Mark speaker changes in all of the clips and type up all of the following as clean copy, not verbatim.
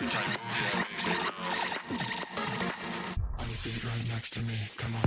Speaker 1: On your feet right next to me, come on.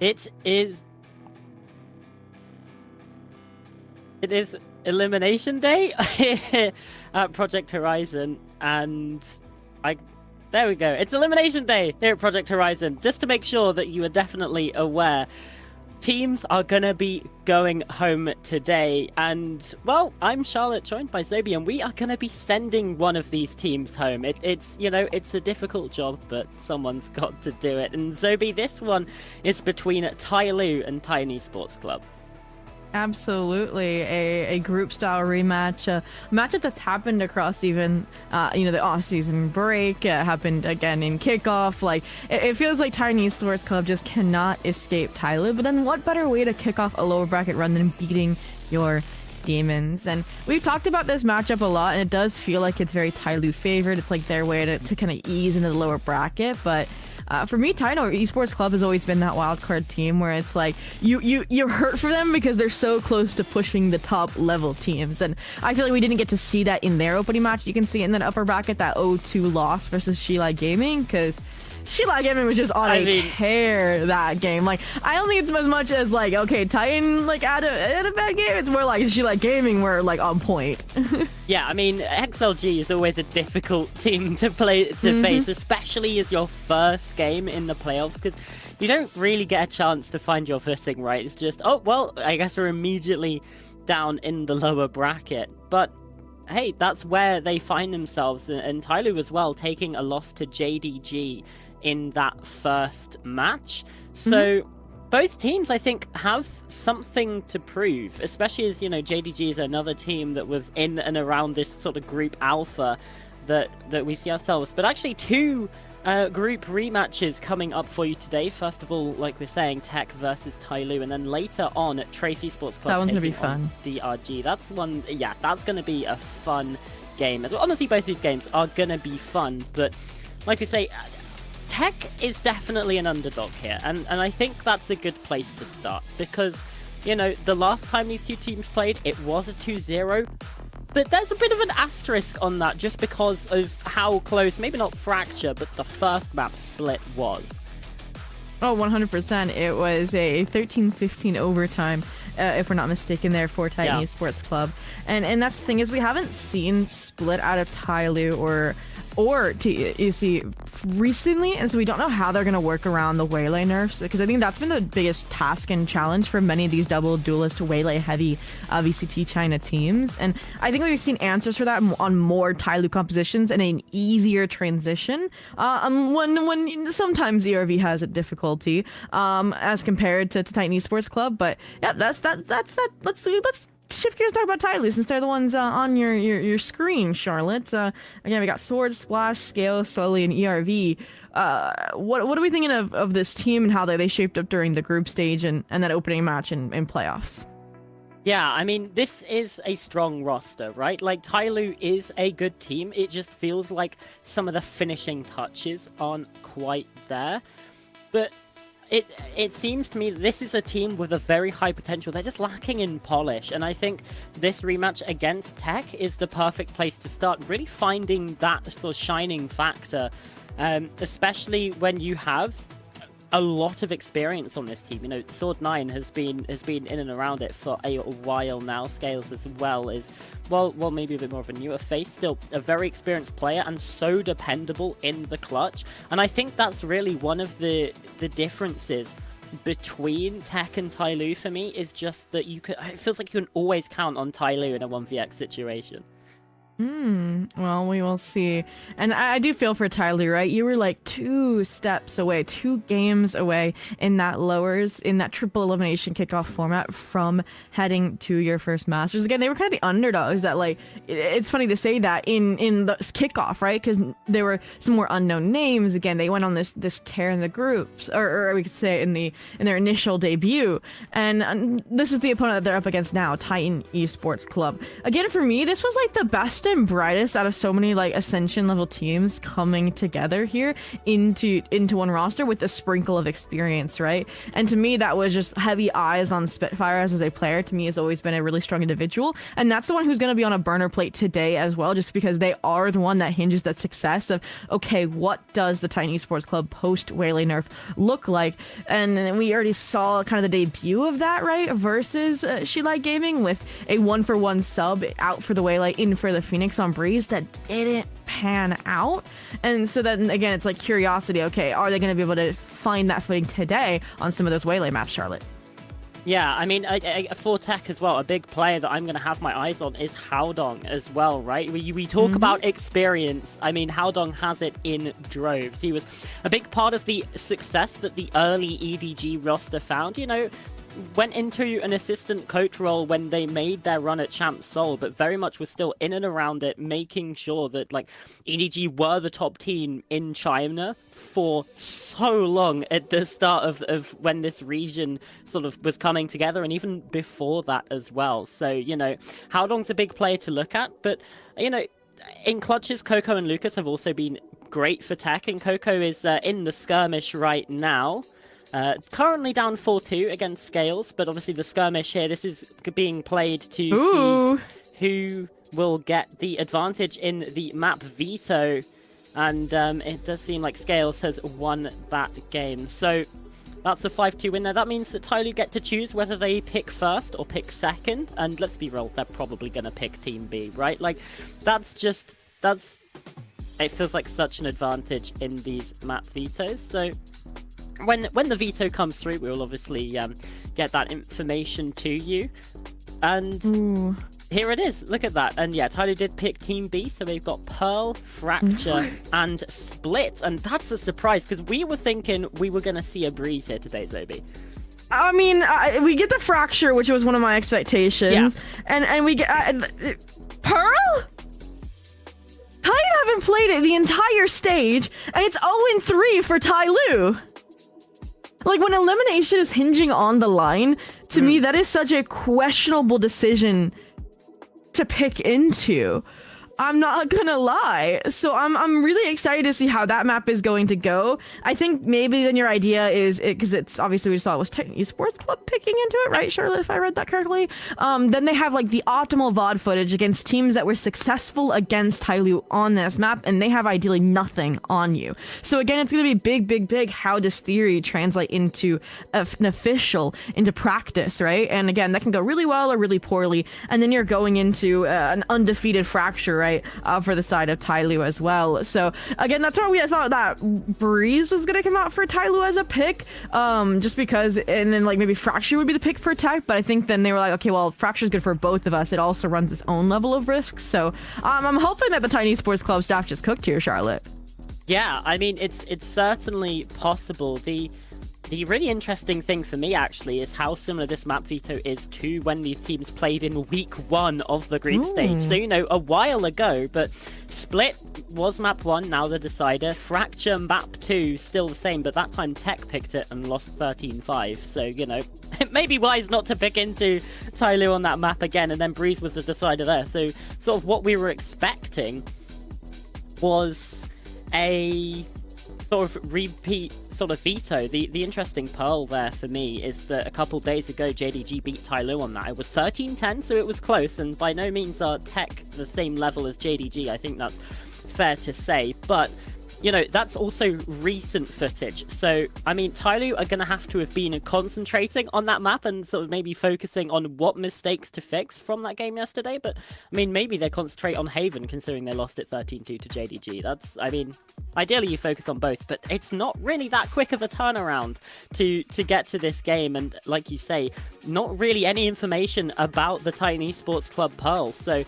Speaker 2: It is Elimination Day at Project Horizon, and there we go. It's Elimination Day here at Project Horizon. Just to make sure that you are definitely aware, teams are gonna be going home today, and well, I'm Charlotte, joined by Zobi, and we are gonna be sending one of these teams home. It's you know, it's a difficult job, but someone's got to do it. And Zobi, this one is between TYL and TYL Sports Club.
Speaker 3: Absolutely, a group style rematch, a matchup that's happened across even the off-season break, happened again in kickoff. Like it feels like TYL Sports Club just cannot escape TYL. But then what better way to kick off a lower bracket run than beating your demons? And we've talked about this matchup a lot, and it does feel like it's very TYL favored. It's like their way to kind of ease into the lower bracket. But for me, TYL Esports Club has always been that wildcard team where it's like you're hurt for them because they're so close to pushing the top level teams, and I feel like we didn't get to see that in their opening match. You can see it in that upper bracket, that 0-2 loss versus Shilai Gaming, because Shilai Gaming was just on a tear that game. Like, I don't think it's as much as like, okay, Titan like had a bad game. It's more like Shilai Gaming were like on point.
Speaker 2: Yeah, I mean, XLG is always a difficult team to face, especially as your first game in the playoffs, because you don't really get a chance to find your footing, right? It's just, oh, well, I guess we're immediately down in the lower bracket. But hey, that's where they find themselves, and TYL as well, taking a loss to JDG in that first match. So both teams, I think, have something to prove, especially as, you know, JDG is another team that was in and around this sort of group alpha that we see ourselves. But actually, two group rematches coming up for you today. First of all, like we're saying, TEC versus TYL, and then later on at Tracy Sports Club.
Speaker 3: That one's gonna be fun.
Speaker 2: DRG. That's one, yeah, that's gonna be a fun game as well. Honestly, both these games are gonna be fun, but like we say, TEC is definitely an underdog here, and I think that's a good place to start, because, you know, the last time these two teams played, it was a 2-0, but there's a bit of an asterisk on that just because of how close, maybe not fracture, but the first map split was.
Speaker 3: Oh, 100%. It was a 13-15 overtime, if we're not mistaken, there for TYL Esports Club. And that's the thing, is we haven't seen split out of TYL or TEC recently, and so we don't know how they're going to work around the Waylay nerfs, because I think that's been the biggest task and challenge for many of these double duelist Waylay heavy VCT China teams. And I think we've seen answers for that on more TYL compositions and an easier transition when sometimes ERV has a difficulty as compared to TYL Esports Club. But yeah, that's that. Let's shift gears, talk about TYL, since they're the ones on your screen, Charlotte. Again, we got Sword, Splash, Scale, Slowly, and ERV. What are we thinking of this team and how they shaped up during the group stage and that opening match in playoffs?
Speaker 2: Yeah, I mean, this is a strong roster, right? Like, TYL is a good team. It just feels like some of the finishing touches aren't quite there. But it seems to me that this is a team with a very high potential. They're just lacking in polish, and I think this rematch against TEC is the perfect place to start, really finding that sort of shining factor, especially when you have a lot of experience on this team. You know, Sword9 has been in and around it for a while now. Scales as well is, well, maybe a bit more of a newer face, still a very experienced player and so dependable in the clutch. And I think that's really one of the differences between TEC and TYL for me, is just that it feels like you can always count on TYL in a 1vx situation.
Speaker 3: Well, we will see. And I do feel for TYL, right? You were like 2 steps away, 2 games away in that triple elimination kickoff format from heading to your first Masters. Again, they were kind of the underdogs that, like, it's funny to say that in the kickoff, right? Because there were some more unknown names. Again, they went on this tear in the groups, or we could say in their initial debut. And this is the opponent that they're up against now, TYL Esports Club. Again, for me, this was like the best and brightest out of so many like Ascension level teams coming together here into one roster with a sprinkle of experience, right? And to me, that was just heavy eyes on Spitfire as a player. To me, has always been a really strong individual, and that's the one who's going to be on a burner plate today as well, just because they are the one that hinges that success of, okay, what does the Tiny Esports Club post Waylay nerf look like? And we already saw kind of the debut of that, right, versus Shilai Gaming with a 1-for-1 sub out for the Waylay, in for the Phoenix on Breeze that didn't pan out. And so then again, it's like curiosity, okay, are they going to be able to find that footing today on some of those Waylay maps, Charlotte?
Speaker 2: Yeah, I mean, for TEC as well, a big player that I'm going to have my eyes on is Howdong as well, right? We talk about experience. I mean, Howdong has it in droves. He was a big part of the success that the early EDG roster found, you know, went into an assistant coach role when they made their run at Champ Seoul, but very much was still in and around it, making sure that like EDG were the top team in China for so long at the start of when this region sort of was coming together, and even before that as well. So, you know, Howdong's a big player to look at, but, you know, in clutches, Coco and Lucas have also been great for TEC, and Coco is in the skirmish right now. Currently down 4-2 against Scales, but obviously the skirmish here, this is being played to see who will get the advantage in the map veto, and it does seem like Scales has won that game. So that's a 5-2 win there. That means that TYL get to choose whether they pick first or pick second, and let's be real, they're probably going to pick Team B, right? Like, it feels like such an advantage in these map vetoes. So when the veto comes through, we will obviously get that information to you. And here it is. Look at that. And yeah, Tyler did pick Team B, so we've got Pearl, Fracture, and Split. And that's a surprise, because we were thinking we were going to see a Breeze here today, Zobi.
Speaker 3: I mean, we get the Fracture, which was one of my expectations. Yeah. And we get... Pearl? Ty haven't played it the entire stage, and it's 0-3 for Tyloo. Like, when elimination is hinging on the line, to me, that is such a questionable decision to pick into. I'm not gonna lie. So I'm really excited to see how that map is going to go. I think maybe then your idea is, because it's obviously we saw it was TEC Esports Club picking into it, right, Charlotte, if I read that correctly? Then they have like the optimal VOD footage against teams that were successful against Tyloo on this map, and they have ideally nothing on you. So again, it's gonna be big how does theory translate into an official, into practice, right? And again, that can go really well or really poorly, and then you're going into an undefeated Fracture, right? For the side of Tyloo as well. So again, that's why I thought that Breeze was gonna come out for Tyloo as a pick, just because, and then like maybe Fracture would be the pick for TEC, but I think then they were like, okay, well, Fracture's good for both of us. It also runs its own level of risk. So I'm hoping that the Tiny Sports Club staff just cooked here, Charlotte. Yeah,
Speaker 2: I mean, it's certainly possible. The really interesting thing for me, actually, is how similar this map veto is to when these teams played in week 1 of the group stage. So, you know, a while ago, but Split was map 1, now the decider. Fracture map 2, still the same, but that time TEC picked it and lost 13-5. So, you know, it may be wise not to pick into Tyloo on that map again, and then Breeze was the decider there. So, sort of what we were expecting was a sort of repeat sort of veto. The interesting pearl there for me is that a couple days ago JDG beat Tyloo on that. It was 13-10, so it was close, and by no means are TEC the same level as JDG. I think that's fair to say, but you know, that's also recent footage. So, I mean, Tyloo are going to have to have been concentrating on that map and sort of maybe focusing on what mistakes to fix from that game yesterday. But, I mean, maybe they concentrate on Haven, considering they lost it 13-2 to JDG. That's, I mean, ideally you focus on both, but it's not really that quick of a turnaround to get to this game. And like you say, not really any information about the Tiny Esports Club Pearl. So,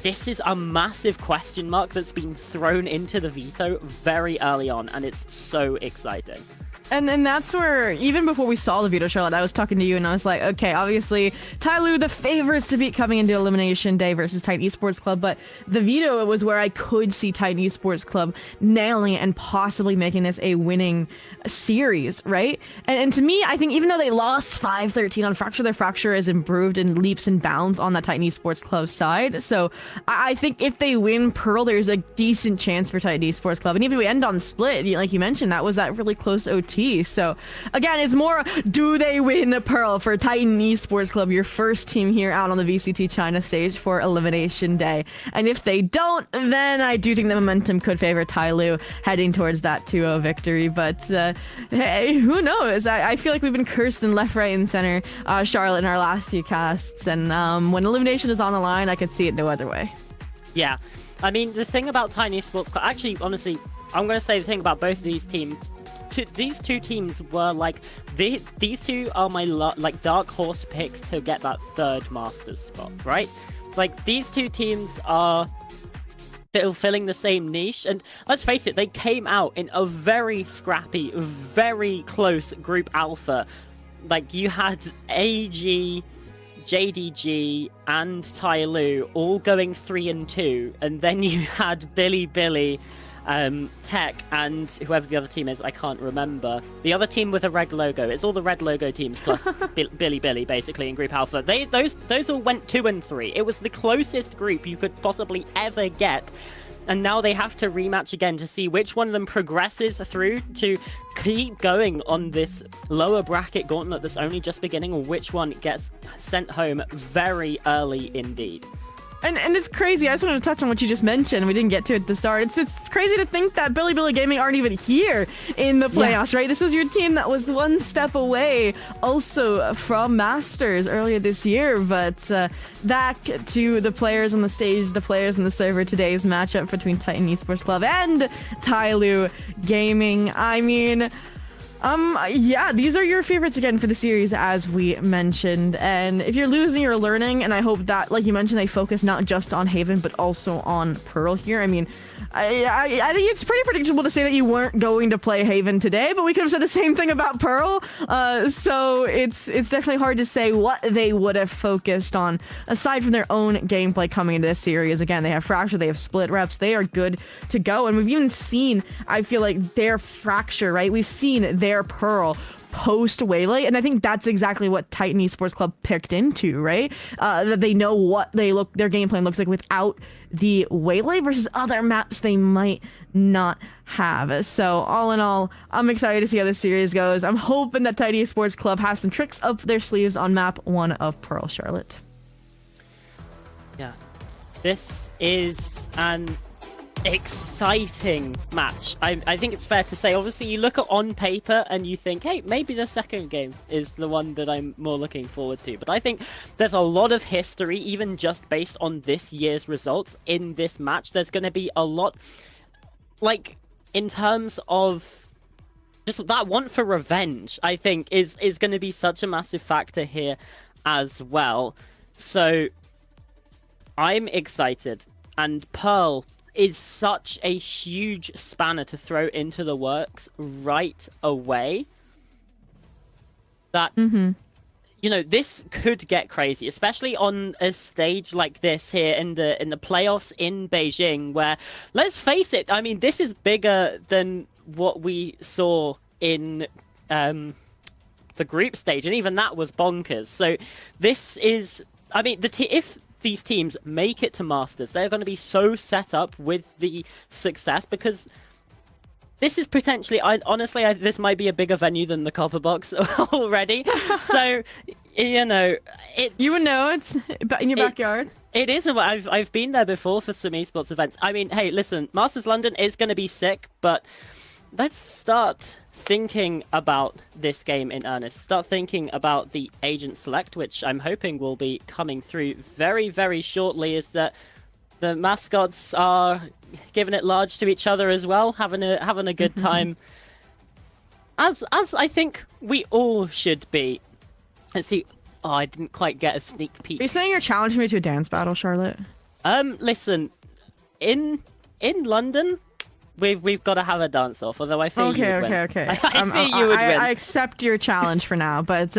Speaker 2: this is a massive question mark that's been thrown into the veto very early on, and it's so exciting.
Speaker 3: And then that's where, even before we saw the veto, Charlotte, I was talking to you and I was like, okay, obviously, TYL, the favorites to beat coming into Elimination Day versus Titan Esports Club, but the veto was where I could see Titan Esports Club nailing it and possibly making this a winning series, right? And to me, I think even though they lost 5-13 on Fracture, their Fracture has improved in leaps and bounds on that Titan Esports Club side. So I think if they win Pearl, there's a decent chance for Titan Esports Club. And even if we end on Split, like you mentioned, that was that really close OT. So again, it's more, do they win Pearl for Titan Esports Club, your first team here out on the VCT China stage for Elimination Day? And if they don't, then I do think the momentum could favor TYL heading towards that 2-0 victory. But hey, who knows? I feel like we've been cursed in left, right, and center, Charlotte, in our last few casts. And when elimination is on the line, I could see it no other way.
Speaker 2: Yeah. I mean, the thing about Titan Esports Club, actually, honestly, I'm going to say the thing about both of these teams. These two teams were like, these two are my like dark horse picks to get that third Masters spot, right? Like, these two teams are filling the same niche, and let's face it, they came out in a very scrappy, very close group alpha. Like, you had AG, JDG, and TYL all going 3-2, and then you had Billy, TEC, and whoever the other team is, I can't remember. The other team with a red logo. It's all the red logo teams plus Billy, basically, in Group Alpha. Those all went 2-3. It was the closest group you could possibly ever get. And now they have to rematch again to see which one of them progresses through to keep going on this lower bracket gauntlet that's only just beginning, or which one gets sent home very early indeed.
Speaker 3: And it's crazy. I just wanted to touch on what you just mentioned. We didn't get to it at the start. It's crazy to think that Billy Gaming aren't even here in the playoffs, right? This was your team that was one step away also from Masters earlier this year. But back to the players on the stage, the players on the server. Today's matchup between Titan Esports Club and TYL Gaming. I mean, yeah, these are your favorites again for the series, as we mentioned. And if you're losing, you're learning. And I hope that, like you mentioned, they focus not just on Haven, but also on Pearl here. I mean, I think it's pretty predictable to say that you weren't going to play Haven today, but we could have said the same thing about Pearl. So it's definitely hard to say what they would have focused on aside from their own gameplay coming into this series. Again, they have Fracture, they have Split reps, they are good to go. And we've even seen, I feel like, their Fracture, right? We've seen their Pearl post Waylay, and I think that's exactly what Titan Esports Club picked into, right? That they know what their game plan looks like without the Waylay versus other maps they might not have. So all in all, I'm excited to see how this series goes. I'm hoping that Titan Esports Club has some tricks up their sleeves on map 1 of Pearl, Charlotte.
Speaker 2: Yeah, this is an exciting match. I think it's fair to say, obviously you look at on paper and you think, hey, maybe the second game is the one that I'm more looking forward to, but I think there's a lot of history, even just based on this year's results in this match. There's going to be a lot, like, in terms of just that want for revenge, I think is going to be such a massive factor here as well. So I'm excited, and Pearl is such a huge spanner to throw into the works right away that, you know, this could get crazy, especially on a stage like this here in the playoffs in Beijing, where, let's face it, I mean, this is bigger than what we saw in the group stage, and even that was bonkers. So this is, I mean, if these teams make it to Masters, they're going to be so set up with the success, because this is potentially, honestly, this might be a bigger venue than the Copper Box already. So, you know, it's... You would know, it's in your backyard. It is. I've been there before for some esports events. I mean, hey, listen, Masters London is going to be sick, but let's start thinking about this game in earnest. Start thinking about the agent select, which I'm hoping will be coming through very, very shortly, is that the mascots are giving it large to each other as well, having a good time. As I think we all should be. Let's see. Oh, I didn't quite get a sneak peek.
Speaker 3: Are you saying you're challenging me to a dance battle, Charlotte?
Speaker 2: Listen, in London, we've got to have a dance off. Although I fear you would win.
Speaker 3: Okay.
Speaker 2: I fear you would win.
Speaker 3: I accept your challenge for now. But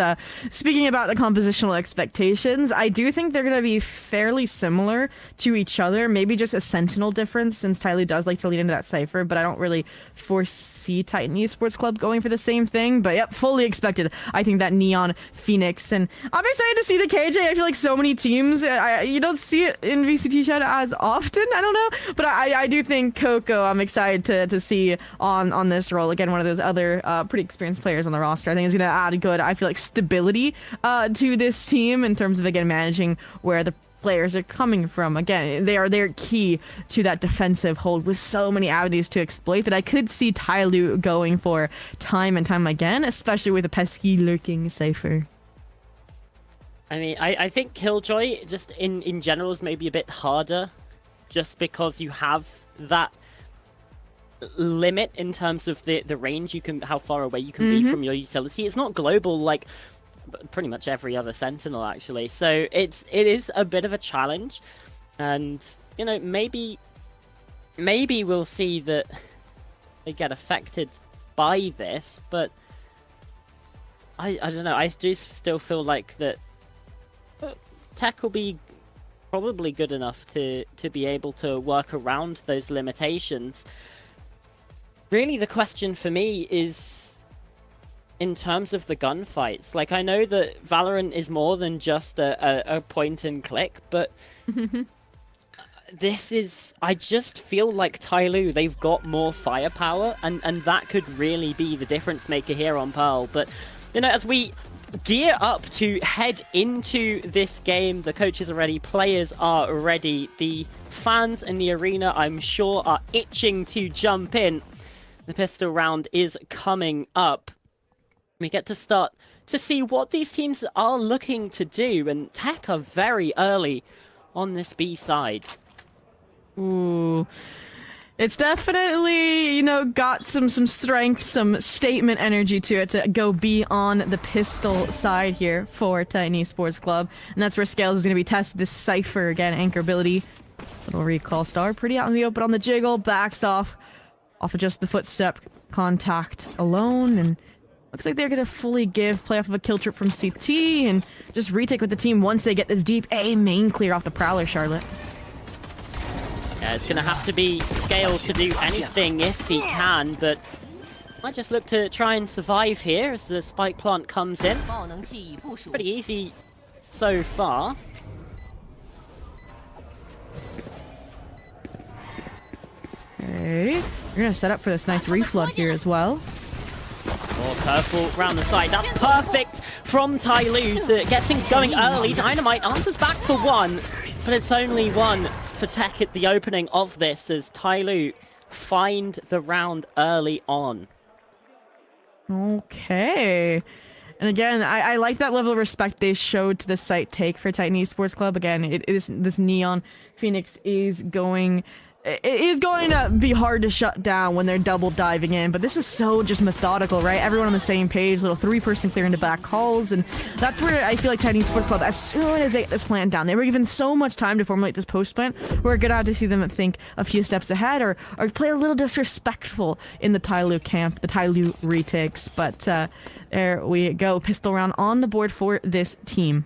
Speaker 3: speaking about the compositional expectations, I do think they're going to be fairly similar to each other. Maybe just a Sentinel difference, since TYL does like to lead into that Cypher. But I don't really foresee Titan Esports Club going for the same thing. But yep, fully expected. I think that Neon, Phoenix, and I'm excited to see the KJ. I feel like so many teams, you don't see it in VCT China as often. I don't know, but I do think Coco, I'm excited to see on this role. Again, one of those other pretty experienced players on the roster. I think is going to add good, I feel like, stability to this team in terms of, again, managing where the players are coming from. Again, they're key to that defensive hold with so many avenues to exploit that I could see TYL going for time and time again, especially with a pesky lurking Cypher.
Speaker 2: I mean, I think Killjoy just in general is maybe a bit harder, just because you have that limit in terms of the range you can, how far away you can be from your utility. It's not global like pretty much every other Sentinel, actually. So it is a bit of a challenge, and you know, maybe we'll see that they get affected by this, but I don't know. I do still feel like that TEC will be probably good enough to be able to work around those limitations. Really, the question for me is in terms of the gunfights. Like, I know that Valorant is more than just a point and click, but this is... I just feel like TYL, they've got more firepower, and that could really be the difference maker here on Pearl. But, you know, as we gear up to head into this game, the coaches are ready, players are ready, the fans in the arena, I'm sure, are itching to jump in. The pistol round is coming up. We get to start to see what these teams are looking to do, and TEC are very early on this B side.
Speaker 3: Ooh. It's definitely, you know, got some strength, some statement energy to it to go be on the pistol side here for Titan Esports Club. And that's where Scales is going to be tested. This Cypher, again, anchor ability. Little recall star, pretty out in the open on the jiggle, backs off of just the footstep contact alone, and looks like they're going to fully play off of a kill trip from CT and just retake with the team once they get this deep A main clear off the Prowler, Charlotte.
Speaker 2: Yeah, it's going to have to be Scales to do anything if he can, but might just look to try and survive here as the spike plant comes in. Pretty easy so far.
Speaker 3: Okay, we're going to set up for this nice reflood here as well.
Speaker 2: More curveball round the side. That's perfect from TYL to get things going early. Dynamite answers back for one, but it's only one for TEC at the opening of this as TYL find the round early on.
Speaker 3: Okay. And again, I like that level of respect they showed to the site take for Titan Esports Club. Again, it is this Neon Phoenix is going... It is going to be hard to shut down when they're double diving in, but this is so just methodical, right? Everyone on the same page, little three-person clear into back calls, and that's where I feel like Titan Esports Club, as soon as they get this plan down, they were given so much time to formulate this post plan, we're gonna have to see them think a few steps ahead, or play a little disrespectful in the TYL camp, the TYL retakes, but there we go. Pistol round on the board for this team.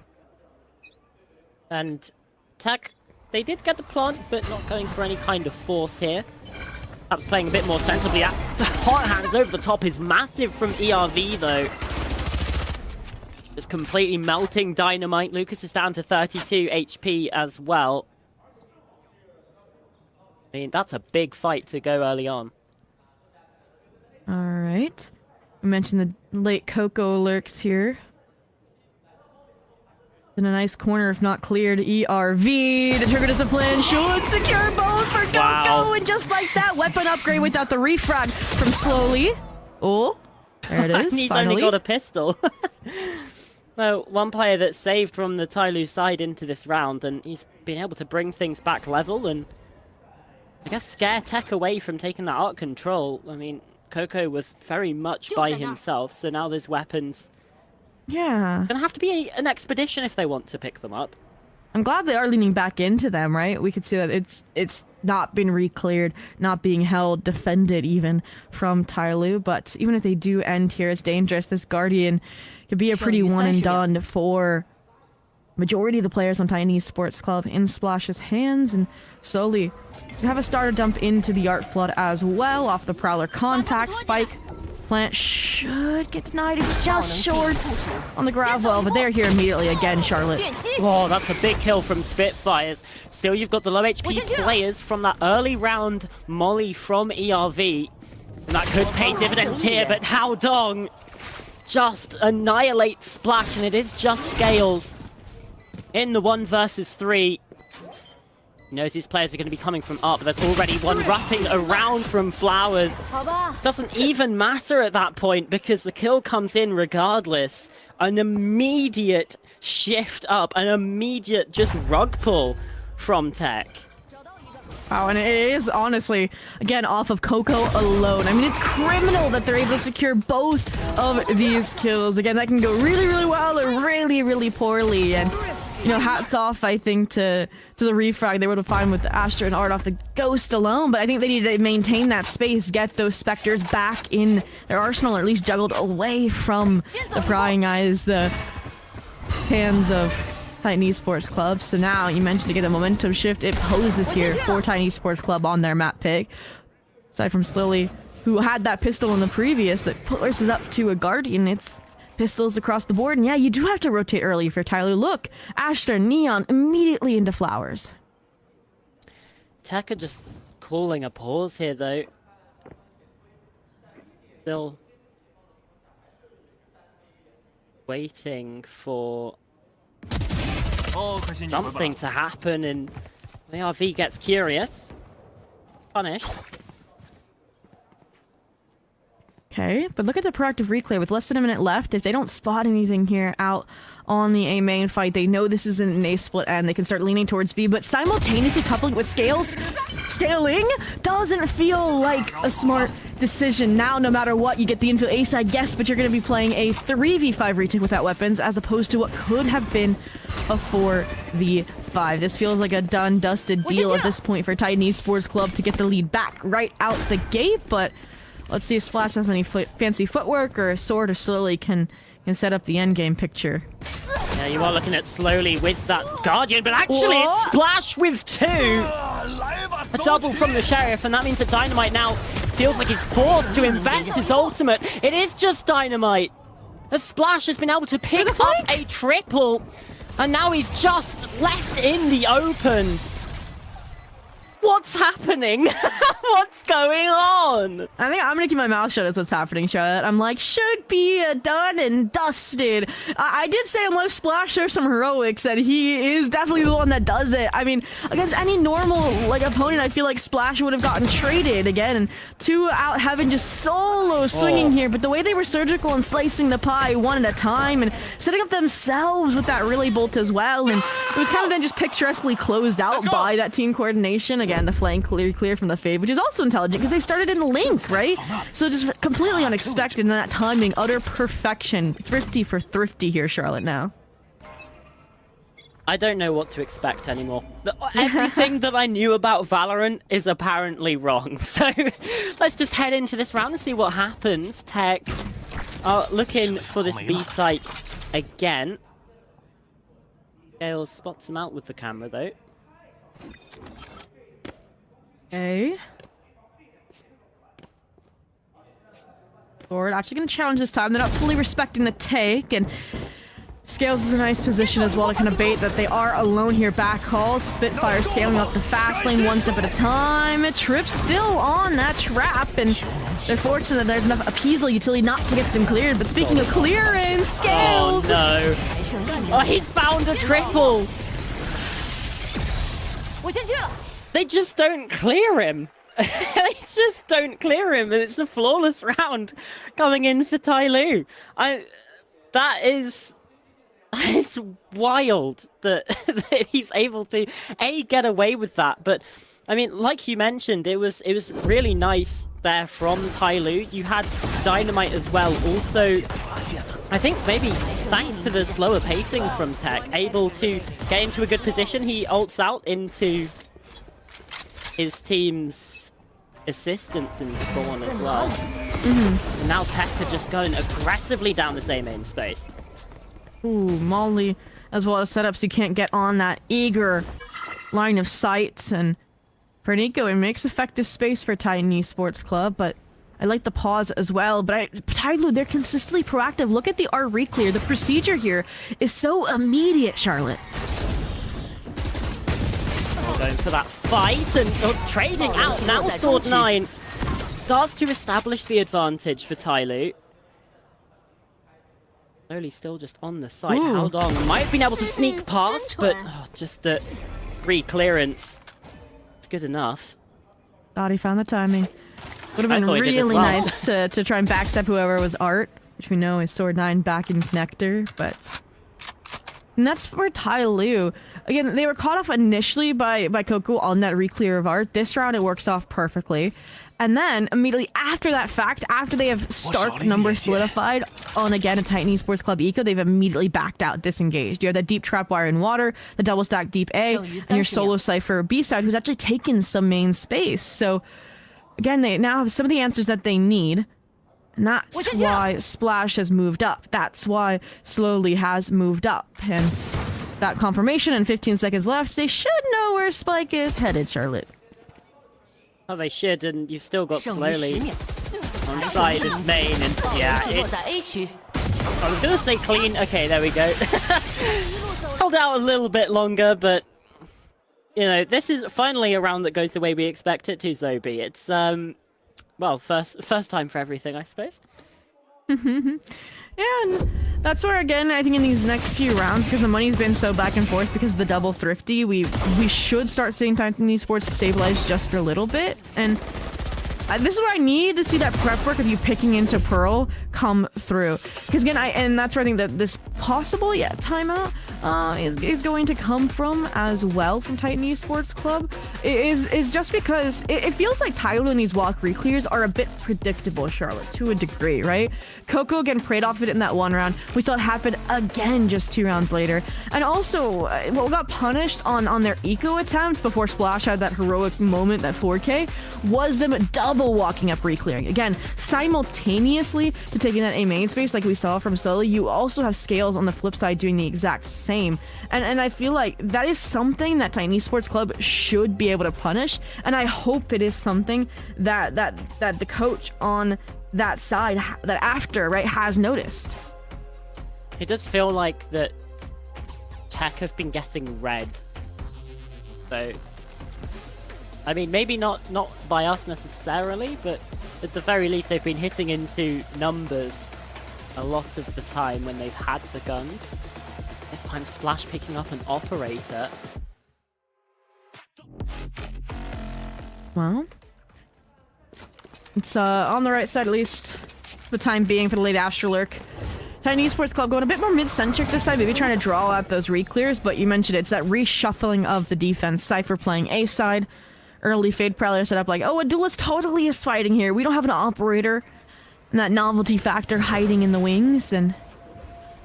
Speaker 2: And TEC, they did get the plant, but not going for any kind of force here. Perhaps playing a bit more sensibly. The hot hands over the top is massive from ERV, though. Just completely melting Dynamite. Lucas is down to 32 HP as well. I mean, that's a big fight to go early on.
Speaker 3: All right. We mentioned the late Coco lurks here. In a nice corner, if not cleared. ERV to trigger discipline. Should secure both for Coco.
Speaker 2: Wow.
Speaker 3: And just like that, weapon upgrade without the refrag from Slowly. Oh, there it is.
Speaker 2: And he's
Speaker 3: finally.
Speaker 2: only got a pistol. Well, one player that's saved from the TYL side into this round, and he's been able to bring things back level and I guess scare TEC away from taking that art control. I mean, Coco was very much by himself, so now there's weapons.
Speaker 3: Yeah.
Speaker 2: Gonna have to be an expedition if they want to pick them up.
Speaker 3: I'm glad they are leaning back into them, right? We could see that it's not been re-cleared, not being held, defended even from TYL. But even if they do end here, it's dangerous. This Guardian could be a pretty one and done for majority of the players on Tiny Sports Club in Splash's hands. And slowly we have a starter dump into the Art Flood as well off the Prowler contact. Spike plant should get denied. It's just short on the gravel, but they're here immediately again, Charlotte.
Speaker 2: Oh, that's a big kill from Spitfires. Still, you've got the low HP players from that early round molly from ERV. That could pay dividends here, but Hao Dong just annihilates Splash, and it is just Scales in the 1 versus 3. He knows his players are going to be coming from up, but there's already one wrapping around from Flowers. Doesn't even matter at that point because the kill comes in regardless. An immediate shift up, an immediate just rug pull from TEC.
Speaker 3: Wow, and it is honestly, again, off of Coco alone. I mean, it's criminal that they're able to secure both of these kills. Again, that can go really, really well or really, really poorly. And you know, hats off, I think, to the refrag. They would have fine with Astra and Art off the Ghost alone, but I think they need to maintain that space, get those Spectres back in their arsenal, or at least juggled away from the prying eyes, the hands of Tiny Sports Club. So now, you mentioned to get a momentum shift, it poses here for Tiny Sports Club on their map pick. Aside from Slilly, who had that pistol in the previous, that forces up to a Guardian, it's pistols across the board, and yeah, you do have to rotate early for TYL. Look, Astra, Neon, immediately into Flowers.
Speaker 2: TEC are just calling a pause here, though. Still waiting for something to happen, and the RV gets curious. Punished.
Speaker 3: Okay, but look at the proactive reclear with less than a minute left. If they don't spot anything here out on the A main fight, they know this isn't an A split and they can start leaning towards B, but simultaneously coupling with Scales, scaling doesn't feel like a smart decision. Now, no matter what, you get the infill A side, yes, but you're going to be playing a 3v5 retake without weapons as opposed to what could have been a 4v5. This feels like a done, dusted deal at this point for Tiny Sports Club to get the lead back right out the gate, but let's see if Splash has any fancy footwork or a sword or Slowly can set up the endgame picture.
Speaker 2: Yeah, you are looking at Slowly with that Guardian, but actually it's Splash with 2! A double from the Sheriff, and that means that Dynamite now feels like he's forced to invest his ultimate. It is just Dynamite! As Splash has been able to pick up a triple, and now he's just left in the open. What's happening? What's going on?
Speaker 3: I think I'm gonna keep my mouth shut as what's happening, Charlotte. I'm like, should be done and dusted. I did say unless Splash shows some heroics, and he is definitely the one that does it. I mean, against any normal opponent, I feel like Splash would have gotten traded again. And 2 out Heaven just solo swinging here, but the way they were surgical and slicing the pie one at a time and setting up themselves with that relay bolt as well, and it was kind of then just picturesquely closed out by that team coordination. Again, the flank clear from the Fade, which is also intelligent because they started in Link, right? So just completely unexpected in that timing, utter perfection. Thrifty for thrifty here, Charlotte, now.
Speaker 2: I don't know what to expect anymore. Everything that I knew about Valorant is apparently wrong. So let's just head into this round and see what happens. TEC are looking for this B site again. Gale spots him out with the camera, though.
Speaker 3: Okay. Forward, actually gonna challenge this time. They're not fully respecting the take, and Scales is in a nice position as well to kind of bait that they are alone here. Back haul, Spitfire scaling up the fast lane one step at a time. Trip still on that trap, and they're fortunate that there's enough appeasal utility not to get them cleared. But speaking of clearance, Scales!
Speaker 2: Oh no! Oh, he found a triple! They just don't clear him. They just don't clear him, and it's a flawless round coming in for TYL. That is wild that, that he's able to get away with that. But I mean, like you mentioned, it was really nice there from TYL. You had Dynamite as well, also I think maybe thanks to the slower pacing from TEC, able to get into a good position, he ults out into his team's assistance in spawn as well. And now TEC are just going aggressively down the same main space.
Speaker 3: Ooh, Molly has a lot of setups. You can't get on that eager line of sight. And for Nico, it makes effective space for Titan Esports Club, but I like the pause as well. But TYL, they're consistently proactive. Look at the R reclear. The procedure here is so immediate, Charlotte.
Speaker 2: Going for that fight and trading out now. Sword9 starts to establish the advantage for TYL. Slowly still just on the site. How long? Might have been able to sneak past, but just the re-clearance. It's good enough.
Speaker 3: Thought he found the timing. Would have been really nice to try and backstep whoever was Art, which we know is Sword9 back in connector, but... And that's where TYL, again, they were caught off initially by Coco on that re-clear of Art. This round it works off perfectly. And then, immediately after that fact, after they have Stark numbers solidified on, again, a Titan Esports Club eco, they've immediately backed out, disengaged. You have that deep trap wire in water, the double stack deep A, and your solo Cypher B side, who's actually taken some main space. So, again, they now have some of the answers that they need. And that's why Splash has moved up. That's why Slowly has moved up. And that confirmation and 15 seconds left, they should know where Spike is headed, Charlotte.
Speaker 2: Oh, they should, and you've still got Slowly on the side of main, and yeah, it's... I was gonna say clean. Okay, there we go. Held out a little bit longer, but... You know, this is finally a round that goes the way we expect it to, Zobi. It's, well, first time for everything, I suppose.
Speaker 3: Yeah, and that's where, again, I think in these next few rounds, because the money's been so back and forth because of the double thrifty, we should start seeing Titan Esports stabilize just a little bit. And this is where I need to see that prep work of you picking into Pearl come through. Because again, and that's where I think that this possible, timeout is going to come from as well from Titan Esports Club. Is just because it feels like TYL and these walk reclears are a bit predictable, Charlotte, to a degree, right? Coco again preyed off of it in that one round. We saw it happen again just 2 rounds later. And also, what got punished on their eco attempt before Splash had that heroic moment, that 4K, was them double walking up reclearing. Again, simultaneously to taking that A main space like we saw from Slowly, you also have Scales on the flip side doing the exact same. And I feel like that is something that Titan Esports Club should be able to punish, and I hope it is something that the coach on that side, that after, right, has noticed.
Speaker 2: It does feel like that TEC have been getting red. So, I mean, maybe not by us necessarily, but at the very least they've been hitting into numbers a lot of the time when they've had the guns. This time Splash picking up an operator.
Speaker 3: Well, it's on the right side at least for the time being for the late Astro Lurk. Titan Esports Club going a bit more mid-centric this time, maybe trying to draw out those re-clears, but you mentioned it's that reshuffling of the defense. Cypher playing A side, early Fade Prowler set up like, oh, a duelist totally is fighting here. We don't have an operator. And that novelty factor hiding in the wings, and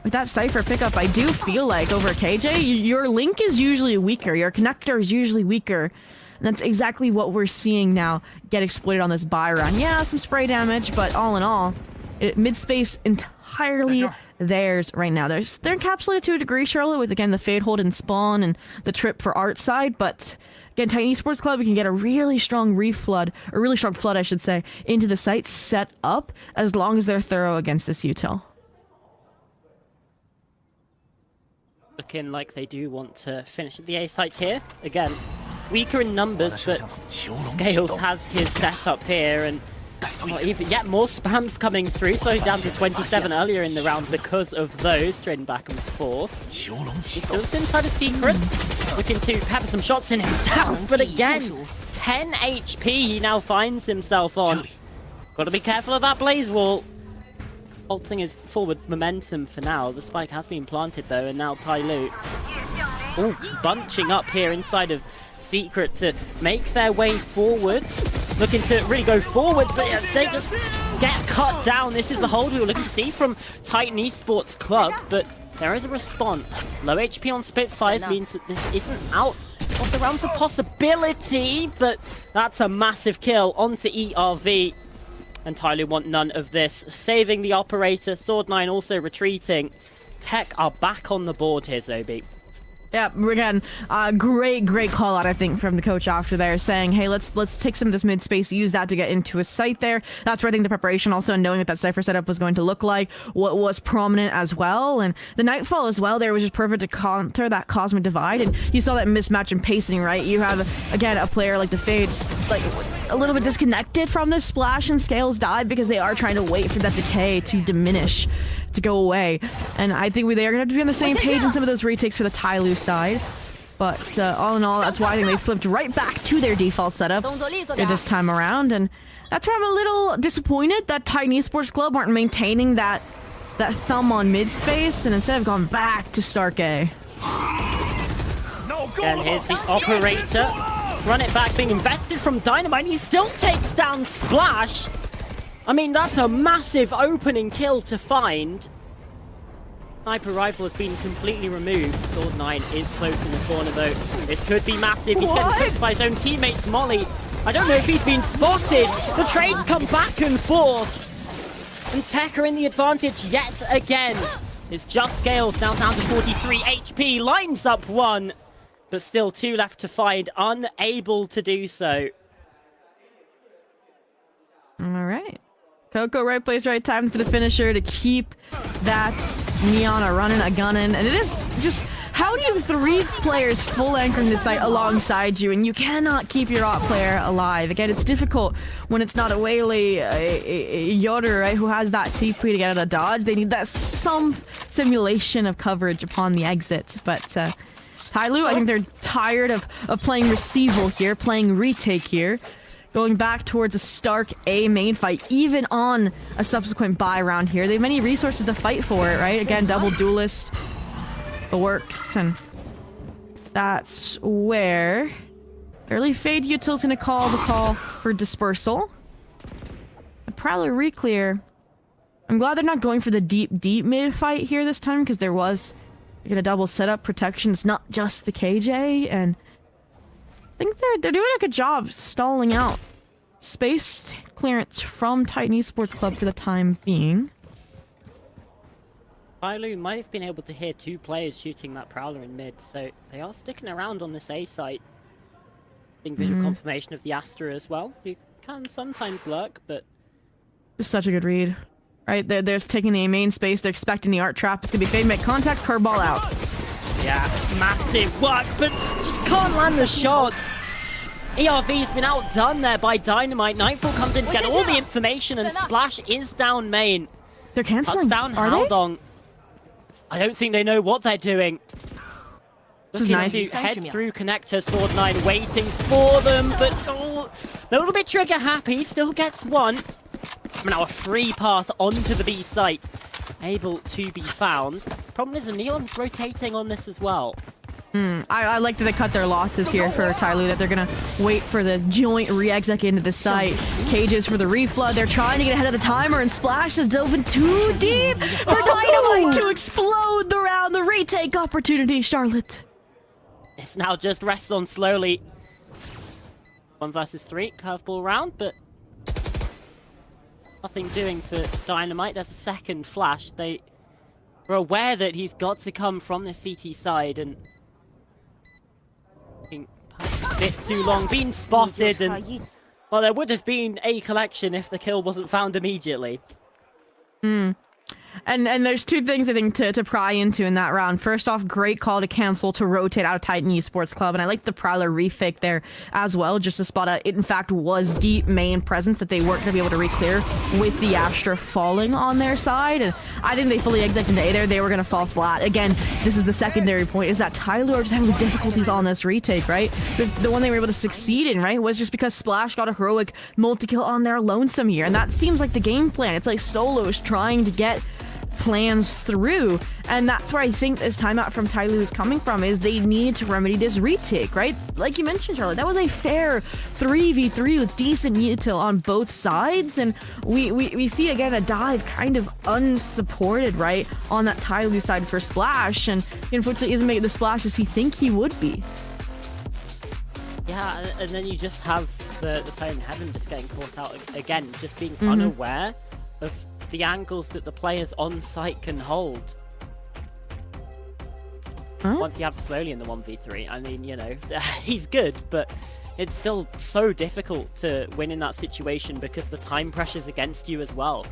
Speaker 3: with that Cypher pickup, I do feel like over KJ, your link is usually weaker, your connector is usually weaker. And that's exactly what we're seeing now get exploited on this buy run. Yeah, some spray damage, but all in all, mid-space entirely theirs right now. They're encapsulated to a degree, Charlotte, with, again, the Fade Hold and Spawn and the trip for Art side, but again, Titan Esports Club, we can get a really strong reflood, or really strong flood, I should say, into the site set up as long as they're thorough against this util.
Speaker 2: Looking like they do want to finish at the A site here. Again, weaker in numbers, but Scales has his setup here, and even yet more spams coming through. So down to 27 earlier in the round because of those, trading back and forth. He's still inside a secret, looking to pepper some shots in himself, but again, 10 HP he now finds himself on. Got to be careful of that blaze wall. Halting his forward momentum for now. The spike has been planted though, and now TYL bunching up here inside of Secret to make their way forwards, looking to really go forwards, but yeah, they just get cut down. This is the hold we were looking to see from Titan Esports Club, but there is a response. Low HP on Spitfires means that this isn't out of the realms of possibility, but that's a massive kill onto ERV. And TYL want none of this. Saving the operator, Sword9 also retreating. TEC are back on the board here, Zobi.
Speaker 3: Yeah, again, great call out, I think, from the coach after there, saying, hey, let's take some of this mid space, use that to get into a site there. That's where I think the preparation, also knowing what that Cypher setup was going to look like, what was prominent as well, and the Nightfall as well there was just perfect to counter that Cosmic Divide, and you saw that mismatch in pacing, right? You have, again, a player like the Fates, like, a little bit disconnected from this Splash and Scales dive because they are trying to wait for that decay to diminish, to go away, and I think they are going to have to be on the same page in some of those retakes for the TYL side. But all in all, that's why I think they flipped right back to their default setup this time around, and that's where I'm a little disappointed that Titan Esports Club aren't maintaining that thumb on mid space, and instead have gone back to Stark A.
Speaker 2: And here's the operator. Run it back, being invested from Dynamite. He still takes down Splash. I mean, that's a massive opening kill to find. Sniper rifle has been completely removed. Sword9 is close in the corner, though. This could be massive. He's getting cooked by his own teammates, Molly. I don't know if he's been spotted. The trades come back and forth. And TEC are in the advantage yet again. It's just Scales now down to 43 HP. Lines up one, but still two left to find. Unable to do so.
Speaker 3: All right. Coco, right place, right time for the finisher to keep that Neon a gunning. And it is just, how do you have three players full anchoring the site alongside you and you cannot keep your op player alive? Again, it's difficult when it's not a Whaley, a Yoder, right, who has that TP to get out of dodge. They need that some simulation of coverage upon the exit. But TYL, I think they're tired of playing Receival here, playing Retake here. Going back towards a Stark A main fight, even on a subsequent buy round here. They have many resources to fight for it, right? Again, double duelist, the works, and that's where early Fade Util's gonna call the call for dispersal. A Prowler reclear. I'm glad they're not going for the deep mid fight here this time, because there was like a double setup protection. It's not just the KJ, and I think they're doing a good job stalling out space clearance from Titan Esports Club for the time being.
Speaker 2: TYL might have been able to hear two players shooting that Prowler in mid, so they are sticking around on this A site. Getting visual confirmation of the Astra as well, who can sometimes lurk, but...
Speaker 3: Just such a good read. Right, they're taking the main space, they're expecting the art trap. It's gonna be Fade, make contact, curveball out.
Speaker 2: Yeah, massive work, but just can't land the shots. ERV's been outdone there by Dynamite. Nightfall comes in to get all the information, and Splash is down main.
Speaker 3: They're canceling.
Speaker 2: Cuts down Haldong. I don't think they know what they're doing.
Speaker 3: This is
Speaker 2: Looking
Speaker 3: nice.
Speaker 2: to head through connector, Sword9 waiting for them, but a little bit trigger happy, still gets one. Now a free path onto the B site, able to be found. Problem is the Neon's rotating on this as well.
Speaker 3: I like that they cut their losses here for TYL, that they're gonna wait for the joint re-exec into the site. Cages for the reflood. They're trying to get ahead of the timer, and Splash has dove in too deep for Dynamite to explode the round. The retake opportunity, Charlotte.
Speaker 2: It's now just rests on slowly. 1 versus 3, curveball round, but nothing doing for Dynamite. There's a second flash. They were aware that he's got to come from the CT side, and a bit too long, been spotted, and well, there would have been a collection if the kill wasn't found immediately.
Speaker 3: And there's two things I think to pry into in that round. First off, great call to cancel to rotate out of Titan Esports Club, and I like the Prowler refake there as well, just to spot out it in fact was deep main presence that they weren't going to be able to re-clear with the Astra falling on their side, and I think they fully execed into A there. They were going to fall flat. Again, this is the secondary point, is that TYL are just having difficulties on this retake, right? The one they were able to succeed in, right, was just because Splash got a heroic multi-kill on their lonesome here, and that seems like the game plan. It's like solos trying to get plans through. And that's where I think this timeout from TYL is coming from, is they need to remedy this retake, right? Like you mentioned, Charlotte, that was a fair 3v3 with decent util on both sides, and we see again a dive kind of unsupported, right, on that TYL side for Splash, and he unfortunately isn't making the splashes he think he would be.
Speaker 2: Yeah, and then you just have the player in heaven just getting caught out again, just being unaware of the angles that the players on site can hold. Once you have slowly in the 1v3, I mean, you know, he's good, but it's still so difficult to win in that situation because the time pressure's against you as well.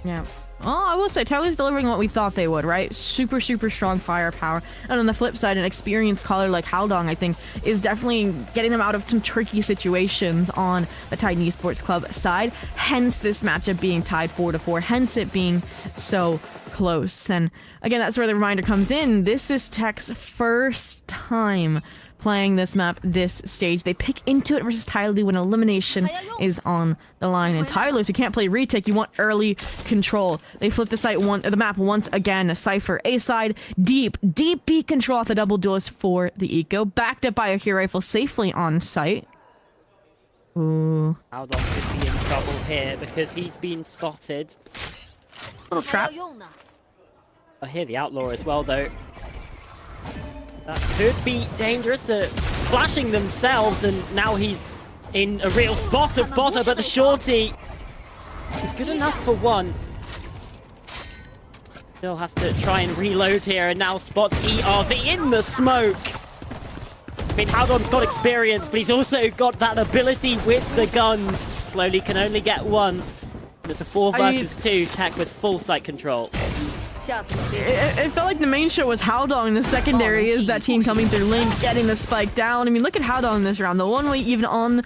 Speaker 3: Yeah. Well, I will say, TYL's delivering what we thought they would, right? Super, super strong firepower. And on the flip side, an experienced caller like Haldong, I think, is definitely getting them out of some tricky situations on the Titan Esports Club side. Hence this matchup being tied 4-4. Hence it being so close. And again, that's where the reminder comes in. This is TEC's first time playing this map, this stage. They pick into it versus TYL when elimination is on the line. And TYL, if you can't play retake, you want early control. They flip the map once again. Cypher A side, deep B control off the double doors for the eco. Backed up by a hero rifle safely on site. Ooh.
Speaker 2: Haldong could be in trouble here because he's been spotted.
Speaker 3: Little trap.
Speaker 2: I hear the outlaw as well, though. That could be dangerous, flashing themselves, and now he's in a real spot of bother, but the shorty is good enough for one. Still has to try and reload here, and now spots ERV in the smoke. I mean, Haldong's got experience, but he's also got that ability with the guns. Slowly can only get one. There's a 4 versus 2, TEC with full site control.
Speaker 3: It felt like the main show was Haldong, and the secondary is that team coming through link, getting the spike down. I mean, look at Haldong in this round. The one way even on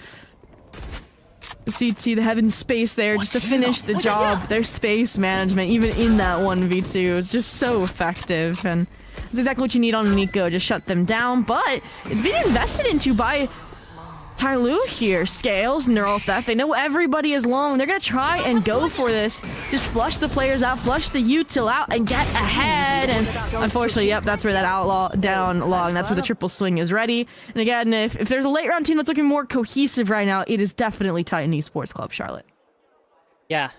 Speaker 3: CT, the heaven space there, just to finish the job. Their space management, even in that 1v2, is just so effective. And it's exactly what you need on Nico, just shut them down. But it's being invested into by TYL here. Scales, Neural Theft, they know everybody is long. They're gonna try and go for this. Just flush the players out, flush the util out, and get ahead. And unfortunately, yep, that's where that outlaw down long. That's where the triple swing is ready. And again, if there's a late round team that's looking more cohesive right now, it is definitely Titan Esports Club Charlotte.
Speaker 2: Yeah,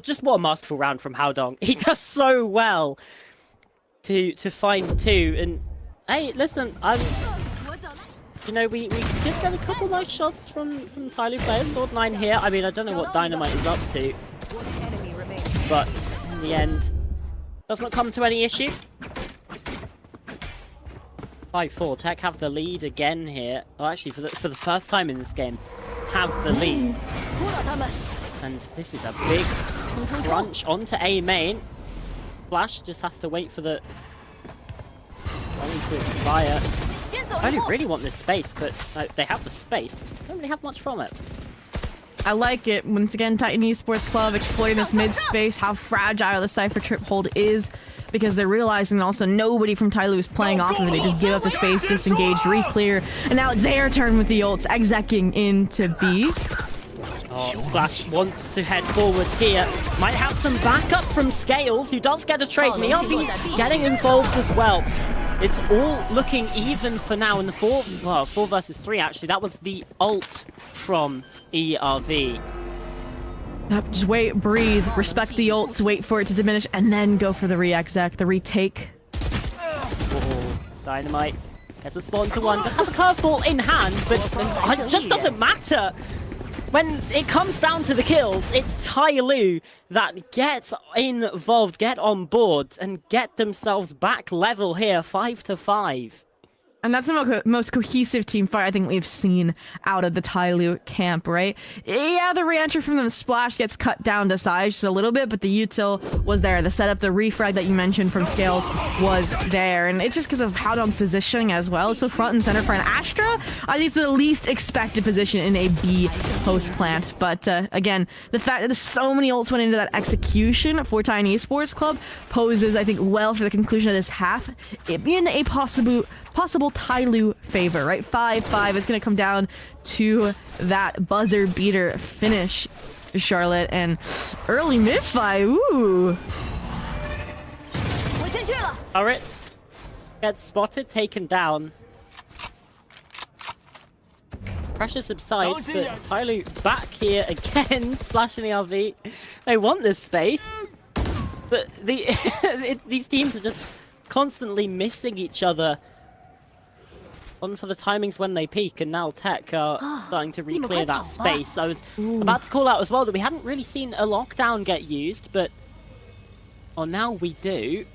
Speaker 2: just what a masterful round from Haldong. He does so well to find two. And hey, listen, you know, we did get a couple nice shots from TYL players. Sword 9 here. I mean, I don't know what Dynamite is up to, but in the end, does not come to any issue. 5-4. TEC have the lead again here. Oh, actually, for the first time in this game, have the lead. And this is a big crunch onto A main. Splash just has to wait for the rally to expire. I only really want this space, but they have the space. Don't really have much from it.
Speaker 3: I like it. Once again, Titan Esports Club exploiting this mid space, how fragile the Cypher trip hold is, because they're realizing that also nobody from TYL is playing off of it. They just give up the space, disengage, re-clear, and now it's their turn with the ults, execing into B.
Speaker 2: Oh, Splash wants to head forwards here. Might have some backup from Scales, who does get a trade. And ERV's getting involved as well. It's all looking even for now in the 4 versus 3 actually. That was the ult from ERV.
Speaker 3: Yep, just wait, breathe, respect the ults, wait for it to diminish, and then go for the re-exec, the retake.
Speaker 2: Oh, Dynamite gets a spawn to 1. Does have a curveball in hand, but it just doesn't matter. When it comes down to the kills, it's TYL that gets involved, get on board, and get themselves back level here, 5-5.
Speaker 3: And that's the most cohesive team fight I think we've seen out of the TYL camp, right? Yeah, the re-entry from the Splash gets cut down to size just a little bit, but the util was there. The setup, the refrag that you mentioned from Scales was there. And it's just because of Haldong's positioning as well. It's so front and center for an Astra. I think it's the least expected position in a B post plant. But again, the fact that so many ults went into that execution for Titan Esports Club poses, I think, well for the conclusion of this half. It being a possible TYL favor, right? 5-5 is going to come down to that buzzer beater finish Charlotte, and early mid-fight, ooh.
Speaker 2: Turret gets spotted, taken down. Pressure subsides, but TYL back here again, splashing the RV. They want this space, but these teams are just constantly missing each other on for the timings when they peak, and now TEC are starting to re-clear that space. I was about to call out as well that we hadn't really seen a lockdown get used, but now we do.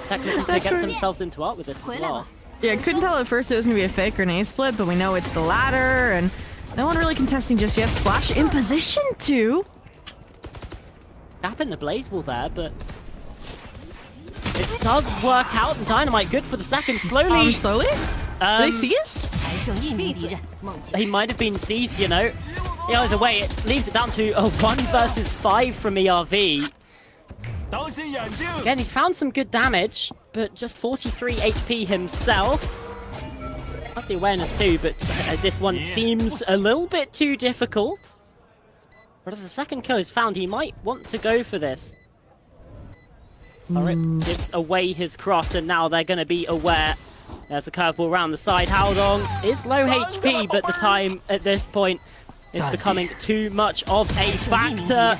Speaker 2: TEC looking to get themselves into art with this as well.
Speaker 3: Yeah, couldn't tell at first it was going to be a fake grenade split, but we know it's the latter, and no one really contesting just yet. Splash in position too.
Speaker 2: Gap in the blaze wall there, but it does work out, and Dynamite good for the second. Slowly.
Speaker 3: Slowly? They seized?
Speaker 2: He might have been seized, you know. Yeah, either way, it leaves it down to a 1 versus 5 from ERV. Again, he's found some good damage, but just 43 HP himself. That's the awareness too, but this one seems a little bit too difficult. But as the second kill is found, he might want to go for this. Turret gives away his cross, and now they're going to be aware. There's a curveball around the side. Howdong is low HP, but the time at this point is becoming too much of a factor.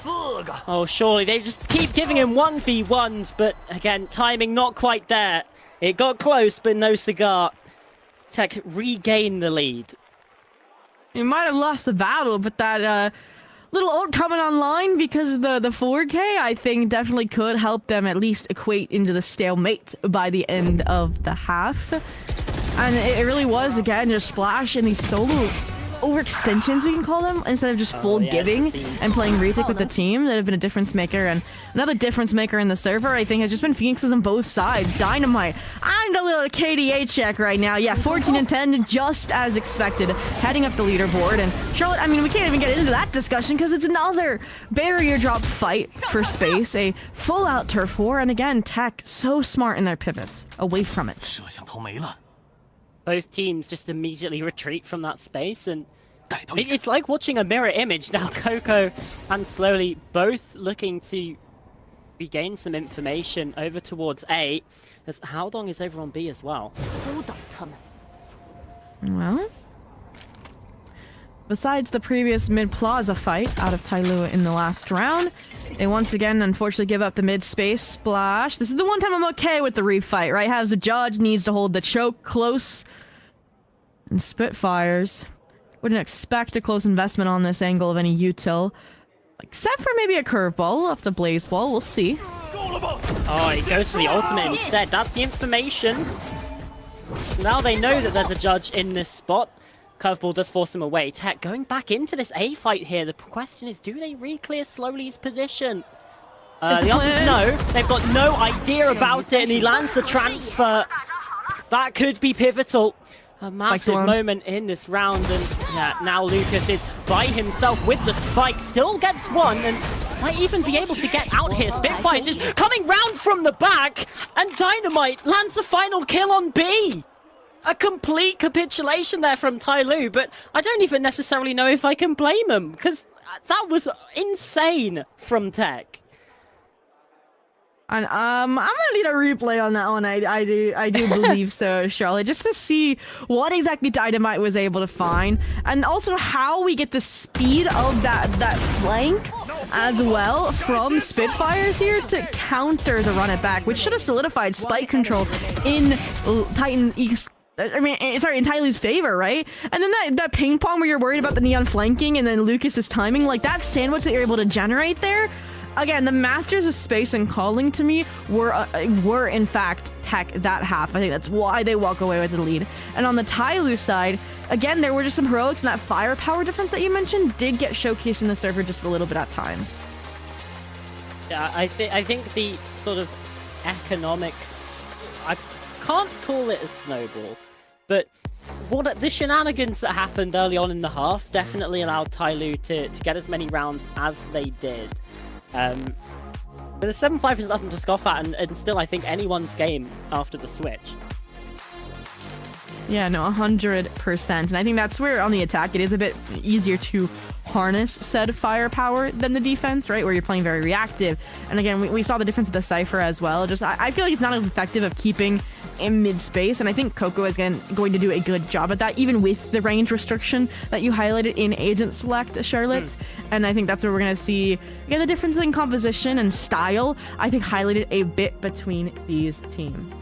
Speaker 2: Oh, surely they just keep giving him 1v1s, but again, timing not quite there. It got close, but no cigar. TEC regain the lead.
Speaker 3: You might have lost the battle, but that little ult coming online because of the 4K, I think definitely could help them at least equate into the stalemate by the end of the half. And it really was, again, just Splash and these solo overextensions, we can call them, instead of just full giving and playing retake with the team that have been a difference maker. And another difference maker in the server, I think, has just been Phoenixes on both sides. Dynamite and a little KDA check right now. Yeah, 14 and 10, just as expected, heading up the leaderboard. And Charlotte, I mean, we can't even get into that discussion because it's another barrier drop fight for space, a full-out turf war, and again, TEC so smart in their pivots away from it.
Speaker 2: Both teams just immediately retreat from that space, and it's like watching a mirror image now. Coco and Slowly both looking to regain some information over towards A, as Howdong is over on B as well.
Speaker 3: Well, besides the previous mid-plaza fight out of TYL in the last round, they once again unfortunately give up the mid-space splash. This is the one time I'm okay with the refight, right? Has the judge needs to hold the choke close. And Spitfires wouldn't expect a close investment on this angle of any util, except for maybe a curveball off the blaze wall. We'll see.
Speaker 2: Oh, he goes for the ultimate instead. That's the information. Now they know that there's a judge in this spot. Curveball does force him away. TEC going back into this A fight here. The question is, do they re-clear Slowly's position? The answer is no. They've got no idea about it, and he lands the transfer. That could be pivotal. A massive moment in this round, and yeah, now Lucas is by himself with the spike, still gets one, and might even be able to get out here. Spitfires is coming round from the back, and Dynamite lands the final kill on B. A complete capitulation there from TYL, but I don't even necessarily know if I can blame him, because that was insane from TEC.
Speaker 3: And I'm gonna need a replay on that one. I do believe so, Charlotte, just to see what exactly Dynamite was able to find, and also how we get the speed of that flank as well from Spitfires here to counter the run it back, which should have solidified spike control in Titan East. I mean, sorry, in TYL's favor, right? And then that ping pong where you're worried about the neon flanking and then Lucas's timing, like that sandwich that you're able to generate there. Again, the masters of space and calling to me were in fact TEC that half. I think that's why they walk away with the lead. And on the TYL side, again, there were just some heroics, and that firepower difference that you mentioned did get showcased in the server just a little bit at times.
Speaker 2: Yeah, I think the sort of economics, I can't call it a snowball, but the shenanigans that happened early on in the half definitely allowed TYL to get as many rounds as they did. But the 7-5 is nothing to scoff at, and still I think anyone's game after the switch.
Speaker 3: Yeah, no, 100%. And I think that's where on the attack it is a bit easier to harness said firepower than the defense, right? Where you're playing very reactive. And again, we saw the difference with the Cypher as well. Just I feel like it's not as effective of keeping in mid space, and I think Coco is going to do a good job at that, even with the range restriction that you highlighted in Agent Select, Charlotte. And I think that's where we're going to see again the differences in composition and style. I think highlighted a bit between these teams.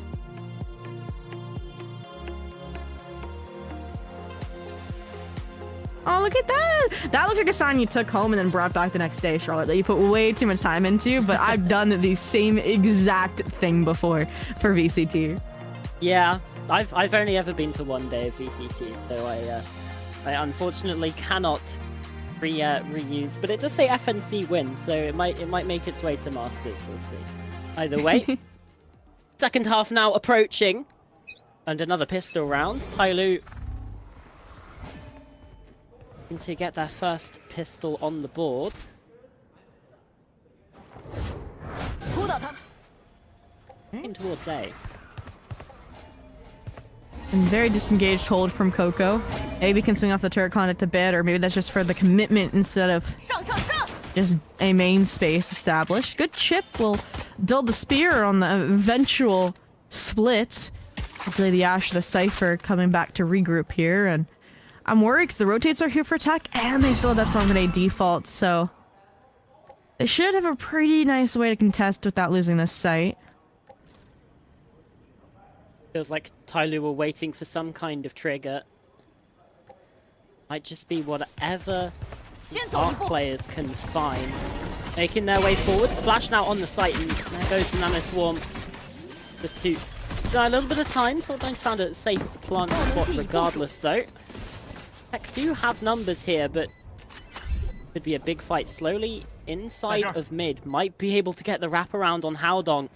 Speaker 3: Oh, look at that! That looks like a sign you took home and then brought back the next day, Charlotte, that you put way too much time into, but I've done the same exact thing before for VCT.
Speaker 2: Yeah, I've only ever been to one day of VCT, so I unfortunately cannot reuse, but it does say FNC win, so it might make its way to Masters, we'll see. Either way, second half now approaching, and another pistol round. TYL to get their first pistol on the board. In towards A.
Speaker 3: And very disengaged hold from Coco. Maybe can swing off the turret conduct a bit, or maybe that's just for the commitment instead of just a main space established. Good chip will dull the spear on the eventual split. Hopefully the Ash, the Cypher coming back to regroup here, and I'm worried because the rotates are here for attack, and they still have that Storm Grenade default, so they should have a pretty nice way to contest without losing this site.
Speaker 2: Feels like TYL were waiting for some kind of trigger. Might just be whatever the Arc players can find. Making their way forward. Splash now on the site, and there goes the Nano Swarm. Just to a little bit of time. Sometimes found a safe plant spot regardless, though. TEC do have numbers here, but could be a big fight. Slowly inside of mid. Might be able to get the wraparound on Haodong.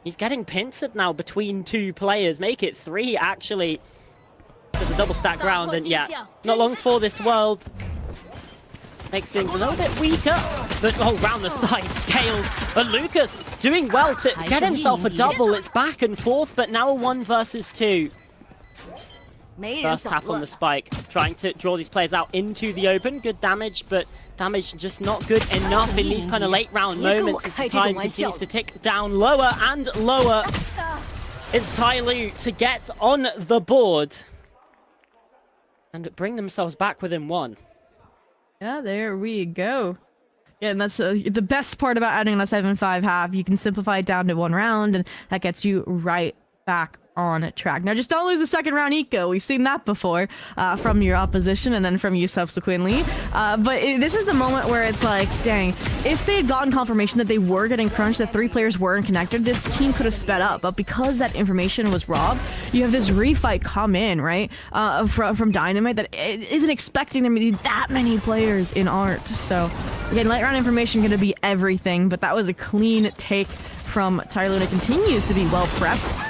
Speaker 2: He's getting pincered now between two players. Make it three, actually. There's a double stack round, and yeah, not long for this world. Makes things a little bit weaker, but round the side, scaled. But Lucas doing well to get himself a double. It's back and forth, but now a 1 versus 2. First tap on the spike, trying to draw these players out into the open. Good damage, but damage just not good enough in these kind of late round moments as the time continues to tick down lower and lower. It's TYL to get on the board and bring themselves back within 1.
Speaker 3: Yeah, there we go. Yeah, and that's the best part about adding on a 7-5 half. You can simplify it down to 1 round, and that gets you right back on track. Now, just don't lose the second round eco. We've seen that before from your opposition and then from you subsequently. But this is the moment where it's like, dang, if they had gotten confirmation that they were getting crunched, that 3 players weren't connected, this team could have sped up. But because that information was robbed, you have this refight come in, right, from Dynamite that isn't expecting there to be that many players in Art. So, again, late round information going to be everything, but that was a clean take from TYL, and it continues to be well prepped.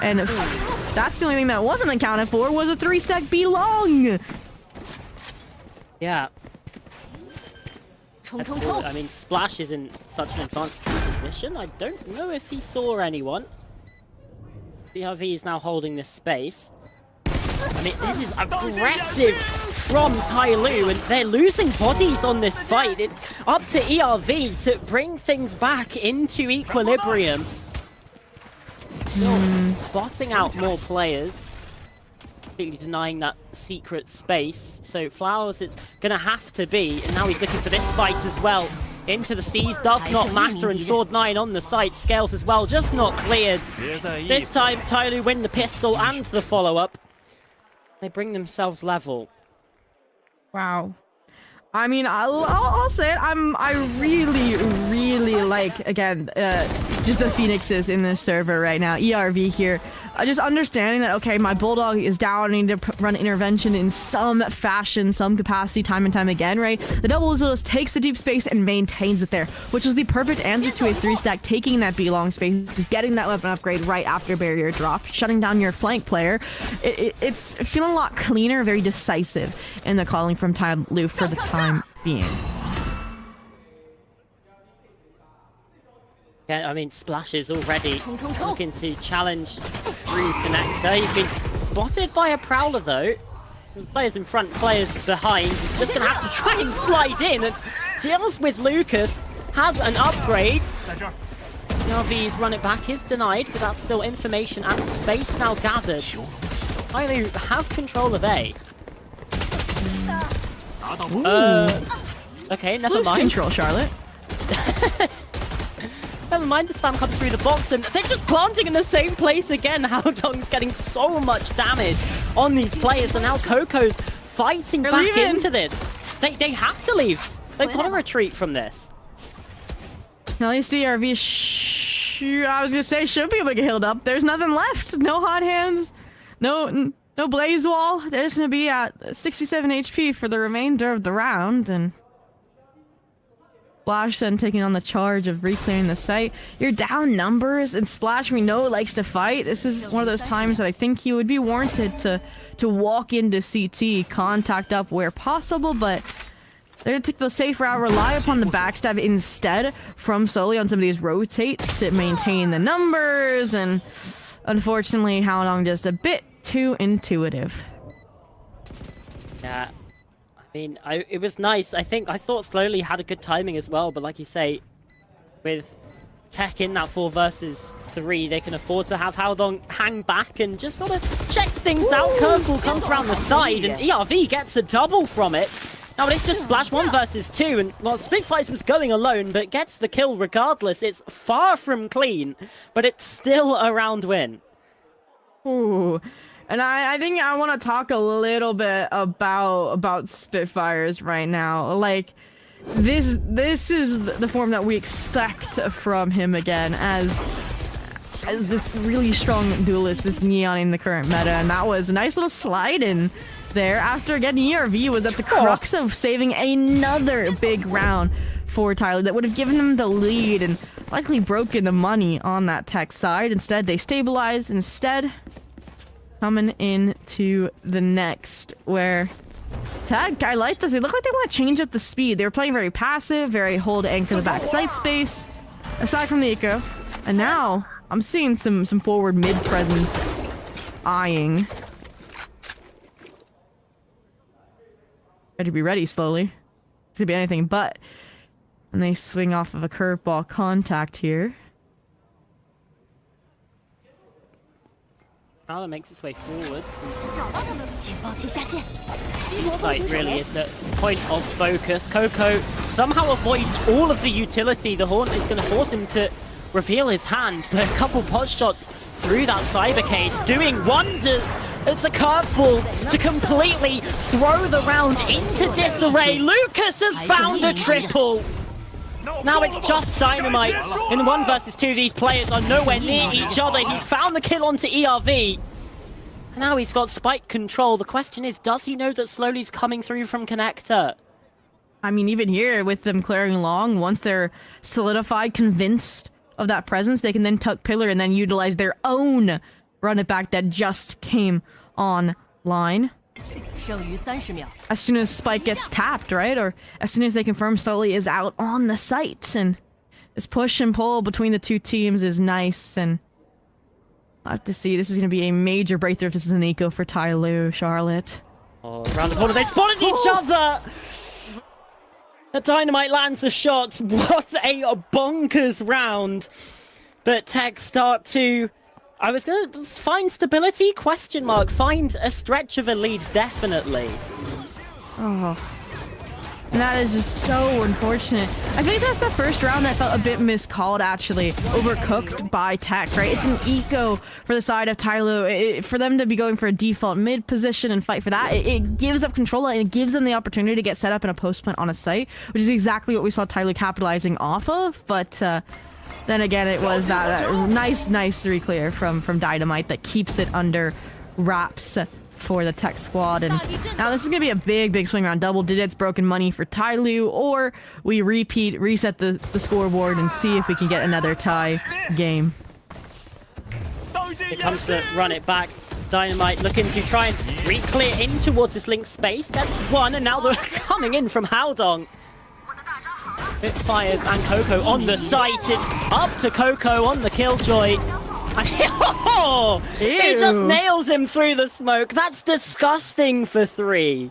Speaker 3: And that's the only thing that wasn't accounted for was a 3-stack B-long.
Speaker 2: Yeah. I mean, Splash is in such an advanced position. I don't know if he saw anyone. DRG is now holding this space. I mean, this is aggressive from TYL, and they're losing bodies on this fight. It's up to ERV to bring things back into equilibrium. Still spotting out more players, completely denying that secret space. So Flowers, it's gonna have to be, and now he's looking for this fight as well. Into the seas, does not matter, and Sword 9 on the site, scales as well, just not cleared. This time, TYL win the pistol and the follow-up. They bring themselves level.
Speaker 3: Wow. I mean, I'll say it. I really like, again, just the Phoenixes in this server right now. ERV here. Just understanding that, okay, my Bulldog is down, I need to run intervention in some fashion, some capacity, time and time again, right? The Double Isolus takes the deep space and maintains it there, which is the perfect answer to a 3-stack, taking that B-long space, just getting that weapon upgrade right after barrier drop, shutting down your flank player. It's feeling a lot cleaner, very decisive in the calling from TYL for the time being.
Speaker 2: Yeah, I mean, Splash is already looking to challenge through Connector. He's been Spotted by a Prowler though. Players in front, players behind. He's just gonna have to try and slide in and deals with Lucas. Has an upgrade. DRG's run it back is denied, but that's still information and space now gathered. TYL have control of A. Okay, never
Speaker 3: Lose
Speaker 2: mind.
Speaker 3: control, Charlotte.
Speaker 2: Never mind, the spam comes through the box and they're just planting in the same place again. Haodong's getting so much damage on these players, and now Coco's fighting
Speaker 3: They're
Speaker 2: back
Speaker 3: leaving.
Speaker 2: into this. They have to leave. They've got to retreat from this.
Speaker 3: At least DRV, I was gonna say, should be able to get healed up. There's nothing left. No hot hands. No blaze wall. They're just gonna be at 67 HP for the remainder of the round, and Splash then taking on the charge of reclearing the site. You're down numbers, and Splash, we know, likes to fight. This is one of those times that I think he would be warranted to walk into CT, contact up where possible, but they're gonna take the safe route, rely upon the backstab instead from Sully on some of these rotates to maintain the numbers, and unfortunately, Haodong just a bit too intuitive.
Speaker 2: Yeah. I mean, it was nice. I thought Slowly had a good timing as well, but like you say, with TEC in that 4 versus 3, they can afford to have Haodong hang back and just sort of check things out. Curveball comes around the side, and ERV gets a double from it. Now it's just Splash 1 versus 2, and well, Spitfires was going alone, but gets the kill regardless. It's far from clean, but it's still a round win.
Speaker 3: Ooh. And I think I want to talk a little bit about Spitfires right now. Like, this is the form that we expect from him again as this really strong duelist, this Neon in the current meta, and that was a nice little slide in there after getting ERV was at the crux of saving another big round for Tyler that would have given them the lead and likely broken the money on that TEC side. Instead, they stabilized. Coming into the next, where TEC, I like this. They look like they want to change up the speed. They were playing very passive, very hold anchor the back side space, aside from the eco. And now I'm seeing some forward mid presence eyeing. Got to be ready slowly. It's gonna be anything but. And they swing off of a curveball contact here.
Speaker 2: Prowler makes its way forwards. Each site really is a point of focus. Coco somehow avoids all of the utility. The Haunt is going to force him to reveal his hand, but a couple pot shots through that cyber cage doing wonders. It's a curveball to completely throw the round into disarray. Lucas has found a triple. Now it's just Dynamite. In the 1 versus 2, these players are nowhere near each other. He's found the kill onto ERV. Now he's got spike control. The question is, does he know that Slowly's coming through from connector?
Speaker 3: I mean, even here, with them clearing long, once they're solidified, convinced of that presence, they can then tuck pillar and then utilize their own run it back that just came online. As soon as Spike gets tapped, right? Or as soon as they confirm Sully is out on the site. And this push and pull between the two teams is nice. And I'll have to see. This is going to be a major breakthrough if this is an eco for TYL, Charlotte.
Speaker 2: Oh, around the corner, they spotted each other! The Dynamite lands the shot. What a bonkers round. But TEC start to... I was going to find stability, question mark. Find a stretch of a lead, definitely.
Speaker 3: Oh. And that is just so unfortunate. I think that's the first round that felt a bit miscalled, actually. Overcooked by TEC, right? It's an eco for the side of TYL. For them to be going for a default mid position and fight for that, it gives up control and it gives them the opportunity to get set up in a post plant on a site, which is exactly what we saw TYL capitalizing off of. But then again, it was that nice 3 clear from Dynamite that keeps it under wraps for the TEC squad. And now this is gonna be a big swing round, double digits, broken money for TYL, or we reset the scoreboard and see if we can get another tie game.
Speaker 2: It comes to run it back. Dynamite looking to try and re-clear in towards this link space. Gets one, and now they're coming in from Haodong. Spitfires and Coco on the site. It's up to Coco on the Killjoy. Oh, it just
Speaker 3: Ew.
Speaker 2: nails him through the smoke. That's disgusting for 3.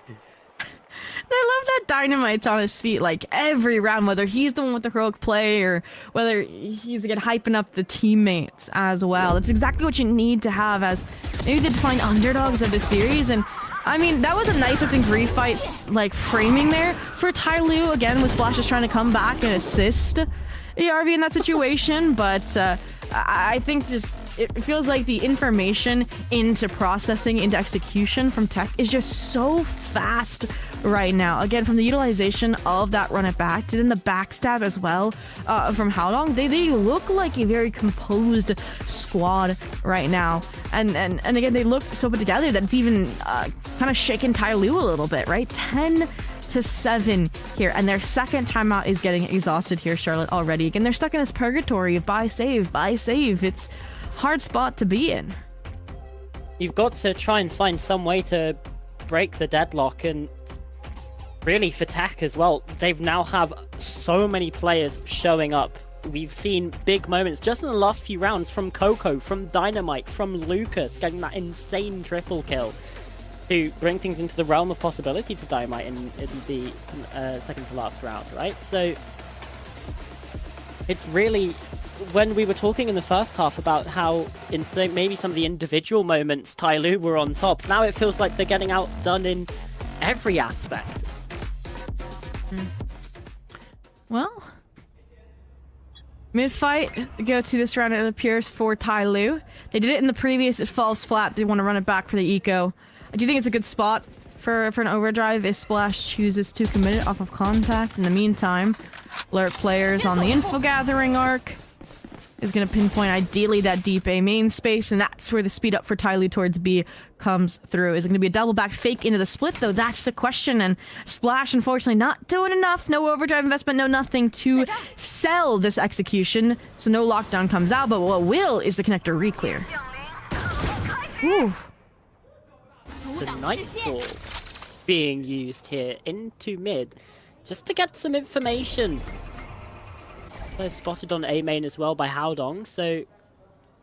Speaker 3: I love that Dynamite's on his feet like every round, whether he's the one with the heroic play or whether he's again hyping up the teammates as well. That's exactly what you need to have as maybe the defined underdogs of the series. And I mean, that was a nice, I think, refight like framing there for TYL again with Splash just trying to come back and assist ERV in that situation. But I think just it feels like the information into processing, into execution from TEC is just so fast right now. Again, from the utilization of that run it back to then the backstab as well from Howdong, they look like a very composed squad right now. And again, they look so put together that it's even kind of shaken TYL a little bit, right? 10-7 here, and their second timeout is getting exhausted here, Charlotte, already. Again, they're stuck in this purgatory of buy save. It's hard spot to be in.
Speaker 2: You've got to try and find some way to break the deadlock, and really for TEC as well, they've now have so many players showing up. We've seen big moments just in the last few rounds from Coco, from Dynamite, from Lucas getting that insane triple kill to bring things into the realm of possibility to Dynamite in the second to last round, right? So it's really, when we were talking in the first half about how in maybe some of the individual moments TYL were on top, now it feels like they're getting outdone in every aspect.
Speaker 3: Well, mid-fight, go to this round, it appears, for TYL. They did it in the previous, it falls flat. They want to run it back for the eco. I do think it's a good spot for an overdrive if Splash chooses to commit it off of contact. In the meantime, alert players on the info gathering arc is going to pinpoint ideally that deep A main space, and that's where the speed up for TYL towards B comes through. Is it going to be a double back fake into the split, though? That's the question, and Splash, unfortunately, not doing enough. No overdrive investment, no nothing to sell this execution, so no lockdown comes out, but what will is the connector re-clear. Ooh.
Speaker 2: The Nightfall being used here into mid just to get some information. They're spotted on A main as well by Howdong, so I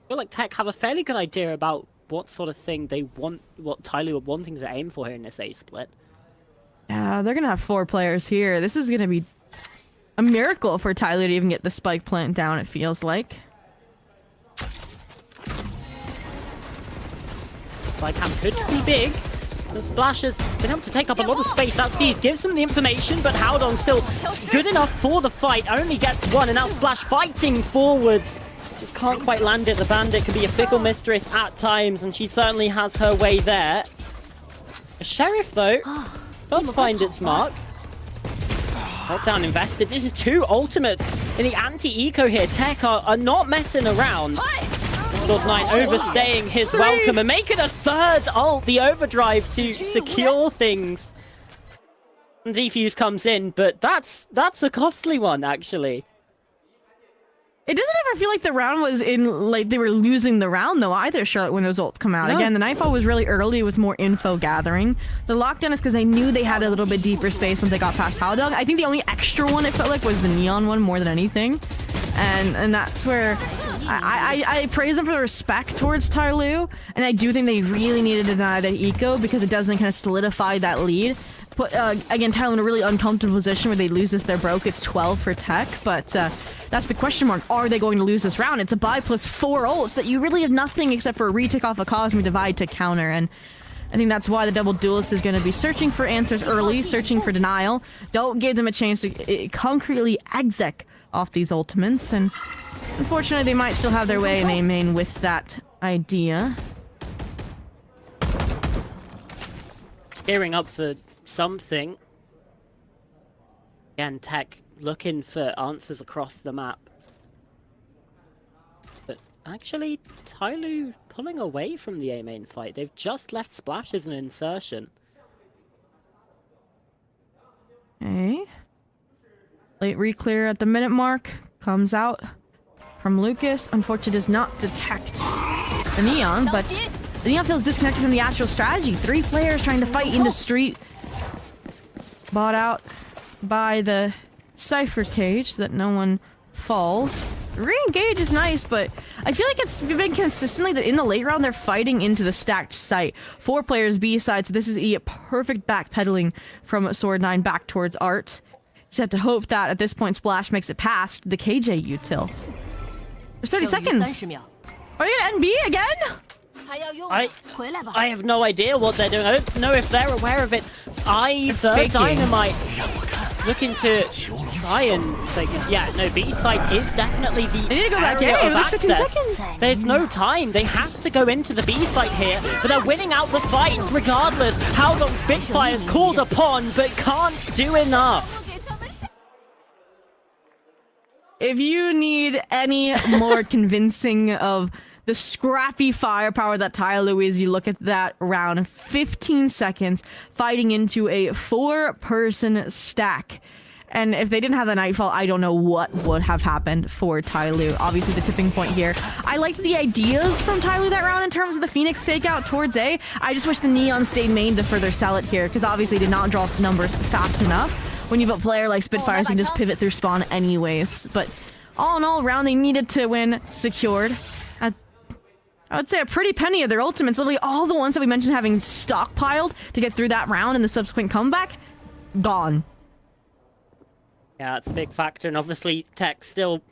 Speaker 2: feel like TEC have a fairly good idea about what sort of thing they want, what TYL are wanting to aim for here in this A split.
Speaker 3: Yeah, they're gonna have 4 players here. This is gonna be a miracle for TYL to even get the spike plant down, it feels like.
Speaker 2: Spike camp could be big. The Splash has been able to take up a lot of space. That Seas gives him the information, but Howdong still good enough for the fight. Only gets one, and now Splash fighting forwards. Just can't quite land it. The Bandit can be a fickle mistress at times, and she certainly has her way there. The Sheriff, though, does find its mark. Lockdown invested. This is 2 ultimates in the anti-eco here. TEC are not messing around. Sword9 overstaying his welcome and making a 3rd ult, the overdrive to secure things. Defuse comes in, but that's a costly one, actually.
Speaker 3: It doesn't ever feel like the round was in, like, they were losing the round, though, either, Charlotte, when those ults come out. No. Again, the Nightfall was really early. It was more info gathering. The lockdown is because they knew they had a little bit deeper space once they got past Howdong. I think the only extra one, it felt like, was the Neon one more than anything. And that's where I praise them for the respect towards TYL, and I do think they really needed to deny the eco because it doesn't kind of solidify that lead. Put, again, TYL in a really uncomfortable position where they lose this, they're broke. It's 12 for TEC, but that's the question mark. Are they going to lose this round? It's a buy plus 4 ults that you really have nothing except for a retake off a Cosmic Divide to counter, and I think that's why the double duelist is going to be searching for answers early, searching for denial. Don't give them a chance to concretely exec off these ultimates, and unfortunately they might still have their way in A main with that idea.
Speaker 2: Gearing up for something. Again, TEC looking for answers across the map. But actually, TYL pulling away from the A main fight. They've just left Splash as an insertion.
Speaker 3: Okay. Late re-clear at the minute mark comes out from Lucas. Unfortunately does not detect the Neon, but the Neon feels disconnected from the actual strategy. 3 players trying to fight in the street. Bought out by the Cypher cage so that no one falls. re-engage is nice, but I feel like it's been consistently that in the late round they're fighting into the stacked site. 4 players B side, so this is a perfect backpedaling from Sword9 back towards Art. Just have to hope that at this point Splash makes it past the KJ util. There's 30 seconds. Are you gonna NB again?
Speaker 2: I have no idea what they're doing. I don't know if they're aware of it either. Dynamite looking to try and focus. Yeah, no, B side is definitely the
Speaker 3: they need to go back
Speaker 2: area
Speaker 3: in.
Speaker 2: of
Speaker 3: There's 15
Speaker 2: access.
Speaker 3: seconds.
Speaker 2: There's no time. They have to go into the B side here, but they're winning out the fights regardless. How long Spitfire's called upon, but can't do enough.
Speaker 3: If you need any more convincing of the scrappy firepower that TYL is, you look at that round. 15 seconds fighting into a 4-person stack. And if they didn't have the Nightfall, I don't know what would have happened for TYL. Obviously, the tipping point here. I liked the ideas from TYL that round in terms of the Phoenix fake out towards A. I just wish the Neon stayed main to further sell it here, because obviously did not draw numbers fast enough. When you have a player like Spitfire, so you can just pivot through spawn anyways. But all in all, round they needed to win, secured. I would say a pretty penny of their ultimates. Literally all the ones that we mentioned having stockpiled to get through that round and the subsequent comeback, gone.
Speaker 2: Yeah, it's a big factor, and obviously TEC still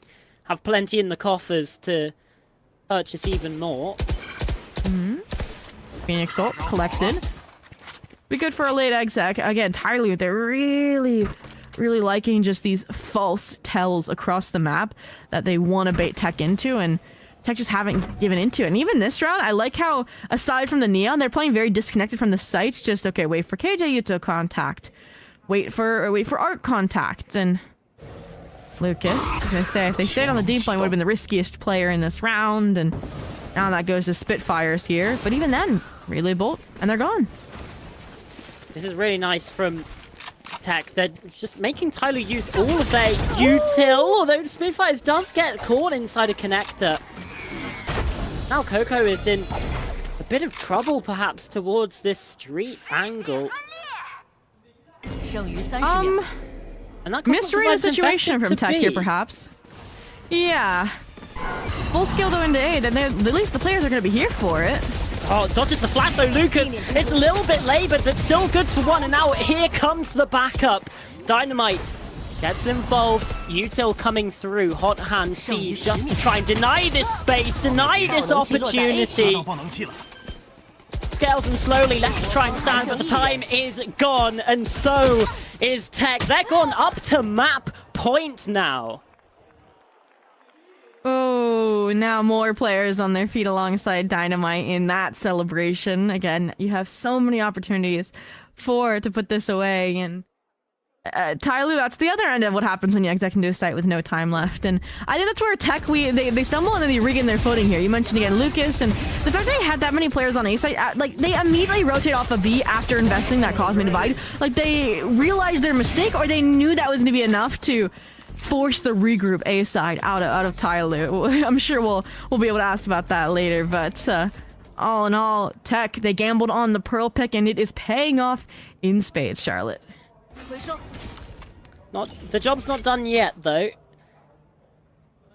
Speaker 2: have plenty in the coffers to purchase even more.
Speaker 3: Phoenix ult collected. Be good for a late exec. Again, TYL, they're really liking just these false tells across the map that they want to bait TEC into, and TEC just haven't given into it. And even this round, I like how, aside from the Neon, they're playing very disconnected from the sites. Just, okay, wait for KJ to contact. Wait for Art contact. And Lucas, I was gonna say, if they stayed on the deep lane, would have been the riskiest player in this round. And now that goes to Spitfires here. But even then, relay bolt, and they're gone.
Speaker 2: This is really nice from TEC. They're just making TYL use all of their util, although Spitfires does get caught inside a connector. Now Coco is in a bit of trouble, perhaps, towards this street angle. And that
Speaker 3: misread the situation from TEC here, perhaps. Yeah. Full scale though into A, then at least the players are going to be here for it.
Speaker 2: Oh, dodges the flash though, Lucas. It's a little bit labored, but still good for one. And now here comes the backup. Dynamite gets involved. Util coming through. Hot hand sees just to try and deny this space, deny this opportunity. Scales them slowly, left to try and stand, but the time is gone, and so is TEC. They're gone up to map point now.
Speaker 3: Oh, now more players on their feet alongside Dynamite in that celebration. Again, you have so many opportunities to put this away, and TYL, that's the other end of what happens when you exec into a site with no time left. And I think that's where TEC, they stumble and then they regain their footing here. You mentioned again Lucas, and the fact they had that many players on A site, like they immediately rotate off of B after investing that Cosmic Divide. Like they realized their mistake, or they knew that was going to be enough to force the regroup A side out of TYL. I'm sure we'll be able to ask about that later, but all in all, TEC, they gambled on the Pearl pick, and it is paying off in spades, Charlotte.
Speaker 2: The job's not done yet, though.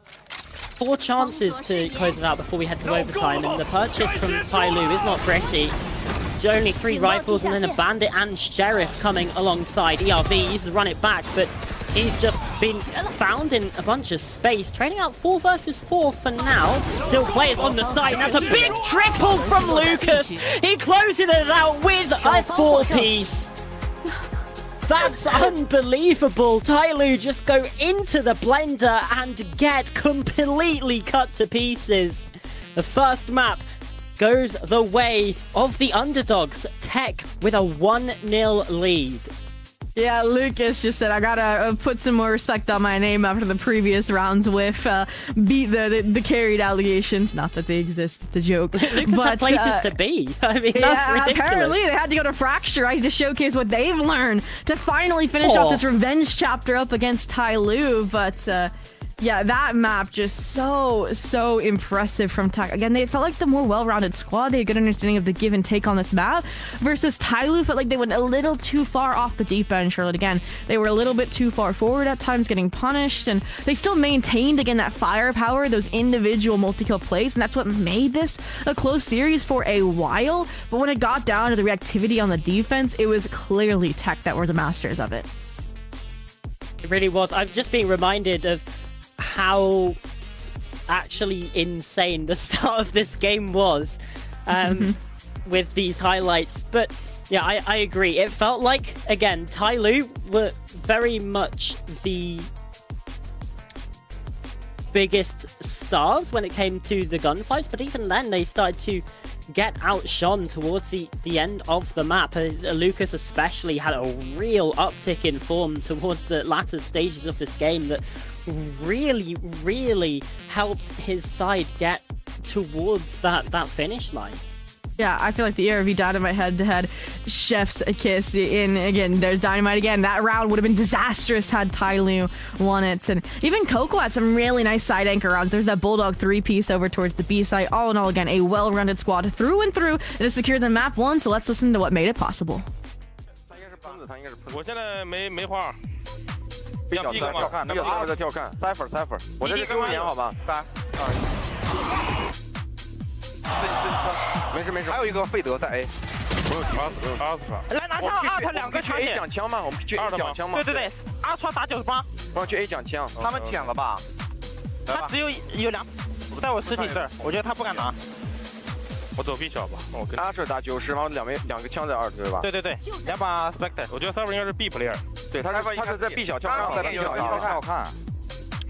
Speaker 2: 4 chances to close it out before we head to overtime, and the purchase from TYL is not pretty. Only 3 rifles and then a bandit and sheriff coming alongside. ERV used to run it back, but he's just been found in a bunch of space. Trading out 4 versus 4 for now. Still players on the side. That's a big triple from Lucas. He closes it out with a 4-piece. That's unbelievable. TYL just go into the blender and get completely cut to pieces. The first map goes the way of the underdogs. TEC with a 1-0 lead.
Speaker 3: Yeah, Lucas just said, I gotta put some more respect on my name after the previous rounds with beat the carried allegations. Not that they exist, it's a joke.
Speaker 2: Lucas had places to be. I mean, that's ridiculous.
Speaker 3: Apparently they had to go to Fracture, right, to showcase what they've learned to finally finish off this revenge chapter up against TYL. But Yeah, that map just so impressive from TEC. Again, they felt like the more well-rounded squad. They had a good understanding of the give and take on this map. Versus TYL felt like they went a little too far off the deep end. Charlotte, again, they were a little bit too far forward at times, getting punished, and they still maintained again that firepower, those individual multi-kill plays, and that's what made this a close series for a while. But when it got down to the reactivity on the defense, it was clearly TEC that were the masters of it.
Speaker 2: It really was. I'm just being reminded of how actually insane the start of this game was with these highlights. But yeah, I agree. It felt like, again, TYL were very much the biggest stars when it came to the gunfights, but even then they started to get outshone towards the end of the map. Lucas especially had a real uptick in form towards the latter stages of this game that really helped his side get towards that finish line.
Speaker 3: Yeah, I feel like the ERV Dynamite head-to-head chef's a kiss. In again, there's Dynamite again. That round would have been disastrous had TYL won it. And even Coco had some really nice side anchor rounds. There's that Bulldog 3-piece over towards the B side. All in all, again, a well-rounded squad through and through that has secured the map 1. So let's listen to what made it possible.
Speaker 4: 我现在没花。
Speaker 5: 被小三跳看，那个2在跳看 ，Cipher， 我这是给我连好吧？3、2、1。没事，还有一个费德在 A。我有阿斯法。
Speaker 6: 来拿枪，2他2个
Speaker 5: 去 A 抢枪吗？我们去 A 抢枪吗？
Speaker 6: 对，阿川打98。
Speaker 5: 我要去 A 抢枪，
Speaker 7: 他们抢了吧？
Speaker 6: 他只有2，在我尸体这儿，我觉得他不敢拿。
Speaker 4: 我走 B 小吧，我跟
Speaker 5: 阿是打90，然后两个枪在2对吧？
Speaker 6: 对，2把 Spectre，
Speaker 4: 我觉得 Cyber 应该是 B player，
Speaker 5: 对，他是在 B 小跳看，
Speaker 7: 在 B 小跳看，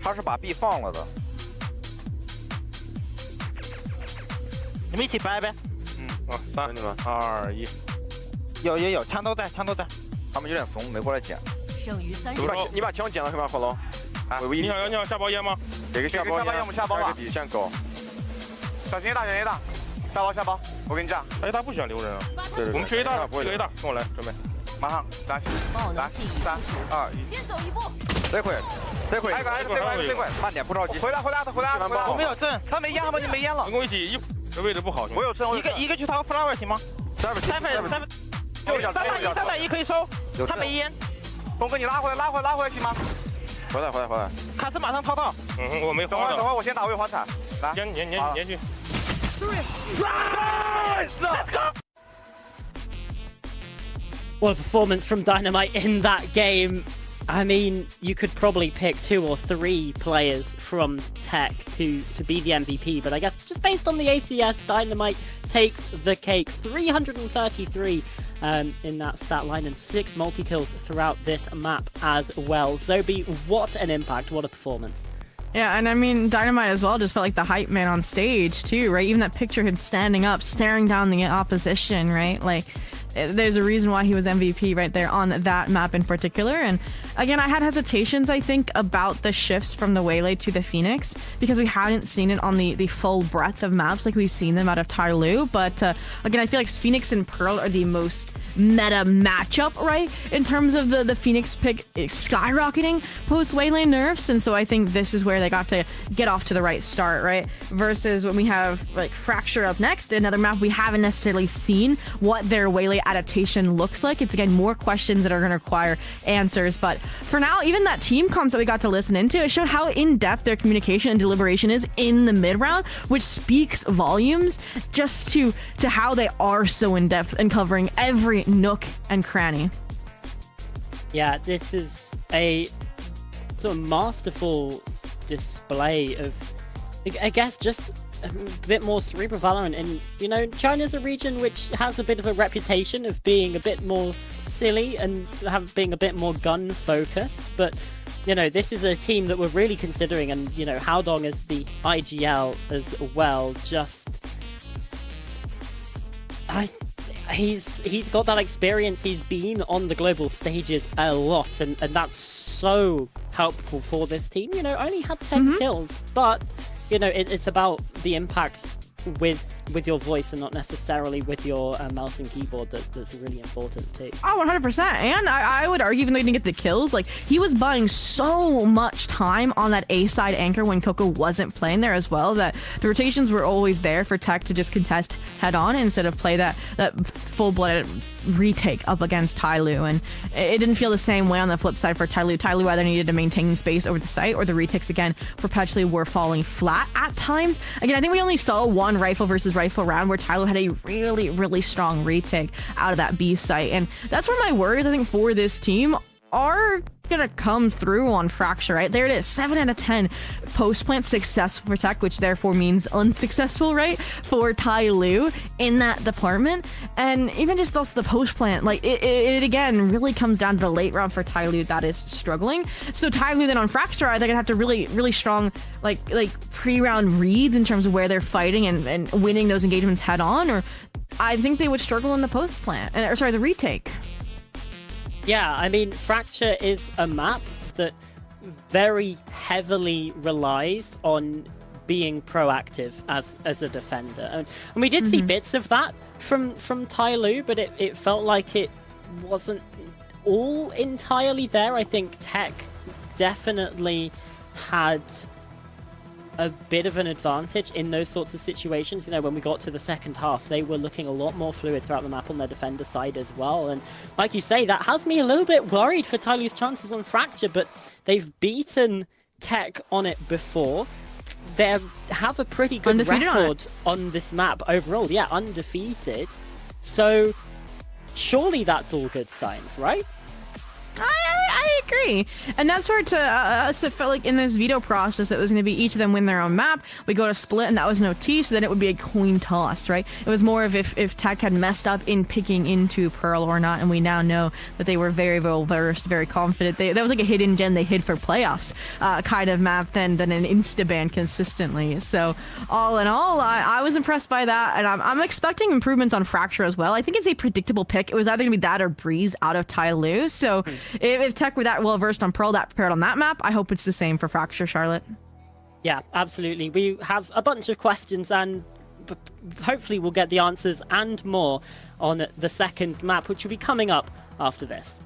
Speaker 5: 他是把 B 放了的。
Speaker 6: 你们一起掰呗。
Speaker 4: 3、2、1。
Speaker 6: 有，枪都在。
Speaker 5: 他们有点怂，没过来捡。
Speaker 8: 剩余30。
Speaker 5: 你把枪捡了是吧，火龙？
Speaker 4: 你想下包烟吗？
Speaker 5: 给个下包烟，
Speaker 7: 我们下包吧。
Speaker 5: 底线狗。
Speaker 7: 小心 A 大，下包。我跟你讲
Speaker 4: ，A 大不喜欢留人啊。对，我们去 A 大，去 A 大，跟我来，准备。
Speaker 7: 马上打起来，3、2、1。
Speaker 8: 先走一步。
Speaker 5: C 块，慢点，不着急。
Speaker 7: 回来，
Speaker 6: 我没有阵，
Speaker 7: 他没烟，你没烟了。
Speaker 4: 跟我一起，这位置不好，
Speaker 7: 我有阵，
Speaker 6: 一个去掏 flower 行吗
Speaker 5: ？331
Speaker 6: 可以收，他没烟。
Speaker 7: 东哥，你拉回来行吗？
Speaker 5: 回来。
Speaker 6: 卡斯马上掏到。
Speaker 4: 我没花的。
Speaker 7: 等会儿，我先打，我有花彩。来，
Speaker 4: 粘去。
Speaker 2: What a performance from Dynamite in that game. I mean, you could probably pick 2 or 3 players from TEC to be the MVP, but I guess just based on the ACS, Dynamite takes the cake. 333 in that stat line and 6 multi-kills throughout this map as well. Zobi, what an impact, what a performance.
Speaker 3: Yeah, and I mean, Dynamite as well just felt like the hype man on stage too, right? Even that picture of him standing up, staring down the opposition, right? Like, there's a reason why he was MVP right there on that map in particular. And again, I had hesitations, I think, about the shifts from the Waylay to the Phoenix because we hadn't seen it on the full breadth of maps like we've seen them out of TYL. But again, I feel like Phoenix and Pearl are the most meta matchup, right? In terms of the Phoenix pick skyrocketing post Waylay nerfs. And so I think this is where they got to get off to the right start, right? Versus when we have like Fracture up next, another map we haven't necessarily seen what their Waylay adaptation looks like. It's again more questions that are going to require answers. But for now, even that team comms that we got to listen into, it showed how in-depth their communication and deliberation is in the mid-round, which speaks volumes just to how they are so in-depth and covering every nook and cranny.
Speaker 2: Yeah, this is a sort of masterful display of, I guess, just a bit more cerebral Valorant. And, you know, China's a region which has a bit of a reputation of being a bit more silly and being a bit more gun-focused. But, you know, this is a team that we're really considering. And, you know, Haodong as the IGL as well. Just... He's got that experience. He's been on the global stages a lot, and that's so helpful for this team. You know, only had 10 kills, but you know it's about the impacts with your voice and not necessarily with your mouse and keyboard that's really important too.
Speaker 3: Oh, 100%. And I would argue, even though he didn't get the kills, like, he was buying so much time on that A side anchor when Coco wasn't playing there as well, that the rotations were always there for Tech to just contest head on instead of play that full-blooded retake up against TYL. And it didn't feel the same way on the flip side for TYL. TYL either needed to maintain space over the site, or the retakes again perpetually were falling flat at times. Again, I think we only saw one rifle versus rifle round where TYL had a really, really strong retake out of that B site. And that's where my worries, I think, for this team are gonna come through on Fracture, right? There it is, 7 out of 10 post plant successful for Tech, which therefore means unsuccessful, right, for TYL in that department. And even just also the post plant, like it again really comes down to the late round for TYL that is struggling. So TYL then on Fracture, I think gonna have to really strong like pre-round reads in terms of where they're fighting and winning those engagements head on, or I think they would struggle in the post plant, or sorry, the retake.
Speaker 2: Yeah, I mean, Fracture is a map that very heavily relies on being proactive as a defender. And we did see bits of that from TYL, but it felt like it wasn't all entirely there. I think Tech definitely had a bit of an advantage in those sorts of situations. You know, when we got to the second half, they were looking a lot more fluid throughout the map on their defender side as well. And like you say, that has me a little bit worried for TYL's chances on Fracture, but they've beaten Tech on it before. They have a pretty good
Speaker 3: Undefeated
Speaker 2: record on this map overall. Yeah, undefeated. So surely that's all good signs, right?
Speaker 3: I agree, and that's where to us it felt like in this veto process it was going to be each of them win their own map. We go to split, and that was no T, so then it would be a coin toss, right? It was more of if Tech had messed up in picking into Pearl or not, and we now know that they were very well versed, very confident. That was like a hidden gem they hid for playoffs kind of map than an insta ban consistently. So all in all, I was impressed by that, and I'm expecting improvements on Fracture as well. I think it's a predictable pick. It was either going to be that or Breeze out of TYL. So if Tech were that well versed on Pearl, that prepared on that map, I hope it's the same for Fracture, Charlotte.
Speaker 2: Yeah, absolutely. We have a bunch of questions, and hopefully we'll get the answers and more on the second map, which will be coming up after this.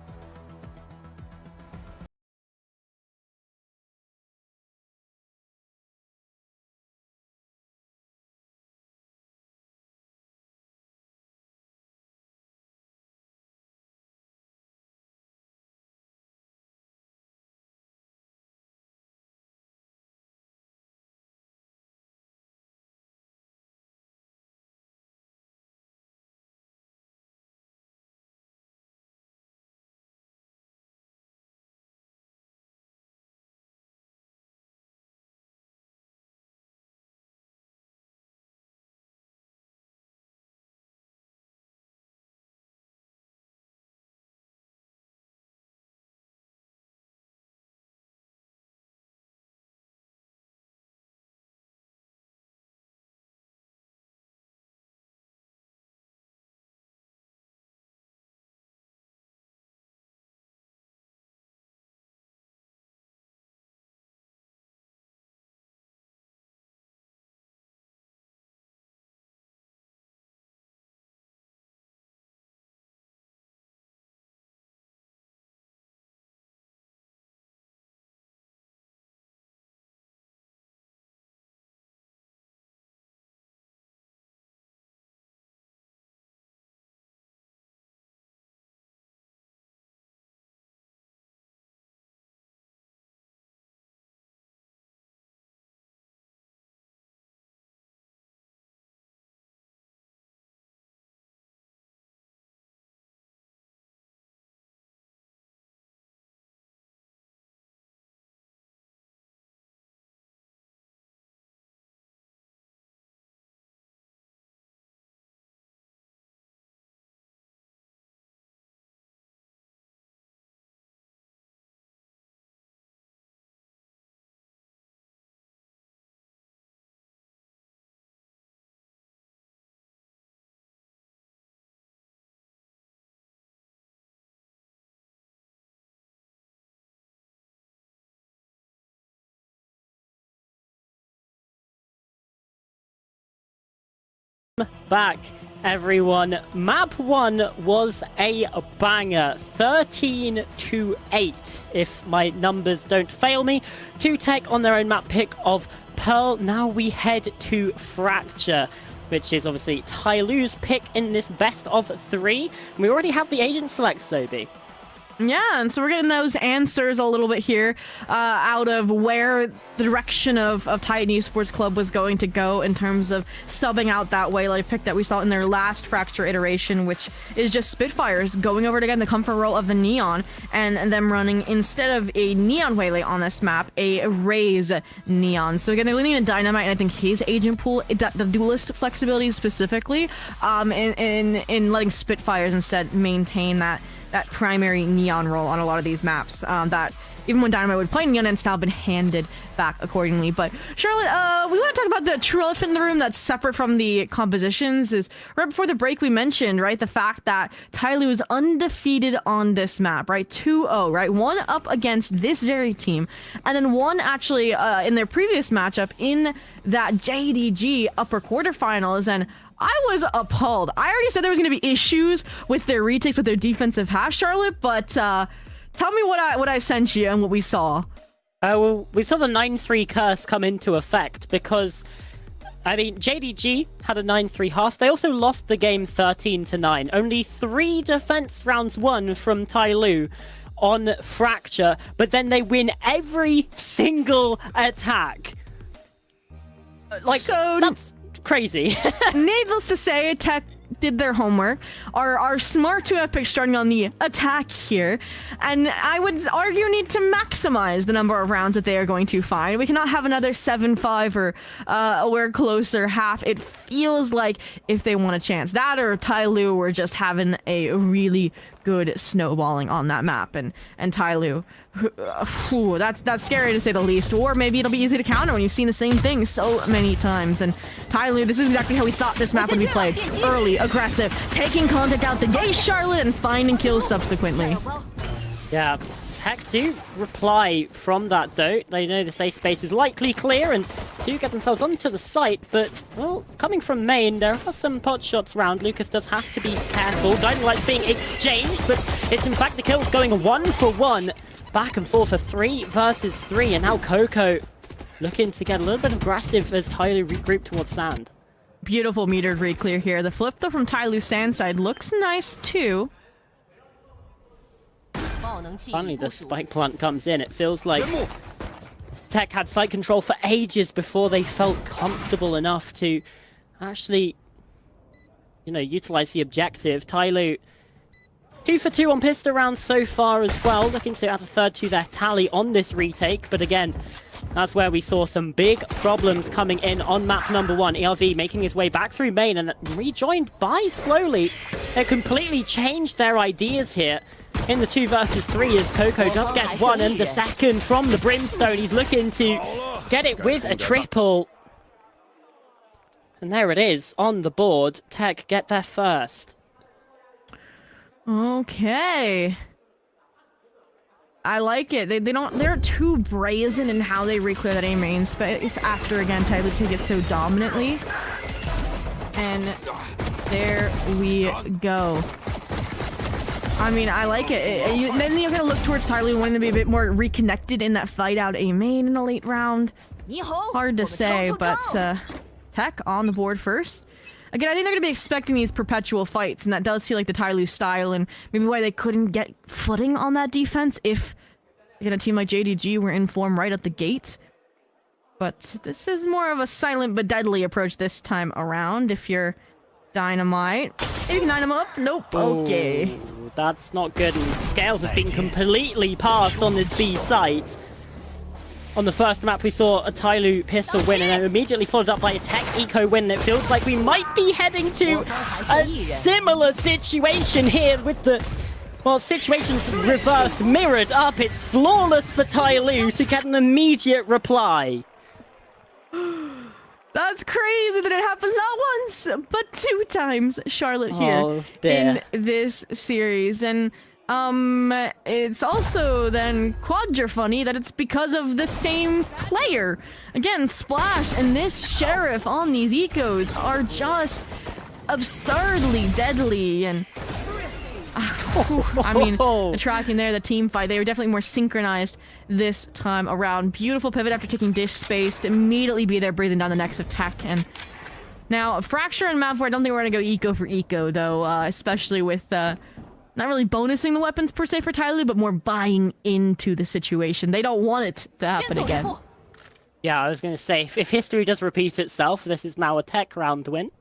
Speaker 2: back, everyone. Map 1 was a banger. 13-8, if my numbers don't fail me. TEC on their own map pick of Pearl. Now we head to Fracture, which is obviously TYL's pick in this best of 3. We already have the agent select, Sobi.
Speaker 3: Yeah, and so we're getting those answers a little bit here out of where the direction of Titan Esports Club was going to go in terms of subbing out that Waylay pick that we saw in their last Fracture iteration, which is just Spitfires going over to get the comfort role of the Neon, and them running, instead of a Neon Waylay on this map, a Raze Neon. So again, they're leaning on Dynamite, and I think his agent pool, the duelist flexibility specifically, in letting Spitfires instead maintain that primary Neon role on a lot of these maps, that even when Dynamite would play Neon, it's now been handed back accordingly. But Charlotte, we want to talk about the true elephant in the room that's separate from the compositions. Is right before the break we mentioned, right, the fact that TYL is undefeated on this map, right, 2-0, right, 1 up against this very team, and then 1 actually in their previous matchup in that JDG upper quarterfinals. And I was appalled. I already said there was going to be issues with their retakes, with their defensive half, Charlotte, but tell me what I sent you and what we saw.
Speaker 2: Well, we saw the 9-3 curse come into effect because, I mean, JDG had a 9-3 half. They also lost the game 13-9. Only 3 defense rounds won from TYL on Fracture, but then they win every single attack. Like,
Speaker 3: so
Speaker 2: that's crazy.
Speaker 3: Needless to say, TEC did their homework, are smart to have picked starting on the attack here, and I would argue need to maximize the number of rounds that they are going to find. We cannot have another 7-5 or we're closer half. It feels like if they want a chance, that or TYL were just having a really good snowballing on that map, and TYL, that's scary to say the least. Or maybe it'll be easy to counter when you've seen the same thing so many times. And TYL, this is exactly how we thought this map would be played. Early, aggressive, taking contact out the gate, Charlotte, and finding kills subsequently.
Speaker 2: Yeah, TEC do reply from that though. They know the safe space is likely clear and do get themselves onto the site, but, well, coming from main, there are some pot shots around. Lucas does have to be careful. Dynamite's being exchanged, but it's in fact the kills going 1-for-1. Back and forth for 3 versus 3, and now Coco looking to get a little bit aggressive as TYL regroup towards Sand.
Speaker 3: Beautiful metered read clear here. The flip though from TYL Sand side looks nice too.
Speaker 2: Finally the spike plant comes in. It feels like TEC had site control for ages before they felt comfortable enough to actually, you know, utilize the objective. TYL 2 for 2 on pistol rounds so far as well, looking to add a third to their tally on this retake. But again, that's where we saw some big problems coming in on map number 1. ERV making his way back through main and rejoined by Slowly. They completely changed their ideas here in the 2 versus 3 as Coco does get 1 and a second from the Brimstone. He's looking to get it with a triple. And there it is on the board. TEC get there first.
Speaker 3: Okay. I like it. They're too brazen in how they reclear that A main space after, again, TYL 2 gets so dominantly. And there we go. I mean, I like it. Then you're gonna look towards TYL wanting to be a bit more reconnected in that fight out A main in a late round. Hard to say, but TEC on the board first. Again, I think they're going to be expecting these perpetual fights, and that does feel like the TYL style, and maybe why they couldn't get footing on that defense if, again, a team like JDG were in form right at the gate. But this is more of a silent but deadly approach this time around. If you're Dynamite, maybe you can line them up. Nope. Okay.
Speaker 2: Ooh, that's not good. And Scales has been completely passed on this B site. On the first map, we saw a TYL pistol win, and then immediately followed up by a TEC eco win. And it feels like we might be heading to a similar situation here with the, well, situations reversed, mirrored up. It's flawless for TYL to get an immediate reply.
Speaker 3: That's crazy that it happens not once, but 2 times, Charlotte, here in this series. And it's also then quadra-funny that it's because of the same player. Again, Splash and this Sheriff on these ecos are just absurdly deadly, and I mean, the tracking there, the team fight, they were definitely more synchronized this time around. Beautiful pivot after taking dish space to immediately be there breathing down the necks of TEC. And now Fracture and map 4, I don't think we're gonna go eco for eco though, especially with not really bonusing the weapons per se for TYL, but more buying into the situation. They don't want it to happen again.
Speaker 2: Yeah, I was going to say, if history does repeat itself, this is now a TEC round win.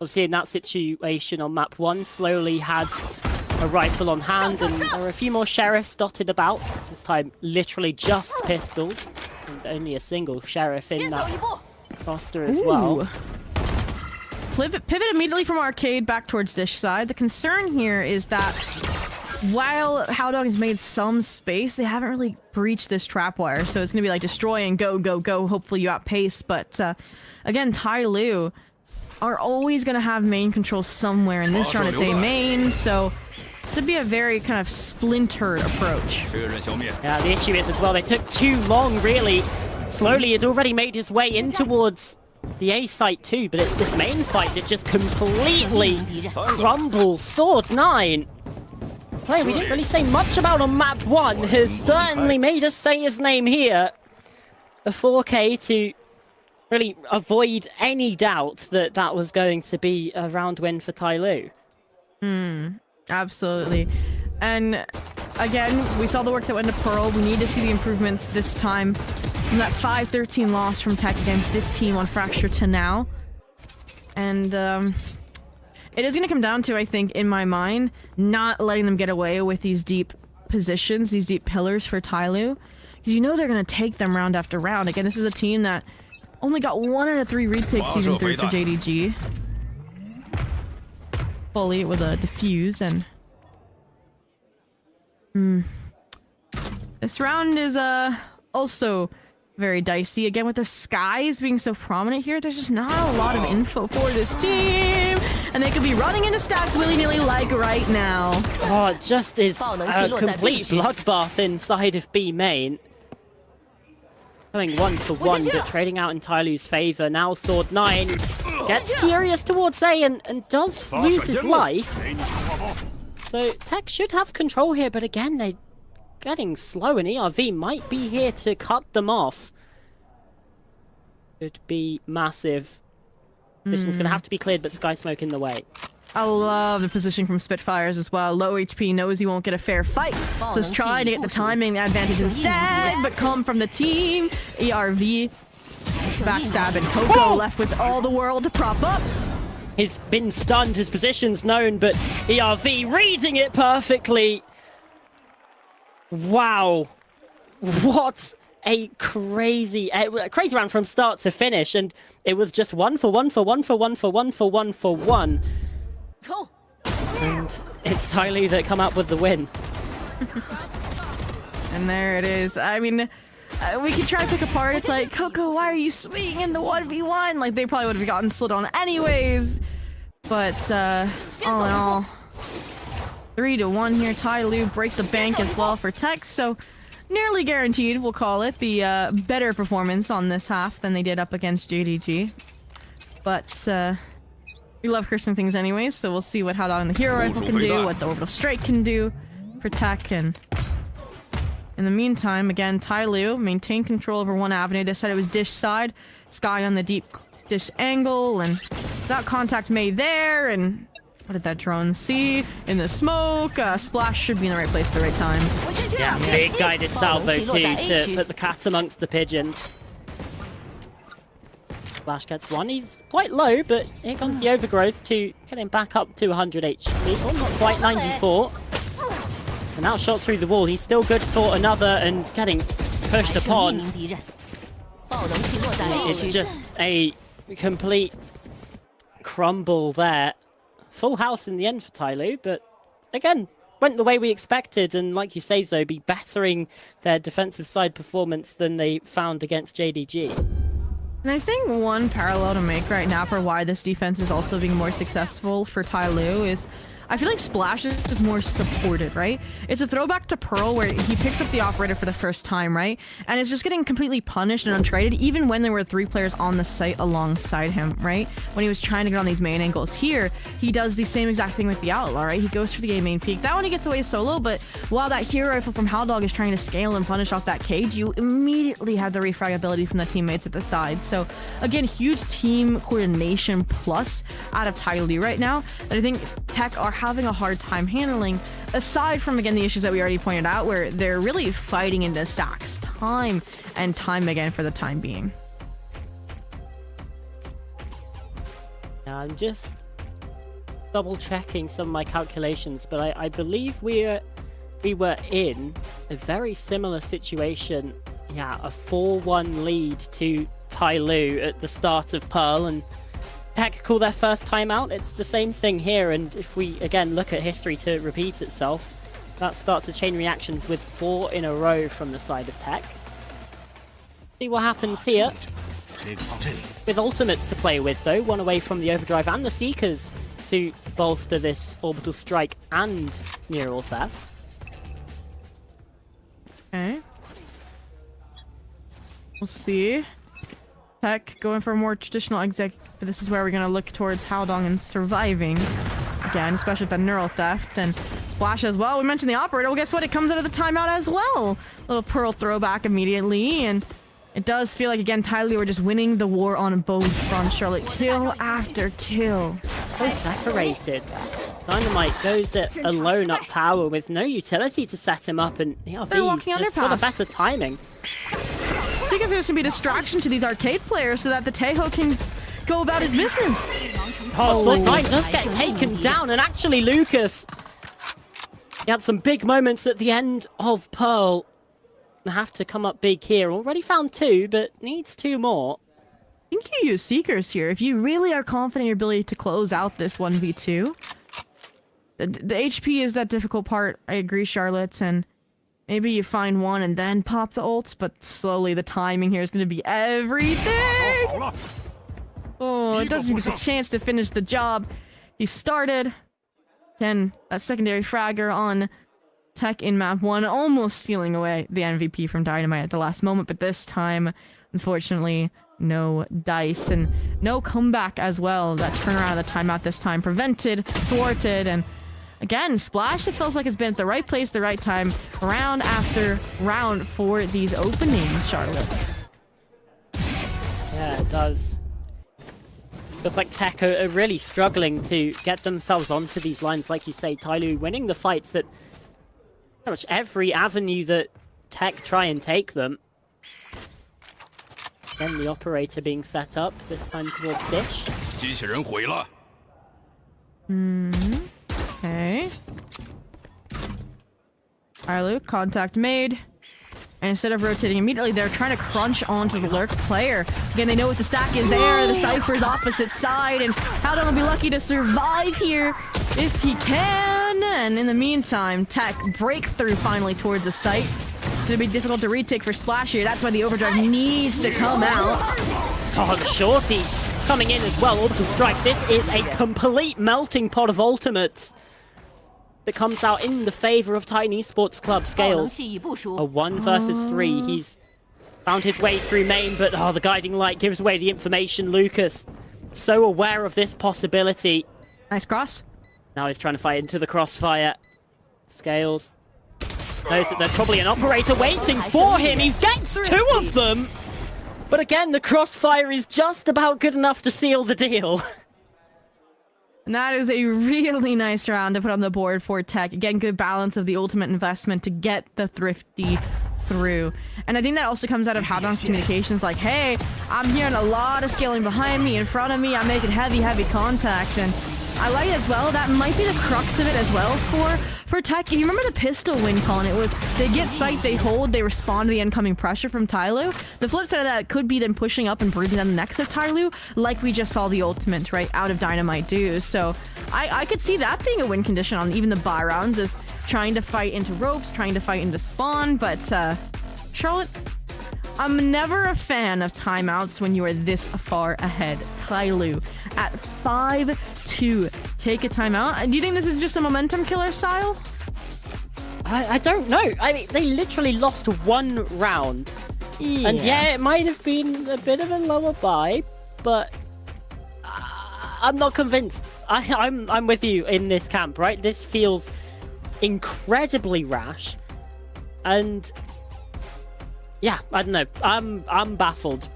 Speaker 2: Obviously, in that situation on map 1, slowly had a rifle on hand, and there are a few more sheriffs dotted about. This time, literally just pistols, and only a single sheriff in that roster as well.
Speaker 3: Pivot immediately from arcade back towards dish side. The concern here is that while Howdog has made some space, they haven't really breached this trapwire, so it's gonna be like destroy and go, go, go. Hopefully you outpace, but again, TYL are always gonna have main control somewhere. In this round, it's A main, so it's gonna be a very kind of splintered approach.
Speaker 2: Yeah, the issue is as well, they took too long, really. Slowly, it already made his way in towards the A site too, but it's this main fight that just completely crumbles. Sword 9. Player we didn't really say much about on map 1 has certainly made us say his name here. A 4K to really avoid any doubt that that was going to be a round win for TYL.
Speaker 3: Absolutely. And again, we saw the work that went into Pearl. We need to see the improvements this time from that 5-13 loss from TEC against this team on Fracture to now. And it is going to come down to, I think, in my mind, not letting them get away with these deep positions, these deep pillars for TYL. Because you know they're going to take them round after round. Again, this is a team that only got 1 out of 3 retakes season 3 for JDG. Fully with a defuse, and this round is also very dicey. Again, with the skies being so prominent here, there's just not a lot of info for this team, and they could be running into stacks willy-nilly like right now.
Speaker 2: Oh, it just is a complete bloodbath inside of B main. Going 1 for 1, but trading out in TYL's favor. Now Sword 9 gets curious towards A and does lose his life. So TEC should have control here, but again, they're getting slow, and ERV might be here to cut them off. Could be massive. Vision's going to have to be cleared, but Sky Smoke in the way.
Speaker 3: I love the position from Spitfires as well. Low HP, knows he won't get a fair fight, so he's trying to get the timing advantage instead, but come from the team. ERV, backstab, and Coco left with all the world to prop up.
Speaker 2: He's been stunned, his position's known, but ERV reading it perfectly. Wow. What a crazy round from start to finish, and it was just 1 for 1 for 1 for 1 for 1 for 1 for 1. And it's TYL that come up with the win.
Speaker 3: And there it is. I mean, we could try to pick apart. It's like, Coco, why are you swinging in the 1v1? Like, they probably would have gotten slid on anyways. But, all in all, 3-1 here. TYL break the bank as well for TEC. So, nearly guaranteed, we'll call it, the better performance on this half than they did up against JDG. But, we love cursing things anyways, so we'll see what Howdog and the Hero Rifle can do, what the Orbital Strike can do for TEC, and in the meantime, again, TYL maintain control over one avenue. This side it was dish side, Sky on the deep dish angle, and that contact made there, and what did that drone see? In the smoke, Splash should be in the right place at the right time.
Speaker 2: Yeah, big guided salvo too to put the cat amongst the pigeons. Splash gets 1. He's quite low, but here comes the overgrowth to get him back up to 100 HP. Oh, not quite 94. And now shots through the wall. He's still good for another and getting pushed upon. It's just a complete crumble there. Full house in the end for TYL, but again, went the way we expected, and like you say, Zoe, bettering their defensive side performance than they found against JDG.
Speaker 3: And I think one parallel to make right now for why this defense is also being more successful for TYL is I feel like Splash is more supported, right? It's a throwback to Pearl where he picks up the operator for the first time, right? And is just getting completely punished and untraded even when there were 3 players on the site alongside him, right? When he was trying to get on these main angles. Here, he does the same exact thing with the Outlaw, right? He goes for the A main peak. That one he gets away solo, but while that hero rifle from Howdog is trying to scale and punish off that cage, you immediately have the refrag ability from the teammates at the side. So again, huge team coordination plus out of TYL right now that I think TEC are having a hard time handling, aside from, again, the issues that we already pointed out where they're really fighting into stacks time and time again for the time being.
Speaker 2: I'm just double checking some of my calculations, but I believe we were in a very similar situation. Yeah, a 4-1 lead to TYL at the start of Pearl, and TEC call their first timeout. It's the same thing here, and if we again look at history to repeat itself, that starts a chain reaction with 4 in a row from the side of TEC. See what happens here. With ultimates to play with though, one away from the overdrive and the Seekers to bolster this orbital strike and neural theft.
Speaker 3: Okay. We'll see. TEC going for a more traditional exec, but this is where we're going to look towards Howdong and surviving. Again, especially with the neural theft and Splash as well. We mentioned the operator. Well, guess what? It comes out of the timeout as well. Little Pearl throwback immediately, and it does feel like, again, TYL are just winning the war on both fronts. Charlotte, kill after kill.
Speaker 2: So separated. Dynamite goes it alone up tower with no utility to set him up, and V's just for the better timing.
Speaker 3: Seeker's going to be a distraction to these arcade players so that the Teho can go about his business.
Speaker 2: Oh, Slick9 does get taken down, and actually Lucas, he had some big moments at the end of Pearl. Have to come up big here. Already found 2, but needs 2 more.
Speaker 3: I think you use Seekers here if you really are confident in your ability to close out this 1v2. The HP is that difficult part. I agree, Charlotte, and maybe you find one and then pop the ults, but slowly the timing here is going to be everything. Oh, it doesn't even get the chance to finish the job he started. Again, that secondary fragger on TEC in map 1, almost stealing away the MVP from Dynamite at the last moment, but this time, unfortunately, no dice and no comeback as well. That turnaround of the timeout this time prevented, thwarted, and again, Splash, it feels like it's been at the right place, the right time, round after round for these openings, Charlotte.
Speaker 2: Yeah, it does. Looks like TEC are really struggling to get themselves onto these lines, like you say. TYL winning the fights at pretty much every avenue that TEC try and take them. Then the operator being set up, this time towards Dish.
Speaker 3: Okay. TYL, contact made. And instead of rotating immediately, they're trying to crunch onto the Lurk player. Again, they know what the stack is there. The Cypher's opposite side. And Howdong will be lucky to survive here if he can. And in the meantime, TEC breakthrough finally towards the site. It's going to be difficult to retake for Splash here. That's why the overdrive needs to come out.
Speaker 2: Oh, the shorty coming in as well. Orbital strike. This is a complete melting pot of ultimates that comes out in the favor of Tiny Esports Club. Scales a 1 versus 3. He's found his way through main, but the guiding light gives away the information. Lucas, so aware of this possibility.
Speaker 3: Nice cross.
Speaker 2: Now he's trying to fight into the crossfire. Scales knows that there's probably an operator waiting for him. He gets 2 of them! But again, the crossfire is just about good enough to seal the deal.
Speaker 3: And that is a really nice round to put on the board for TEC. Again, good balance of the ultimate investment to get the Thrifty through. And I think that also comes out of Howdong's communications, like, hey, I'm hearing a lot of scaling behind me, in front of me, I'm making heavy contact. And I like it as well. That might be the crux of it as well for TEC. You remember the pistol win, Colin? It was they get sight, they hold, they respond to the incoming pressure from TYL. The flip side of that could be them pushing up and breathing down the necks of TYL, like we just saw the ultimate, right, out of Dynamite do. So I could see that being a win condition on even the buy rounds, is trying to fight into ropes, trying to fight into spawn. But Charlotte, I'm never a fan of timeouts when you are this far ahead. TYL at 5-2 take a timeout. Do you think this is just a momentum killer style?
Speaker 2: I don't know. I mean, they literally lost one round.
Speaker 3: Yeah.
Speaker 2: And yeah, it might have been a bit of a lower buy, but I'm not convinced. I'm with you in this camp, right? This feels incredibly rash, and yeah, I don't know. I'm baffled.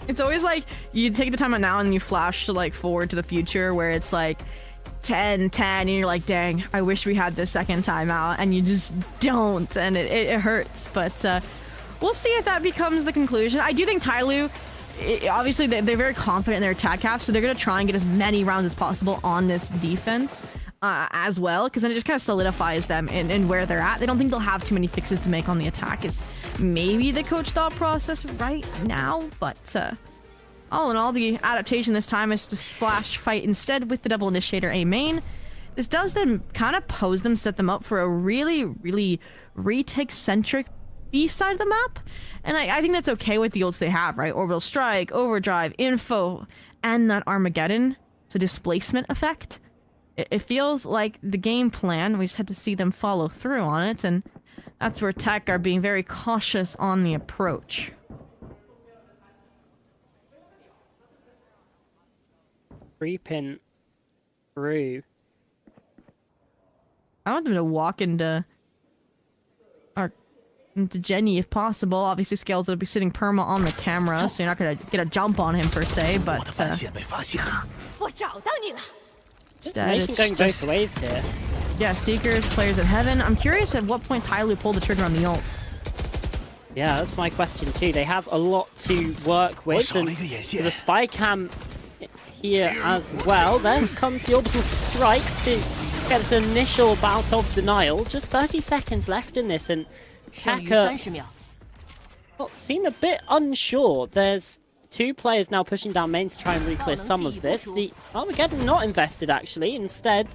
Speaker 3: It's always like you take the timeout now and you flash to like forward to the future where it's like 10-10 and you're like, dang, I wish we had this second timeout, and you just don't, and it hurts. But we'll see if that becomes the conclusion. I do think TYL, obviously they're very confident in their attack half, so they're going to try and get as many rounds as possible on this defense as well, because then it just kind of solidifies them in where they're at. They don't think they'll have too many fixes to make on the attack. It's maybe the coach thought process right now, but all in all, the adaptation this time is to splash fight instead with the double initiator A main. This does them kind of set them up for a really, really retake-centric B side of the map. And I think that's okay with the ults they have, right? Orbital Strike, Overdrive, Info, and that Armageddon. So displacement effect. It feels like the game plan. We just had to see them follow through on it. And that's where TEC are being very cautious on the approach.
Speaker 2: Creeping through.
Speaker 3: I want them to walk into Jenny if possible. Obviously, Scales will be sitting perma on the camera, so you're not gonna get a jump on him per se, but
Speaker 2: Information going both ways here.
Speaker 3: Yeah, Seekers, players of Heaven. I'm curious at what point TYL pulled the trigger on the ults.
Speaker 2: Yeah, that's my question too. They have a lot to work with, and the spy cam here as well. Then comes the orbital strike to get this initial bout of denial. Just 30 seconds left in this, and TEC seem a bit unsure. There's two players now pushing down main to try and re-clear some of this. The Armageddon not invested actually. Instead,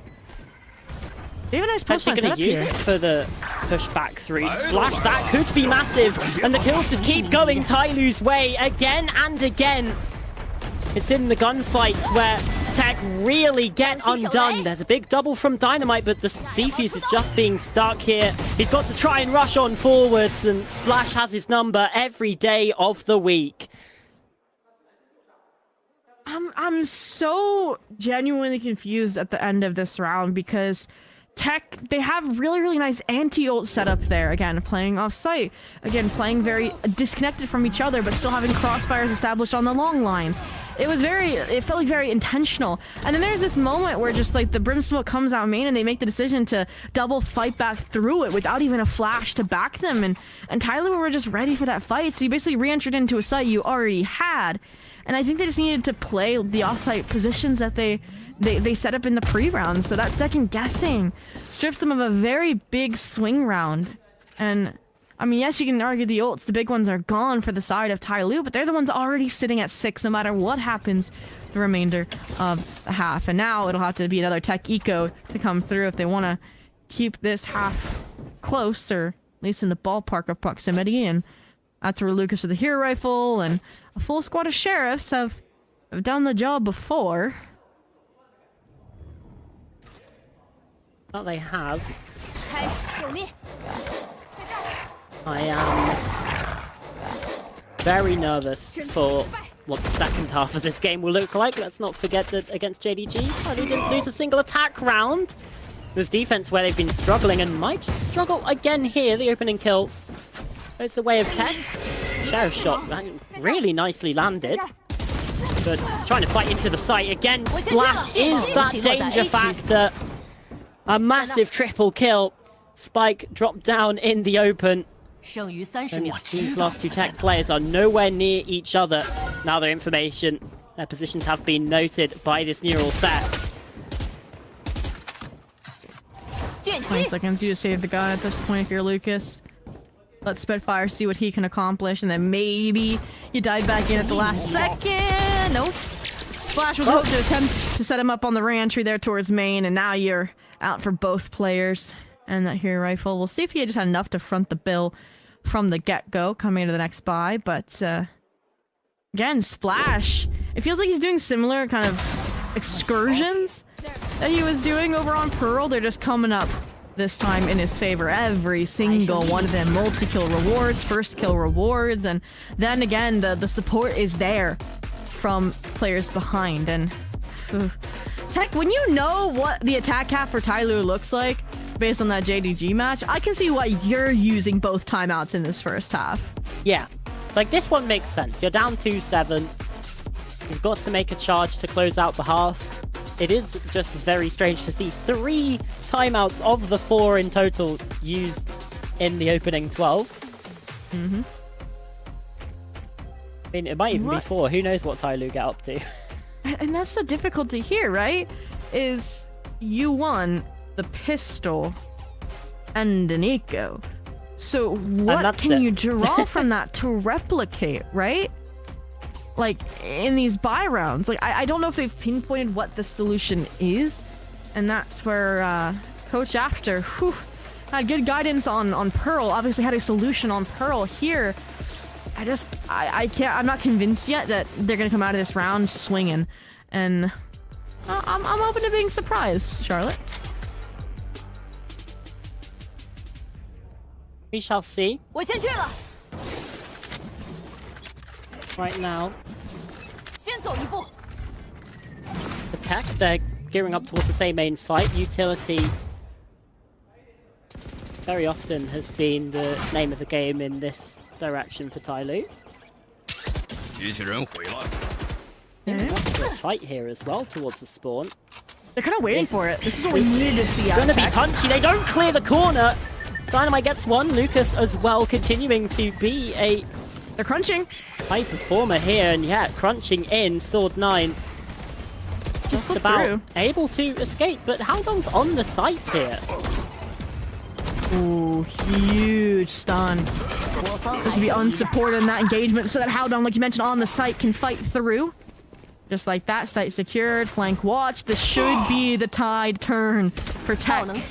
Speaker 3: they have a nice
Speaker 2: actually going to use it for the push back through. Splash, that could be massive, and the kills just keep going TYL's way again and again. It's in the gunfights where TEC really get undone. There's a big double from Dynamite, but the defuse is just being stuck here. He's got to try and rush on forwards, and Splash has his number every day of the week.
Speaker 3: I'm so genuinely confused at the end of this round, because TEC, they have really nice anti-ult setup there. Again, playing off-site. Again, playing very disconnected from each other, but still having crossfires established on the long lines. It felt like very intentional. And then there's this moment where just like the Brim Smoke comes out main and they make the decision to double fight back through it without even a flash to back them. And TYL were just ready for that fight. So you basically re-entered into a site you already had. And I think they just needed to play the off-site positions that they set up in the pre-round. So that second guessing strips them of a very big swing round. And I mean, yes, you can argue the ults, the big ones are gone for the side of TYL, but they're the ones already sitting at 6 no matter what happens the remainder of the half. And now it'll have to be another TEC eco to come through if they want to keep this half close, or at least in the ballpark of proximity. And that's where Lucas with the hero rifle and a full squad of sheriffs have done the job before.
Speaker 2: Well, they have. I am very nervous for what the second half of this game will look like. Let's not forget that against JDG, they didn't lose a single attack round. This defense where they've been struggling and might just struggle again here. The opening kill goes the way of TEC. Sheriff shot really nicely landed, but trying to fight into the site again. Splash is that danger factor. A massive triple kill. Spike dropped down in the open. And these last two TEC players are nowhere near each other. Now their positions have been noted by this neural theft.
Speaker 3: 20 seconds, you just save the gun at this point if you're Lucas. Let Spitfire see what he can accomplish, and then maybe you dive back in at the last second. Nope. Flash was hoping to attempt to set him up on the re-entry there towards main, and now you're out for both players. And that hero rifle, we'll see if he just had enough to front the bill from the get-go coming into the next buy. But again, Splash, it feels like he's doing similar kind of excursions that he was doing over on Pearl, they're just coming up this time in his favor. Every single one of them. Multi-kill rewards, first kill rewards, and then again, the support is there from players behind. And Tech, when you know what the attack cap for TYL looks like based on that JDG match, I can see why you're using both timeouts in this first half.
Speaker 2: Yeah, like this one makes sense. You're down 2-7. You've got to make a charge to close out the half. It is just very strange to see 3 timeouts of the 4 in total used in the opening 12.
Speaker 3: Mm-hmm.
Speaker 2: I mean, it might even be 4. Who knows what TYL get up to?
Speaker 3: And that's the difficulty here, right? Is you won the pistol and an eco. So what can you draw from that to replicate, right? Like, in these buy rounds. Like, I don't know if they've pinpointed what the solution is. And that's where Coach After had good guidance on Pearl. Obviously had a solution on Pearl here. I'm not convinced yet that they're gonna come out of this round swinging, and I'm open to being surprised, Charlotte.
Speaker 2: We shall see. Right now, the TEC, they're gearing up towards the same main fight. Utility very often has been the name of the game in this direction for TYL. A fight here as well towards the spawn.
Speaker 3: They're kind of waiting for it. This is what we needed to see.
Speaker 2: Gonna be punchy. They don't clear the corner. Dynamite gets one. Lucas as well, continuing to be a
Speaker 3: They're crunching.
Speaker 2: high performer here, and yeah, crunching in. Sword 9 just about able to escape, but Haldong's on the site here.
Speaker 3: Ooh, huge stun. Just to be unsupported in that engagement so that Haldong, like you mentioned, on the site can fight through. Just like that, site secured, flank watch. This should be the tide turn for TEC.
Speaker 2: It's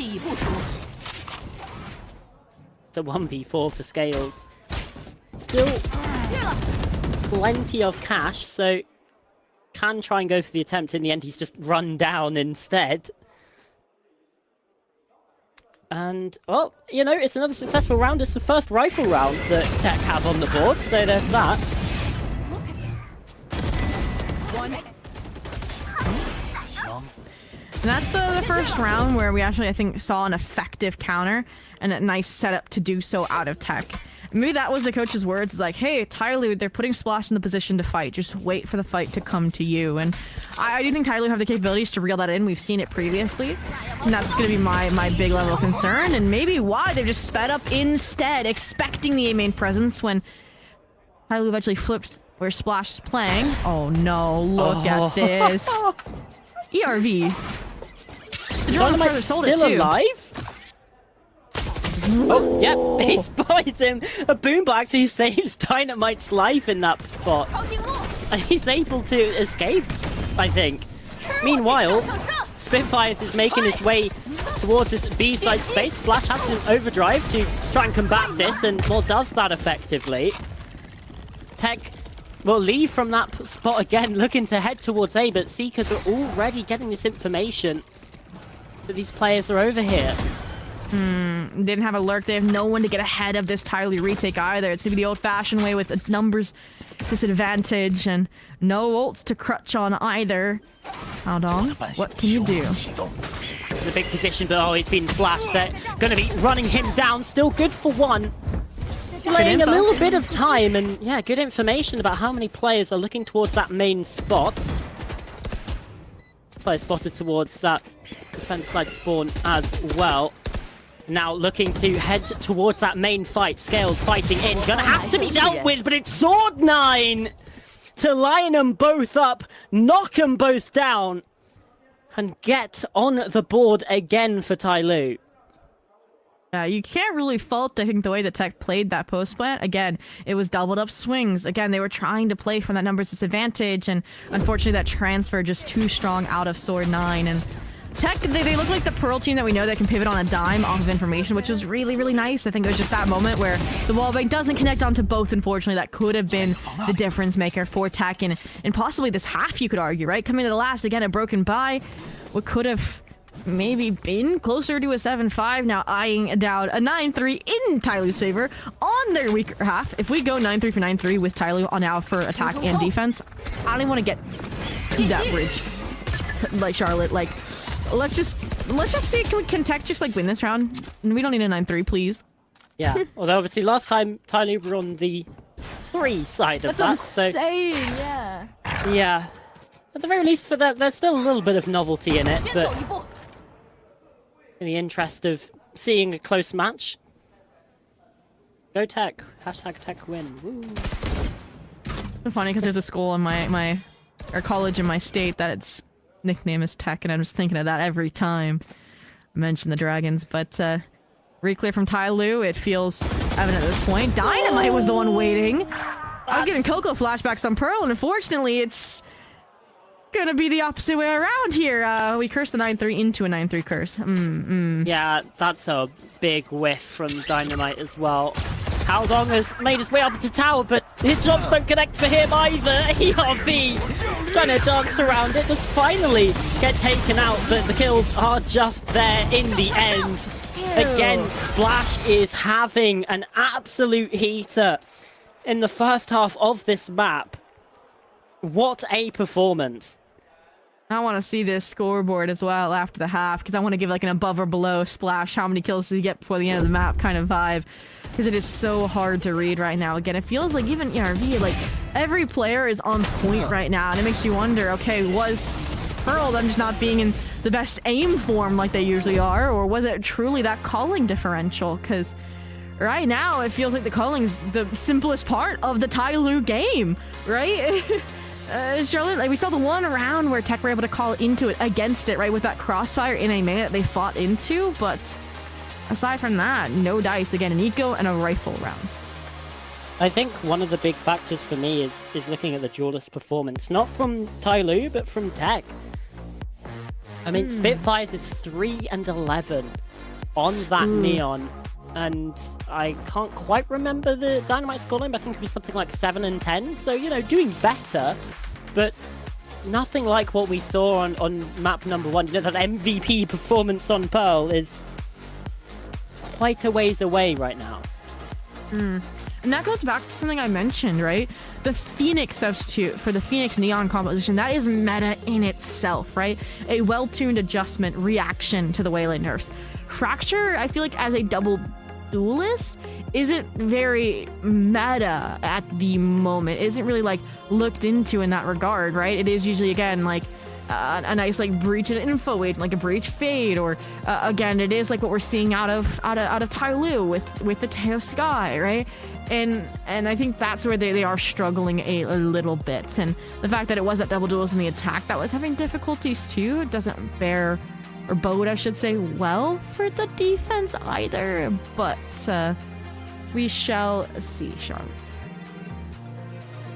Speaker 2: a 1v4 for Scales. Still plenty of cash, so can try and go for the attempt. In the end, he's just run down instead. And, well, you know, it's another successful round. It's the first rifle round that TEC have on the board, so there's that.
Speaker 3: And that's the first round where we actually, I think, saw an effective counter and a nice setup to do so out of TEC. Maybe that was the coach's words, like, hey, TYL, they're putting Splash in the position to fight. Just wait for the fight to come to you. And I do think TYL have the capabilities to reel that in. We've seen it previously. And that's going to be my big level of concern. And maybe why they've just sped up instead, expecting the A-main presence when TYL eventually flipped where Splash is playing. Oh no, look at this. ERV. The
Speaker 2: Dynamite's still alive? Oh, yep, he spotted him. A boomba actually saves Dynamite's life in that spot. And he's able to escape, I think. Meanwhile, Spitfires is making his way towards this B-side space. Splash has an overdrive to try and combat this, and, well, does that effectively. TEC will leave from that spot again, looking to head towards A, but Seekers are already getting this information that these players are over here.
Speaker 3: Didn't have a lurk. They have no one to get ahead of this TYL retake either. It's gonna be the old-fashioned way with a numbers disadvantage and no ults to crutch on either. Haldong, what can you do?
Speaker 2: It's a big position, but oh, he's been flashed. They're gonna be running him down. Still good for one. Delaying a little bit of time, and yeah, good information about how many players are looking towards that main spot. Player spotted towards that defense side spawn as well. Now looking to head towards that main fight. Scales fighting in. Gonna have to be dealt with, but it's Sword 9 to line them both up, knock them both down, and get on the board again for TYL.
Speaker 3: You can't really fault, I think, the way the TEC played that post plant. Again, it was doubled up swings. Again, they were trying to play from that numbers disadvantage, and unfortunately that transfer just too strong out of Sword 9. And TEC, they look like the Pearl team that we know that can pivot on a dime off of information, which was really, really nice. I think it was just that moment where the wallbang doesn't connect onto both, unfortunately. That could have been the difference maker for TEC and possibly this half, you could argue, right? Coming to the last, again, a broken bye. What could have maybe been closer to a 7-5, now eyeing down a 9-3 in TYL's favor on their weaker half. If we go 9-3 for 9-3 with TYL on now for attack and defense, I don't even want to get that bridge. Like Charlotte, like let's just see, can TEC just like win this round? We don't need a 9-3, please.
Speaker 2: Yeah, although obviously last time TYL were on the 3 side of that,
Speaker 3: so yeah.
Speaker 2: Yeah, at the very least for that, there's still a little bit of novelty in it, but in the interest of seeing a close match, go TEC. Hashtag TEC win. Woo.
Speaker 3: It's funny because there's a school in my college in my state that its nickname is TEC, and I'm just thinking of that every time I mention the Dragons. But reclear from TYL, it feels evident at this point. Dynamite was the one waiting. I was getting Coco flashbacks on Pearl, and unfortunately it's gonna be the opposite way around here. We cursed the 9-3 into a 9-3 curse.
Speaker 2: Yeah, that's a big whiff from Dynamite as well. Haldong has made his way up to tower, but his jumps don't connect for him either. ERV trying to dance around it, does finally get taken out, but the kills are just there in the end. Again, Splash is having an absolute heater in the first half of this map. What a performance.
Speaker 3: I want to see this scoreboard as well after the half, because I want to give like an above or below Splash. How many kills did he get before the end of the map kind of vibe, because it is so hard to read right now. Again, it feels like even ERV, like every player is on point right now, and it makes you wonder, okay, was Pearl them just not being in the best aim form like they usually are, or was it truly that calling differential? Because right now it feels like the calling's the simplest part of the TYL game, right? Charlotte, like we saw the one round where TEC were able to call into it against it, right, with that crossfire in a minute they fought into, but aside from that, no dice. Again, an eco and a rifle round.
Speaker 2: I think one of the big factors for me is looking at the duelist performance, not from TYL, but from TEC. I mean, Spitfires is 3-11 on that Neon, and I can't quite remember the Dynamite scoreline, but I think it was something like 7-10, so, you know, doing better, but nothing like what we saw on map number 1. You know, that MVP performance on Pearl is quite a ways away right now.
Speaker 3: And that goes back to something I mentioned, right? The Phoenix substitute for the Phoenix Neon composition, that is meta in itself, right? A well-tuned adjustment reaction to the Wayland nerfs. Fracture, I feel like as a double duelist, isn't very meta at the moment. Isn't really like looked into in that regard, right? It is usually, again, like a nice like breach and info wait, like a breach fade, or again, it is like what we're seeing out of TYL with the Teo Sky, right? And I think that's where they are struggling a little bit. And the fact that it was that double duels in the attack that was having difficulties too doesn't bear, or bode, I should say, well for the defense either. But we shall see, Charlotte.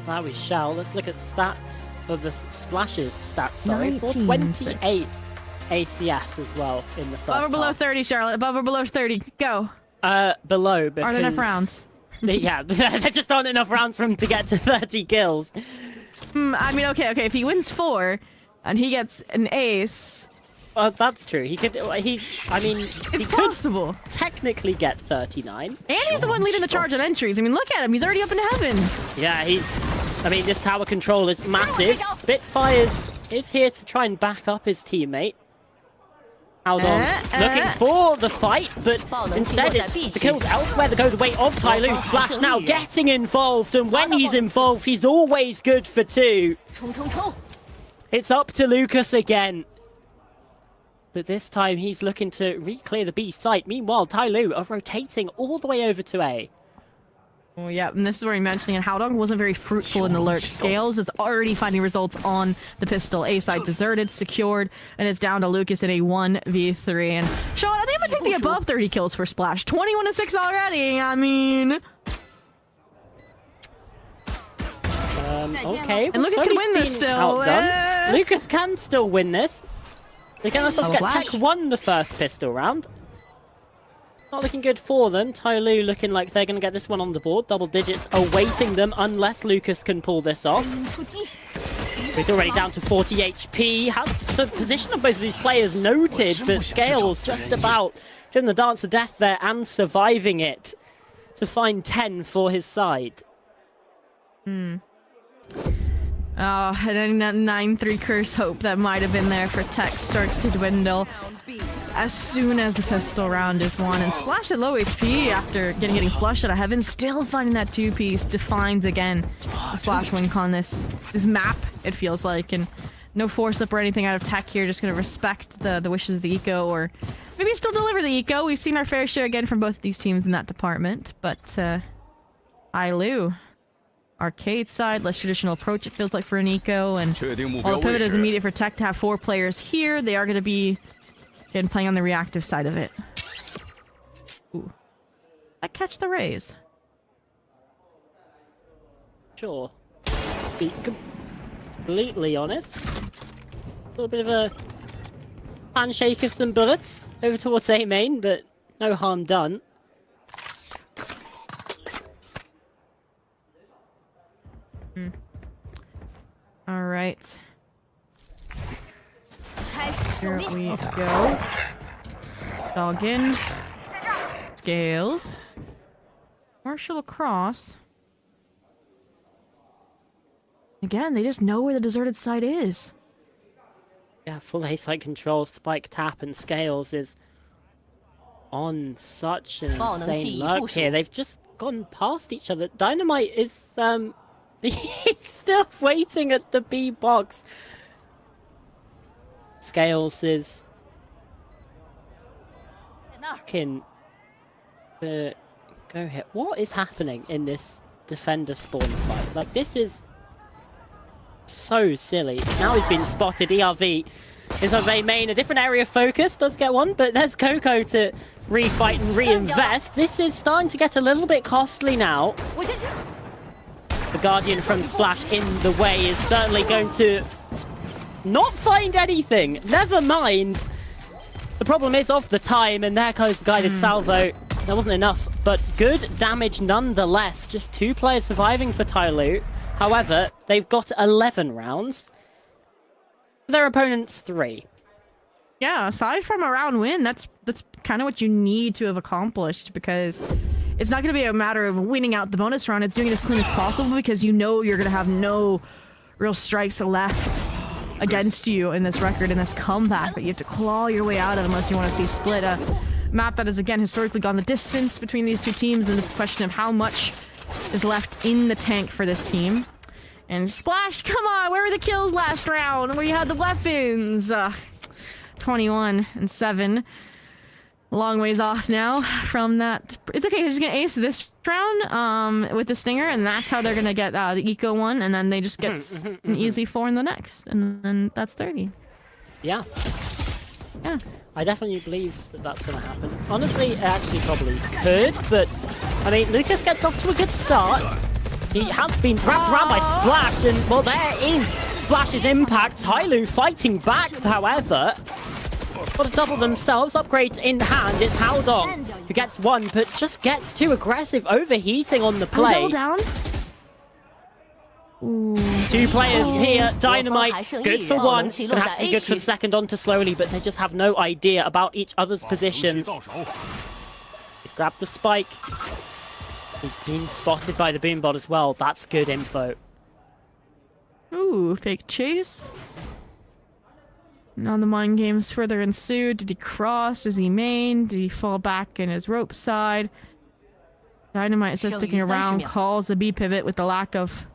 Speaker 2: Now we shall. Let's look at stats, or the Splashes stats, sorry. 428 ACS as well in the first
Speaker 3: Above or below
Speaker 2: half.
Speaker 3: 30, Charlotte. Above or below 30. Go.
Speaker 2: Below, because...
Speaker 3: Are there enough rounds?
Speaker 2: Yeah, there just aren't enough rounds for him to get to 30 kills.
Speaker 3: I mean, okay, if he wins 4 and he gets an ace...
Speaker 2: Well, that's true. He could,
Speaker 3: It's
Speaker 2: he
Speaker 3: possible.
Speaker 2: could technically get 39.
Speaker 3: And he's the one leading the charge on entries. I mean, look at him. He's already up into heaven.
Speaker 2: Yeah, this tower control is massive. Spitfires is here to try and back up his teammate. Haldong looking for the fight, but instead it's the kills elsewhere that go the way of TYL. Splash now getting involved, and when he's involved, he's always good for 2. It's up to Lucas again. But this time he's looking to re-clear the B site. Meanwhile, TYL are rotating all the way over to A.
Speaker 3: Oh, yeah, and this is where you're mentioning it. Haldong wasn't very fruitful in the lurk. Scales is already finding results on the pistol. A side deserted, secured, and it's down to Lucas in a 1v3. And Sean, I think I'm gonna take the above 30 kills for Splash. 21-6 already. I mean,
Speaker 2: Okay.
Speaker 3: and Lucas can win this still.
Speaker 2: Lucas can still win this. Again, let's not forget, Tech won the first pistol round. Not looking good for them. TYL looking like they're going to get this one on the board. Double digits awaiting them unless Lucas can pull this off. He's already down to 40 HP. Has the position of both of these players noted, but Scales just about doing the dance of death there and surviving it to find 10 for his side.
Speaker 3: Oh, and then that 9-3 curse hope that might have been there for Tech starts to dwindle as soon as the pistol round is won. And Splash at low HP after getting flushed out of heaven, still finding that 2-piece, defines again the Splash win con this map, it feels like. And no force up or anything out of Tech here, just gonna respect the wishes of the eco, or maybe still deliver the eco. We've seen our fair share again from both of these teams in that department, but ILU. Arcade side, less traditional approach it feels like for an eco, and while the pivot is immediate for Tech to have 4 players here, they are going to be playing on the reactive side of it. Ooh. I catch the raise.
Speaker 2: Sure. Be completely honest. A little bit of a handshake of some bullets over towards A main, but no harm done.
Speaker 3: All right. Here we go. Doggin. Scales. Marshall across. Again, they just know where the deserted side is.
Speaker 2: Yeah, full A-side control, Spike tap, and Scales is on such an insane lurk here. They've just gone past each other. Dynamite is he's still waiting at the B box. Scales is looking to go here. What is happening in this defender spawn fight? Like, this is so silly. Now he's been spotted. ERV is on A main. A different area of focus does get one, but there's Coco to refight and reinvest. This is starting to get a little bit costly now. The Guardian from Splash in the way is certainly going to not find anything. Never mind. The problem is of the time, and there goes the guided salvo. That wasn't enough, but good damage nonetheless. Just 2 players surviving for TYL. However, they've got 11 rounds. Their opponent's 3.
Speaker 3: Yeah, aside from a round win, that's kind of what you need to have accomplished, because it's not going to be a matter of winning out the bonus round. It's doing it as clean as possible, because you know you're going to have no real strikes left against you in this record, in this comeback that you have to claw your way out of unless you want to see split. A map that has, again, historically gone the distance between these 2 teams, and it's a question of how much is left in the tank for this team. And Splash, come on, where were the kills last round where you had the weapons? 21 and 7. Long ways off now from that. It's okay, he's gonna ace this round with the Stinger, and that's how they're gonna get the eco one, and then they just get an easy 4 in the next, and then that's 30.
Speaker 2: Yeah.
Speaker 3: Yeah.
Speaker 2: I definitely believe that that's going to happen. Honestly, it actually probably could, but I mean, Lucas gets off to a good start. He has been grabbed around by Splash, and well, there is Splash's impact. TYL fighting back, however. Got to double themselves. Upgrade in hand. It's Haldong who gets 1, but just gets too aggressive, overheating on the play.
Speaker 3: Double down. Ooh.
Speaker 2: 2 players here. Dynamite, good for 1. Gonna have to be good for the second onto slowly, but they just have no idea about each other's positions. He's grabbed the spike. He's been spotted by the boombot as well. That's good info.
Speaker 3: Ooh, fake chase. Now the mind games further ensued. Did he cross? Is he main? Did he fall back in his rope side? Dynamite says sticking around, calls the B pivot with the lack of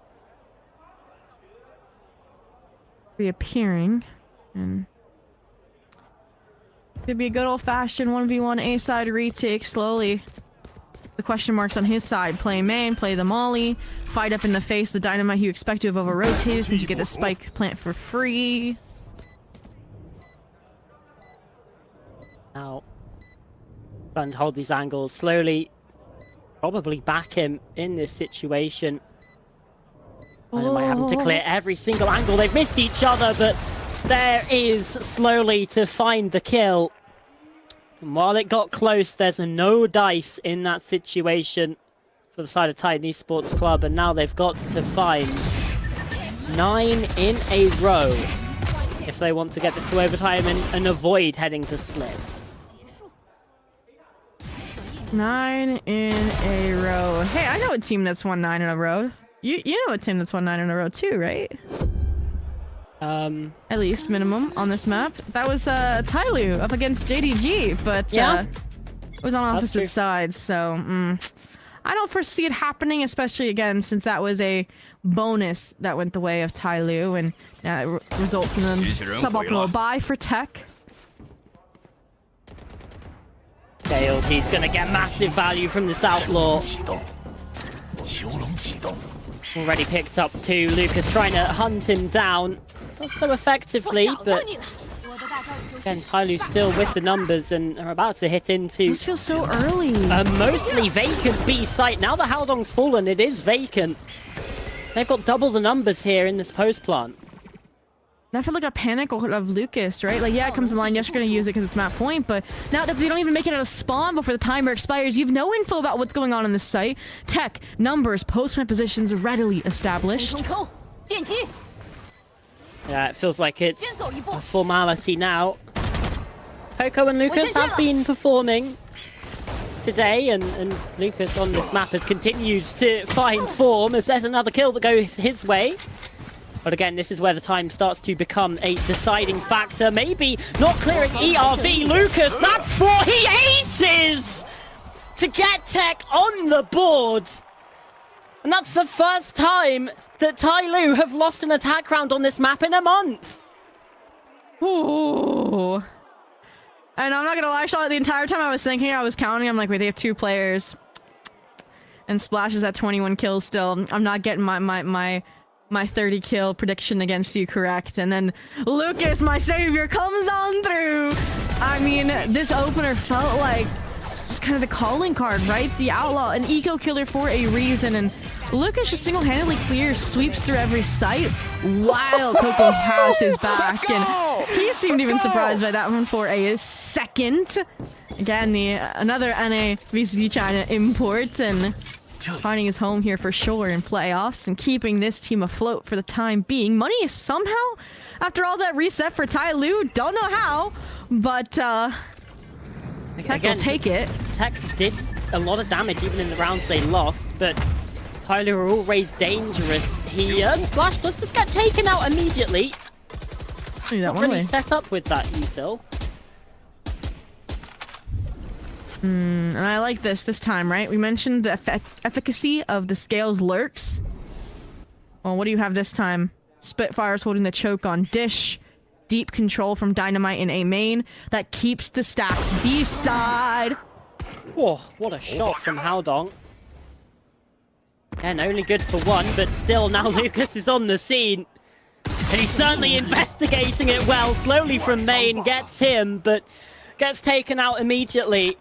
Speaker 3: reappearing. And could be a good old-fashioned 1v1 A-side retake slowly. The question marks on his side. Play main, play the molly, fight up in the face the Dynamite you expect to have over-rotated since you get the spike plant for free.
Speaker 2: Now, trying to hold these angles slowly, probably back him in this situation. Dynamite having to clear every single angle. They've missed each other, but there is slowly to find the kill. And while it got close, there's no dice in that situation for the side of Titan Esports Club, and now they've got to find 9 in a row if they want to get this to overtime and avoid heading to split.
Speaker 3: 9 in a row. Hey, I know a team that's won 9 in a row. You know a team that's won 9 in a row too, right? At least minimum on this map. That was TYL up against JDG, but
Speaker 2: yeah,
Speaker 3: it was on opposite sides, so I don't foresee it happening, especially again since that was a bonus that went the way of TYL, and it results in a suboptimal buy for TEC.
Speaker 2: Gales, he's gonna get massive value from this outlaw. Already picked up 2. Lucas trying to hunt him down. Does so effectively, but again, TYL still with the numbers and are about to hit into
Speaker 3: This feels so early.
Speaker 2: a mostly vacant B site. Now the Haldong's fallen, it is vacant. They've got double the numbers here in this post plant.
Speaker 3: That felt like a panic of Lucas, right? Like, yeah, it comes in line, yes, you're gonna use it because it's map point, but now that they don't even make it out of spawn before the timer expires, you have no info about what's going on in this site. TEC, numbers, post-plant positions readily established.
Speaker 2: Yeah, it feels like it's a formality now. Coco and Lucas have been performing today, and Lucas on this map has continued to find form as there's another kill that goes his way. But again, this is where the time starts to become a deciding factor. Maybe not clearing ERV. Lucas, that's 4. He aces to get TEC on the board. And that's the first time that TYL have lost an attack round on this map in a month.
Speaker 3: Ooh. And I'm not gonna lie, Charlotte, the entire time I was thinking, I was counting, I'm like, wait, they have 2 players. And Splash is at 21 kills still. I'm not getting my 30 kill prediction against you correct. And then Lucas, my savior, comes on through. I mean, this opener felt like just kind of the calling card, right? The outlaw, an eco killer for a reason, and Lucas just single-handedly clears, sweeps through every site while Coco has his back, and he seemed even surprised by that one for a second. Again, another NA VCT China import, and finding his home here for sure in playoffs and keeping this team afloat for the time being. Money is somehow, after all that reset for TYL, don't know how, but TEC will take it.
Speaker 2: TEC did a lot of damage even in the rounds they lost, but TYL are always dangerous here. Splash does just get taken out immediately. Not really set up with that util.
Speaker 3: And I like this time, right? We mentioned the efficacy of the Scales lurks. Well, what do you have this time? Spitfire's holding the choke on Dish. Deep control from Dynamite in A main. That keeps the stack B-side.
Speaker 2: Whoa, what a shot from Haldong. And only good for 1, but still now Lucas is on the scene. And he's certainly investigating it well. Slowly from main, gets him, but gets taken out immediately.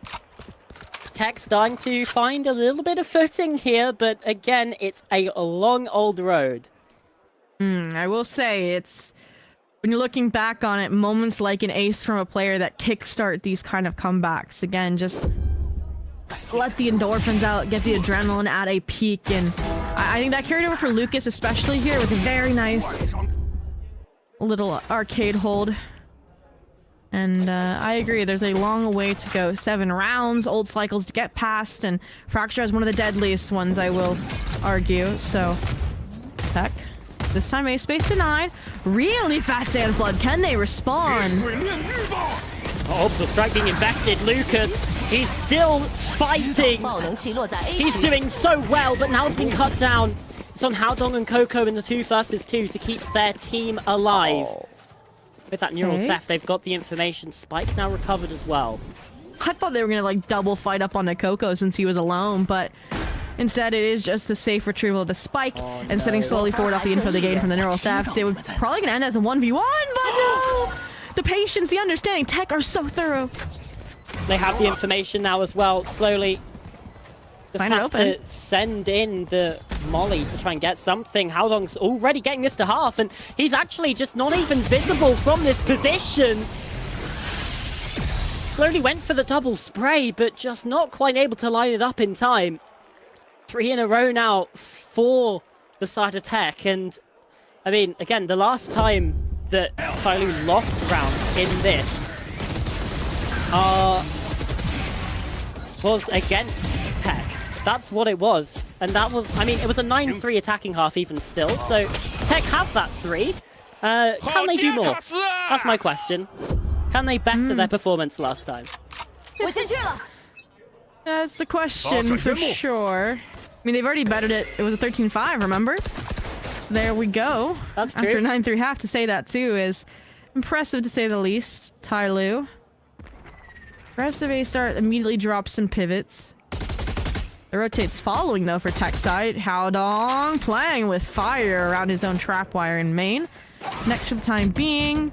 Speaker 2: TEC starting to find a little bit of footing here, but again, it's a long old road.
Speaker 3: I will say, it's... when you're looking back on it, moments like an ace from a player that kickstart these kind of comebacks. Again, just let the endorphins out, get the adrenaline at a peak, and I think that carried over for Lucas, especially here with a very nice little arcade hold. And I agree, there's a long way to go. 7 rounds, old cycles to get past, and Fracture is one of the deadliest ones, I will argue. So, TEC. This time ace space denied. Really fast sand flood. Can they respond?
Speaker 2: Oh, the strike being invested. Lucas, he's still fighting. He's doing so well, but now it's been cut down. It's on Haldong and Coco in the 2 versus 2 to keep their team alive. With that neural theft, they've got the information. Spike now recovered as well.
Speaker 3: I thought they were gonna like double fight up onto Coco since he was alone, but instead it is just the safe retrieval of the spike and setting slowly forward off the info they gained from the neural theft. It was probably gonna end as a 1v1, but no! The patience, the understanding, TEC are so thorough.
Speaker 2: They have the information now as well. Slowly Just
Speaker 3: Find it
Speaker 2: has
Speaker 3: open.
Speaker 2: to send in the molly to try and get something. Howdong's already getting this to half, and he's actually just not even visible from this position. Slowly went for the double spray, but just not quite able to line it up in time. 3 in a row now for the side of TEC, and I mean, again, the last time that TYL lost rounds in this was against TEC. That's what it was. And that was, I mean, it was a 9-3 attacking half even still. So TEC have that 3. Can they do more? That's my question. Can they better their performance last time?
Speaker 3: That's the question for sure. I mean, they've already bettered it. It was a 13-5, remember? So there we go.
Speaker 2: That's true.
Speaker 3: After 9-3 half, to say that too is impressive to say the least. TYL. Aggressive A start immediately drops some pivots. The rotates following though for TEC side. Howdong playing with fire around his own trap wire in main. Next for the time being.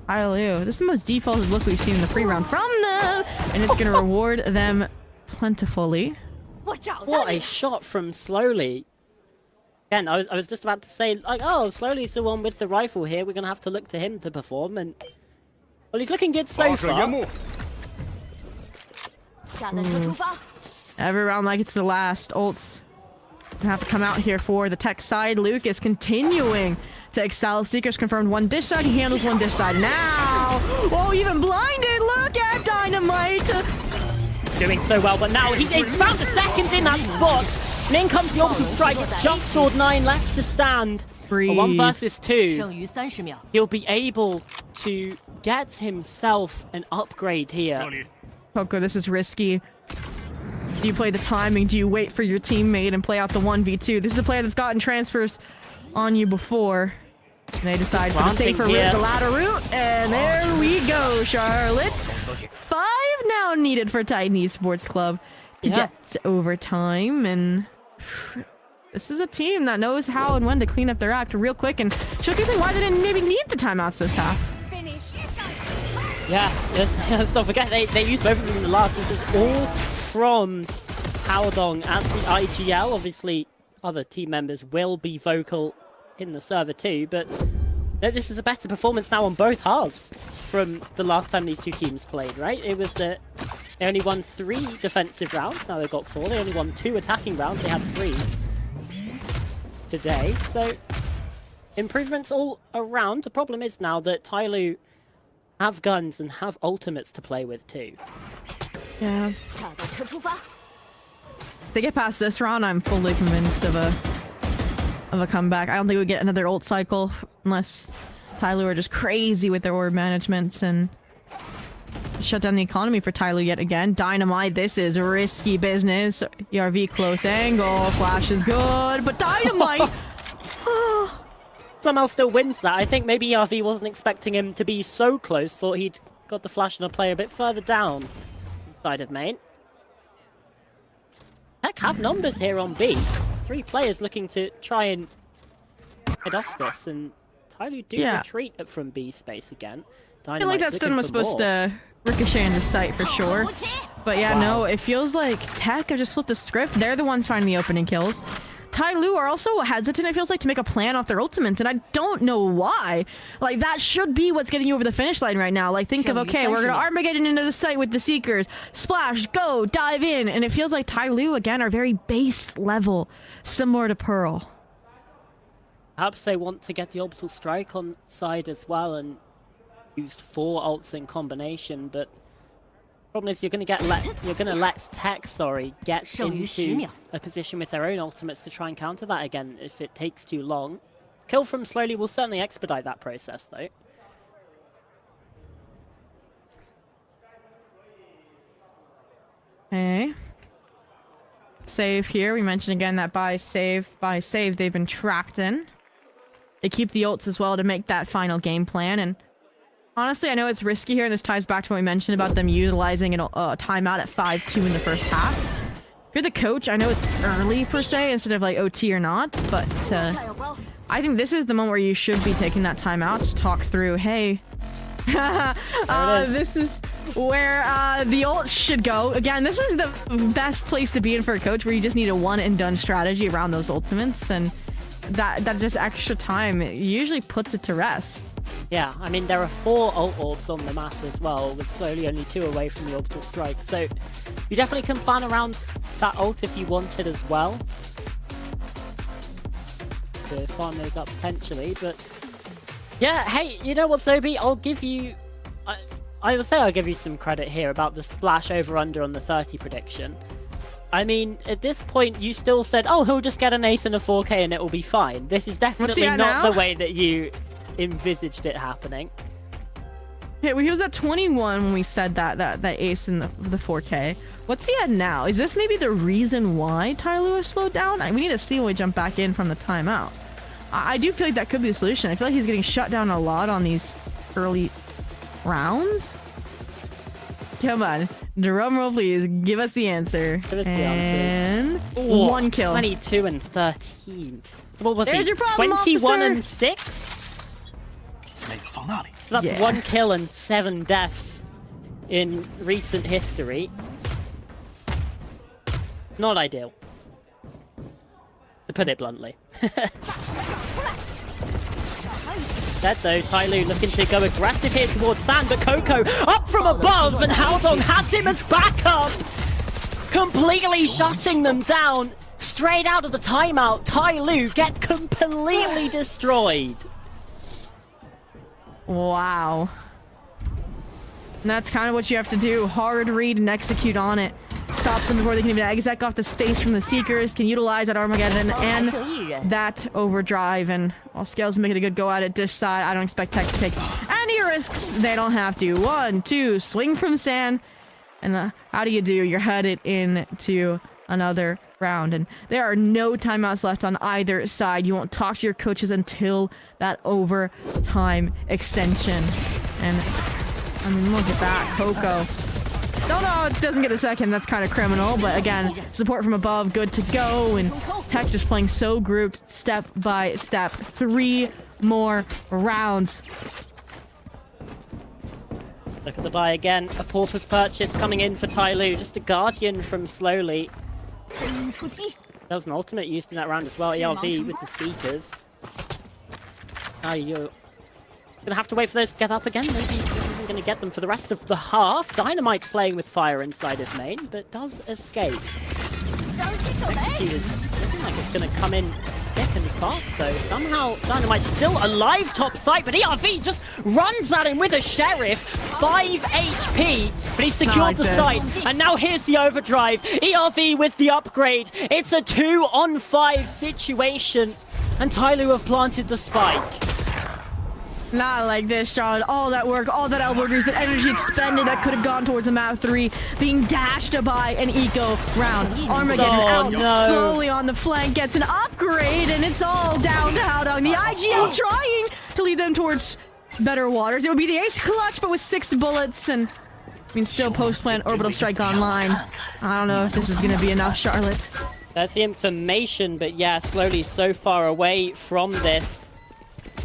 Speaker 3: TYL. This is the most defaulted look we've seen in the pre-round from them, and it's gonna reward them plentifully.
Speaker 2: What a shot from Slowly. Again, I was just about to say, like, oh, Slowly's the one with the rifle here. We're gonna have to look to him to perform, and well, he's looking good so far.
Speaker 3: Every round like it's the last. Ults gonna have to come out here for the TEC side. Luke is continuing to excel. Seeker's confirmed one dish side. He handles one dish side now. Oh, even blinded. Look at Dynamite.
Speaker 2: Doing so well, but now he's found a second in that spot. And in comes the orbital strike. It's just Sword9 left to stand.
Speaker 3: Breathe.
Speaker 2: A 1 versus 2. He'll be able to get himself an upgrade here.
Speaker 3: Coco, this is risky. Do you play the timing? Do you wait for your teammate and play out the 1v2? This is a player that's gotten transfers on you before. And they decide for the safer route, the ladder route. And there we go, Charlotte. 5 now needed for Titan Esports Club to get to overtime. And this is a team that knows how and when to clean up their act real quick and showcasing why they didn't maybe need the timeouts this half.
Speaker 2: Yeah, let's not forget, they used both of them in the last. This is all from Howdong as the IGL. Obviously, other team members will be vocal in the server too, but this is a better performance now on both halves from the last time these two teams played, right? It was they only won 3 defensive rounds, now they've got 4. They only won 2 attacking rounds, they had 3 today. So, improvements all around. The problem is now that TYL have guns and have ultimates to play with too.
Speaker 3: Yeah. They get past this round, I'm fully convinced of a comeback. I don't think we get another ult cycle unless TYL are just crazy with their orb managements and shut down the economy for TYL yet again. Dynamite, this is risky business. ERV close angle, flash is good, but Dynamite
Speaker 2: somehow still wins that. I think maybe ERV wasn't expecting him to be so close, thought he'd got the flash on a player a bit further down side of main. TEC have numbers here on B. 3 players looking to try and head off this, and TYL do retreat from B space again.
Speaker 3: I feel like that stun was supposed to ricochet into sight for sure. But yeah, no, it feels like TEC have just flipped the script. They're the ones finding the opening kills. TYL are also hesitant, it feels like, to make a plan off their ultimates, and I don't know why. Like, that should be what's getting you over the finish line right now. Like, think of, okay, we're gonna Armageddon into the site with the Seekers. Splash, go, dive in. And it feels like TYL, again, are very base level, similar to Pearl.
Speaker 2: Perhaps they want to get the orbital strike on side as well and used 4 ults in combination, but problem is you're going to let TEC, get into a position with their own ultimates to try and counter that again if it takes too long. Kill from Slowly will certainly expedite that process though.
Speaker 3: Okay. Save here. We mentioned again that by save, they've been trapped in. They keep the ults as well to make that final game plan, and honestly, I know it's risky here, and this ties back to what we mentioned about them utilizing a timeout at 5-2 in the first half. If you're the coach, I know it's early per se, instead of like OT or not, but I think this is the moment where you should be taking that timeout to talk through, hey, this is where the ult should go. Again, this is the best place to be in for a coach, where you just need a one and done strategy around those ultimates, and that just extra time usually puts it to rest.
Speaker 2: Yeah, I mean, there are 4 ult orbs on the map as well, with slowly only 2 away from the orbital strike. So you definitely can plan around that ult if you wanted as well, to farm those up potentially. But yeah, hey, you know what, Zobi? I'll give you... I would say I'll give you some credit here about the splash over-under on the 30 prediction. I mean, at this point, you still said, oh, he'll just get an ace and a 4K and it will be fine. This is definitely not the way that you envisaged it happening.
Speaker 3: Okay, well, he was at 21 when we said that ace in the 4K. What's he at now? Is this maybe the reason why TYL has slowed down? We need to see when we jump back in from the timeout. I do feel like that could be the solution. I feel like he's getting shut down a lot on these early rounds. Come on, drum roll, please. Give us the answer.
Speaker 2: Give us the answers.
Speaker 3: Ooh, 1 kill.
Speaker 2: 22 and 13. So what was
Speaker 3: There's
Speaker 2: he?
Speaker 3: your problem,
Speaker 2: 21
Speaker 3: officer.
Speaker 2: and 6? So that's 1 kill and 7 deaths in recent history. Not ideal, to put it bluntly. That though, TYL looking to go aggressive here towards San, but Coco up from above, and Haldong has him as backup, completely shutting them down. Straight out of the timeout, TYL get completely destroyed.
Speaker 3: Wow. And that's kind of what you have to do. Hard read and execute on it. Stops them before they can even exec off the space from the Seekers. Can utilize that Armageddon and that overdrive. And while Scales is making a good go at it, dish side, I don't expect Tech to take any risks. They don't have to. 1, 2, swing from San. And how do you do? You're headed into another round. And there are no timeouts left on either side. You won't talk to your coaches until that overtime extension. And I mean, look at that, Coco. No, it doesn't get a second. That's kind of criminal. But again, support from above, good to go. And Tech just playing so grouped, step by step. 3 more rounds.
Speaker 2: Look at the buy again. A Pauper's Purchase coming in for TYL. Just a Guardian from Slowly. There was an ultimate used in that round as well. ERV with the Seekers. Now you're gonna have to wait for those to get up again. Maybe you're even gonna get them for the rest of the half. Dynamite's playing with fire inside of main, but does escape. Executor's looking like it's gonna come in thick and fast though. Somehow Dynamite's still alive top side, but ERV just runs at him with a Sheriff. 5 HP, but he secured the site. And now here's the overdrive. ERV with the upgrade. It's a 2-on-5 situation, and TYL have planted the spike.
Speaker 3: Not like this, Charlotte. All that work, all that elbow grease, that energy expended that could have gone towards the map 3, being dashed by an eco round. Armageddon out, slowly on the flank, gets an upgrade, and it's all down to Haldong. The IGL trying to lead them towards better waters. It would be the ace clutch, but with 6 bullets, and I mean, still post-plant orbital strike online. I don't know if this is going to be enough, Charlotte.
Speaker 2: That's the information, but yeah, Slowly so far away from this.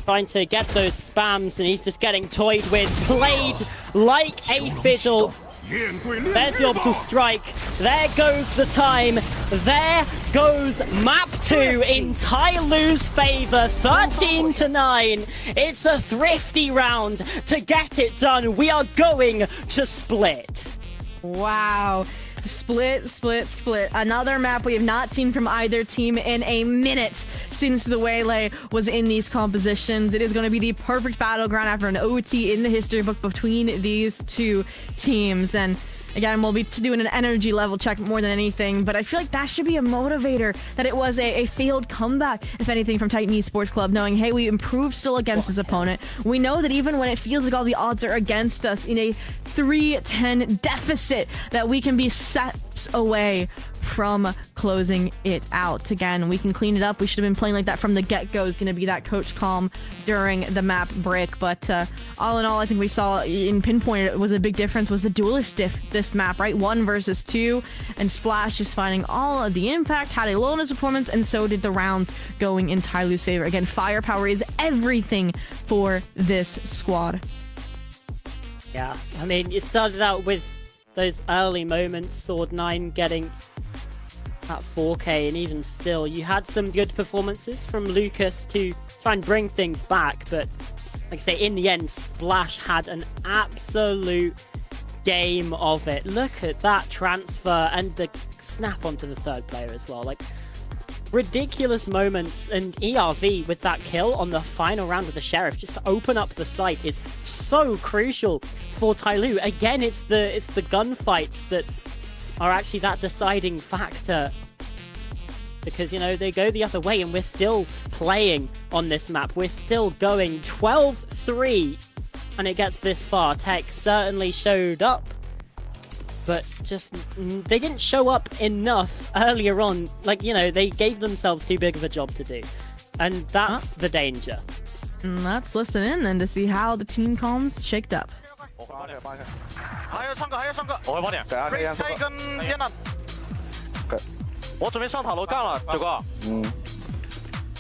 Speaker 2: Trying to get those spams, and he's just getting toyed with. Played like a fiddle. There's the orbital strike. There goes the time. There goes map 2 in TYL's favor. 13-9. It's a thrifty round to get it done. We are going to split.
Speaker 3: Wow. Split. Another map we have not seen from either team in a minute since the Waylay was in these compositions. It is going to be the perfect battleground after an OT in the history book between these two teams. And again, we'll be doing an energy level check more than anything, but I feel like that should be a motivator, that it was a failed comeback, if anything, from Titan Esports Club, knowing, hey, we improved still against this opponent. We know that even when it feels like all the odds are against us in a 3-10 deficit, that we can be steps away from closing it out. Again, we can clean it up. We should have been playing like that from the get-go. Is going to be that coach calm during the map break. But all in all, I think we saw in pinpoint it was a big difference was the duelist diff this map, right? 1 versus 2, and Splash just finding all of the impact, had a low in his performance, and so did the rounds going in TYL's favor. Again, firepower is everything for this squad.
Speaker 2: Yeah, I mean, it started out with those early moments, Sword9 getting at 4K, and even still, you had some good performances from Lucas to try and bring things back, but like I say, in the end, Splash had an absolute game of it. Look at that transfer and the snap onto the third player as well. Like, ridiculous moments, and ERV with that kill on the final round with the Sheriff just to open up the site is so crucial for TYL. Again, it's the gunfights that are actually that deciding factor, because, you know, they go the other way and we're still playing on this map. We're still going 12-3 and it gets this far. TEC certainly showed up, but just they didn't show up enough earlier on. Like, you know, they gave themselves too big of a job to do, and that's the danger.
Speaker 3: Let's listen in then to see how the team comms shaked up.
Speaker 7: 还要唱歌，还要唱歌。
Speaker 4: 我会帮你。
Speaker 7: Raise 跟烟南。
Speaker 4: 我准备上塔楼干了，九哥。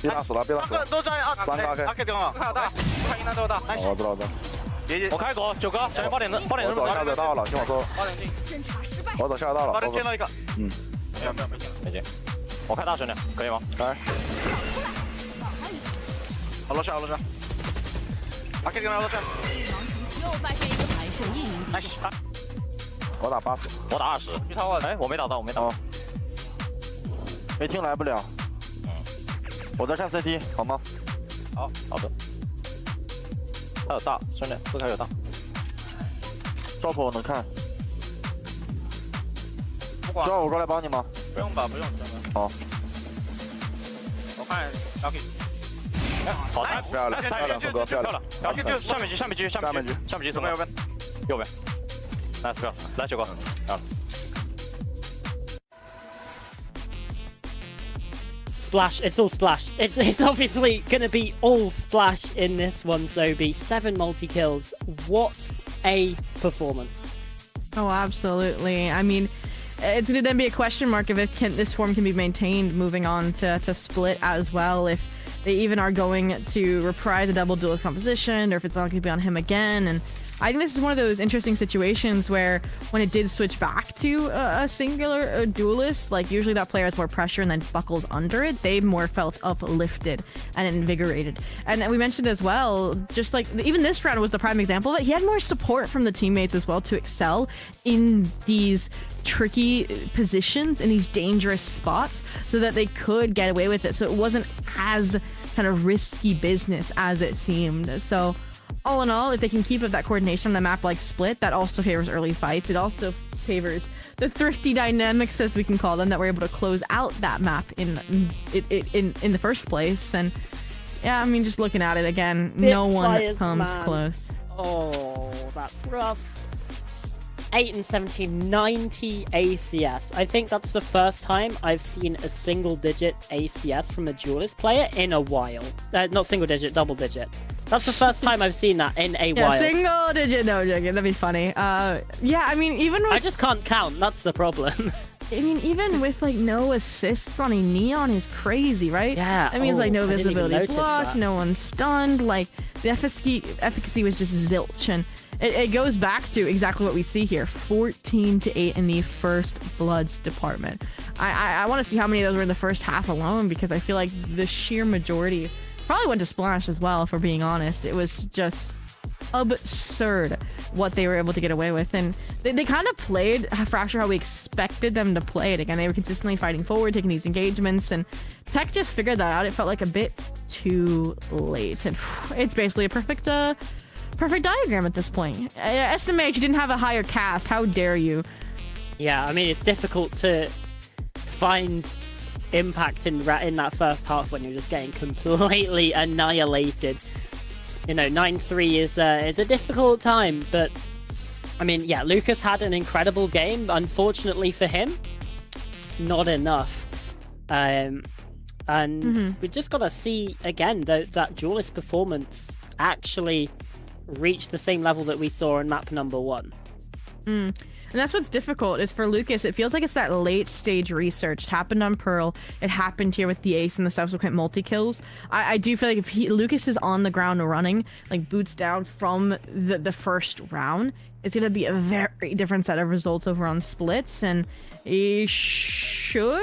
Speaker 5: 别打死了，别打死了。
Speaker 7: 都在啊，
Speaker 5: 三个 AK
Speaker 7: 阿 K 电话。
Speaker 6: 看大，看应该都有大。
Speaker 5: 我知道的。
Speaker 7: 别
Speaker 4: 我开狗，九哥，小心8点的，8点
Speaker 5: 我走下水道了，听我说。
Speaker 6: 8点进。
Speaker 5: 我走下水道了。
Speaker 7: 8点进了一个。
Speaker 4: 没进。我开大水呢，可以吗？
Speaker 5: 来。
Speaker 7: 好落下，好落下。阿 K 跟他落下。
Speaker 8: 又发现一个还剩1名。
Speaker 7: nice。
Speaker 5: 我打80，
Speaker 4: 我打20。玉涛啊，哎，我没打到，我没打到。
Speaker 5: 没听来不了。我在看 CT， 好吗？
Speaker 4: 好的。他有大，兄弟，4开有大。
Speaker 5: 抓谱我能看。
Speaker 6: 不管。
Speaker 5: 需要我过来帮你吗？
Speaker 6: 不用吧，不用。
Speaker 5: 好。
Speaker 6: 我看小 K。
Speaker 4: 好，
Speaker 5: 漂亮，漂亮，哥，漂亮。
Speaker 4: 下面狙，什么？右边。Nice 漂亮，来九哥，漂亮。
Speaker 2: Splash, it's all Splash. It's obviously going to be all Splash in this one, Sobi. 7 multi-kills. What a performance.
Speaker 3: Oh, absolutely. I mean, it's going to then be a question mark if this form can be maintained moving on to Split as well. If they even are going to reprise a double duelist composition, or if it's all going to be on him again. And I think this is one of those interesting situations where when it did switch back to a singular duelist, like usually that player has more pressure and then buckles under it, they more felt uplifted and invigorated. And we mentioned as well, just like even this round was the prime example of it, he had more support from the teammates as well to excel in these tricky positions, in these dangerous spots, so that they could get away with it. So it wasn't as kind of risky business as it seemed. So all in all, if they can keep up that coordination on a map like Split, that also favors early fights. It also favors the thrifty dynamics, as we can call them, that we're able to close out that map in the first place. And yeah, I mean, just looking at it again, no one comes close.
Speaker 2: Oh, that's rough. 8 and 17, 90 ACS. I think that's the first time I've seen a single-digit ACS from a duelist player in a while. Not single-digit, double-digit. That's the first time I've seen that in a while.
Speaker 3: Single-digit, no joking, that'd be funny. Yeah, I mean, even with...
Speaker 2: I just can't count, that's the problem.
Speaker 3: I mean, even with like no assists on a Neon is crazy, right?
Speaker 2: Yeah.
Speaker 3: That means like no visibility block, no one stunned, like the efficacy was just zilch, and it goes back to exactly what we see here, 14-8 in the first Bloods department. I want to see how many of those were in the first half alone, because I feel like the sheer majority probably went to Splash as well, if we're being honest. It was just absurd what they were able to get away with, and they kind of played Fracture how we expected them to play it. Again, they were consistently fighting forward, taking these engagements, and TEC just figured that out. It felt like a bit too late, and it's basically a perfect diagram at this point. SMH didn't have a higher cast, how dare you?
Speaker 2: Yeah, I mean, it's difficult to find impact in that first half when you're just getting completely annihilated. You know, 9-3 is a difficult time, but I mean, yeah, Lucas had an incredible game. Unfortunately for him, not enough. And we just got to see again that duelist performance actually reach the same level that we saw in map number 1.
Speaker 3: And that's what's difficult is for Lucas, it feels like it's that late stage research. It happened on Pearl. It happened here with the ace and the subsequent multi-kills. I do feel like if Lucas is on the ground running, like boots down from the first round, it's going to be a very different set of results over on splits. And he should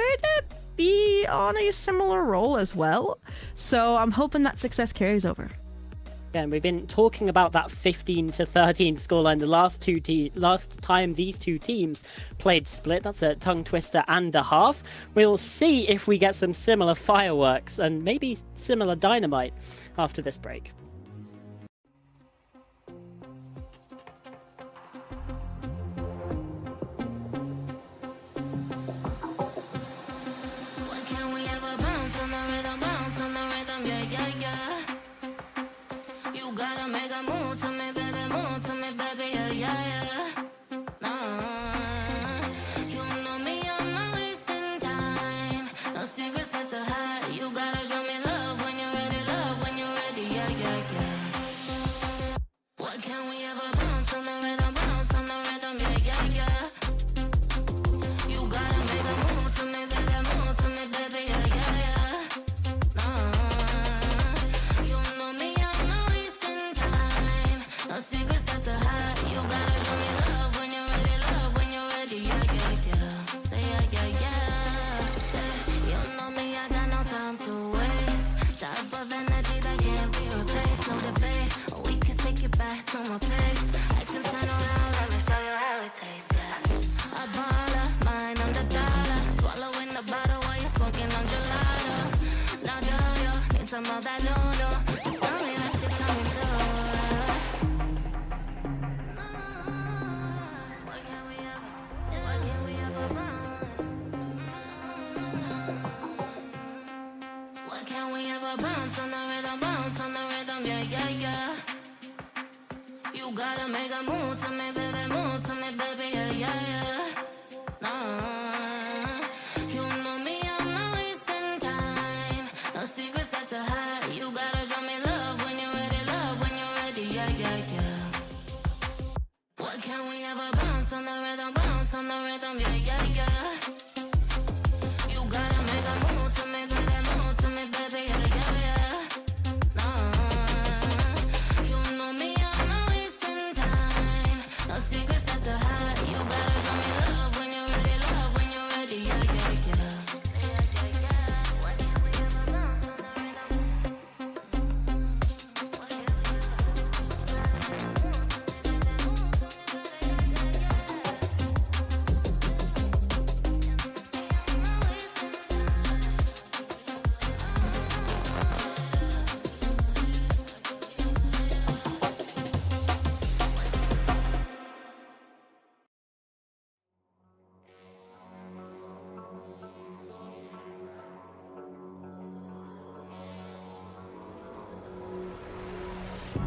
Speaker 3: be on a similar role as well. So I'm hoping that success carries over.
Speaker 2: Again, we've been talking about that 15-13 scoreline the last time these two teams played split. That's a tongue twister and a half. We'll see if we get some similar fireworks and maybe similar dynamite after this break.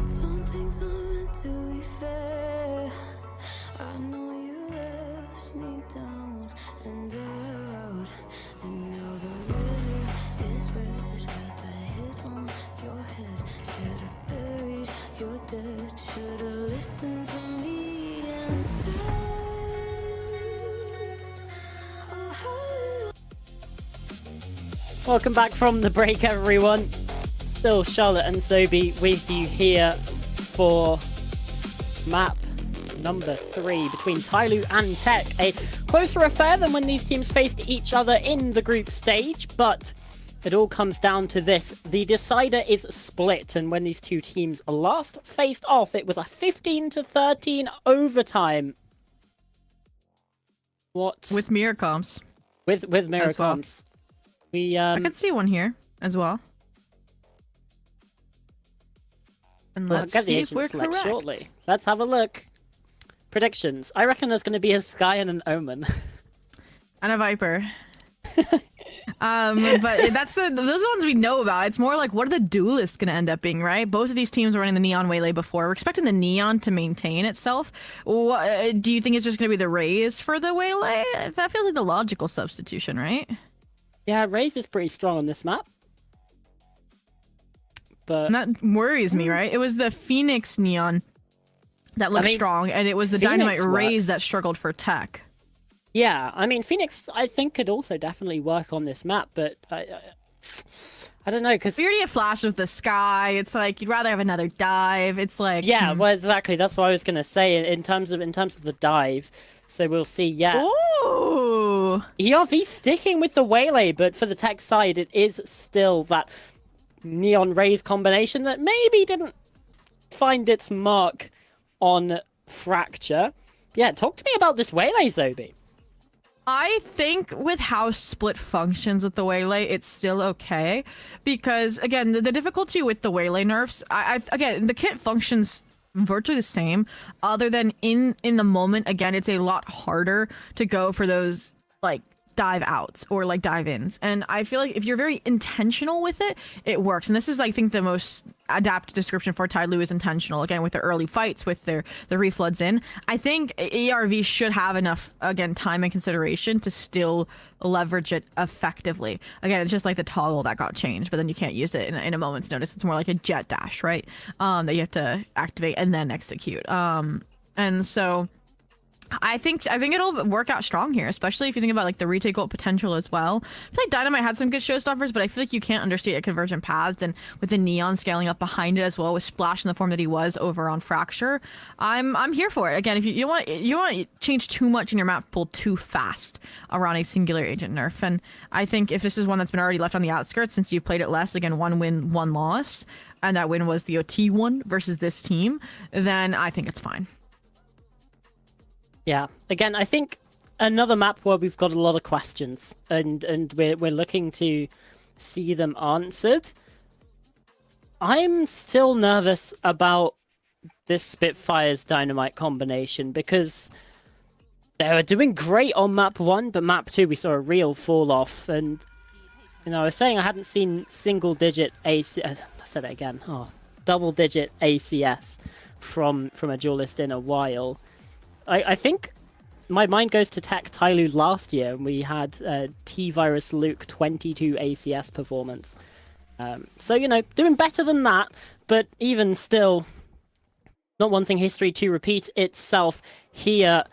Speaker 9: Some things aren't meant to be fair. I know you left me down and out, and now the river is red. Got that hit on your head. Should have buried your dead. Should have listened to me and said, oh, how.
Speaker 2: Welcome back from the break, everyone. Still Charlotte and Sobi with you here for map number 3 between TYL and TEC. A closer affair than when these teams faced each other in the group stage, but it all comes down to this. The decider is split, and when these two teams last faced off, it was a 15-13 overtime. What?
Speaker 3: With mirror comps.
Speaker 2: With mirror comps.
Speaker 3: I could see one here as well. And let's see if we're correct.
Speaker 2: Shortly. Let's have a look. Predictions. I reckon there's going to be a Sky and an Omen.
Speaker 3: And a Viper. But those are the ones we know about. It's more like, what are the duelists going to end up being, right? Both of these teams were running the Neon Waylay before. We're expecting the Neon to maintain itself. Do you think it's just going to be the Raze for the Waylay? That feels like the logical substitution, right?
Speaker 2: Yeah, Raze is pretty strong on this map. But
Speaker 3: and that worries me, right? It was the Phoenix Neon that looked strong, and it was the Dynamite
Speaker 2: Phoenix
Speaker 3: Rays that
Speaker 2: works.
Speaker 3: struggled for tech.
Speaker 2: Yeah, I mean, Phoenix, I think, could also definitely work on this map, but I don't know, because...
Speaker 3: We already have Flash with the Sky. It's like, you'd rather have another dive. It's like...
Speaker 2: Yeah, well, exactly. That's what I was going to say in terms of the dive. So we'll see, yeah.
Speaker 3: Ooh!
Speaker 2: ERV sticking with the Waylay, but for the tech side, it is still that Neon Rays combination that maybe didn't find its mark on Fracture. Yeah, talk to me about this Waylay, Zobi.
Speaker 3: I think with how Split functions with the Waylay, it's still okay. Because, again, the difficulty with the Waylay nerfs, again, the kit functions virtually the same, other than in the moment, again, it's a lot harder to go for those, like, dive outs or, like, dive ins. And I feel like if you're very intentional with it, it works. And this is, I think, the most adapted description for TYL is intentional. Again, with the early fights, with the refloods in. I think ERV should have enough, again, time and consideration to still leverage it effectively. Again, it's just like the toggle that got changed, but then you can't use it in a moment's notice. It's more like a jet dash, right? That you have to activate and then execute. And so... I think it'll work out strong here, especially if you think about like the retake ult potential as well. I feel like Dynamite had some good showstoppers, but I feel like you can't understate Convergent Paths, and with the Neon scaling up behind it as well, with Splash in the form that he was over on Fracture, I'm here for it. Again, if you want to change too much in your map pool too fast around a singular agent nerf, and I think if this is one that's been already left on the outskirts since you played it less, again, 1 win, 1 loss, and that win was the OT one versus this team, then I think it's fine.
Speaker 2: Yeah, again, I think another map where we've got a lot of questions and we're looking to see them answered. I'm still nervous about this Spitfire's Dynamite combination because they were doing great on map 1, but map 2 we saw a real fall off. And you know, I was saying I hadn't seen single-digit ACS. I said it again. Oh, double-digit ACS from a duelist in a while. I think my mind goes to TEC TYL last year, and we had T-Virus Luke 22 ACS performance. So, you know, doing better than that, but even still, not wanting history to repeat itself here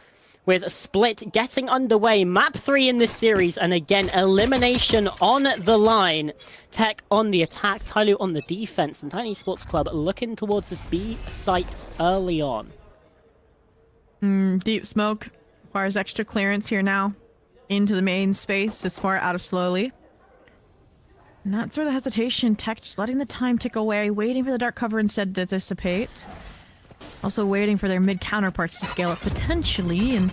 Speaker 2: with a Split getting underway. Map 3 in this series, and again, elimination on the line. TEC on the attack, TYL on the defense, and Tiny Sports Club looking towards this B site early on.
Speaker 3: Deep smoke requires extra clearance here now into the main space, so Smart out of slowly. And that's where the hesitation. TEC just letting the time tick away, waiting for the dark cover instead to dissipate. Also waiting for their mid counterparts to scale up potentially, and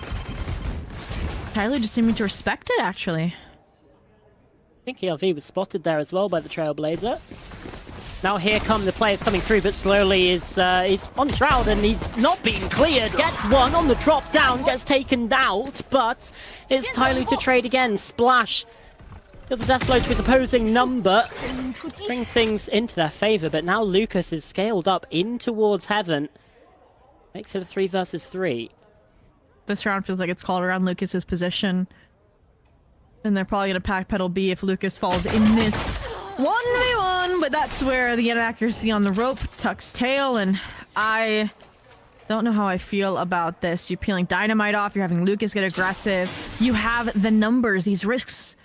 Speaker 3: Tyler just seeming to respect it, actually.
Speaker 2: I think ELV was spotted there as well by the Trailblazer. Now here come the players coming through, but slowly he's on Shroud and he's not being cleared. Gets one on the drop down, gets taken out, but it's Tyler to trade again. Splash does a death blow to his opposing number. Bring things into their favor, but now Lucas is scaled up in towards Heaven. Makes it a 3 versus 3.
Speaker 3: This round feels like it's called around Lucas's position. And they're probably going to backpedal B if Lucas falls in this 1v1, but that's where the inaccuracy on the rope tucks tail, and I don't know how I feel about this. You're peeling Dynamite off, you're having Lucas get aggressive, you have the numbers, these risks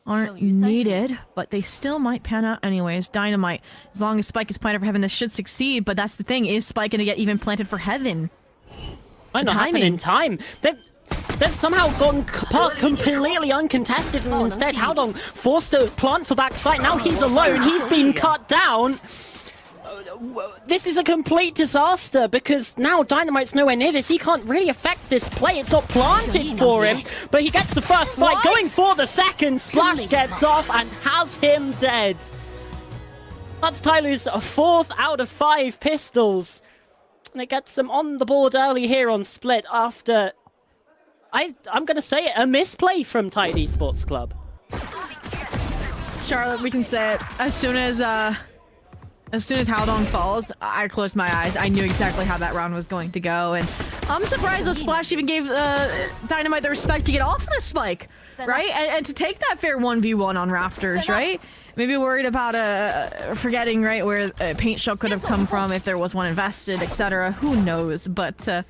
Speaker 3: aren't needed, but they still might pan out anyways. Dynamite, as long as Spike is planted for Heaven, this should succeed, but that's the thing, is Spike going to get even planted for Heaven?
Speaker 2: Might not happen in time. They've somehow gone past completely uncontested, and instead Haldong forced to plant for backside. Now he's alone, he's been cut down. This is a complete disaster because now Dynamite's nowhere near this. He can't really affect this play. It's not planted for him, but he gets the first fight, going for the second. Splash gets off and has him dead. That's Tyler's 4th out of 5 pistols. And it gets them on the board early here on Split after, I'm going to say it, a misplay from Tiny Sports Club.
Speaker 3: Charlotte, we can say it. As soon as Haldong falls, I closed my eyes. I knew exactly how that round was going to go, and I'm surprised that Splash even gave Dynamite the respect to get off of this spike. right? And to take that fair 1v1 on Rafters, right? Maybe worried about forgetting, right, where a paint shell could have come from if there was one invested, etc. Who knows? But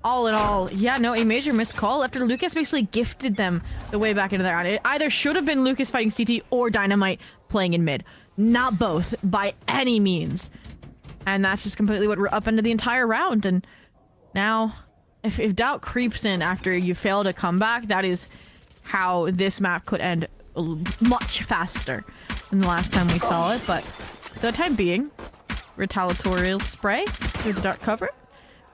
Speaker 3: all in all, yeah, no, a major missed call after Lucas basically gifted them the way back into their round. It either should have been Lucas fighting CT or Dynamite playing in mid. Not both, by any means. And that's just completely what upended the entire round. And now, if doubt creeps in after you fail to come back, that is how this map could end much faster than the last time we saw it. But for the time being, retaliatorial spray through the dark cover.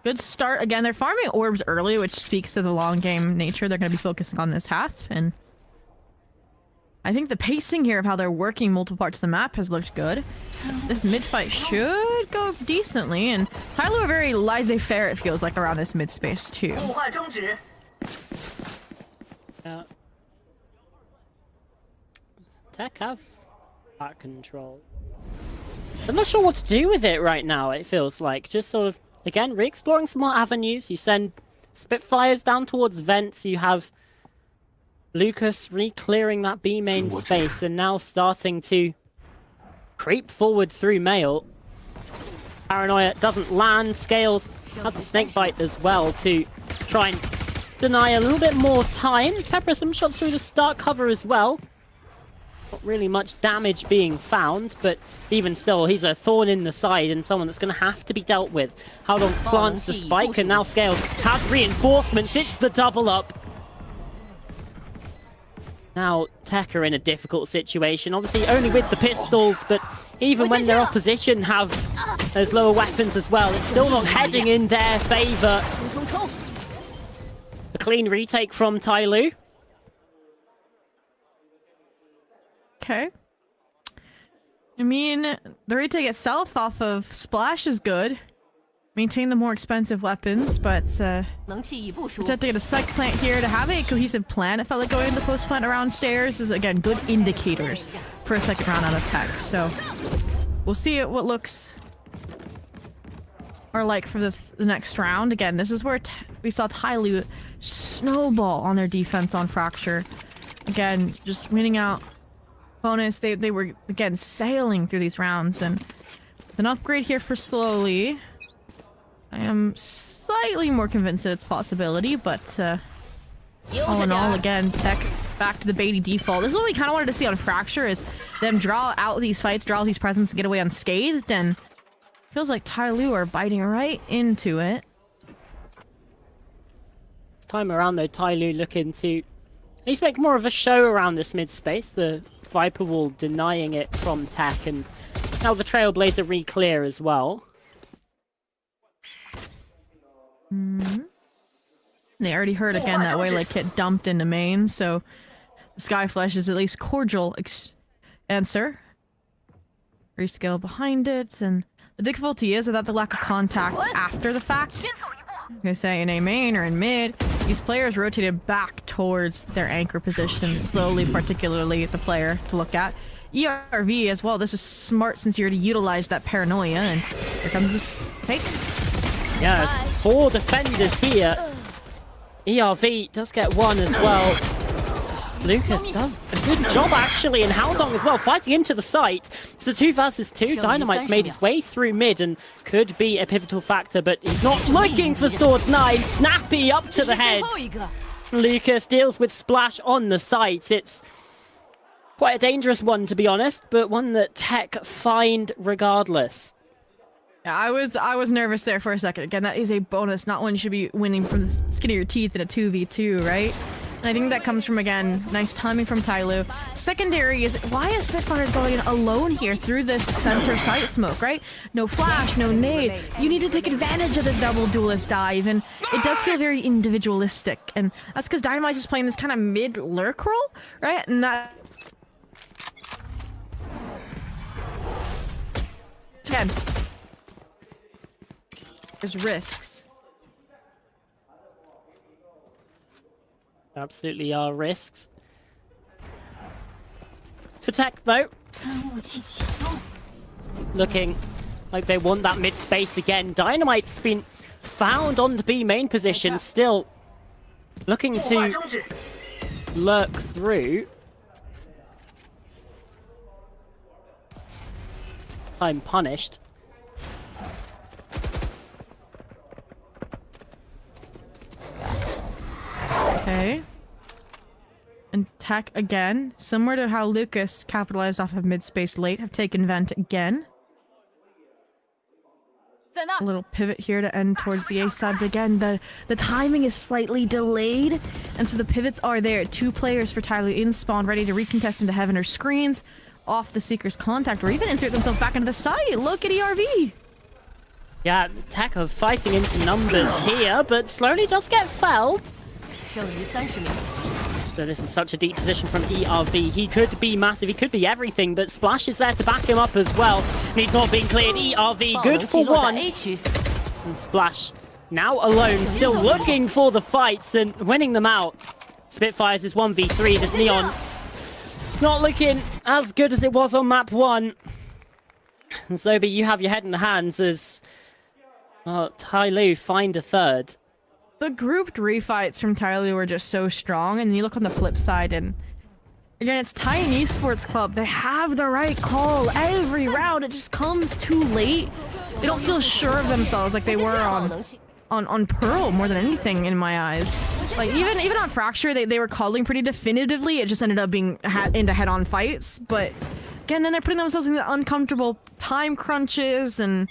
Speaker 3: Good start. Again, they're farming orbs early, which speaks to the long game nature they're going to be focusing on this half. And I think the pacing here of how they're working multiple parts of the map has looked good. This mid fight should go decently, and TYL are very laissez-faire, it feels like, around this mid space too.
Speaker 2: Yeah. TEC have that control. I'm not sure what to do with it right now, it feels like. Just sort of, again, re-exploring some more avenues. You send Spitfires down towards vents, you have Lucas re-clearing that B main space and now starting to creep forward through Mail. Paranoia doesn't land. Scales has a snake bite as well to try and deny a little bit more time. Pepper some shots through the start cover as well. Not really much damage being found, but even still, he's a thorn in the side and someone that's going to have to be dealt with. Howdong plants the spike and now Scales has reinforcements. It's the double up. Now, TEC are in a difficult situation, obviously only with the pistols, but even when their opposition have those lower weapons as well, it's still not heading in their favour. A clean retake from TYL.
Speaker 3: Okay. I mean, the retake itself off of Splash is good. Maintain the more expensive weapons, but attempt to get a psych plant here to have a cohesive plan. It felt like going into post plant around stairs is, again, good indicators for a second round out of TEC. So we'll see what looks are like for the next round. Again, this is where we saw TYL snowball on their defense on Fracture. Again, just winning out bonus. They were, again, sailing through these rounds, and with an upgrade here for Slowly, I am slightly more convinced that it's a possibility, but all in all, again, TEC back to the baity default. This is what we kind of wanted to see on Fracture, is them draw out these fights, draw out these presents, and get away unscathed, and feels like TYL are biting right into it.
Speaker 2: This time around, though, TYL looking to at least make more of a show around this mid space. The Viper Wall denying it from TEC, and now the Trailblazer re-clear as well. They already heard again that way, like, get dumped into main, so Skyflash is at least cordial answer. Rescale behind it, and the difficulty is without the lack of contact after the fact. They say in a main or in mid, these players rotated back towards their anchor positions slowly, particularly the player to look at. ERV as well, this is smart since you already utilized that paranoia, and here comes this take. Yes, 4 defenders here. ERV does get 1 as well. Lucas does a good job actually, and Howdong as well, fighting into the site. So 2 versus 2, Dynamite's made his way through mid and could be a pivotal factor, but he's not looking for Sword 9. Snappy up to the head. Lucas deals with Splash on the site. It's quite a dangerous one, to be honest, but one that TEC find regardless.
Speaker 3: Yeah, I was nervous there for a second. Again, that is a bonus, not one you should be winning from the skin of your teeth in a 2v2, right? And I think that comes from, again, nice timing from TYL. Secondary is, why is Spitfire going alone here through this center site smoke, right? No flash, no nade. You need to take advantage of this double duelist dive, and it does feel very individualistic. And that's because Dynamite is playing this kind of mid lurk role, right? And that... Again, there's risks.
Speaker 2: Absolutely are risks. For TEC, though, looking like they want that mid space again. Dynamite's been found on the B main position, still looking to lurk through. Time punished.
Speaker 3: Okay. And TEC again, similar to how Lucas capitalized off of mid-space late, have taken vent again. A little pivot here to end towards the A side, but again, the timing is slightly delayed, and so the pivots are there. 2 players for TYL in spawn, ready to recontest into heaven or screens, off the Seeker's contact, or even insert themselves back into the site. Look at ERV!
Speaker 2: Yeah, TEC are fighting into numbers here, but slowly does get felled.
Speaker 8: 剩余30秒。
Speaker 2: But this is such a deep position from ERV. He could be massive, he could be everything, but Splash is there to back him up as well. And he's not being cleared. ERV, good for 1. And Splash, now alone, still looking for the fights and winning them out. Spitfires is 1v3. This Neon, not looking as good as it was on map 1. And Zobi, you have your head in the hands as TYL find a third.
Speaker 3: The grouped refights from TYL were just so strong, and you look on the flip side, and again, it's Titan Esports Club. They have the right call every round. It just comes too late. They don't feel sure of themselves like they were on Pearl more than anything in my eyes. Like even on Fracture, they were calling pretty definitively. It just ended up being into head-on fights. But again, then they're putting themselves in the uncomfortable time crunches, and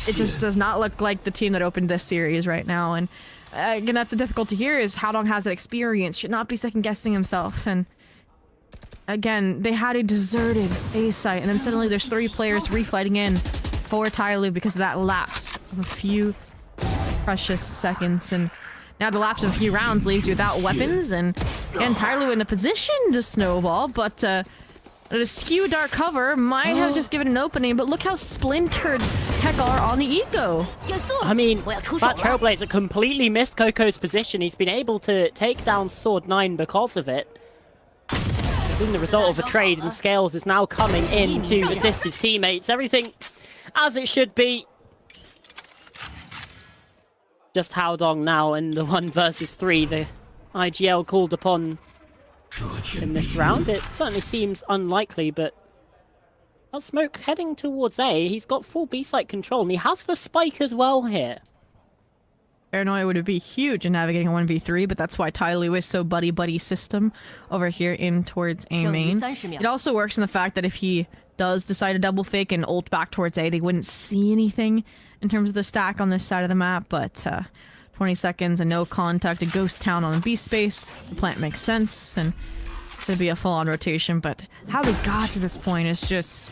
Speaker 3: it just does not look like the team that opened this series right now. And again, that's the difficulty here, is Howdong has that experience, should not be second-guessing himself. And again, they had a deserted A site, and then suddenly there's 3 players reflighting in for TYL because of that lapse of a few precious seconds. And now the lapse of a few rounds leaves you without weapons, and again, TYL in a position to snowball, but the skew dark cover might have just given an opening, but look how splintered TEC are on the eco.
Speaker 2: I mean, that Trailblazer completely missed Coco's position. He's been able to take down Sword 9 because of it. Seeing the result of a trade, and Scales is now coming in to assist his teammates. Everything as it should be. Just Howdong now in the 1 versus 3. The IGL called upon in this round. It certainly seems unlikely, but Smoke heading towards A. He's got full B site control, and he has the spike as well here.
Speaker 3: Paranoia would be huge in navigating a 1v3, but that's why TYL is so buddy-buddy system over here in towards A main. It also works in the fact that if he does decide to double fake and ult back towards A, they wouldn't see anything in terms of the stack on this side of the map, but 20 seconds and no contact, a ghost town on the B space. The plant makes sense, and it'd be a full-on rotation, but how we got to this point is just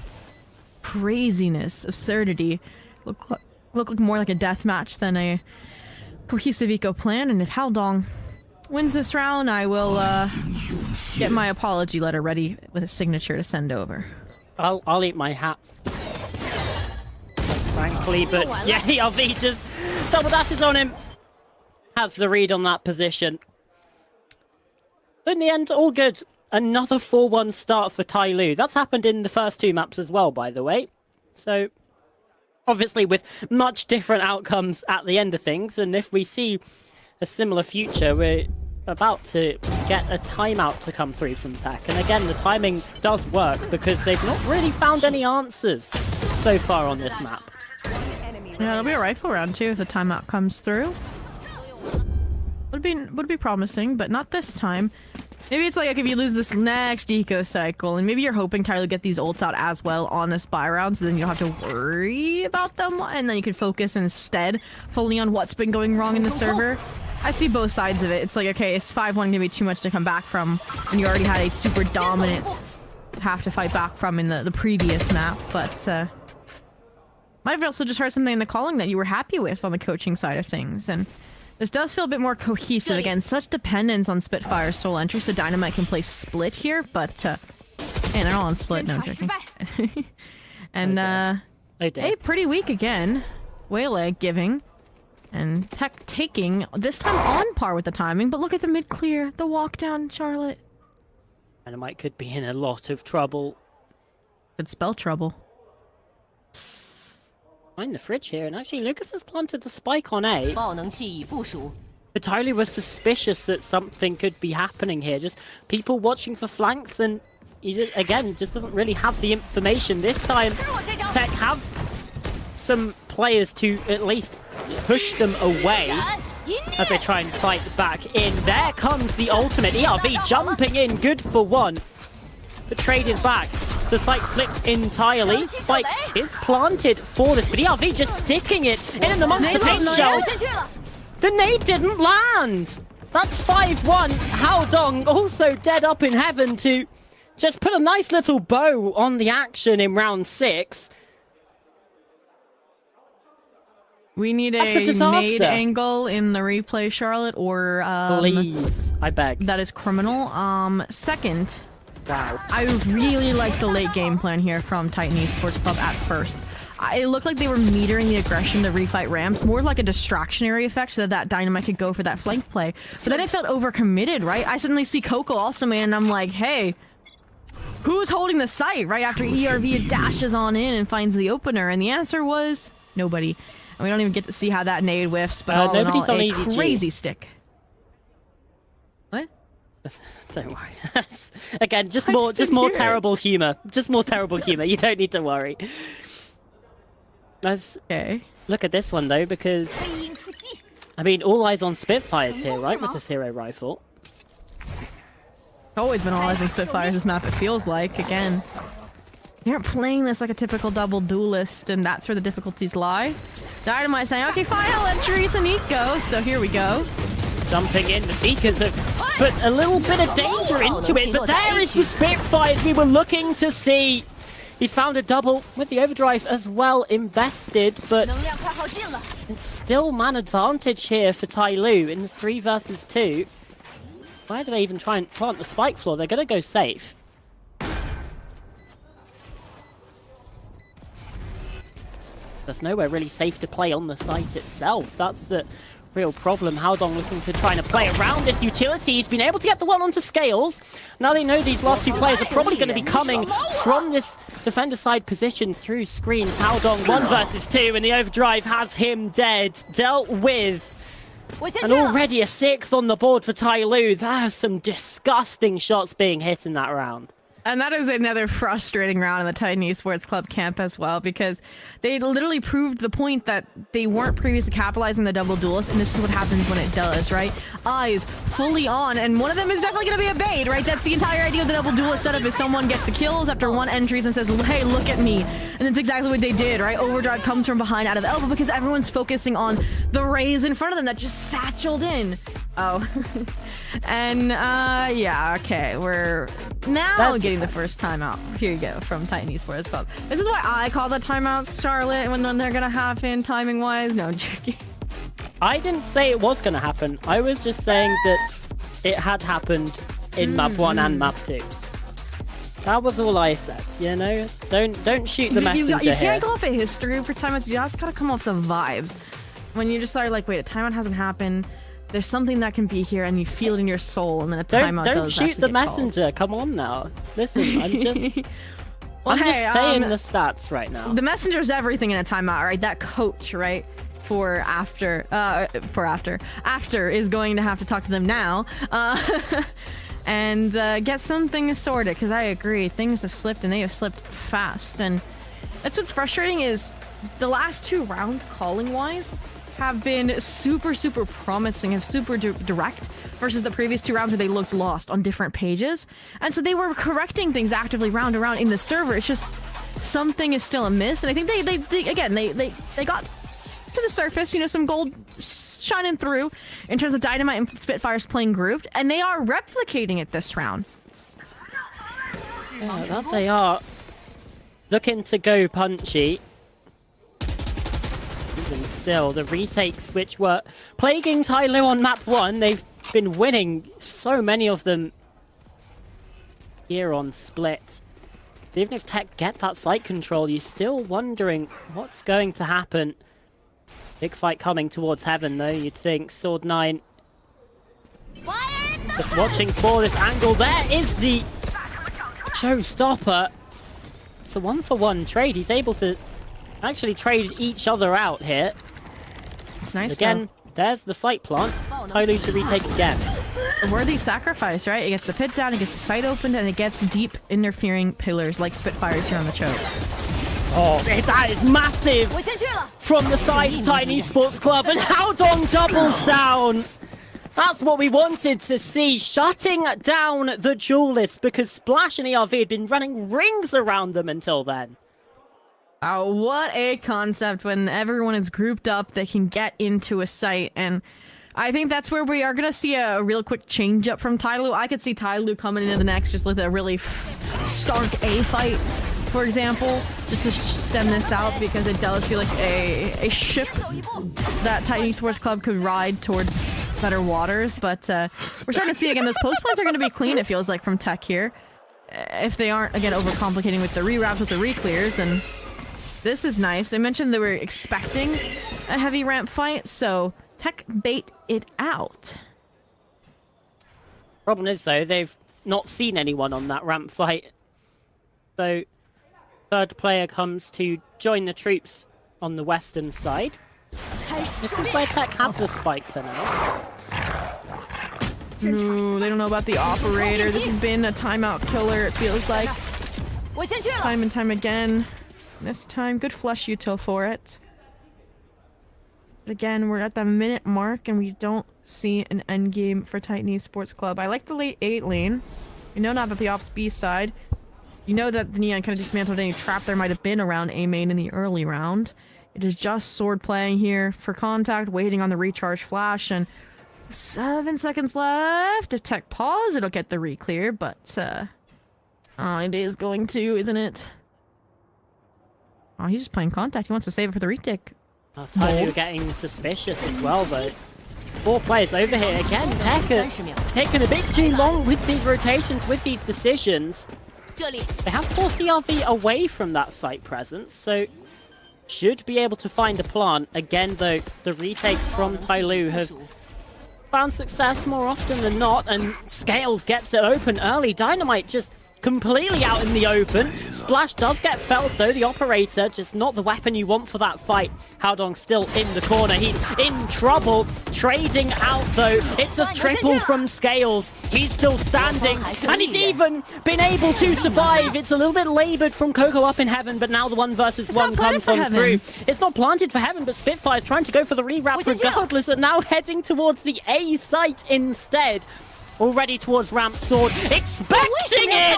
Speaker 3: craziness, absurdity. Look like more like a death match than a cohesive eco plan, and if Howdong wins this round, I will get my apology letter ready with a signature to send over.
Speaker 2: I'll eat my hat. Frankly, but yeah, ERV just double dashes on him. Has the read on that position. But in the end, all good. Another 4-1 start for TYL. That's happened in the first 2 maps as well, by the way. So, obviously with much different outcomes at the end of things, and if we see a similar future, we're about to get a timeout to come through from TEC. And again, the timing does work because they've not really found any answers so far on this map.
Speaker 3: Yeah, it'll be a rifle round too if the timeout comes through. Would be promising, but not this time. Maybe it's like if you lose this next eco cycle, and maybe you're hoping TYL get these ults out as well on this buy round, so then you don't have to worry about them, and then you can focus instead fully on what's been going wrong in the server. I see both sides of it. It's like, okay, is 5-1 gonna be too much to come back from, and you already had a super dominant have to fight back from in the previous map, but might have also just heard something in the calling that you were happy with on the coaching side of things, and this does feel a bit more cohesive. Again, such dependence on Spitfire sole entry, so Dynamite can play split here, but man, they're all on split, no I'm joking. And hey, pretty weak again. Whale giving, and TEC taking, this time on par with the timing, but look at the mid clear, the walk down Charlotte.
Speaker 2: Dynamite could be in a lot of trouble.
Speaker 3: Could spell trouble.
Speaker 2: Find the fridge here, and actually Lucas has planted the spike on A. But TYL was suspicious that something could be happening here. Just people watching for flanks, and he just, again, just doesn't really have the information. This time, TEC have some players to at least push them away as they try and fight back in. There comes the ultimate. ERV jumping in, good for one, but traded back. The site flipped entirely. Spike is planted for this, but ERV just sticking it in and amongst the paint shells. The nade didn't land! That's 5-1. Haodong also dead up in heaven to just put a nice little bow on the action in round 6.
Speaker 3: We need a nade angle in the replay, Charlotte, or
Speaker 2: please, I beg.
Speaker 3: That is criminal. Second,
Speaker 2: wow.
Speaker 3: I really like the late game plan here from Titan Esports Club at first. It looked like they were metering the aggression to refight ramps, more like a distractionary effect so that Dynamite could go for that flank play. But then it felt overcommitted, right? I suddenly see Coco also, man, and I'm like, hey, who's holding the site, right? After ERV dashes on in and finds the opener, and the answer was nobody. And we don't even get to see how that nade whiffs, but all in all, a crazy stick. What?
Speaker 2: Don't worry. Again, just more terrible humor. Just more terrible humor. You don't need to worry.
Speaker 3: Okay.
Speaker 2: Look at this one though, because I mean, all eyes on Spitfires here, right? With this hero rifle.
Speaker 3: Always been all eyes on Spitfires. This map, it feels like. Again, you're playing this like a typical double duelist, and that's where the difficulties lie. Dynamite saying, "Okay, final entry, it's a Nico." So here we go.
Speaker 2: Jumping in, the Seekers have put a little bit of danger into it, but there is the Spitfires we were looking to see. He's found a double with the overdrive as well invested, but it's still man advantage here for TYL in the 3 versus 2. Why do they even try and plant the spike floor? They're going to go safe. There's nowhere really safe to play on the site itself. That's the real problem. Haodong looking to try and play around this utility. He's been able to get the one onto Scales. Now they know these last 2 players are probably going to be coming from this defender side position through screens. Haodong 1 versus 2, and the overdrive has him dead. Dealt with. And already a 6th on the board for TYL. There are some disgusting shots being hit in that round.
Speaker 3: And that is another frustrating round in the Titan Esports Club camp as well, because they literally proved the point that they weren't previously capitalizing the double duelist, and this is what happens when it does, right? Eyes fully on, and one of them is definitely going to be a bait, right? That's the entire idea of the double duelist setup, is someone gets the kills after 1 entries and says, hey, look at me. And that's exactly what they did, right? Overdrive comes from behind out of elbow because everyone's focusing on the rays in front of them that just satcheled in. Oh. And, yeah, okay, we're now getting the first timeout. Here you go, from Titan Esports Club. This is why I call the timeouts, Charlotte, when they're gonna happen, timing-wise. No, I'm joking.
Speaker 2: I didn't say it was gonna happen. I was just saying that it had happened in map 1 and map 2. That was all I said, you know? Don't shoot the messenger
Speaker 3: you
Speaker 2: here.
Speaker 3: can't go off a history for timeouts, you just gotta come off the vibes. When you just are like, wait, a timeout hasn't happened, there's something that can be here, and you feel it in your soul, and then a timeout does.
Speaker 2: Don't shoot the messenger. Come on now. Listen, I'm just. Well, I'm just saying the stats right now. The
Speaker 3: messenger's everything in a timeout, right? That coach, right? After is going to have to talk to them now, and get something sorted. Because I agree, things have slipped, and they have slipped fast. And that's what's frustrating is the last 2 rounds, calling wise, have been super promising, have super direct, versus the previous 2 rounds where they looked lost on different pages. And so they were correcting things actively round to round in the server. It's just something is still amiss, and I think they got to the surface, you know, some gold shining through in terms of Dynamite and Spitfires playing grouped, and they are replicating it this round.
Speaker 2: Yeah, that they are looking to go punchy. Even still, the retakes which were plaguing TYL on map 1, they've been winning so many of them here on Split. Even if TEC get that site control, you're still wondering what's going to happen. Big fight coming towards Heaven though, you'd think. Sword 9 just watching for this angle. There is the showstopper. It's a 1-for-1 trade. He's able to actually trade each other out here.
Speaker 3: It's nice
Speaker 2: again, There's the site plant. TYL to retake again.
Speaker 3: A worthy sacrifice, right? It gets the pit down, it gets the site opened, and it gets deep interfering pillars like Spitfires here on the choke.
Speaker 2: Oh, that is massive from the side of Tiny Sports Club, and Haodong doubles down. That's what we wanted to see, shutting down the duelists, because Splash and ERV had been running rings around them until then.
Speaker 3: Oh, what a concept. When everyone is grouped up, they can get into a site, and I think that's where we are going to see a real quick change up from TYL. I could see TYL coming into the next just with a really stark A fight, for example, just to stem this out, because it does feel like a ship that Tiny Sports Club could ride towards better waters. But we're starting to see again those post plants are going to be clean, it feels like, from TEC here, if they aren't again overcomplicating with the rewraps, with the reclears. And this is nice. I mentioned they were expecting a heavy ramp fight, so TEC bait it out.
Speaker 2: Problem is, though, they've not seen anyone on that ramp fight. So, third player comes to join the troops on the western side. This is where TEC have the spike for now.
Speaker 3: Ooh, they don't know about the operator. This has been a timeout killer, it feels like. Time and time again. This time, good flush util for it. But again, we're at the minute mark and we don't see an end game for Titan Esports Club. I like the late 8 lane. You know now that the ops B side. You know that the Neon kind of dismantled any trap there might have been around A main in the early round. It is just sword playing here for contact, waiting on the recharge flash, and 7 seconds left. If TEC pause, it'll get the reclear, but it is going to, isn't it? Oh, he's just playing contact. He wants to save it for the retake.
Speaker 2: Oh, TYL getting suspicious as well, though. 4 players over here. Again, TEC taking a bit too long with these rotations, with these decisions. They have forced ERV away from that site presence, so should be able to find a plant. Again, though, the retakes from TYL have found success more often than not, and Scales gets it open early. Dynamite just completely out in the open. Splash does get felled, though. The operator, just not the weapon you want for that fight. Haodong still in the corner. He's in trouble. Trading out, though. It's a triple from Scales. He's still standing, and he's even been able to survive. It's a little bit labored from Coco up in heaven, but now the 1 versus 1 comes on through. It's not planted for heaven, but Spitfire's trying to go for the rewrap regardless, and now heading towards the A site instead. Already towards ramp sword, expecting it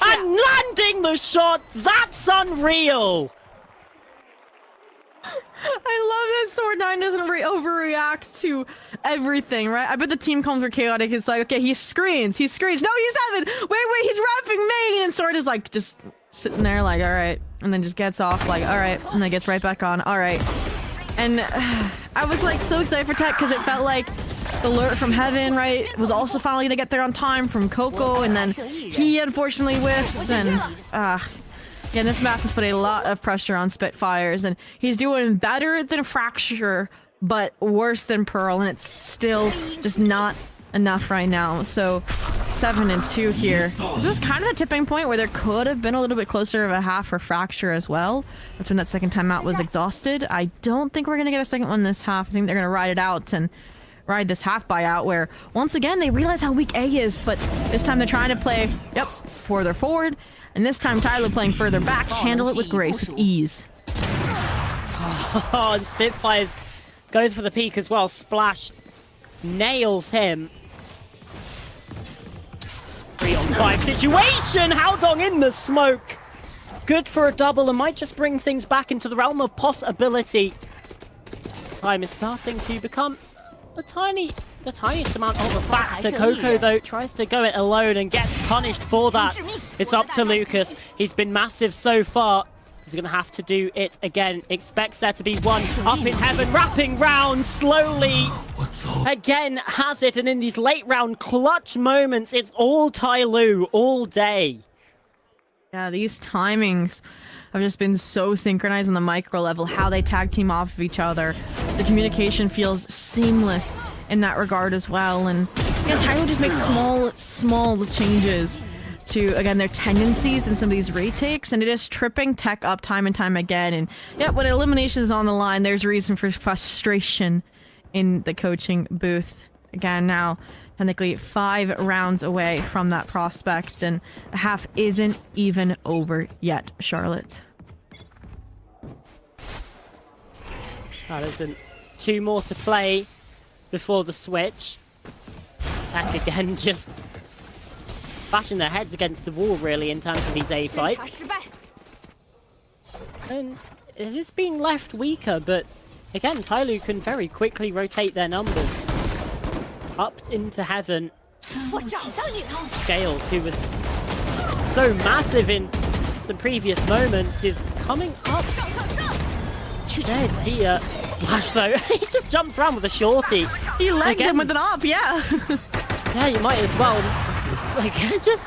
Speaker 2: and landing the shot. That's unreal.
Speaker 3: I love that Sword 9 doesn't overreact to everything, right? I bet the team comes for chaotic. It's like, okay, he screens. No, he's 7. Wait, he's ramping main, and Sword is like just sitting there, like, all right, and then just gets off, like, all right, and then gets right back on, all right. And I was like so excited for TEC because it felt like the alert from heaven, right, was also finally gonna get there on time from Coco, and then he unfortunately whiffs, and again, this map has put a lot of pressure on Spitfires, and he's doing better than Fracture, but worse than Pearl, and it's still just not enough right now. So 7-2 here. This is kind of the tipping point where there could have been a little bit closer of a half for Fracture as well. That's when that second timeout was exhausted. I don't think we're gonna get a second one this half. I think they're gonna ride it out and ride this half buyout where once again they realize how weak A is, but this time they're trying to play further forward, and this time TYL playing further back, handle it with grace, with ease.
Speaker 2: Oh, and Spitfires goes for the peak as well. Splash nails him. 3-on-5 situation. Haodong in the smoke. Good for a double and might just bring things back into the realm of possibility. Time is starting to become the tiniest amount of a factor. Coco, though, tries to go it alone and gets punished for that. It's up to Lucas. He's been massive so far. He's going to have to do it again. Expects there to be one up in heaven, wrapping round slowly. Again, has it, and in these late round clutch moments, it's all TYL all day.
Speaker 3: Yeah, these timings have just been so synchronized on the micro level, how they tag team off of each other. The communication feels seamless in that regard as well, and yeah, TYL just makes small changes to, again, their tendencies in some of these retakes, and it is tripping TEC up time and time again. And yeah, when elimination is on the line, there's reason for frustration in the coaching booth. Again, now technically 5 rounds away from that prospect, and the half isn't even over yet, Charlotte.
Speaker 2: There's 2 more to play before the switch. TEC again just bashing their heads against the wall, really, in terms of these A fights. And it has been left weaker, but again, TYL can very quickly rotate their numbers up into heaven. Scales, who was so massive in some previous moments, is coming up dead here. Splash though, he just jumps around with a shorty.
Speaker 3: He legged him with an op, yeah.
Speaker 2: Yeah, you might as well. Like, just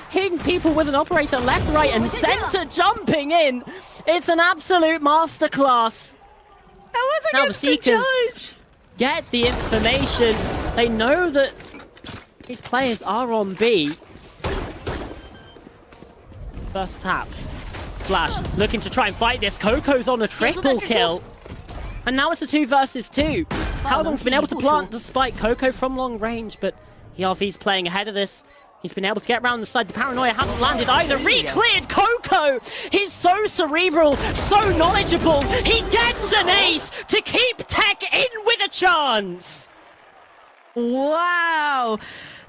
Speaker 2: hitting people with an operator left, right, and center, jumping in. It's an absolute masterclass.
Speaker 3: That was
Speaker 2: Now the
Speaker 3: against the
Speaker 2: Seekers
Speaker 3: judge.
Speaker 2: get the information. They know that these players are on B. First tap. Splash. Looking to try and fight this. Coco's on a triple kill. And now it's a 2 versus 2. Haldong's been able to plant the spike. Coco from long range, but ERV's playing ahead of this. He's been able to get around the side. The paranoia hasn't landed either. Re-cleared Coco! He's so cerebral, so knowledgeable. He gets an ace to keep TEC in with a chance!
Speaker 3: Wow!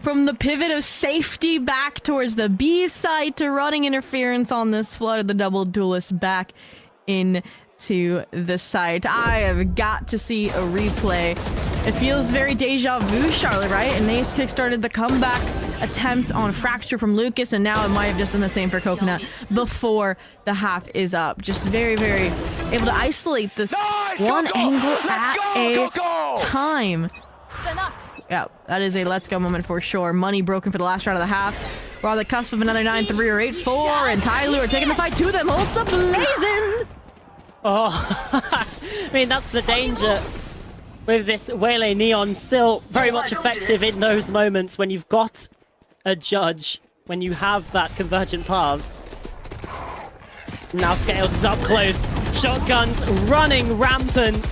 Speaker 3: From the pivot of safety back towards the B side to running interference on this flood, the double duelist back into the site. I have got to see a replay. It feels very deja vu, Charlotte, right? And Ace kickstarted the comeback attempt on Fracture from Lucas, and now it might have just done the same for Coconut before the half is up. Just very, very able to isolate this one angle at a time. Yeah, that is a let's go moment for sure. Money broken for the last round of the half. We're on the cusp of another 9-3 or 8-4, and TYL are taking the fight to them. Holds up blazing.
Speaker 2: Oh, I mean, that's the danger with this Wele Neon, still very much effective in those moments when you've got a judge, when you have that convergent paths. Now Scales is up close. Shotguns running rampant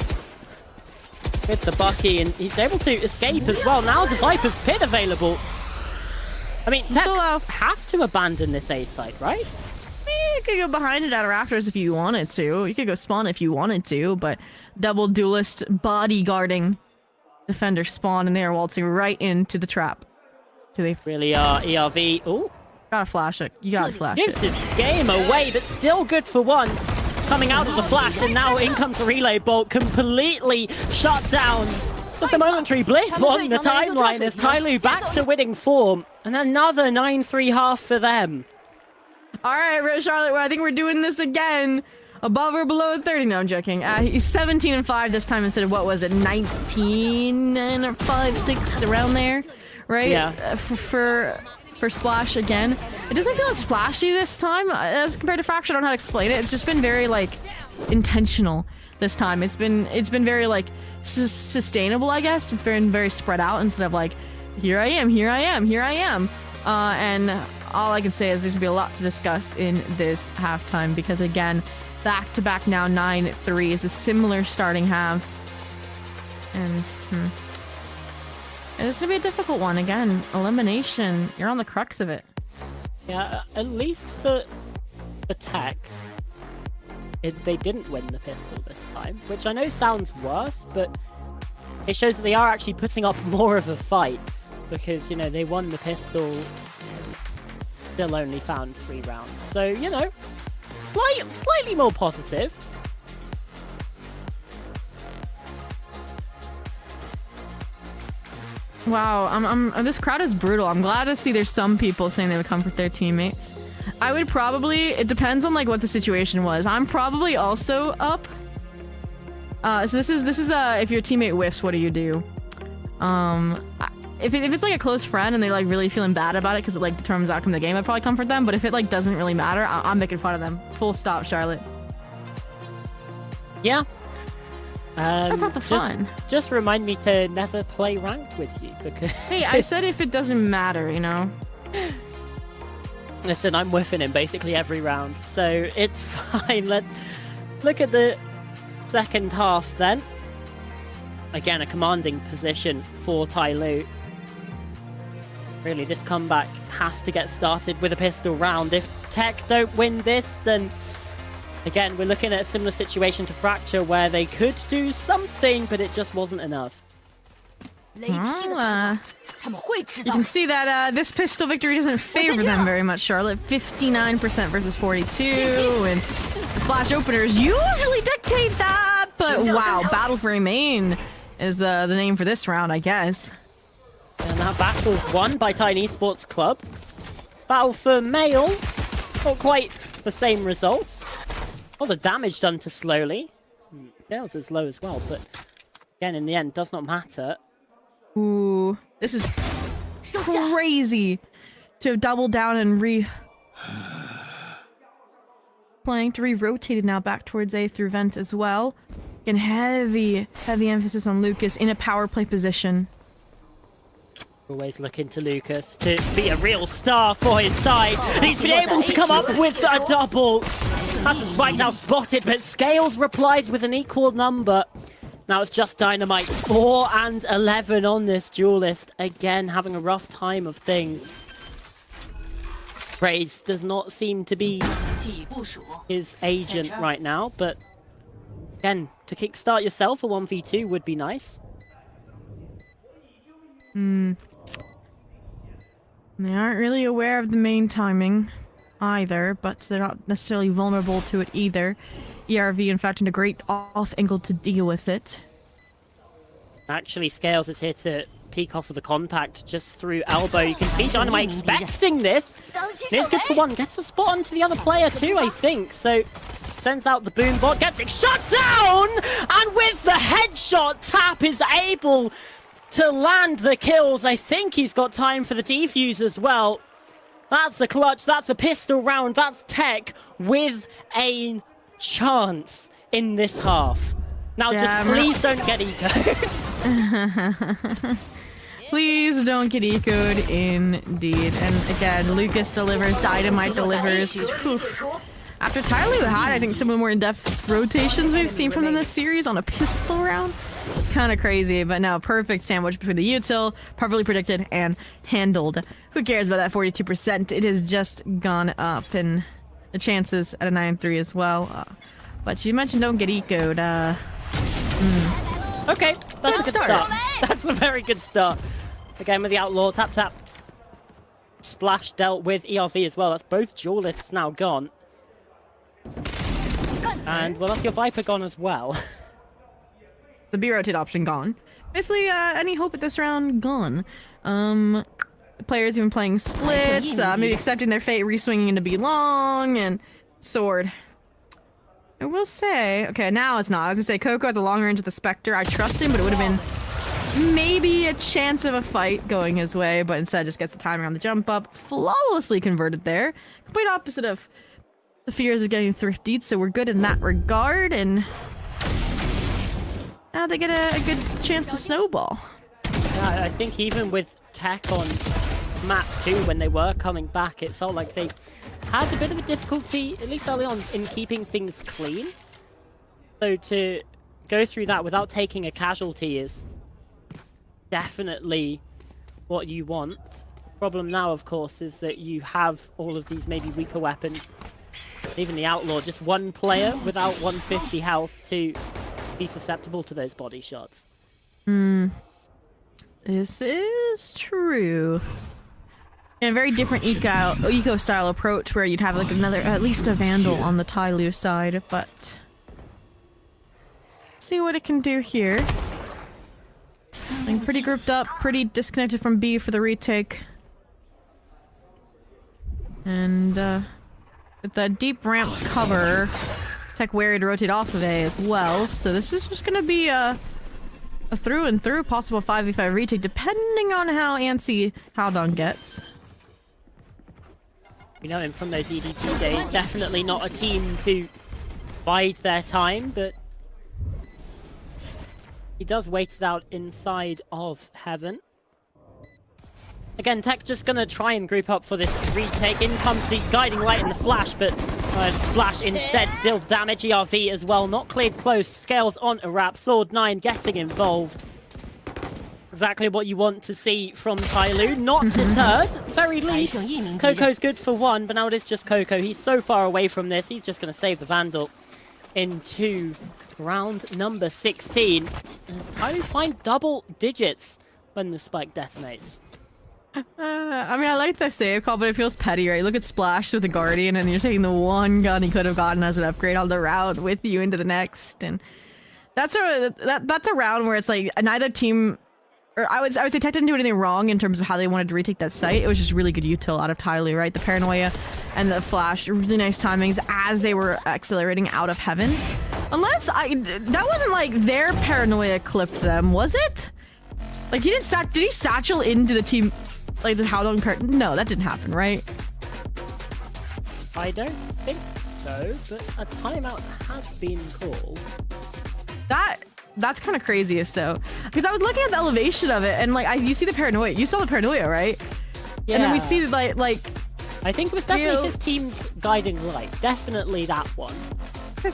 Speaker 2: with the Bucky, and he's able to escape as well. Now the Viper's Pit available. I mean, TEC have to abandon this A site, right?
Speaker 3: You could go behind it at Raptors if you wanted to. You could go spawn if you wanted to, but double duelist bodyguarding defender spawn, and they are waltzing right into the trap. Do they
Speaker 2: really are? ERV. Oh,
Speaker 3: gotta flash it. You gotta flash
Speaker 2: gives
Speaker 3: it.
Speaker 2: his game away, but still good for one. Coming out of the flash, and now in comes the relay bolt, completely shut down. Just a momentary blip on the timeline as TYL back to winning form, and another 9-3 half for them.
Speaker 3: All right, Charlotte, I think we're doing this again. Above or below 30? No, I'm joking. He's 17-5 this time instead of, what was it, 19-5, 6, around there, right?
Speaker 2: Yeah.
Speaker 3: For Splash again. It doesn't feel as flashy this time as compared to Fracture. I don't know how to explain it. It's just been very, like, intentional this time. It's been very, like, sustainable, I guess. It's been very spread out instead of, like, here I am, here I am, here I am. And all I can say is there's gonna be a lot to discuss in this halftime because, again, back-to-back now 9-3s with similar starting halves. And it's gonna be a difficult one. Again, elimination. You're on the crux of it.
Speaker 2: Yeah, at least for TEC, they didn't win the pistol this time, which I know sounds worse, but it shows that they are actually putting up more of a fight because, you know, they won the pistol, still only found 3 rounds. So, you know, slightly more positive.
Speaker 3: Wow, this crowd is brutal. I'm glad to see there's some people saying they would come for their teammates. I would probably, it depends on like what the situation was. I'm probably also up. So this is if your teammate whiffs, what do you do? If it's like a close friend and they like really feeling bad about it because it like determines the outcome of the game, I'd probably comfort them. But if it like doesn't really matter, I'm making fun of them. Full stop, Charlotte.
Speaker 2: Yeah.
Speaker 3: That's not the fun.
Speaker 2: Just remind me to never play ranked with you because.
Speaker 3: Hey, I said if it doesn't matter, you know.
Speaker 2: Listen, I'm whiffing him basically every round, so it's fine. Let's look at the second half then. again, a commanding position for TYL. Really, this comeback has to get started with a pistol round. If TEC don't win this, then again, we're looking at a similar situation to Fracture where they could do something, but it just wasn't enough.
Speaker 3: You can see that this pistol victory doesn't favor them very much, Charlotte. 59% versus 42, and the splash openers usually dictate that, but wow, Battle for a Main is the name for this round, I guess.
Speaker 2: And that battle's won by Tiny Esports Club. Battle for Male, not quite the same results. All the damage done to Slowly. Male's is low as well, but again, in the end, does not matter.
Speaker 3: Ooh, this is crazy to have doubled down and playing to re-rotated now back towards A through vent as well. Again, heavy emphasis on Lucas in a power play position.
Speaker 2: Always looking to Lucas to be a real star for his side. And he's been able to come up with a double. That's a spike now spotted, but Scales replies with an equal number. Now it's just Dynamite, 4 and 11 on this duelist. Again, having a rough time of things. Praise does not seem to be his agent right now, but again, to kickstart yourself a 1v2 would be nice.
Speaker 3: They aren't really aware of the main timing either, but they're not necessarily vulnerable to it either. ERV, in fact, in a great off angle to deal with it.
Speaker 2: Actually, Scales is here to peek off of the contact just through elbow. You can see Dynamite expecting this. It's good for one. Gets a spot onto the other player too, I think. So sends out the boom bot, gets it shut down! And with the headshot, Tap is able to land the kills. I think he's got time for the defuse as well. That's a clutch. That's a pistol round. That's TEC with a chance in this half. Now, just please don't get ecos.
Speaker 3: Please don't get ecoed, indeed. And again, Lucas delivers, Dynamite delivers. After TYL had, I think, some of the more in-depth rotations we've seen from them this series on a pistol round. It's kind of crazy, but now perfect sandwich between the util, perfectly predicted and handled. Who cares about that 42%? It has just gone up, and the chances at a 9-3 as well. But you mentioned don't get ecoed.
Speaker 2: Okay, that's a good start. That's a very good start. Again with the Outlaw, tap. Splash dealt with ERV as well. That's both duelists now gone. And, well, that's your Viper gone as well.
Speaker 3: The B-rotate option gone. Basically, any hope at this round gone. Players even playing splits, maybe accepting their fate, re-swinging into B-long, and Sword. I will say, okay, now it's not. I was gonna say Coco at the long range of the Spectre. I trust him, but it would have been maybe a chance of a fight going his way, but instead just gets the timing on the jump up. Flawlessly converted there. Complete opposite of the fears of getting thriftied, so we're good in that regard, and now they get a good chance to snowball.
Speaker 2: Yeah, I think even with TEC on map 2, when they were coming back, it felt like they had a bit of a difficulty, at least early on, in keeping things clean. So to go through that without taking a casualty is definitely what you want. Problem now, of course, is that you have all of these maybe weaker weapons. Even the Outlaw, just one player without 150 health to be susceptible to those body shots.
Speaker 3: This is true. And a very different eco-style approach where you'd have like another, at least a Vandal on the TYL side, but see what it can do here. Like pretty grouped up, pretty disconnected from B for the retake. And with the deep ramps cover, TEC wary to rotate off of A as well, so this is just gonna be a through and through possible 5v5 retake depending on how antsy Haldon gets.
Speaker 2: We know him from those EDG days. Definitely not a team to bide their time, but he does wait it out inside of Heaven. Again, TEC just gonna try and group up for this retake. In comes the guiding light and the flash, but splash instead deals damage. ERV as well, not cleared close. Scales on a wrap. Sword 9 getting involved. Exactly what you want to see from TYL. Not deterred, at the very least. Coco's good for 1, but now it is just Coco. He's so far away from this. He's just going to save the Vandal into round number 16. And as TYL find double digits when the spike detonates.
Speaker 3: I mean, I like the save call, but it feels petty, right? Look at Splash with the Guardian, and you're taking the one gun he could have gotten as an upgrade on the route with you into the next. And that's a round where it's like neither team... Or I would say TEC didn't do anything wrong in terms of how they wanted to retake that site. It was just really good util out of TYL, right? The paranoia and the flash, really nice timings as they were accelerating out of heaven. Unless that wasn't like their paranoia clipped them, was it? Like did he satchel into the team, like the how long no, that didn't happen, right?
Speaker 2: I don't think so, but a timeout has been called.
Speaker 3: That's kind of crazy if so. Because I was looking at the elevation of it and like you see the paranoia. You saw the paranoia, right? Yeah. And then we see like
Speaker 2: I think it was definitely his team's guiding light. Definitely that one.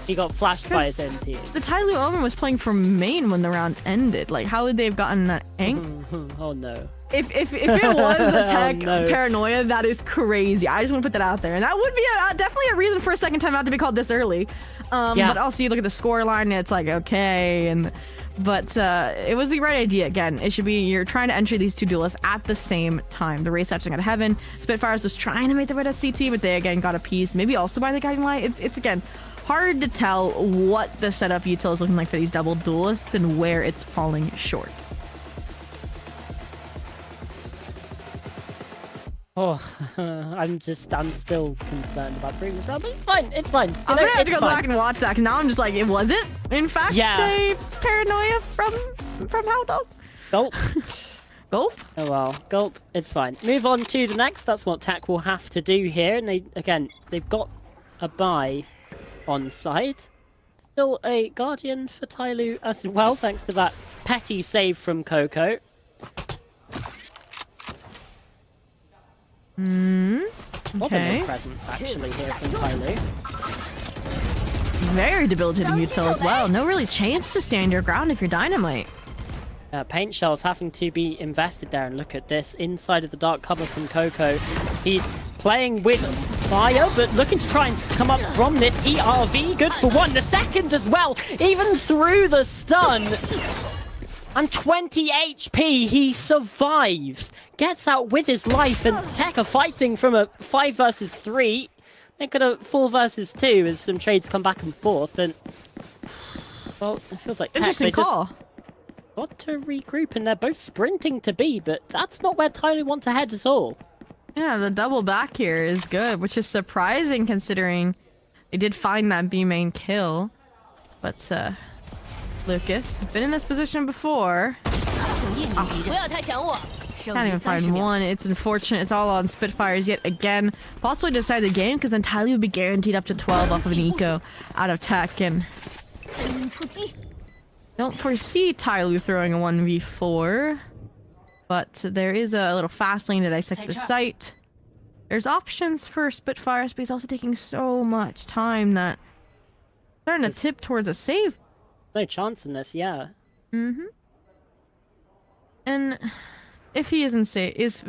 Speaker 2: He got flashed by his own team.
Speaker 3: The TYL Omen was playing for main when the round ended. Like how would they have gotten that angle?
Speaker 2: Oh no.
Speaker 3: If it was a TEC paranoia, that is crazy. I just want to put that out there. And that would be definitely a reason for a second timeout to be called this early. But also you look at the score line and it's like, okay. But it was the right idea. Again, it should be you're trying to enter these two duelists at the same time. The race touching out of heaven. Spitfires was trying to make their way to CT, but they again got appeased. Maybe also by the guiding light. It's again hard to tell what the setup util is looking like for these double duelists and where it's falling short.
Speaker 2: Oh, I'm still concerned about previous round, but it's fine, it's fine.
Speaker 3: I'm gonna have to go back and watch that, because now I'm just like, it was it, in fact, a paranoia from how though?
Speaker 2: Gulp.
Speaker 3: Gulp?
Speaker 2: Oh well, gulp, it's fine. Move on to the next, that's what TEC will have to do here, and they've got a buy on side. Still a Guardian for TYL as well, thanks to that petty save from Coco. What a
Speaker 3: Okay.
Speaker 2: no presence actually here from TYL.
Speaker 3: Very debilitating util as well. No really chance to stand your ground if you're Dynamite.
Speaker 2: Paint shells having to be invested there, and look at this inside of the dark cover from Coco. He's playing with fire, but looking to try and come up from this. ERV good for 1, the second as well, even through the stun. And 20 HP, he survives. Gets out with his life, and TEC are fighting from a 5 versus 3. They're gonna 4 versus 2 as some trades come back and forth, and well, it feels like TEC,
Speaker 3: Interesting call.
Speaker 2: Got to regroup, and they're both sprinting to B, but that's not where TYL want to head at all.
Speaker 3: Yeah, the double back here is good, which is surprising considering they did find that B main kill. But Lucas has been in this position before. Can't even find one. It's unfortunate. It's all on Spitfires yet again. Possibly decide the game, because then TYL would be guaranteed up to 12 off of an eco out of TEC, and don't foresee TYL throwing a 1v4. But there is a little fast lane to dissect the site. There's options for Spitfires, but he's also taking so much time that starting to tip towards a save.
Speaker 2: No chance in this, yeah.
Speaker 3: And if he is in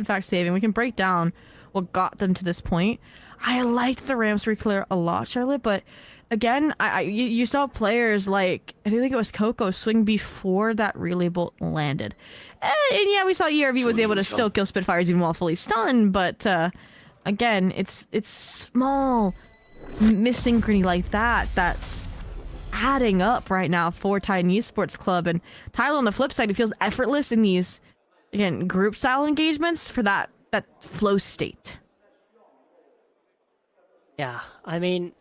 Speaker 3: fact saving, we can break down what got them to this point. I liked the Rams reclear a lot, Charlotte, but again, you saw players like, I think it was Coco swing before that relay bolt landed. And yeah, we saw ERV was able to still kill Spitfires even while fully stunned, but again, it's small missynchrony like that that's adding up right now for Titan Esports Club. And TYL on the flip side, it feels effortless in these, again, group style engagements for that flow state.
Speaker 2: Yeah, I mean,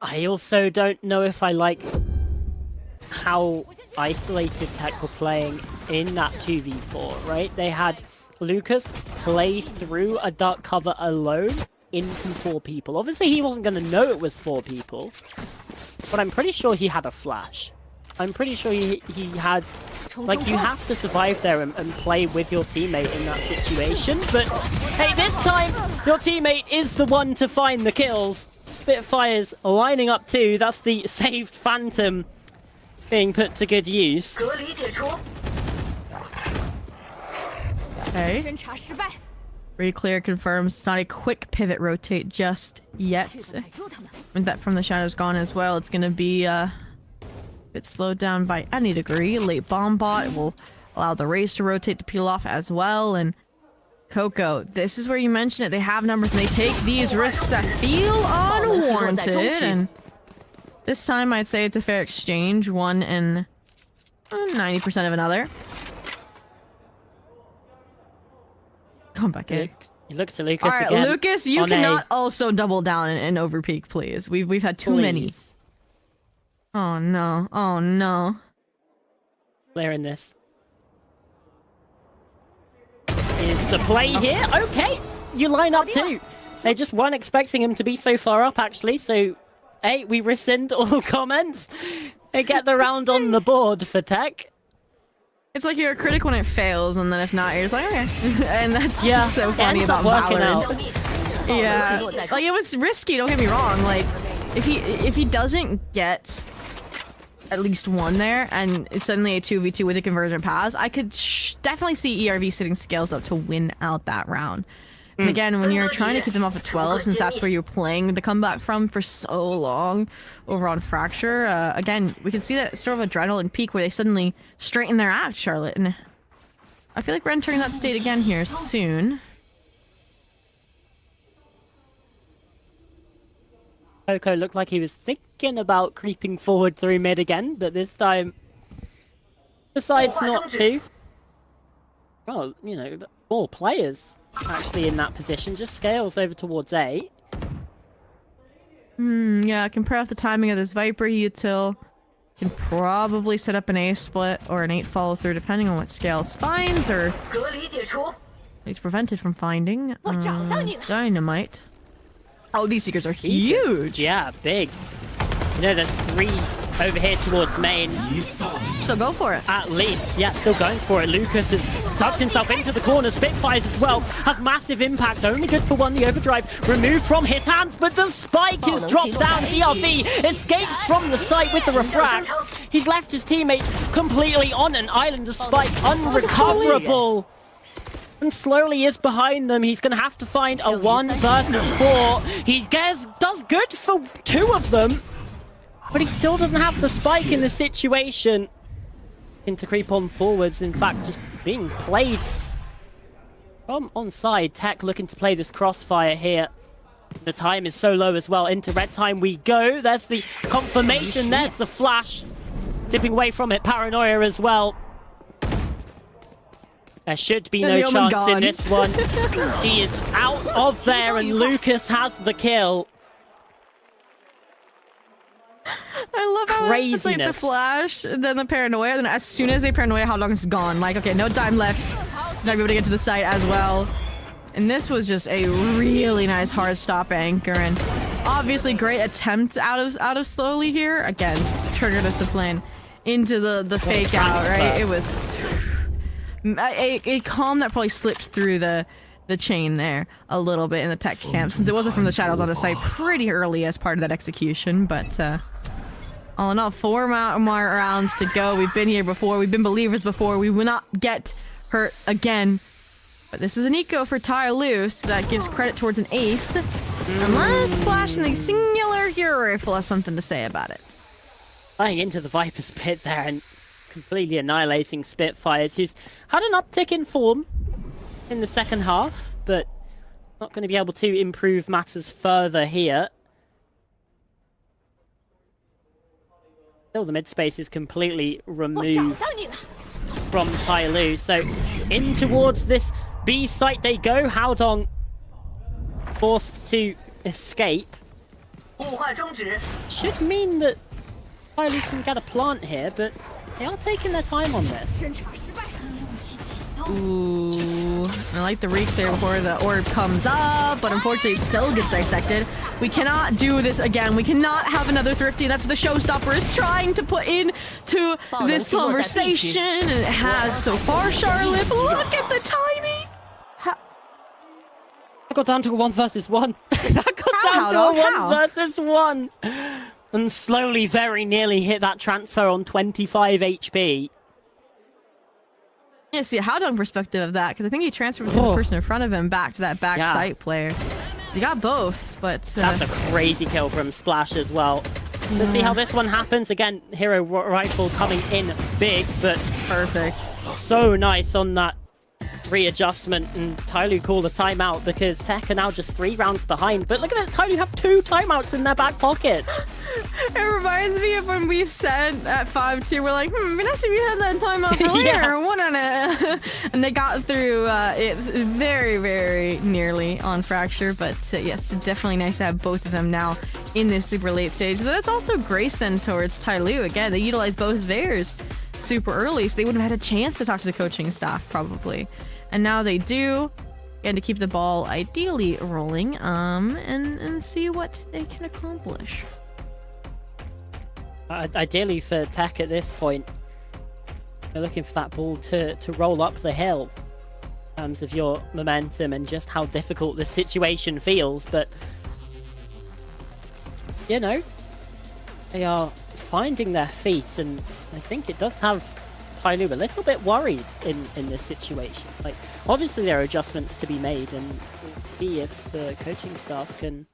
Speaker 2: I also don't know if I like how isolated TEC were playing in that 2v4, right? They had Lucas play through a dark cover alone into 4 people. Obviously, he wasn't going to know it was 4 people, but I'm pretty sure he had a flash. I'm pretty sure he had, like, you have to survive there and play with your teammate in that situation. But hey, this time your teammate is the one to find the kills. Spitfires lining up too. That's the saved Phantom being put to good use.
Speaker 3: Okay. Pretty clear confirms it's not a quick pivot rotate just yet. With that from the shadows gone as well, it's gonna be a bit slowed down by any degree. Late bomb bot will allow the race to rotate to peel off as well. And Coco, this is where you mention it. They have numbers and they take these risks that feel unwarranted. And this time I'd say it's a fair exchange. One and 90% of another. Come back in.
Speaker 2: You look to Lucas
Speaker 3: All right,
Speaker 2: again.
Speaker 3: Lucas, you cannot also double down and overpeak, please. We've had too many. Oh no! Oh no!
Speaker 2: Clearing this. Is the play here? Okay, you line up too. They just weren't expecting him to be so far up, actually. So, hey, we rescind all comments. They get the round on the board for TEC.
Speaker 3: It's like you're a critic when it fails, and then if not, you're just like, okay. And that's just so funny about Valorant. Yeah, like it was risky. Don't get me wrong. Like, if he doesn't get at least one there, and it's suddenly a 2v2 with a conversion pass, I could definitely see ERV sitting scales up to win out that round. And again, when you're trying to keep them off at 12, since that's where you're playing the comeback from for so long over on Fracture, again, we can see that sort of adrenaline peak where they suddenly straighten their act, Charlotte. And I feel like we're entering that state again here soon.
Speaker 2: Coco looked like he was thinking about creeping forward through mid again, but this time decides not to. Well, you know, 4 players actually in that position, just scales over towards A.
Speaker 3: Yeah, compare with the timing of this Viper util. Can probably set up an A split or an 8 follow through depending on what scales finds or it's prevented from finding. Dynamite. Oh, these Seekers are huge!
Speaker 2: Yeah, big. You know, there's 3 over here towards main.
Speaker 3: So go for it.
Speaker 2: At least, yeah, still going for it. Lucas has tucked himself into the corner. Spitfires as well. Has massive impact. Only good for 1. The overdrive removed from his hands, but the spike is dropped down. ERV escapes from the site with the refract. He's left his teammates completely on an island. The spike unrecoverable. And slowly is behind them. He's going to have to find a 1 versus 4. He does good for 2 of them. But he still doesn't have the spike in the situation. To creep on forwards, in fact, just being played from onside. TEC looking to play this crossfire here. The time is so low as well. Into red time we go. There's the confirmation. There's the flash. Tipping away from it. Paranoia as well. There should be no chance in this one. He is out of there, and Lucas has the kill.
Speaker 3: I love how it's like the flash, then the paranoia, then as soon as they paranoia, how long it's gone. Like, okay, no time left. He's not able to get to the site as well. And this was just a really nice hard stop anchor, and obviously great attempt out of slowly here. Again, trigger discipline into the fake out, right? It was a calm that probably slipped through the chain there a little bit in the TEC camp, since it wasn't from the shadows on the site pretty early as part of that execution. But all in all, 4 more rounds to go. We've been here before. We've been believers before. We will not get hurt again. But this is an eco for TYL, so that gives credit towards an 8th. Unless Splash and the singular hero rifle has something to say about it.
Speaker 2: Flying into the Viper's pit there and completely annihilating Spitfires, who's had an uptick in form in the second half, but not going to be able to improve matters further here. Still, the mid space is completely removed from TYL. So in towards this B site they go. Haodong forced to escape. Should mean that TYL can get a plant here, but they are taking their time on this.
Speaker 3: Ooh, I like the reek there before the orb comes up, but unfortunately it still gets dissected. We cannot do this again. We cannot have another Thrifty. That's what the showstopper is trying to put into this conversation, and it has so far, Charlotte. But look at the timing.
Speaker 2: I got down to a 1 versus 1. That got down to a 1 versus 1. And slowly, very nearly hit that transfer on 25 HP.
Speaker 3: Yeah, see a Howdong perspective of that, because I think he transferred from the person in front of him back to that back sight player. He got both, but...
Speaker 2: That's a crazy kill from Splash as well. Let's see how this one happens. Again, Hero Rifle coming in big, but...
Speaker 3: Perfect.
Speaker 2: So nice on that readjustment, and TYL called a timeout because TEC are now just 3 rounds behind. But look at that, TYL have 2 timeouts in their back pockets.
Speaker 3: It reminds me of when we said at 5-2, we're like, it'd be nice if you had that timeout for later, wouldn't it? And they got through it very, very nearly on Fracture, but yes, definitely nice to have both of them now in this super late stage. That's also grace then towards TYL. Again, they utilized both theirs super early, so they wouldn't have had a chance to talk to the coaching staff, probably. And now they do, and to keep the ball ideally rolling, and see what they can accomplish.
Speaker 2: Ideally for TEC at this point, they're looking for that ball to roll up the hill in terms of your momentum and just how difficult this situation feels, but you know, they are finding their feet, and I think it does have TYL a little bit worried in this situation. Like, obviously there are adjustments to be made, and we'll see if the coaching staff can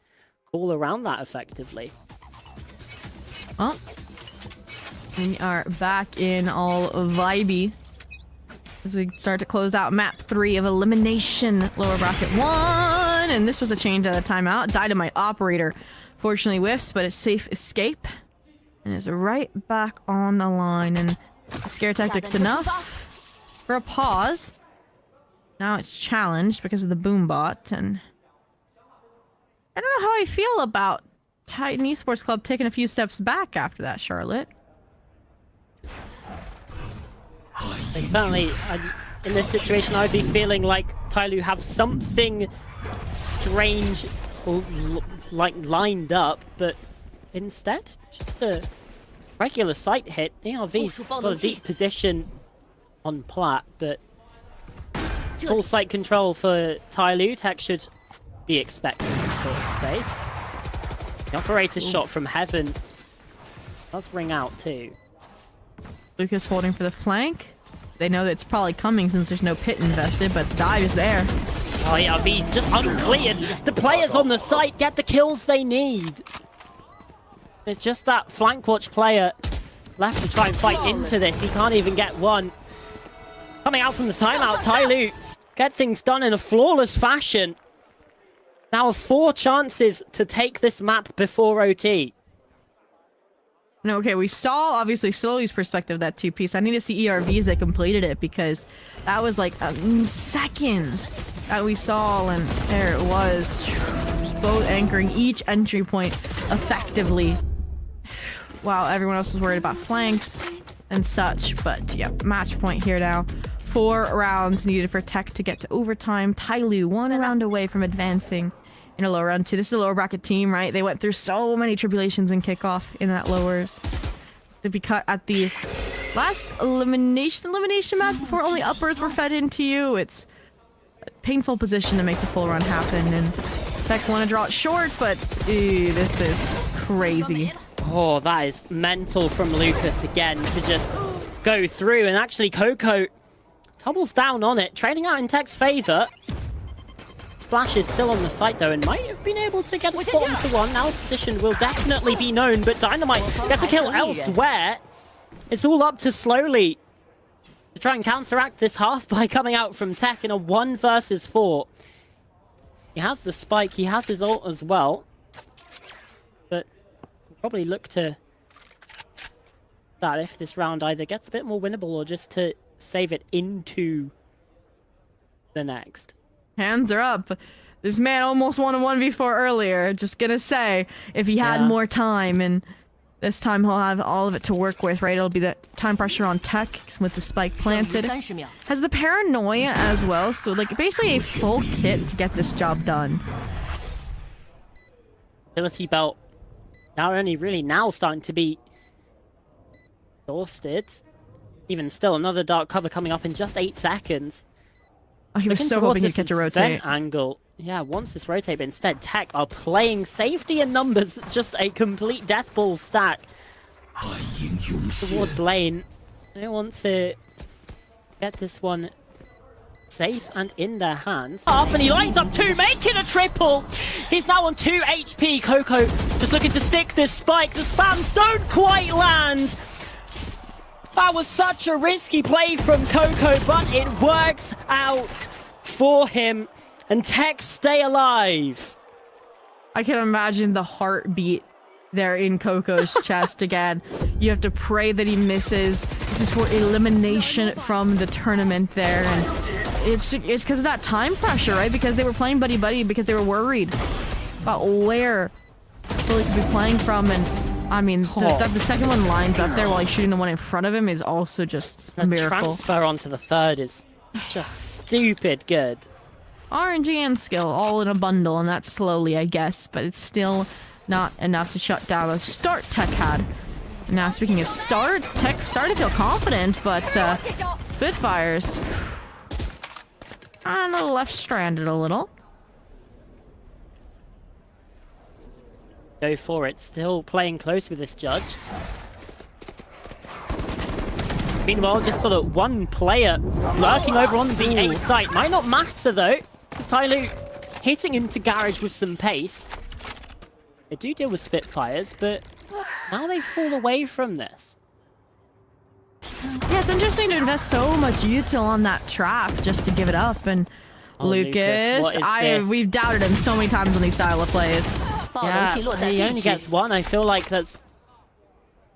Speaker 2: call around that effectively.
Speaker 3: Well, we are back in all vibey as we start to close out map 3 of elimination, lower bracket 1, and this was a change at a timeout. Dynamite Operator fortunately whiffs, but a safe escape and is right back on the line, and scare tactics enough for a pause. Now it's challenged because of the boom bot, and I don't know how I feel about Titan Esports Club taking a few steps back after that, Charlotte.
Speaker 2: Certainly, in this situation, I'd be feeling like TYL have something strange like lined up, but instead, just a regular sight hit. ERV's got a deep position on plat, but full sight control for TYL. TEC should be expecting this sort of space. The operator's shot from heaven does ring out too.
Speaker 3: Lucas holding for the flank. They know that it's probably coming since there's no pit invested, but the dive is there.
Speaker 2: Oh yeah, V just uncleared. The players on the site get the kills they need. It's just that flank watch player left to try and fight into this. He can't even get one. Coming out from the timeout, TYL get things done in a flawless fashion. Now 4 chances to take this map before OT.
Speaker 3: No, okay, we saw, obviously, Slowly's perspective, that 2-piece. I need to see ERVs that completed it, because that was like seconds that we saw, and there it was. Just both anchoring each entry point effectively. Wow, everyone else was worried about flanks and such, but yeah, match point here now. 4 rounds needed for TEC to get to overtime. TYL 1 round away from advancing in a lower round 2. This is a lower bracket team, right? They went through so many tribulations in kickoff in that lowers. To be cut at the last elimination match before only uppers were fed into you. It's a painful position to make the full run happen, and TEC want to draw it short, but this is crazy.
Speaker 2: Oh, that is mental from Lucas again to just go through, and actually Coco tumbles down on it, trading out in TEC's favor. Splash is still on the site though, and might have been able to get a spot onto one. Now his position will definitely be known, but Dynamite gets a kill elsewhere. It's all up to Slowly to try and counteract this half by coming out from TEC in a 1 versus 4. He has the spike, he has his ult as well, but we'll probably look to that if this round either gets a bit more winnable or just to save it into the next.
Speaker 3: Hands are up. This man almost won a 1v4 earlier. Just gonna say, if he had more time, and This time he'll have all of it to work with, right? It'll be the time pressure on Tech with the spike
Speaker 8: 剩余
Speaker 3: planted.
Speaker 8: 30秒。
Speaker 3: Has the paranoia as well, so like basically a full kit to get this job done.
Speaker 2: Ability belt now only really now starting to be exhausted. Even still, another dark cover coming up in just 8 seconds.
Speaker 3: Oh, he was
Speaker 2: Looking
Speaker 3: so
Speaker 2: towards
Speaker 3: hoping he'd
Speaker 2: this
Speaker 3: catch a
Speaker 2: vent
Speaker 3: rotate.
Speaker 2: angle. Yeah, wants this rotate, but instead Tech are playing safety in numbers. Just a complete death ball stack towards lane. They want to get this one safe and in their hands. And he lines up 2, making a triple. He's now on 2 HP. Coco just looking to stick this spike. The spams don't quite land. That was such a risky play from Coco, but it works out for him. And Tech stay alive.
Speaker 3: I can imagine the heartbeat there in Coco's chest again. You have to pray that he misses. This is for elimination from the tournament there, and it's because of that time pressure, right? Because they were playing buddy because they were worried about where Billy could be playing from, and I mean the second one lines up there while he's shooting the one in front of him is also just a
Speaker 2: The
Speaker 3: miracle.
Speaker 2: transfer onto the third is just stupid good.
Speaker 3: RNG and skill all in a bundle, and that's slowly, I guess, but it's still not enough to shut down the start Tech had. Now, speaking of starts, Tech started to feel confident, but Spitfires, I don't know, left stranded a little.
Speaker 2: Go for it, still playing close with this judge. Meanwhile, just sort of one player lurking over on the A site. Might not matter though, as TYL hitting into Garage with some pace. They do deal with Spitfires, but now they fall away from this.
Speaker 3: Yeah, it's interesting to invest so much util on that trap just to give it up. And
Speaker 2: Oh,
Speaker 3: Lucas,
Speaker 2: what is this?
Speaker 3: we've doubted him so many times on these style of plays.
Speaker 8: 爆龙器落在
Speaker 2: he
Speaker 8: 地
Speaker 2: only
Speaker 8: 区
Speaker 2: gets one. I feel like that's...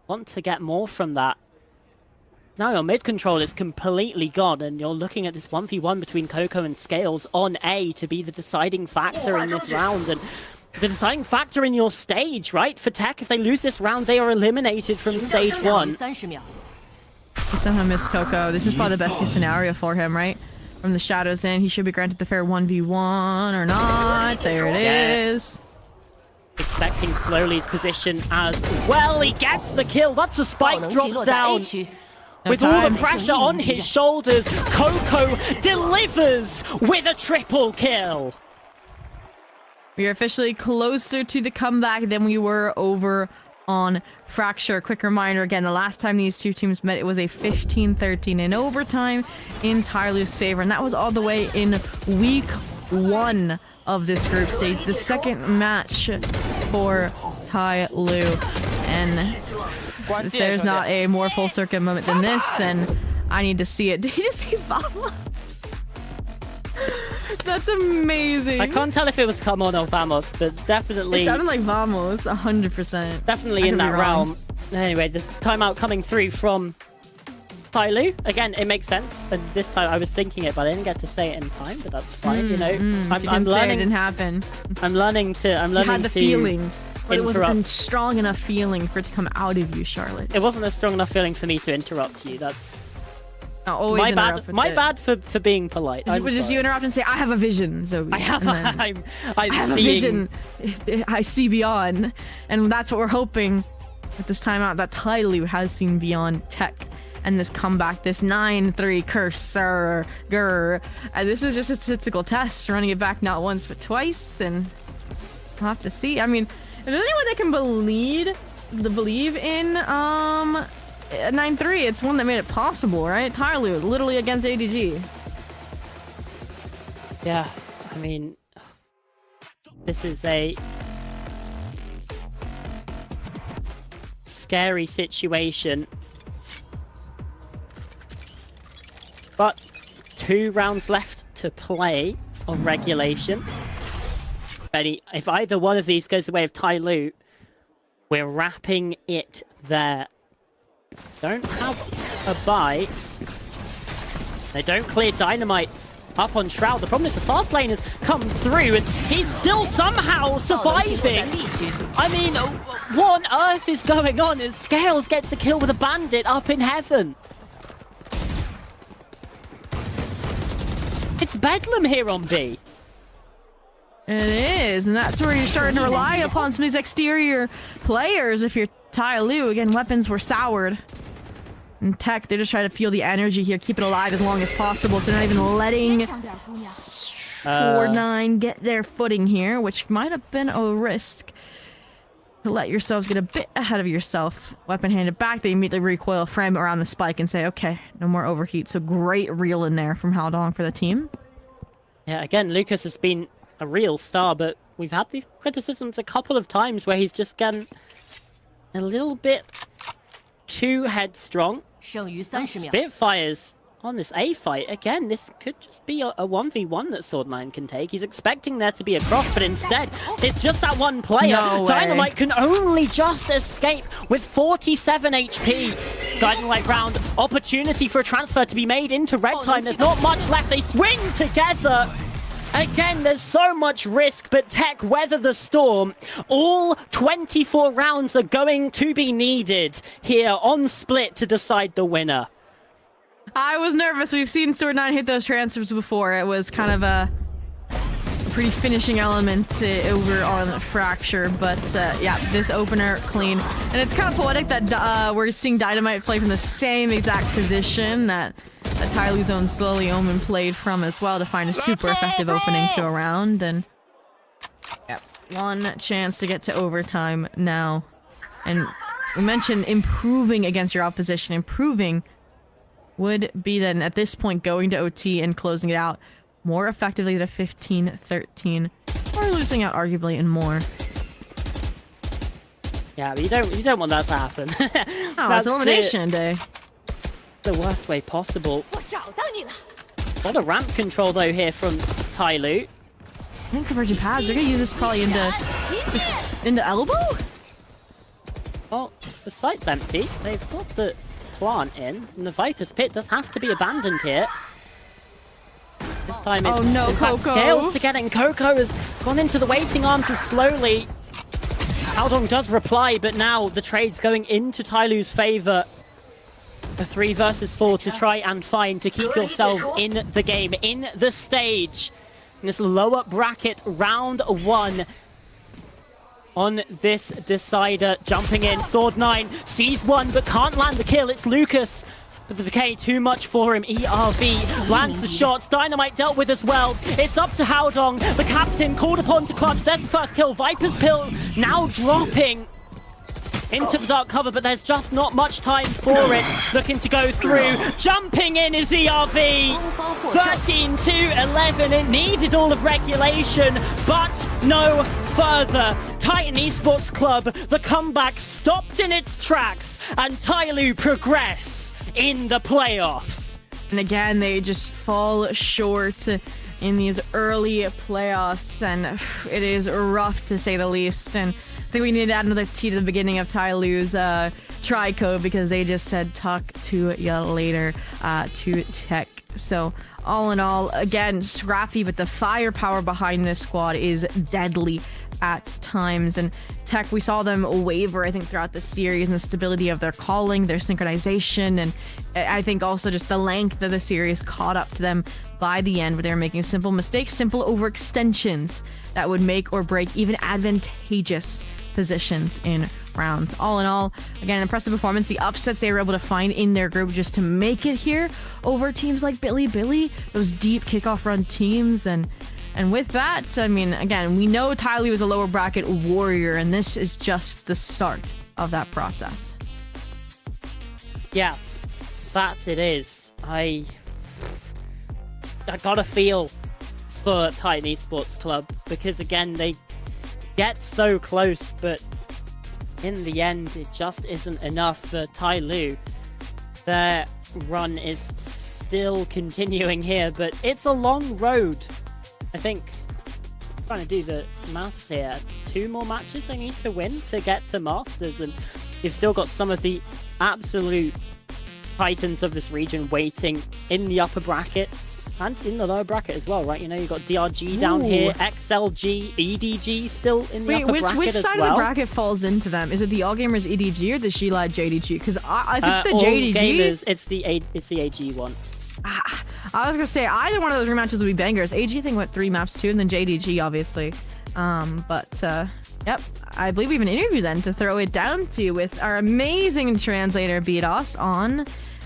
Speaker 2: Want to get more from that. Now your mid control is completely gone, and you're looking at this 1v1 between Coco and Scales on A to be the deciding factor in this round, and the deciding factor in your stage, right? For Tech, if they lose this round, they are eliminated from stage
Speaker 8: 剩余
Speaker 2: 1.
Speaker 8: 30秒。
Speaker 3: He somehow missed Coco. This is probably the best case scenario for him, right? From the shadows in, he should be granted the fair 1v1 or not. There it is.
Speaker 2: Expecting Slowly's position as well. He gets the kill. That's a
Speaker 8: 爆
Speaker 2: spike
Speaker 8: 龙器
Speaker 2: drop
Speaker 8: 落在 A
Speaker 2: down.
Speaker 8: 区。
Speaker 2: With all the
Speaker 3: time.
Speaker 2: pressure on his shoulders, Coco delivers with a triple kill.
Speaker 3: We are officially closer to the comeback than we were over on Fracture. Quick reminder again, the last time these two teams met, it was a 15-13 in overtime in TYL's favor, and that was all the way in week 1 of this group stage, the second match for TYL. And if there's not a more full circuit moment than this, then I need to see it. Did he just say Vamos? That's amazing.
Speaker 2: I can't tell if it was Come On or Vamos, but definitely...
Speaker 3: It sounded like Vamos, 100%.
Speaker 2: Definitely in that realm. Anyway, the timeout coming through from TYL. Again, it makes sense. And this time I was thinking it, but I didn't get to say it in time. But that's fine. You know, I'm learning.
Speaker 3: It didn't happen.
Speaker 2: I'm learning to. I'm
Speaker 3: You
Speaker 2: learning
Speaker 3: had the
Speaker 2: to
Speaker 3: feeling, but it wasn't a
Speaker 2: interrupt.
Speaker 3: strong enough feeling for it to come out of you, Charlotte.
Speaker 2: It wasn't a strong enough feeling for me to interrupt you. That's
Speaker 3: Always
Speaker 2: my
Speaker 3: interrupt
Speaker 2: bad.
Speaker 3: with
Speaker 2: My
Speaker 3: it.
Speaker 2: bad for being polite. I'm
Speaker 3: Just
Speaker 2: sorry.
Speaker 3: you interrupt and say, "I have a vision, Zoe."
Speaker 2: I have.
Speaker 3: And then,
Speaker 2: I'm
Speaker 3: I have
Speaker 2: seeing.
Speaker 3: a vision. I see beyond, and that's what we're hoping with this timeout. That TYL has seen beyond Tech. And this comeback, this 9-3 cursor, this is just a statistical test, running it back not once but twice, and we'll have to see. I mean, is there anyone that can believe in 9-3? It's one that made it possible, right? TYL, literally against ADG.
Speaker 2: Yeah, I mean, this is a scary situation. But 2 rounds left to play of regulation. If either one of these goes the way of TYL, we're wrapping it there. Don't have a buy. They don't clear Dynamite up on Shroud. The problem is the fast lane has come through and he's still somehow surviving. I mean, what on earth is going on as Scales gets a kill with a bandit up in heaven? It's bedlam here on B.
Speaker 3: It is, and that's where you're starting to rely upon some of these exterior players. If you're TYL, again, weapons were soured. And TEC, they're just trying to feel the energy here, keep it alive as long as possible, so they're not even letting 4-9 get their footing here, which might have been a risk to let yourselves get a bit ahead of yourself. Weapon handed back, they immediately recoil, frame around the spike, and say, okay, no more overheat. So great reel in there from Haldong for the team.
Speaker 2: Yeah, again, Lucas has been a real star, but we've had these criticisms a couple of times where he's just gotten a little bit too headstrong.
Speaker 8: 剩余30秒。
Speaker 2: Spitfires on this A fight. Again, this could just be a 1v1 that Sword9 can take. He's expecting there to be a cross, but instead, it's just that one player.
Speaker 3: No way.
Speaker 2: Dynamite can only just escape with 47 HP. Dynamite round, opportunity for a transfer to be made into red time. There's not much left. They swing together. Again, there's so much risk, but TEC weather the storm. All 24 rounds are going to be needed here on Split to decide the winner.
Speaker 3: I was nervous. We've seen Sword9 hit those transfers before. It was kind of a pretty finishing element over on Fracture, but yeah, this opener clean. And it's kind of poetic that we're seeing Dynamite play from the same exact position that TYL's own Slowly Omen played from as well to find a super effective opening to a round. And yeah, one chance to get to overtime now. And we mentioned improving against your opposition. Improving would be then at this point going to OT and closing it out more effectively than a 15-13, or losing out arguably in more.
Speaker 2: Yeah, but you don't want that to happen.
Speaker 3: Oh, it's elimination day.
Speaker 2: The worst way possible.
Speaker 8: 我找到你了。
Speaker 2: A lot of ramp control though here from TYL.
Speaker 3: And converging paths, they're gonna use this probably into elbow?
Speaker 2: Well, the site's empty. They've got the plant in, and the Viper's Pit does have to be abandoned here. This time it's
Speaker 3: oh no,
Speaker 2: in fact
Speaker 3: Coco.
Speaker 2: Scales to get in. Coco has gone into the waiting arms of Slowly. Haldong does reply, but now the trade's going into TYL's favor. A 3 versus 4 to try and find to keep yourselves in the game, in the stage. In this lower bracket, round 1. On this decider, jumping in, Sword9 sees one but can't land the kill. It's Lucas, but the decay too much for him. ERV lands the shots. Dynamite dealt with as well. It's up to Haldong, the captain called upon to clutch. There's the first kill. Viper's Pill now dropping into the dark cover, but there's just not much time for it. Looking to go through. Jumping in is ERV. 13-11. It needed all of regulation, but no further. Titan Esports Club, the comeback stopped in its tracks, and TYL progress in the playoffs.
Speaker 3: And again, they just fall short in these early playoffs, and it is rough to say the least. And I think we need to add another T to the beginning of TYL's try code, because they just said talk to ya later to TEC. So all in all, again, scrappy, but the firepower behind this squad is deadly at times. And TEC, we saw them waver, I think, throughout the series, and the stability of their calling, their synchronization, and I think also just the length of the series caught up to them by the end, where they were making simple mistakes, simple overextensions that would make or break even advantageous positions in rounds. All in all, again, impressive performance. The upsets they were able to find in their group just to make it here over teams like Billy, those deep kickoff run teams. And with that, I mean, again, we know TYL was a lower bracket warrior, and this is just the start of that process.
Speaker 2: Yeah, that it is. I got a feel for Titan Esports Club, because again, they get so close, but in the end, it just isn't enough for TYL. Their run is still continuing here, but it's a long road. I think, I'm trying to do the maths here, 2 more matches they need to win to get to Masters, and you've still got some of the absolute titans of this region waiting in the upper bracket. and in the lower bracket as well, right? You know, you've got DRG down here, XLG, EDG still in the upper bracket
Speaker 3: which
Speaker 2: as
Speaker 3: side
Speaker 2: well.
Speaker 3: of the bracket falls into them? Is it the All Gamers EDG or the She-Lad JDG? Because if it's the
Speaker 2: All
Speaker 3: JDG,
Speaker 2: Gamers, it's the AG one.
Speaker 3: I was gonna say either one of those rematches would be bangers. AG I think went 3 maps too, and then JDG obviously. Yep, I believe we have an interview then to throw it down to with our amazing translator Beatos on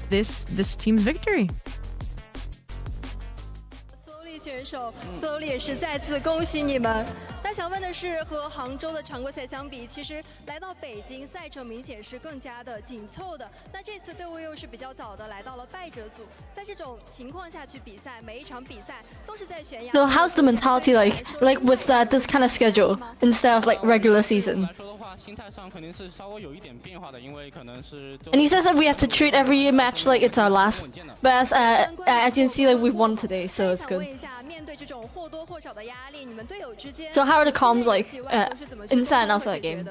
Speaker 3: this team's victory.
Speaker 10: 选手Slowly 也是再次恭喜你们。那想问的是，和杭州的常规赛相比，其实来到北京赛程明显是更加的紧凑的。那这次队伍又是比较早的来到了败者组，在这种情况下去比赛，每一场比赛都是在悬崖。
Speaker 11: So how's the mentality like with this kind of schedule instead of like regular season? And he says that we have to treat every match like it's our last. But as you can see, like we've won today, so it's good. So how are the comms like inside and outside the game?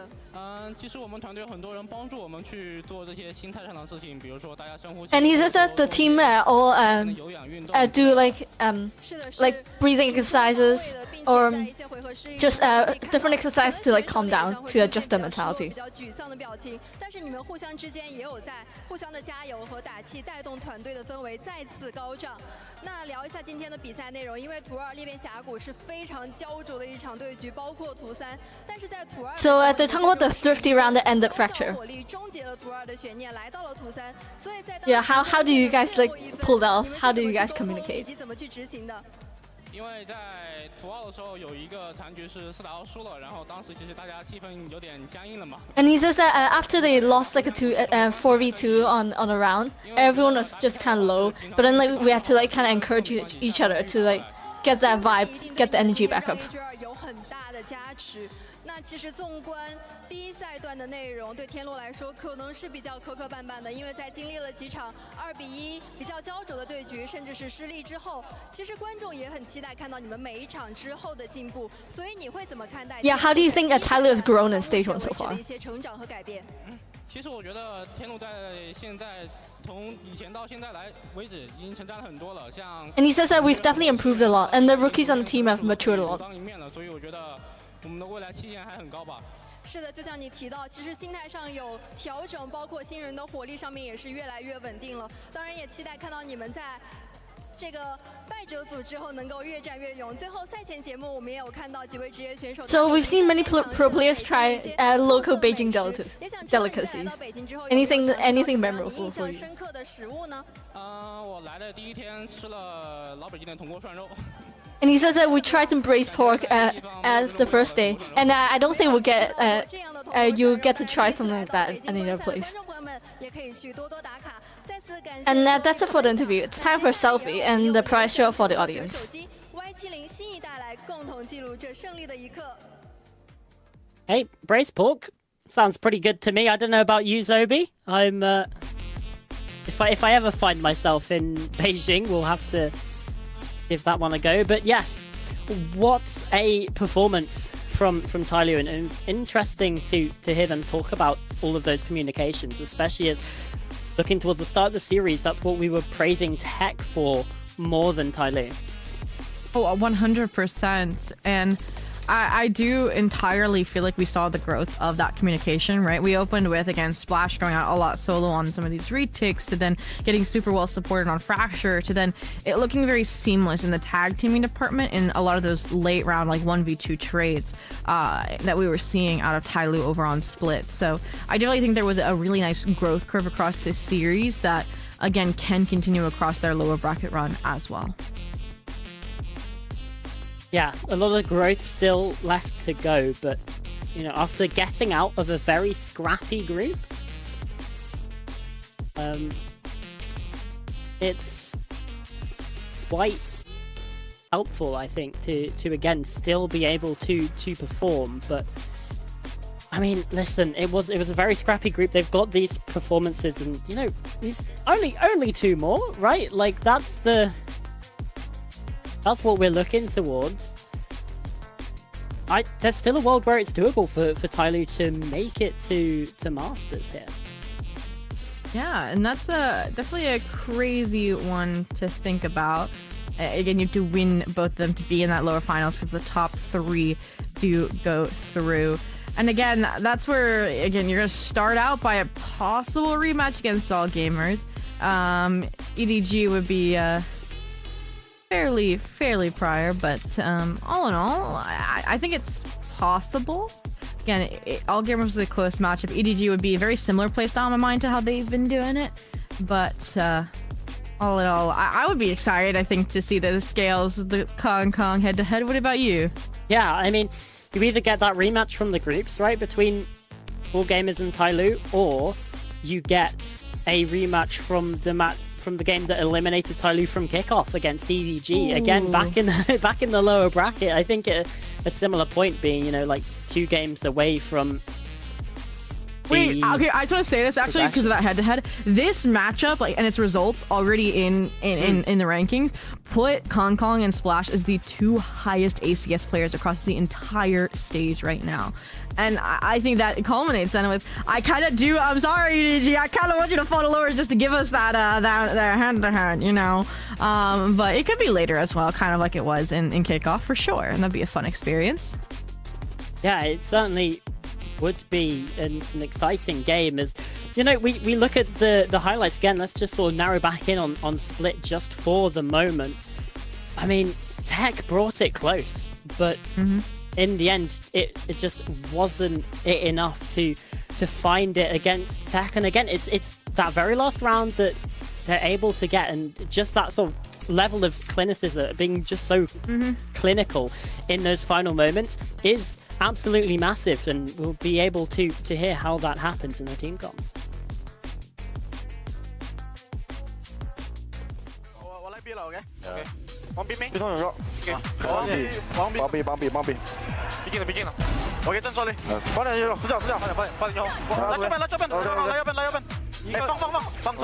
Speaker 12: 其实我们团队很多人帮助我们去做这些心态上的事情，比如说大家深呼吸。
Speaker 11: And he says that the team all do like breathing exercises or just different exercises to like calm down to adjust the mentality.
Speaker 10: 比较沮丧的表情，但是你们互相之间也有在互相的加油和打气，带动团队的氛围再次高涨。那聊一下今天的比赛内容，因为图2裂变峡谷是非常焦灼的一场对局，包括图3，但是在图2。
Speaker 11: So they're talking about the thrifty round that ended fracture.
Speaker 10: 火力终结了图2的悬念，来到了图3，所以在
Speaker 11: Yeah, how do you guys like pull that off? How do you guys communicate?
Speaker 10: 以及怎么去执行的？
Speaker 12: 因为在图2的时候有一个残局是4打2输了，然后当时其实大家气氛有点僵硬了嘛。
Speaker 11: And he says that after they lost like a 4v2 on a round, everyone was just kind of low. But then like we had to like kind of encourage each other to like get that vibe, get the energy back up.
Speaker 10: 有很大的加持。那其实纵观第一赛段的内容，对天洛来说可能是比较磕磕绊绊的，因为在经历了几场2比1比较焦灼的对局，甚至是失利之后，其实观众也很期待看到你们每一场之后的进步。所以你会怎么看待
Speaker 11: Yeah, how do you think that Tyler has grown in Stage 1 so far?
Speaker 10: 一些成长和改变。
Speaker 12: 其实我觉得天洛在现在从以前到现在来为止，已经成长了很多了。像
Speaker 11: And he says that we've definitely improved a lot, and the rookies on the team have matured a lot.
Speaker 12: 当一面了，所以我觉得我们的未来期限还很高吧。
Speaker 10: 是的，就像你提到，其实心态上有调整，包括新人的火力上面也是越来越稳定了。当然也期待看到你们在这个败者组之后能够越战越勇。最后赛前节目我们也有看到几位职业选手。
Speaker 11: So we've seen many pro players try local Beijing delicacies. Anything memorable for you?
Speaker 10: 深刻的食物呢？
Speaker 12: 我来的第一天吃了老北京的铜锅涮肉。
Speaker 11: And he says that we tried some braised pork as the first day, and I don't think we'll get you get to try something like that at any other place. And that's it for the interview. It's time for a selfie and the prize show for the audience.
Speaker 2: Hey, braised pork sounds pretty good to me. I don't know about you, Zobi. I'm if I ever find myself in Beijing, we'll have to give that one a go. But yes, what a performance from TYL, and interesting to hear them talk about all of those communications, especially as looking towards the start of the series. That's what we were praising TEC for more than TYL.
Speaker 3: Oh, 100%. And I do entirely feel like we saw the growth of that communication, right? We opened with, again, Splash going out a lot solo on some of these retakes, to then getting super well supported on Fracture, to then it looking very seamless in the tag teaming department in a lot of those late round, like 1v2 trades that we were seeing out of TYL over on Split. So I definitely think there was a really nice growth curve across this series that, again, can continue across their lower bracket run as well.
Speaker 2: Yeah, a lot of growth still left to go, but, you know, after getting out of a very scrappy group, it's quite helpful, I think, to again still be able to perform. But I mean, listen, it was a very scrappy group. They've got these performances, and you know, these only 2 more, right? Like that's what we're looking towards. There's still a world where it's doable for TYL to make it to Masters here.
Speaker 3: Yeah, and that's definitely a crazy one to think about. Again, you have to win both of them to be in that lower finals because the top 3 do go through. And again, that's where, again, you're going to start out by a possible rematch against All Gamers. EDG would be fairly prior, but all in all, I think it's possible. Again, All Gamers was a close matchup. EDG would be a very similar playstyle in my mind to how they've been doing it, but all in all, I would be excited, I think, to see the scales, the Kong head-to-head. What about you?
Speaker 2: Yeah, I mean, you either get that rematch from the groups, right, between All Gamers and TYL, or you get a rematch from the game that eliminated TYL from kickoff against EDG.
Speaker 3: Ooh.
Speaker 2: Again, back in the lower bracket. I think a similar point being, you know, like 2 games away from.
Speaker 3: Wait, okay, I just want to say this actually because of that head-to-head. This matchup, like, and its results already in the rankings, put Kong and Splash as the 2 highest ACS players across the entire stage right now. And I think that culminates then with, I'm sorry, EDG, I kind of want you to fall lower just to give us that hand-to-hand, you know? But it could be later as well, kind of like it was in kickoff for sure, and that'd be a fun experience.
Speaker 2: Yeah, it certainly would be an exciting game. As you know, we look at the highlights again. Let's just sort of narrow back in on Split just for the moment. I mean, TEC brought it close, but in the end, it just wasn't enough to find it against TEC. And again, it's that very last round that they're able to get, and just that sort of level of clinicism, being just so clinical in those final moments, is absolutely massive, and we'll be able to hear how that happens in the team comms.
Speaker 6: OK 往 B 面
Speaker 5: B 通有肉
Speaker 6: 往 B
Speaker 5: 帮 B
Speaker 6: 逼近了 OK 正手里
Speaker 5: 8点肉，死角
Speaker 6: 8点来这边来右边哎放走了放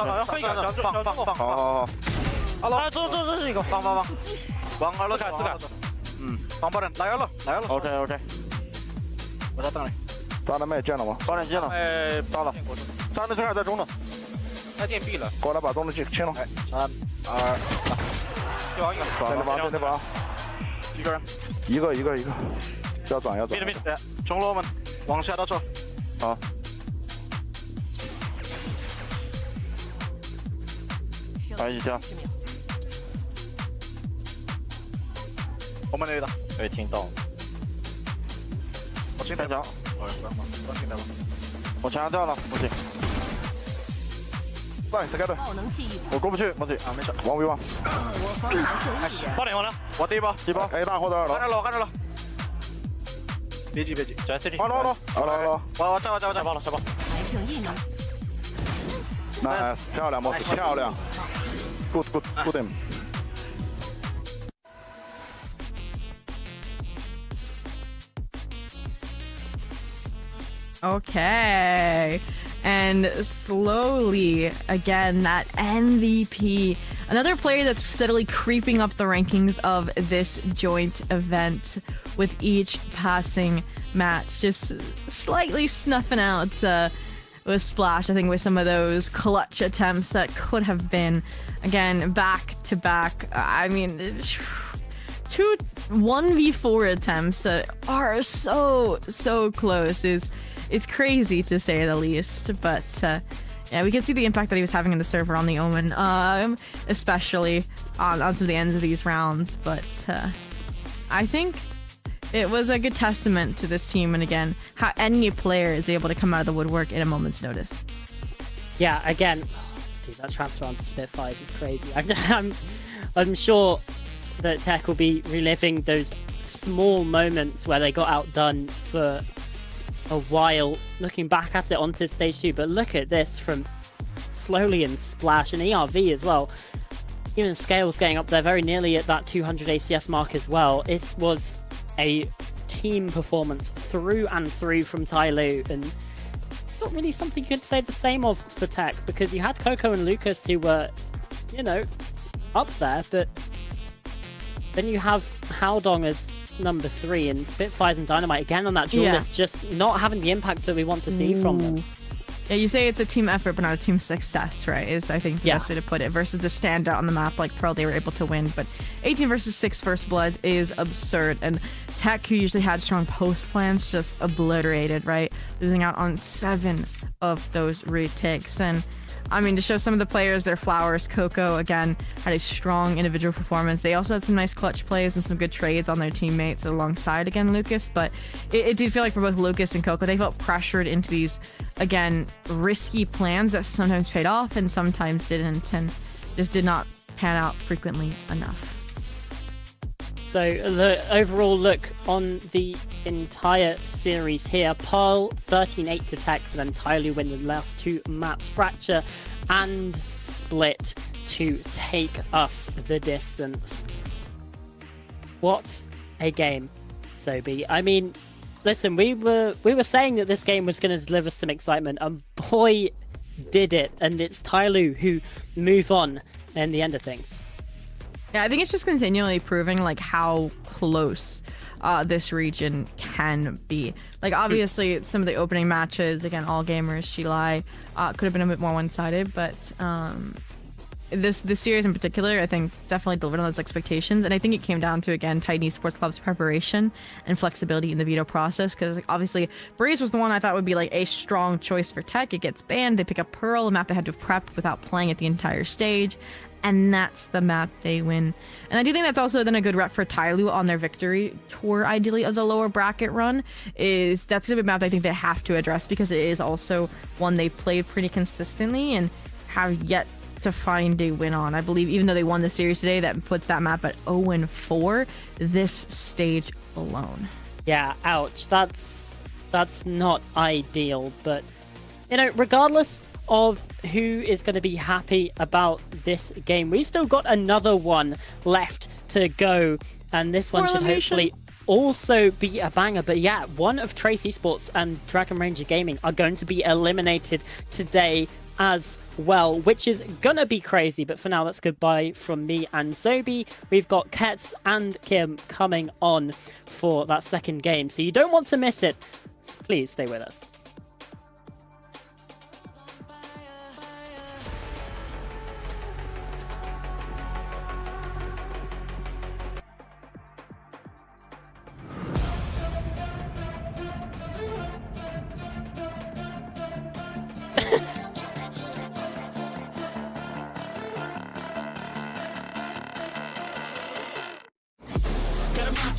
Speaker 6: 好这是一个放往2楼4个放8点来2楼
Speaker 5: OK
Speaker 6: 我在等你
Speaker 5: 炸弹妹见了吗？8点进了，到了，炸弹最开始在中的，
Speaker 6: 他电壁了，
Speaker 5: 过来把中的清了。3、2，
Speaker 6: 对王一个，
Speaker 5: 对吧，
Speaker 6: 一个人，
Speaker 5: 一个，要转，
Speaker 6: 对，中路我们往下到走，
Speaker 5: 好，来一下，
Speaker 6: 我们那个，
Speaker 5: 哎，听到。我进台墙，我墙掉了，不行。来，再开队。我过不去，没事，1v1。
Speaker 6: 8点了，我第一波
Speaker 5: ，A 大或者2楼。
Speaker 6: 看着了。别急，转 CT。
Speaker 5: 好了，
Speaker 6: 我再爆了，
Speaker 8: 还剩1名。
Speaker 5: Nice， 漂亮，莫斯，漂亮。Good him。Okay,
Speaker 3: and slowly, again, that MVP, another player that's steadily creeping up the rankings of this joint event with each passing match, just slightly snuffing out with Splash, I think, with some of those clutch attempts that could have been, again, back to back. I mean, 2 1v4 attempts that are so close is crazy to say the least, but yeah, we can see the impact that he was having in the server on the Omen, especially on some of the ends of these rounds, but I think it was a good testament to this team, and again, how any player is able to come out of the woodwork in a moment's notice.
Speaker 2: Yeah, again, dude, that transfer onto Spitfires is crazy. I'm sure that TEC will be reliving those small moments where they got outdone for a while, looking back at it onto stage 2. But look at this from Slowly and Splash and ERV as well. Even Scales getting up there very nearly at that 200 ACS mark as well. It was a team performance through and through from TYL, and not really something you could say the same of for TEC, because you had Coco and Lucas who were, you know, up there, but then you have Howdong as number 3, and Spitfires and Dynamite again on that duel list, just not having the impact that we want to see from them.
Speaker 3: Yeah, you say it's a team effort, but not a team success, right? Is I think the best way to put it. Versus the standout on the map like Pearl, they were able to win, but 18 versus 6 First Bloods is absurd. And TEC, who usually had strong post plans, just obliterated, right? Losing out on 7 of those retakes. And I mean, to show some of the players their flowers, Coco, again, had a strong individual performance. They also had some nice clutch plays and some good trades on their teammates alongside, again, Lucas. But it did feel like for both Lucas and Coco, they felt pressured into these, again, risky plans that sometimes paid off and sometimes didn't, and just did not pan out frequently enough.
Speaker 2: So the overall look on the entire series here, Pearl 13-8 to TEC, then TYL win the last 2 maps, Fracture and Split to take us the distance. What a game, Sobi. I mean, listen, we were saying that this game was going to deliver some excitement, and boy did it, and it's TYL who move on in the end of things.
Speaker 3: Yeah, I think it's just continually proving like how close this region can be. Like obviously some of the opening matches, again, all gamers, Shilai, could have been a bit more one-sided, but this series in particular, I think definitely delivered on those expectations. And I think it came down to, again, Titan Esports Club's preparation and flexibility in the veto process, because like, obviously Breeze was the one I thought would be like a strong choice for TEC. It gets banned, they pick up Pearl, a map they had to prep without playing it the entire stage, and that's the map they win. And I do think that's also then a good rep for TYL on their victory tour, ideally, of the lower bracket run. Is that's gonna be a map I think they have to address, because it is also one they played pretty consistently and have yet to find a win on. I believe even though they won the series today, that puts that map at 0-4 this stage alone.
Speaker 2: Yeah, ouch. That's not ideal, but you know, regardless of who is going to be happy about this game, we still got another one left to go, and this one should hopefully also be a banger. But yeah, one of Trace Esports and Dragon Ranger Gaming are going to be eliminated today as well, which is gonna be crazy. But for now, that's goodbye from me and Zobi. We've got Kets and Kim coming on for that second game, so you don't want to miss it. Please stay with us.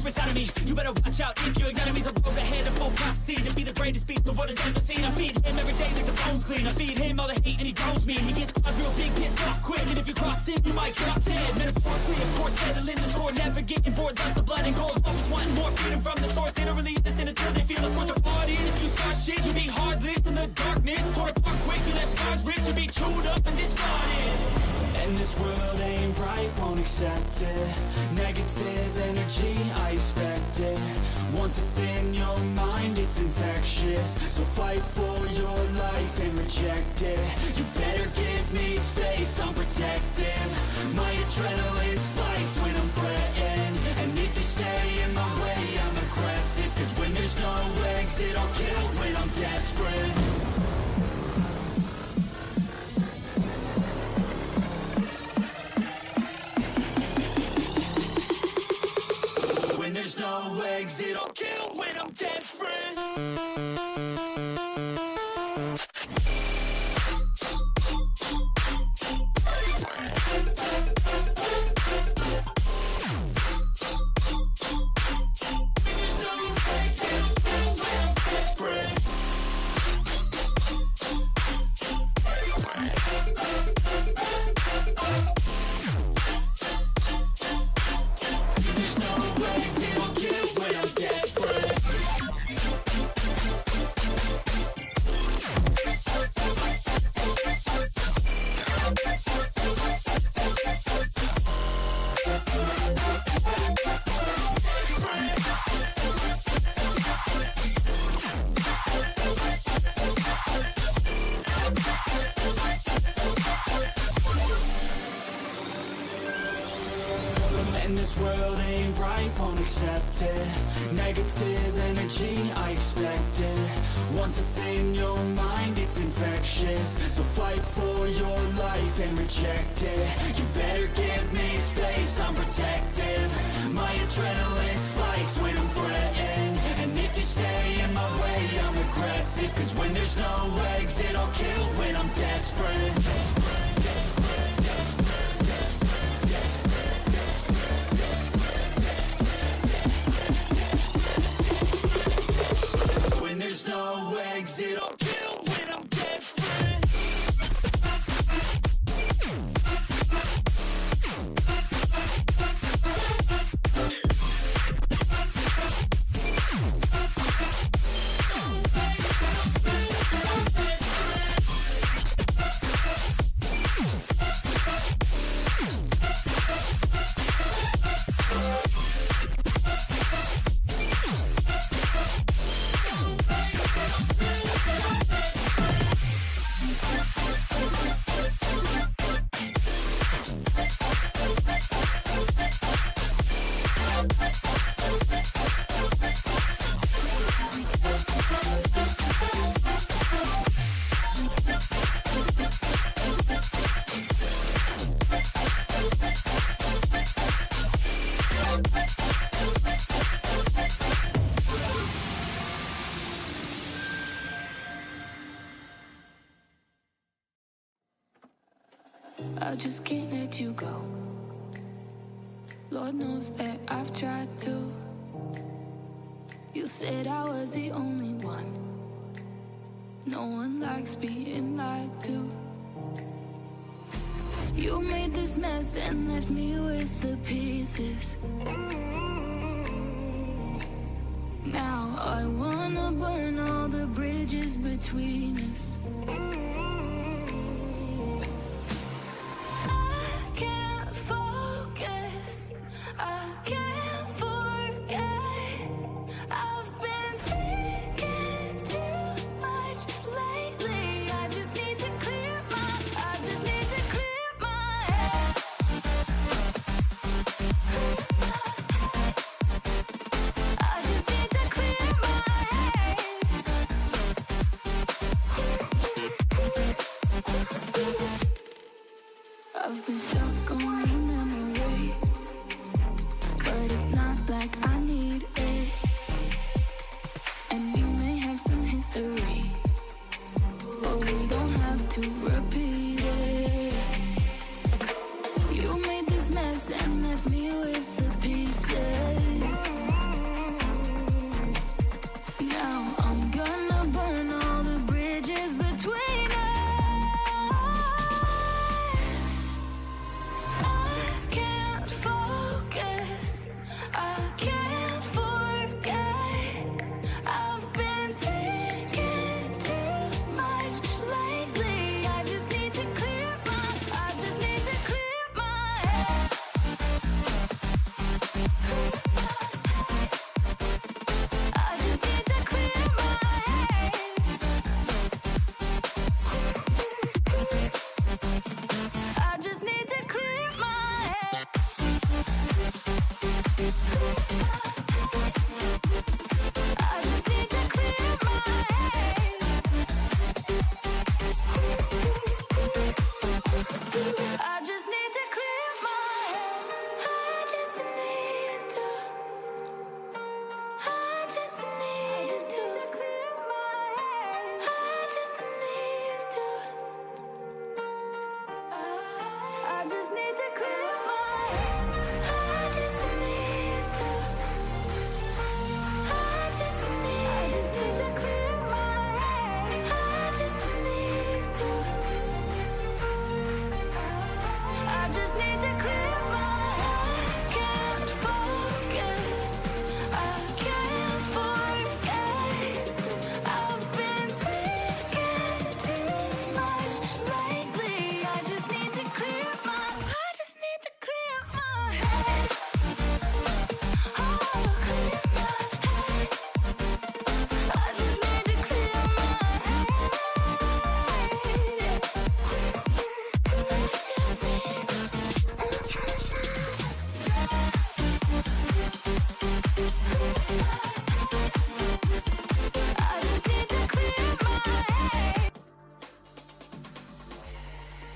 Speaker 13: Inside of me, you better watch out if you ignite me. So road ahead of full prophecy to be the greatest beast the world has ever seen. I feed him every day like the bones clean. I feed him all the hate and he grows me, and he gets caught real big, pissed off quick. And if you cross him, you might drop dead. Metaphorically, of course, settling the score, never getting bored. Lots of blood and gold, always wanting more freedom from the source. They don't really understand until they feel it. Forced to party, and if you start shit, you be hard lived in the darkness. Torn apart quick, you left scars ripped to be chewed up and discarded. And this world ain't right, won't accept it. Negative energy, I expect it. Once it's in your mind, it's infectious. So fight for your life and reject it. You better give me space, I'm protective. My adrenaline spikes when I'm threatened. And if you stay in my way, I'm aggressive. Cause when there's no exit, I'll kill when I'm desperate. There's no exit, I'll kill when I'm desperate. And this world ain't right, won't accept it. Negative energy, I expect it. Once once it's in your mind, it's infectious. So fight for your life and reject it. You better give me space, I'm protective. My adrenaline spikes when I'm threatened. And if you stay in my way, I'm aggressive. Cause when there's no exit, I'll kill when I'm desperate. There's no exit, I'll kill when I'm desperate.
Speaker 9: I just can't let you go. Lord knows that I've tried to. You said I was the only one. No one likes being lied to. You made this mess and left me with the pieces. Now I wanna burn all the bridges between us. I've been stuck on your memory, but it's not like I need it. And we may have some history, but we don't have to repeat it. You made this mess and left me with the pieces. Now I'm gonna burn all the bridges between us. I just need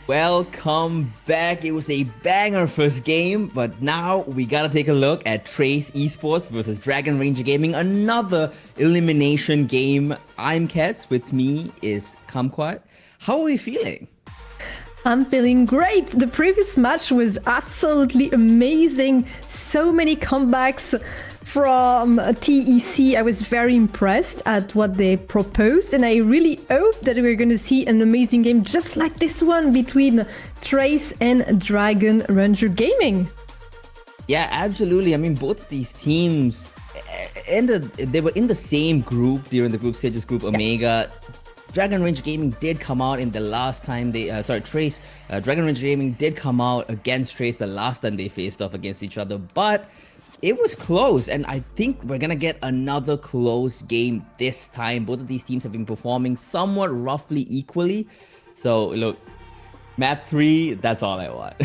Speaker 14: Welcome back. It was a banger first game, but now we gotta take a look at Trace Esports versus Dragon Ranger Gaming, another elimination game. I'm Kat, with me is Kumquat. How are we feeling?
Speaker 3: I'm feeling great. The previous match was absolutely amazing. So many comebacks from TEC. I was very impressed at what they proposed, and I really hope that we're going to see an amazing game just like this one between Trace and Dragon Ranger Gaming.
Speaker 14: Yeah, absolutely. I mean, both of these teams they were in the same group during the group stages, Group Omega. Dragon Ranger Gaming did come out in the last time they, Trace, Dragon Ranger Gaming did come out against Trace the last time they faced off against each other, but it was close, and I think we're gonna get another close game this time. Both of these teams have been performing somewhat roughly equally, so look, map 3, that's all I want.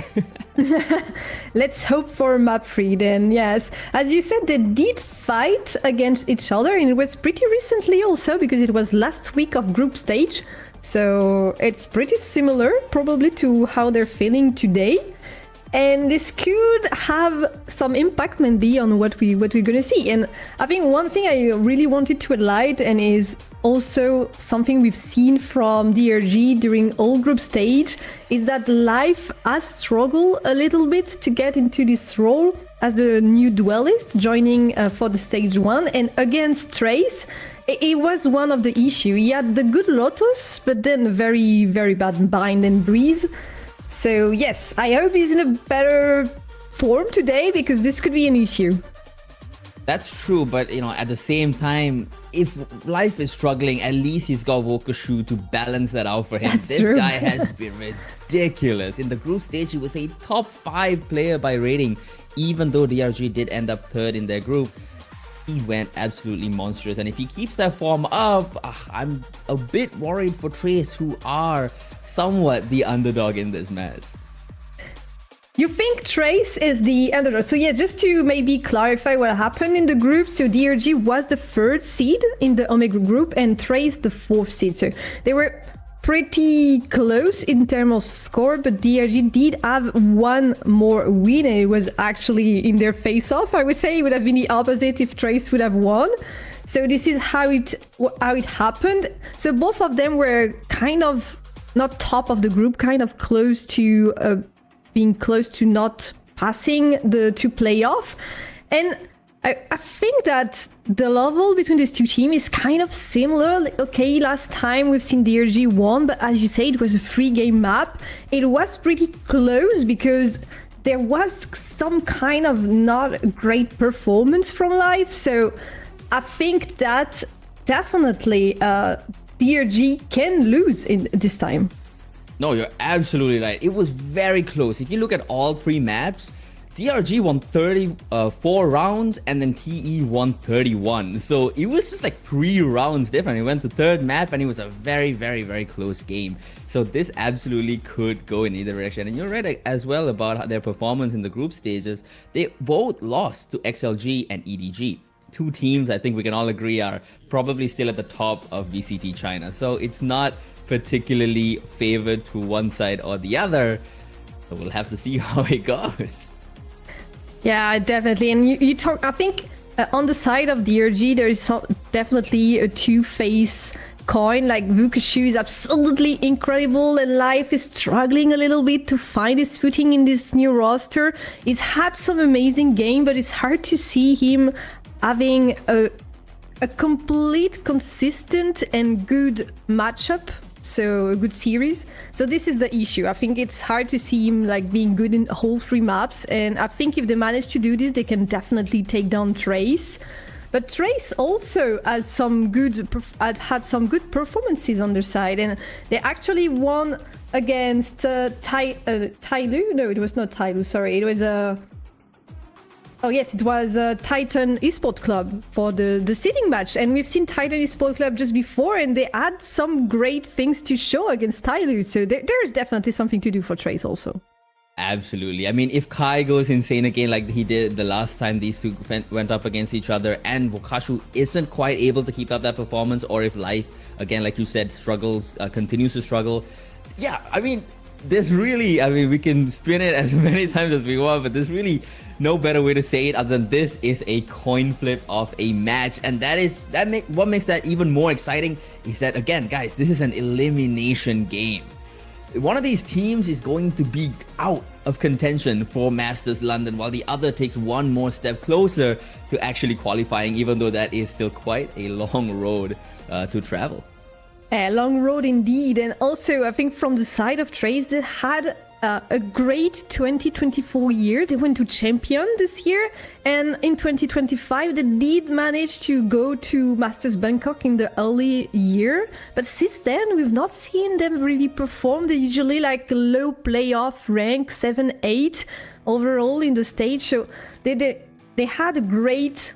Speaker 3: Let's hope for map 3 then, yes. As you said, they did fight against each other, and it was pretty recently also, because it was last week of group stage. So it's pretty similar probably to how they're feeling today. And this could have some impact maybe on what we're gonna see. And I think one thing I really wanted to highlight, and is also something we've seen from DRG during all group stage, is that Life has struggled a little bit to get into this role as the new duelist, joining for the stage 1. And against Trace, it was one of the issues. He had the good Lotus, but then very, very bad Bind and Breeze. So yes, I hope he's in a better form today, because this could be an issue.
Speaker 14: That's true, but you know, at the same time, if Life is struggling, at least he's got Wokashu to balance that out for him.
Speaker 3: That's
Speaker 14: this
Speaker 3: true.
Speaker 14: guy has been ridiculous. In the group stage, he was a top 5 player by rating, even though DRG did end up 3rd in their group. He went absolutely monstrous, and if he keeps that form up, I'm a bit worried for Trace, who are somewhat the underdog in this match.
Speaker 3: You think Trace is the underdog? So yeah, just to maybe clarify what happened in the group. So DRG was the 3rd seed in the Omega group, and Trace the 4th seed. So they were pretty close in terms of score, but DRG did have one more win, and it was actually in their face-off. I would say it would have been the opposite if Trace would have won. So this is how it happened. So both of them were kind of not top of the group, kind of close to being close to not passing to playoff. And I think that the level between these two teams is kind of similar. Okay, last time we've seen DRG won, but as you say, it was a 3-game map. It was pretty close because there was some kind of not great performance from Life. So I think that definitely DRG can lose in this time.
Speaker 14: No, you're absolutely right. It was very close. If you look at all 3 maps, DRG won 34 rounds, and then TE won 31. So it was just like 3 rounds different. It went to 3rd map, and it was a very, very, very close game. So this absolutely could go in either direction. And you're right as well about their performance in the group stages. They both lost to XLG and EDG. 2 teams I think we can all agree are probably still at the top of VCT China. So it's not particularly favored to one side or the other. So we'll have to see how it goes.
Speaker 3: Yeah, definitely. And you talk, I think on the side of DRG, there is definitely a 2-face coin. Like Wukashu is absolutely incredible, and Life is struggling a little bit to find his footing in this new roster. He's had some amazing game, but it's hard to see him having a complete, consistent and good matchup. So a good series. So this is the issue. I think it's hard to see him like being good in all 3 maps, and I think if they manage to do this, they can definitely take down Trace. But Trace also has had some good performances on their side, and they actually won against TYL. No, it was not TYL. Sorry, it was Oh yes, it was Titan Esport Club for the seeding match, and we've seen Titan Esport Club just before, and they had some great things to show against Tyloo, so there is definitely something to do for Trace also.
Speaker 14: Absolutely. I mean, if Kai goes insane again like he did the last time these two went up against each other, and Wokashu isn't quite able to keep up that performance, or if Life, again, like you said, struggles, continues to struggle, yeah, I mean, there's really, I mean, we can spin it as many times as we want, but there's really no better way to say it other than this is a coin flip of a match. And what makes that even more exciting is that, again, guys, this is an elimination game. One of these teams is going to be out of contention for Masters London, while the other takes one more step closer to actually qualifying, even though that is still quite a long road to travel.
Speaker 3: A long road indeed. And also, I think from the side of Trace, they had a great 2024 year. They went to champion this year, and in 2025 they did manage to go to Masters Bangkok in the early year, but since then we've not seen them really perform. They usually like low playoff rank 7-8 overall in the stage, so they had a great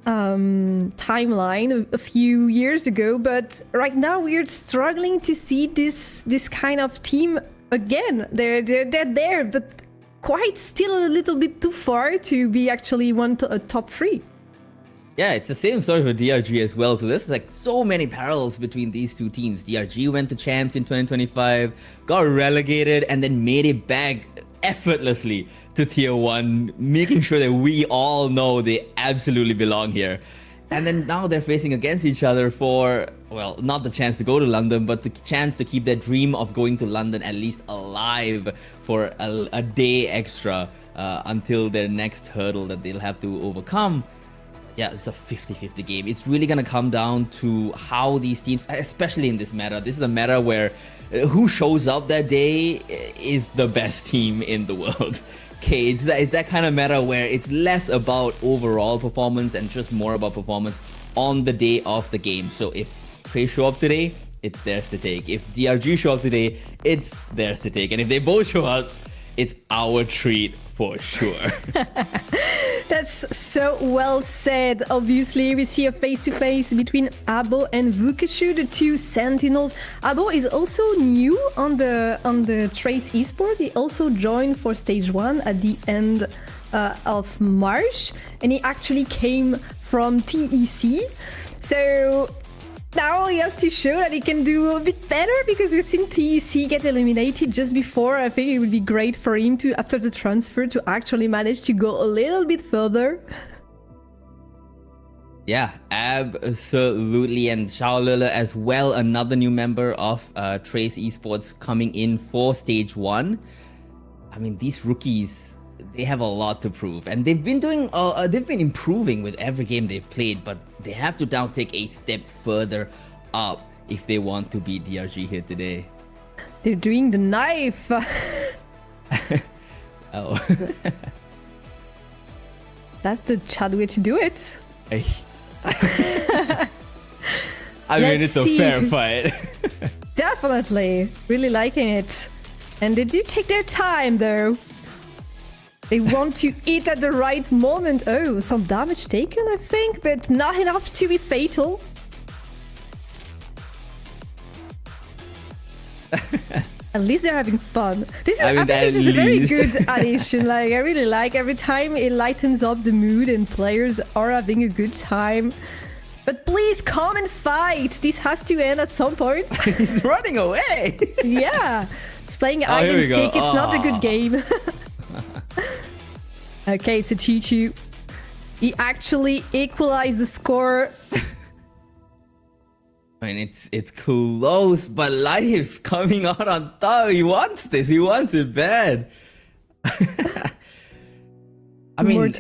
Speaker 3: timeline a few years ago, but right now we're struggling to see this kind of team again. They're there, but quite still a little bit too far to be actually a top 3.
Speaker 14: Yeah, it's the same story for DRG as well. So there's like so many parallels between these two teams. DRG went to champs in 2025, got relegated, and then made it back effortlessly to tier 1, making sure that we all know they absolutely belong here. And then now they're facing against each other for, well, not the chance to go to London, but the chance to keep their dream of going to London at least alive for a day extra until their next hurdle that they'll have to overcome. Yeah, it's a 50-50 game. It's really going to come down to how these teams, especially in this meta, this is a meta where who shows up that day is the best team in the world. Okay, it's that kind of meta where it's less about overall performance and just more about performance on the day of the game. So if Trey show up today, it's theirs to take. If DRG show up today, it's theirs to take. And if they both show up, it's our treat for sure.
Speaker 3: That's so well said. Obviously, we see a face-to-face between Abo and Vukeshu, the two Sentinels. Abo is also new on the Trace Esport. He also joined for stage 1 at the end of March, and he actually came from TEC. So now he has to show that he can do a bit better, because we've seen TEC get eliminated just before. I think it would be great for him to, after the transfer, to actually manage to go a little bit further.
Speaker 14: Yeah, absolutely. And Shaolele as well, another new member of Trace Esports coming in for stage 1. I mean, these rookies, they have a lot to prove, and they've been doing they've been improving with every game they've played, but they have to now take a step further up if they want to beat DRG here today.
Speaker 3: They're doing the knife.
Speaker 14: Oh.
Speaker 3: That's the Chad way to do it.
Speaker 14: I mean, it's a fair fight.
Speaker 3: Definitely. Really liking it. And they do take their time though. They want to eat at the right moment. Oh, some damage taken, I think, but not enough to be fatal. At least they're having fun. This is, I think this is a very good addition. Like, I really like every time it lightens up the mood and players are having a good time. But please come and fight. This has to end at some point.
Speaker 14: He's running away.
Speaker 3: Yeah. It's playing hide and seek. It's not a good game. Okay, so 2-2. He actually equalized the score.
Speaker 14: I mean, it's close, but Life coming out on top. He wants this. He wants it bad. I mean,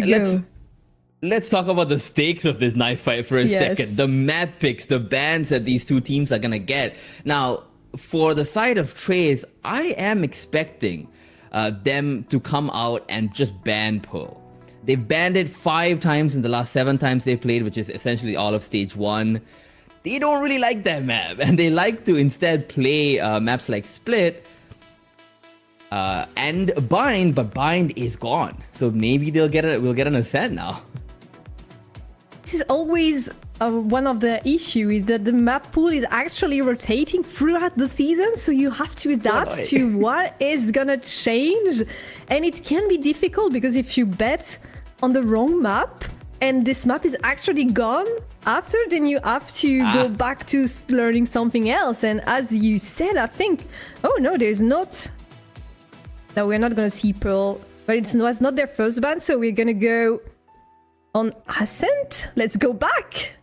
Speaker 14: let's talk about the stakes of this knife fight for a second. The map picks, the bans that these two teams are gonna get. Now, for the side of Trace, I am expecting them to come out and just ban Pearl. They've banned it 5 times in the last 7 times they played, which is essentially all of stage 1. They don't really like that map, and they like to instead play maps like Split and Bind, but Bind is gone. So maybe we'll get an Ascent now.
Speaker 3: This is always one of the issues, is that the map pool is actually rotating throughout the season, so you have to adapt to what is gonna change. And it can be difficult, because if you bet on the wrong map and this map is actually gone after, then you have to go back to learning something else. And as you said, I think, oh no, there's not Now we're not gonna see Pearl, but it was not their first ban, so we're gonna go on Ascent. Let's go back.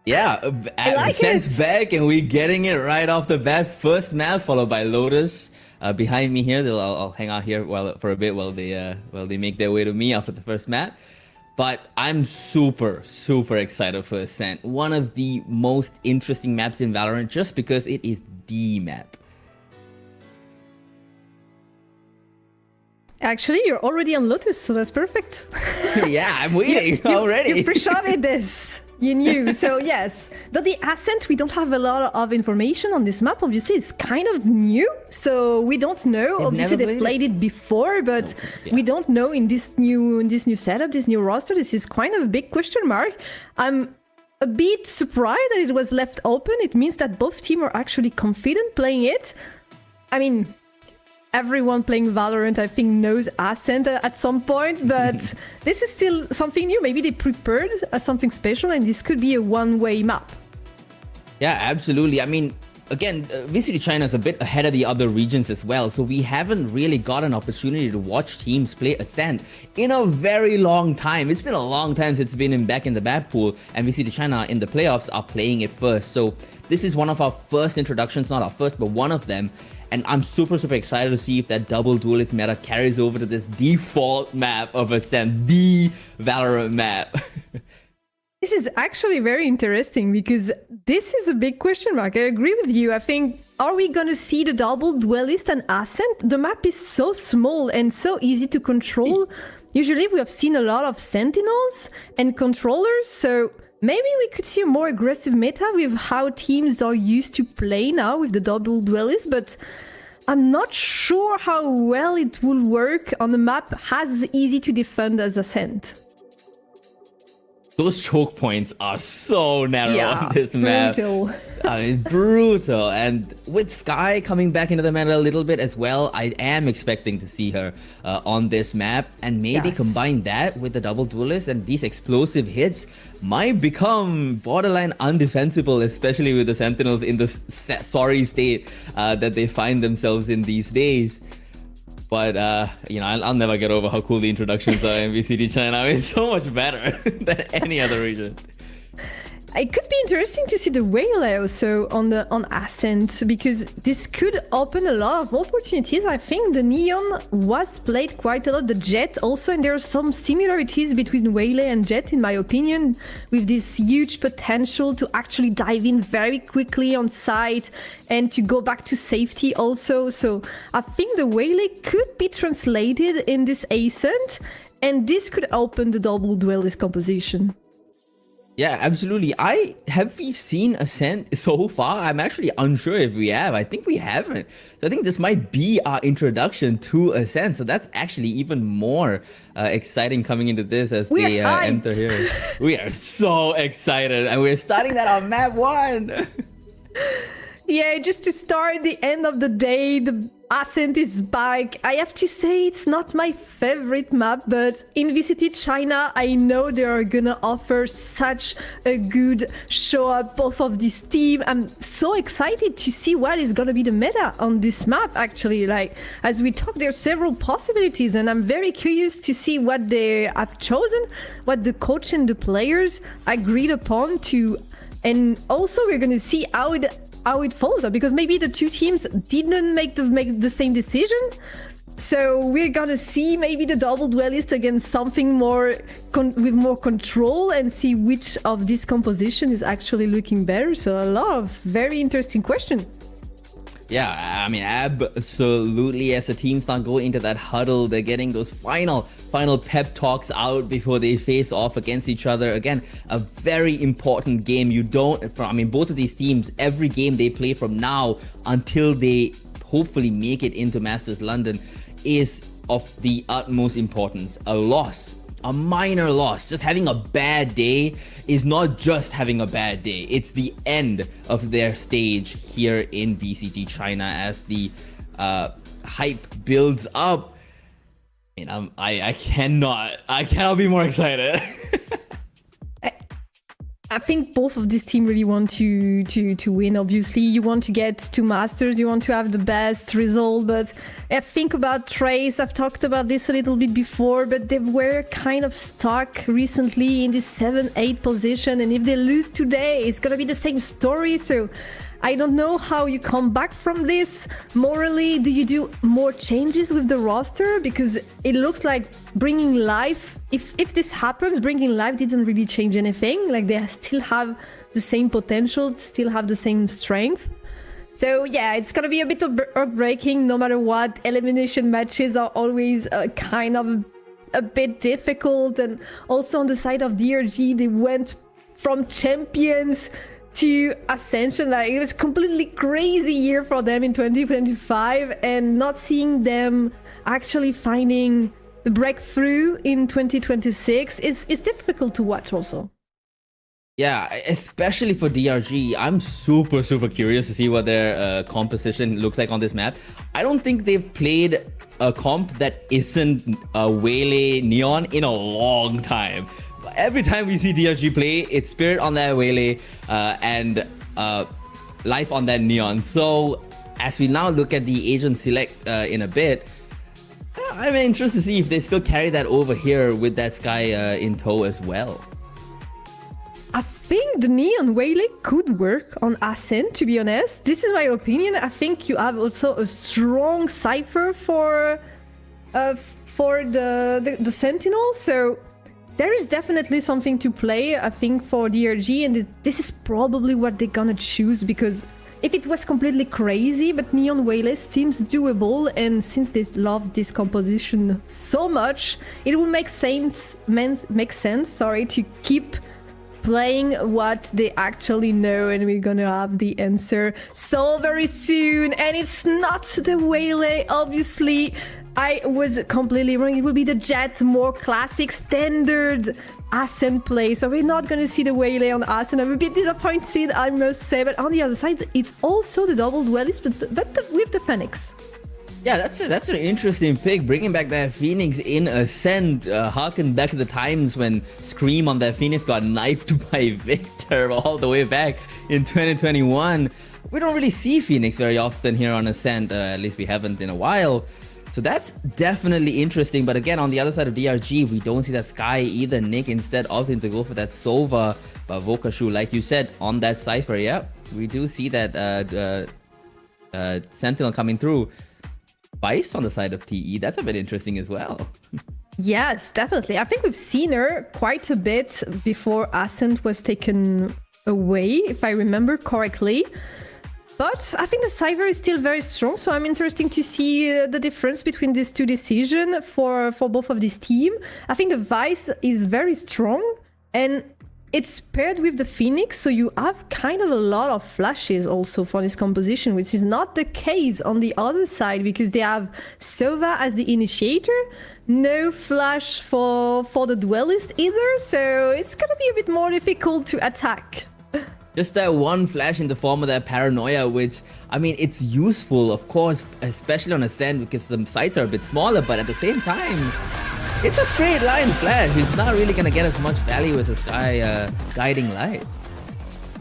Speaker 14: Yeah, Ascent's back, and we're getting it right off the bat. First map, followed by Lotus. Behind me here, I'll hang out here for a bit while they make their way to me after the first map. But I'm super excited for Ascent. One of the most interesting maps in Valorant, just because it is the map.
Speaker 3: Actually, you're already on Lotus, so that's perfect.
Speaker 14: Yeah, I'm waiting already.
Speaker 3: You pre-shotted this. You knew. So yes, but the Ascent, we don't have a lot of information on this map. Obviously, it's kind of new, so we don't know. Obviously, they've played it before, but we don't know in this new setup, this new roster. This is kind of a big question mark. I'm a bit surprised that it was left open. It means that both teams are actually confident playing it. I mean, everyone playing Valorant, I think, knows Ascent at some point, but this is still something new. Maybe they prepared something special, and this could be a one-way map.
Speaker 14: Yeah, absolutely. I mean, again, VCT China is a bit ahead of the other regions as well, so we haven't really got an opportunity to watch teams play Ascent in a very long time. It's been a long time since it's been back in the bad pool, and VCT China in the playoffs are playing it first. So this is one of our first introductions, not our first, but one of them. And I'm super excited to see if that double duelist meta carries over to this default map of Ascent, the Valorant map.
Speaker 3: This is actually very interesting because this is a big question mark. I agree with you. I think, are we going to see the double duelist and Ascent? The map is so small and so easy to control. Usually we have seen a lot of sentinels and controllers, so maybe we could see a more aggressive meta with how teams are used to play now with the double duelist, but I'm not sure how well it will work on a map as easy to defend as Ascent.
Speaker 14: Those choke points are so narrow on this map.
Speaker 3: Brutal.
Speaker 14: Brutal. And with Sky coming back into the meta a little bit as well, I am expecting to see her on this map. And maybe combine that with the double duelist, and these explosive hits might become borderline undefensible, especially with the Sentinels in the sorry state that they find themselves in these days. But, you know, I'll never get over how cool the introductions are in VCT China. It's so much better than any other region.
Speaker 3: It could be interesting to see the Whale also on Ascent, because this could open a lot of opportunities. I think the Neon was played quite a lot, the Jet also, and there are some similarities between Whale and Jet, in my opinion, with this huge potential to actually dive in very quickly on site and to go back to safety also. So I think the Whale could be translated in this Ascent, and this could open the double duelist composition.
Speaker 14: Yeah, absolutely. Have we seen Ascent so far? I'm actually unsure if we have. I think we haven't. So I think this might be our introduction to Ascent. So that's actually even more exciting coming into this as they enter here. We are so excited, and we're starting that on map 1.
Speaker 3: Yeah, just to start the end of the day, the Ascent is back. I have to say it's not my favorite map, but in VCT China, I know they are gonna offer such a good show up, both of this team. I'm so excited to see what is gonna be the meta on this map, actually. Like, as we talk, there are several possibilities, and I'm very curious to see what they have chosen, what the coach and the players agreed upon to, and also we're gonna see how it falls out, because maybe the two teams didn't make the same decision. So we're gonna see maybe the double duelist against something more with more control, and see which of this composition is actually looking better. So a lot of very interesting questions.
Speaker 14: Yeah, I mean, absolutely. As the teams start going into that huddle, they're getting those final pep talks out before they face off against each other. Again, a very important game. Both of these teams, every game they play from now until they hopefully make it into Masters London is of the utmost importance. A loss, a minor loss, just having a bad day is not just having a bad day. It's the end of their stage here in VCT China as the hype builds up. And I cannot be more excited.
Speaker 3: I think both of these teams really want to win. Obviously, you want to get to Masters, you want to have the best result. But I think about Trace, I've talked about this a little bit before, but they were kind of stuck recently in this 7-8 position. And if they lose today, it's gonna be the same story. So I don't know how you come back from this. Morally, do you do more changes with the roster? Because it looks like bringing life, if this happens, bringing life didn't really change anything. Like they still have the same potential, still have the same strength. So yeah, it's gonna be a bit of heartbreaking no matter what. Elimination matches are always kind of a bit difficult. And also on the side of DRG, they went from champions to Ascension. Like it was completely crazy year for them in 2025, and not seeing them actually finding the breakthrough in 2026 is difficult to watch also.
Speaker 14: Yeah, especially for DRG, I'm super curious to see what their composition looks like on this map. I don't think they've played a comp that isn't Waylay Neon in a long time. Every time we see DRG play, it's Spirit on that Waylay and Life on that Neon. So as we now look at the Asian select in a bit, I'm interested to see if they still carry that over here with that Sky in tow as well.
Speaker 3: I think the Neon Waylay could work on Ascent, to be honest. This is my opinion. I think you have also a strong Cypher for the Sentinel, so there is definitely something to play, I think, for DRG, and this is probably what they're gonna choose, because if it was completely crazy, but Neon Waylay seems doable, and since they love this composition so much, it will make sense, to keep playing what they actually know, and we're gonna have the answer so very soon. And it's not the Waylay, obviously. I was completely wrong. It will be the Jet, more classic, standard Ascent play. So we're not gonna see the Waylay on Ascent. I'm a bit disappointed, I must say. But on the other side, it's also the double duelist, but with the Phoenix.
Speaker 14: Yeah, that's an interesting pick, bringing back that Phoenix in Ascent, harken back to the times when Scream on that Phoenix got knifed by Victor all the way back in 2021. We don't really see Phoenix very often here on Ascent, at least we haven't in a while. So that's definitely interesting, but again, on the other side of DRG, we don't see that Sky either. Nick instead opting to go for that Sova, but Vokashu, like you said, on that Cypher, yeah, we do see that Sentinel coming through. Vice on the side of TE, that's a bit interesting as well.
Speaker 3: Yes, definitely. I think we've seen her quite a bit before Ascent was taken away, if I remember correctly. But I think the Cypher is still very strong, so I'm interested to see the difference between these two decisions for both of these teams. I think the Vice is very strong, and it's paired with the Phoenix, so you have kind of a lot of flashes also for this composition, which is not the case on the other side, because they have Sova as the initiator, no flash for the duelist either, so it's gonna be a bit more difficult to attack.
Speaker 14: Just that one flash in the form of that Paranoia, which, I mean, it's useful, of course, especially on Ascent, because some sites are a bit smaller, but at the same time, it's a straight line flash. It's not really gonna get as much value as a Sky guiding light.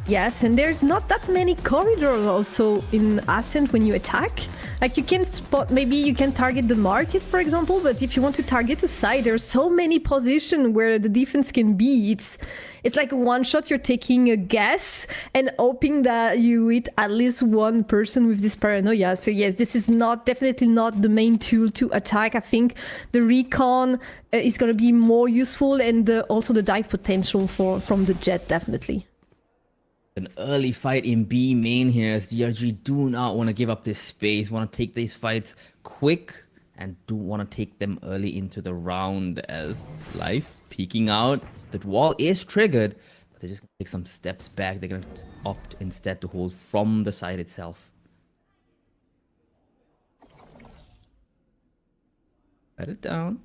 Speaker 3: Yes, and there's not that many corridors also in Ascent when you attack. Like you can spot, maybe you can target the market, for example, but if you want to target a side, there are so many positions where the defense can be. It's like one shot, you're taking a guess and hoping that you hit at least one person with this Paranoia. So yes, this is definitely not the main tool to attack. I think the recon is going to be more useful, and also the dive potential from the Jet, definitely.
Speaker 14: An early fight in B main here, as DRG do not want to give up this space, want to take these fights quick, and do want to take them early into the round, as Life peeking out. The wall is triggered, but they're just going to take some steps back. They're going to opt instead to hold from the side itself. Let it down.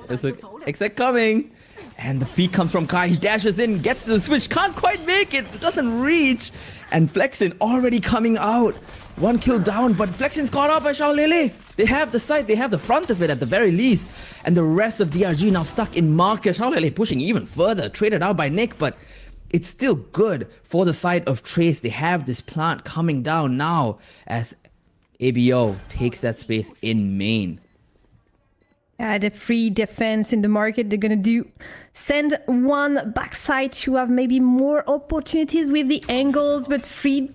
Speaker 14: There's an exec coming. And the peek comes from Kai. He dashes in, gets to the switch, can't quite make it, doesn't reach. And Flexin already coming out. One kill down, but Flexin's caught up by Xiaolele. They have the side, they have the front of it at the very least. And the rest of DRG now stuck in market. Xiaolele pushing even further, traded out by Nick, but it's still good for the side of Trace. They have this plant coming down now as ABO takes that space in main.
Speaker 3: The free defense in the market, they're gonna send one backside to have maybe more opportunities with the angles, but free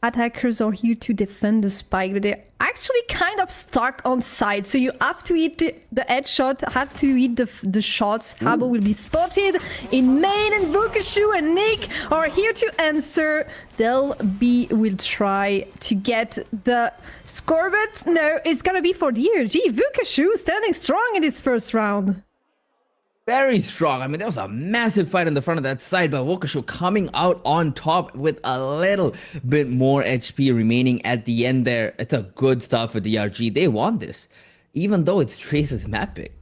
Speaker 3: attackers are here to defend the spike, but they're actually kind of stuck on side, so you have to hit the headshot, have to hit the shots. Habo will be spotted in main, and Vukashu and Nick are here to answer. Del B will try to get the score, but no, it's gonna be for DRG. Vukashu standing strong in this first round.
Speaker 14: Very strong. I mean, there was a massive fight in the front of that side, but Vukashu coming out on top with a little bit more HP remaining at the end there. It's a good start for DRG. They want this, even though it's Trace's map pick.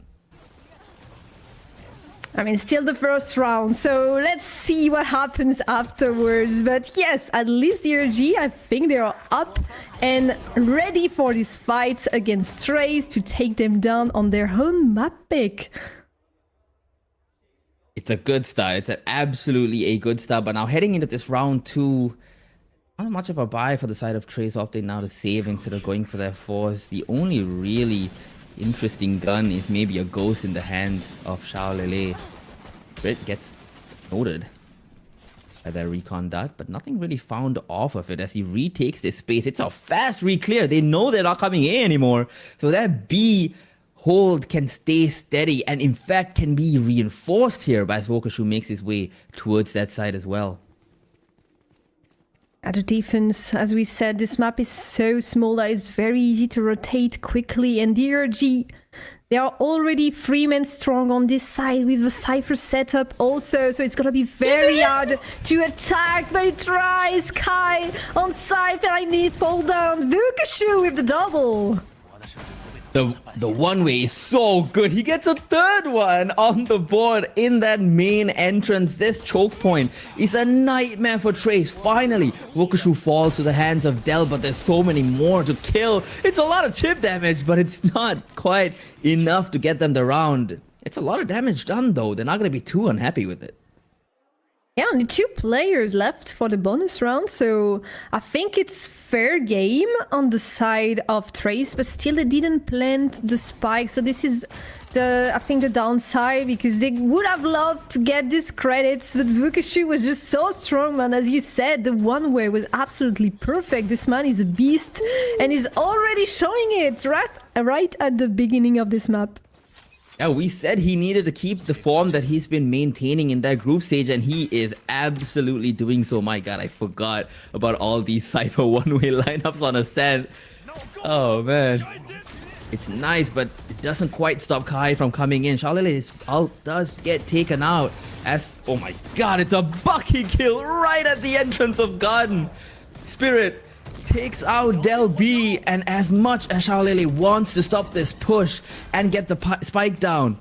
Speaker 3: I mean, still the first round, so let's see what happens afterwards. But yes, at least DRG, I think they are up and ready for this fight against Trace to take them down on their own map pick.
Speaker 14: It's a good start. It's absolutely a good start. But now heading into this round 2, not much of a buy for the side of Trace, opting now to save instead of going for their force. The only really interesting gun is maybe a ghost in the hands of Xiaolele. Brit gets noted by their recon dot, but nothing really found off of it as he retakes this space. It's a fast re-clear. They know they're not coming A anymore. So that B hold can stay steady and in fact can be reinforced here by Vukashu makes his way towards that side as well.
Speaker 3: At the defense, as we said, this map is so small that it's very easy to rotate quickly, and DRG, they are already 3-man strong on this side with the Cypher setup also, so it's gonna be very hard to attack, but he tries. Kai on Cypher, I need fall down. Vukashu with the double.
Speaker 14: The one way is so good. He gets a third one on the board in that main entrance. This choke point is a nightmare for Trace. Finally, Vukashu falls to the hands of Del, but there's so many more to kill. It's a lot of chip damage, but it's not quite enough to get them the round. It's a lot of damage done though. They're not going to be too unhappy with it.
Speaker 3: Yeah, only 2 players left for the bonus round, so I think it's fair game on the side of Trace, but still they didn't plant the spike, so this is I think the downside, because they would have loved to get these credits, but Vukashu was just so strong, man. As you said, the one way was absolutely perfect. This man is a beast, and he's already showing it right at the beginning of this map.
Speaker 14: Yeah, we said he needed to keep the form that he's been maintaining in that group stage, and he is absolutely doing so. My god, I forgot about all these Cypher one-way lineups on Ascent. Oh man. It's nice, but it doesn't quite stop Kai from coming in. Xiaolele's ult does get taken out as, oh my god, it's a Bucky kill right at the entrance of Garden. Spirit takes out Del B, and as much as Xiaolele wants to stop this push and get the spike down,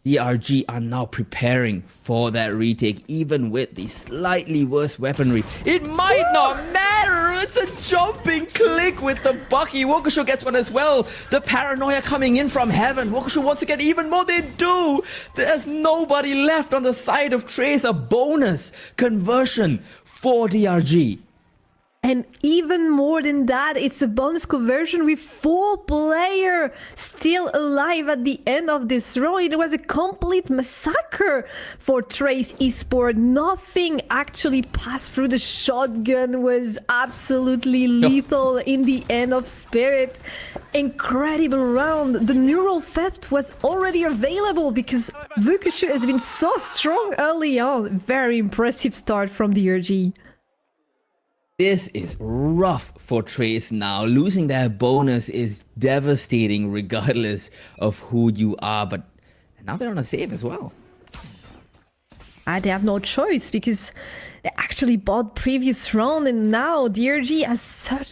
Speaker 14: DRG are now preparing for that retake, even with the slightly worse weaponry. It might not matter! It's a jumping click with the Bucky. Vukashu gets one as well. The paranoia coming in from heaven. Vukashu wants to get even more. They do! There's nobody left on the side of Trace. A bonus conversion for DRG.
Speaker 3: And even more than that, it's a bonus conversion with 4 players still alive at the end of this round. It was a complete massacre for Trace Esport. Nothing actually passed through. The shotgun was absolutely lethal in the end of Spirit. Incredible round. The neural theft was already available because Vukashu has been so strong early on. Very impressive start from DRG.
Speaker 14: This is rough for Trace now. Losing that bonus is devastating regardless of who you are, but now they're on a save as well.
Speaker 3: They have no choice because they actually bought previous round, and now DRG has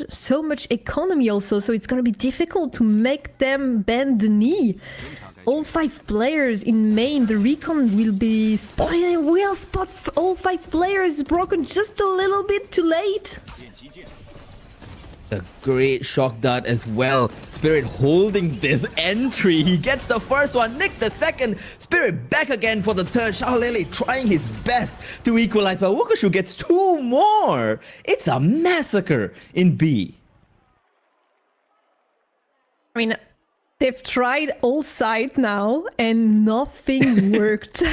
Speaker 3: so much economy also, so it's going to be difficult to make them bend the knee. All 5 players in main, the recon will be spotting, will spot all 5 players broken just a little bit too late.
Speaker 14: A great shock dart as well. Spirit holding this entry. He gets the first one, Nick the second. Spirit back again for the third. Xiaolele trying his best to equalize, but Wukashu gets 2 more. It's a massacre in B.
Speaker 15: I mean, they've tried all sides now and nothing worked.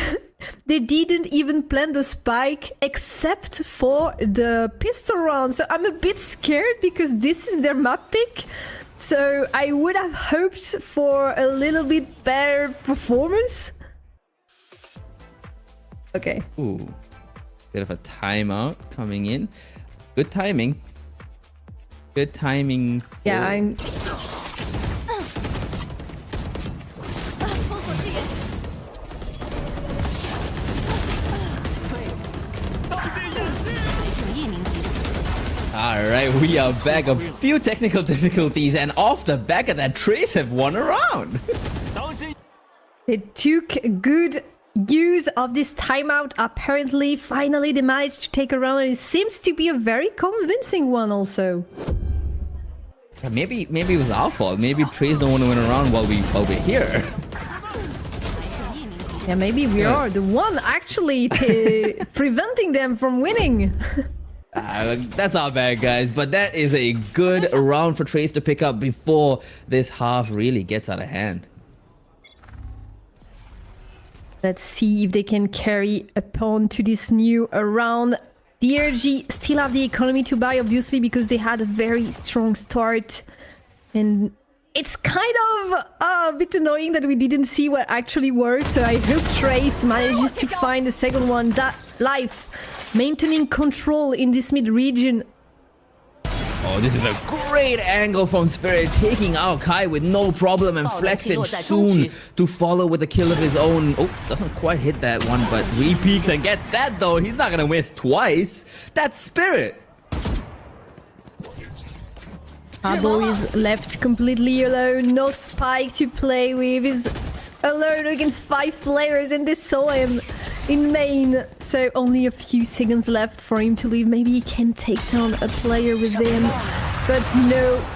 Speaker 15: They didn't even plant the spike except for the pistol round. So I'm a bit scared because this is their map pick. So I would have hoped for a little bit better performance. Okay.
Speaker 14: Ooh, bit of a timeout coming in. Good timing. Good timing.
Speaker 15: Yeah, I'm...
Speaker 14: Alright, we are back. A few technical difficulties, and off the back of that, Trace have won a round.
Speaker 15: They took good use of this timeout. Apparently, finally they managed to take a round, and it seems to be a very convincing one also.
Speaker 14: Maybe it was our fault. Maybe Trace don't want to win a round while we're here.
Speaker 15: Yeah, maybe we are the one actually preventing them from winning.
Speaker 14: That's our bad, guys, but that is a good round for Trace to pick up before this half really gets out of hand.
Speaker 15: Let's see if they can carry upon to this new round. DRG still have the economy to buy, obviously, because they had a very strong start. And it's kind of a bit annoying that we didn't see what actually worked, so I hope Trace manages to find the second one. That life, maintaining control in this mid region.
Speaker 14: Oh, this is a great angle from Spirit, taking out Kai with no problem, and Flexin soon to follow with a kill of his own. Oh, doesn't quite hit that one, but re-peeks and gets that though. He's not gonna miss twice. That's Spirit.
Speaker 15: Abo is left completely alone, no spike to play with, he's alone against 5 players, and they saw him in main, so only a few seconds left for him to leave. Maybe he can take down a player with him, but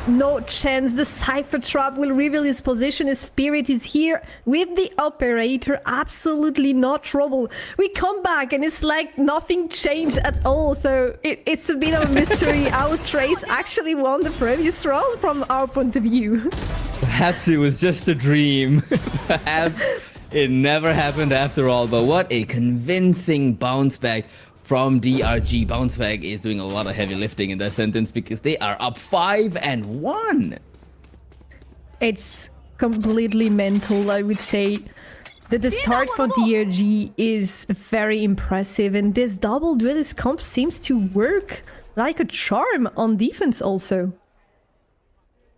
Speaker 15: no chance. The Cypher Trap will reveal his position. His Spirit is here with the operator, absolutely no trouble. We come back and it's like nothing changed at all, so it's a bit of a mystery how Trace actually won the previous round from our point of view.
Speaker 14: Perhaps it was just a dream. Perhaps it never happened after all, but what a convincing bounce back from DRG. Bounce back is doing a lot of heavy lifting in that sentence because they are up 5-1.
Speaker 15: It's completely mental, I would say. That the start for DRG is very impressive, and this double duelist comp seems to work like a charm on defense also.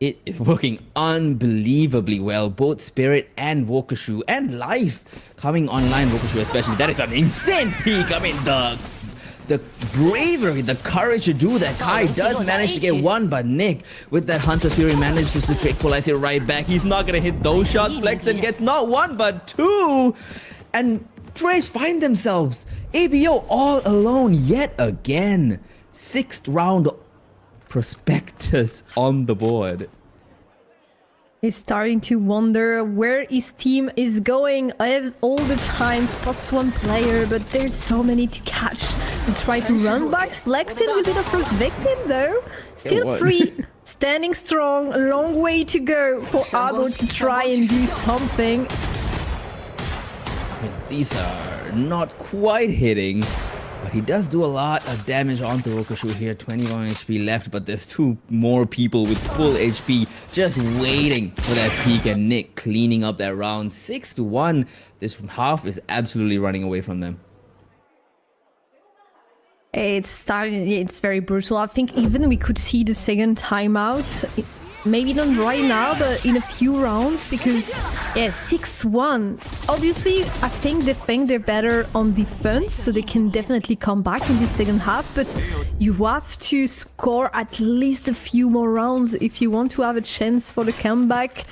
Speaker 14: It is working unbelievably well. Both Spirit and Wukashu and Life coming online. Wukashu especially. That is an insane peak. I mean, the bravery, the courage to do that. Kai does manage to get one, but Nick, with that Hunter Fury, manages to equalize it right back. He's not going to hit those shots. Flexen gets not one, but two. And Trace find themselves ABO all alone yet again. 6th round Prospectus on the board.
Speaker 15: He's starting to wonder where his team is going. All the time spots one player, but there's so many to catch and try to run back. Flexin will be the first victim though. Still free, standing strong, a long way to go for Abo to try and do something.
Speaker 14: I mean, these are not quite hitting. But he does do a lot of damage onto Wukashu here. 21 HP left, but there's 2 more people with full HP just waiting for that peak, and Nick cleaning up that round. 6-1. This half is absolutely running away from them.
Speaker 15: It's very brutal. I think even we could see the second timeout. Maybe not right now, but in a few rounds, because yeah, 6-1. Obviously, I think they're better on defense, so they can definitely come back in the second half, but you have to score at least a few more rounds if you want to have a chance for the comeback.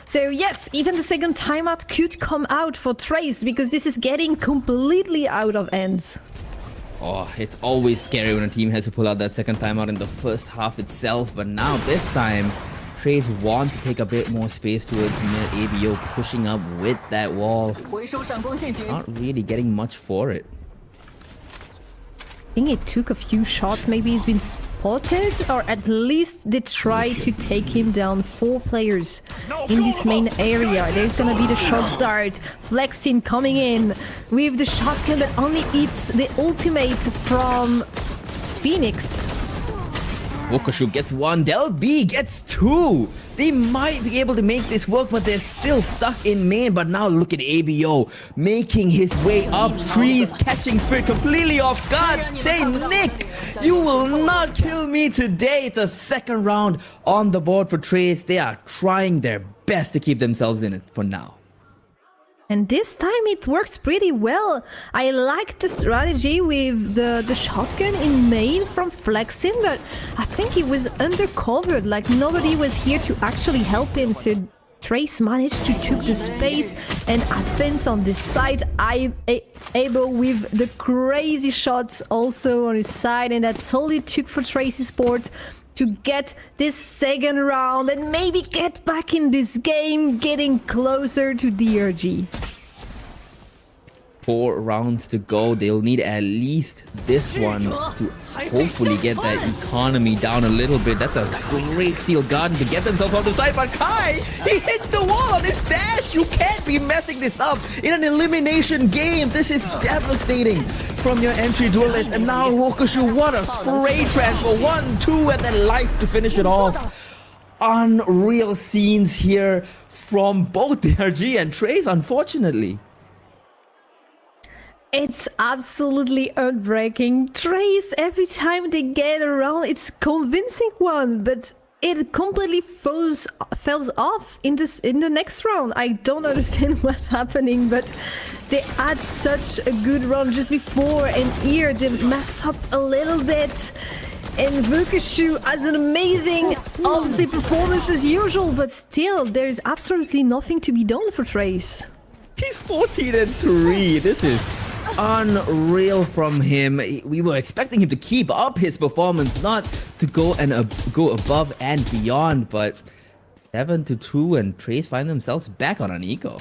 Speaker 15: So yes, even the second timeout could come out for Trace, because this is getting completely out of hands.
Speaker 14: Oh, it's always scary when a team has to pull out that second timeout in the first half itself, but now this time, TREYS want to take a bit more space towards mid. ABO pushing up with that wall. Not really getting much for it.
Speaker 15: I think it took a few shots, maybe he's been spotted, or at least they tried to take him down. 4 players in this main area. There's gonna be the shot dart. Flexin coming in with the shotgun that only hits the ultimate from Phoenix.
Speaker 14: Wokashu gets 1, Del B gets 2. They might be able to make this work, but they're still stuck in main. But now look at ABO making his way up. TREYS catching Spirit completely off guard. Say, Nick, you will not kill me today. It's a second round on the board for TREYS. They are trying their best to keep themselves in it for now.
Speaker 15: And this time it works pretty well. I like the strategy with the shotgun in main from Flexin, but I think he was undercovered, like nobody was here to actually help him, so TREYS managed to took the space and advance on this side. Able with the crazy shots also on his side, and that's all it took for TREYS Esports to get this second round and maybe get back in this game, getting closer to DRG.
Speaker 14: 4 rounds to go. They'll need at least this one to hopefully get that economy down a little bit. That's a great steel garden to get themselves on the side. But Kai, he hits the wall on his dash. You can't be messing this up in an elimination game. This is devastating from your entry duelist. And now Wokashu, what a spray transfer. 1, 2, and then life to finish it off. Unreal scenes here from both DRG and TREYS, unfortunately.
Speaker 15: It's absolutely unbreaking. TREYS, every time they get around, it's convincing one, but it completely falls off in the next round. I don't understand what's happening, but they had such a good run just before, and here they mess up a little bit. And Wokashu has an amazing, obviously, performance as usual, but still, there's absolutely nothing to be done for TREYS.
Speaker 14: He's 14-3. This is unreal from him. We were expecting him to keep up his performance, not to go above and beyond, but 7-2, and TREYS find themselves back on an eco.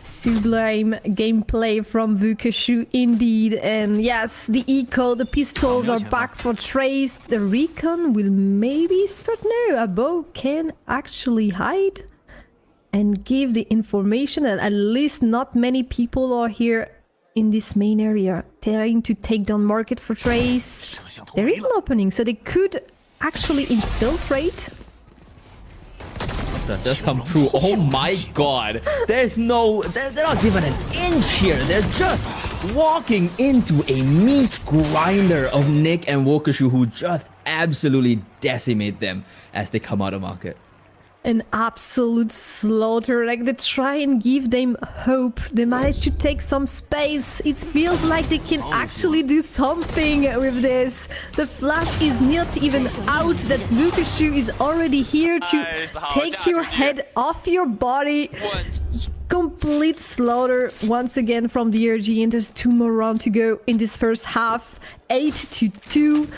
Speaker 15: Sublime gameplay from Wokashu indeed, and yes, the eco, the pistols are back for TREYS. The recon will maybe spot. No, Abo can actually hide and give the information, and at least not many people are here in this main area trying to take down market for TREYS. There is an opening, so they could actually infiltrate.
Speaker 14: That does come through. Oh my god. There's no... They're not given an inch here. They're just walking into a meat grinder of Nick and Wokashu, who just absolutely decimate them as they come out of market.
Speaker 15: An absolute slaughter. Like, they try and give them hope. They manage to take some space. It feels like they can actually do something with this. The flash is not even out. That Wokashu is already here to take your head off your body. Complete slaughter once again from DRG, and there's 2 more rounds to go in this first half. 8-2.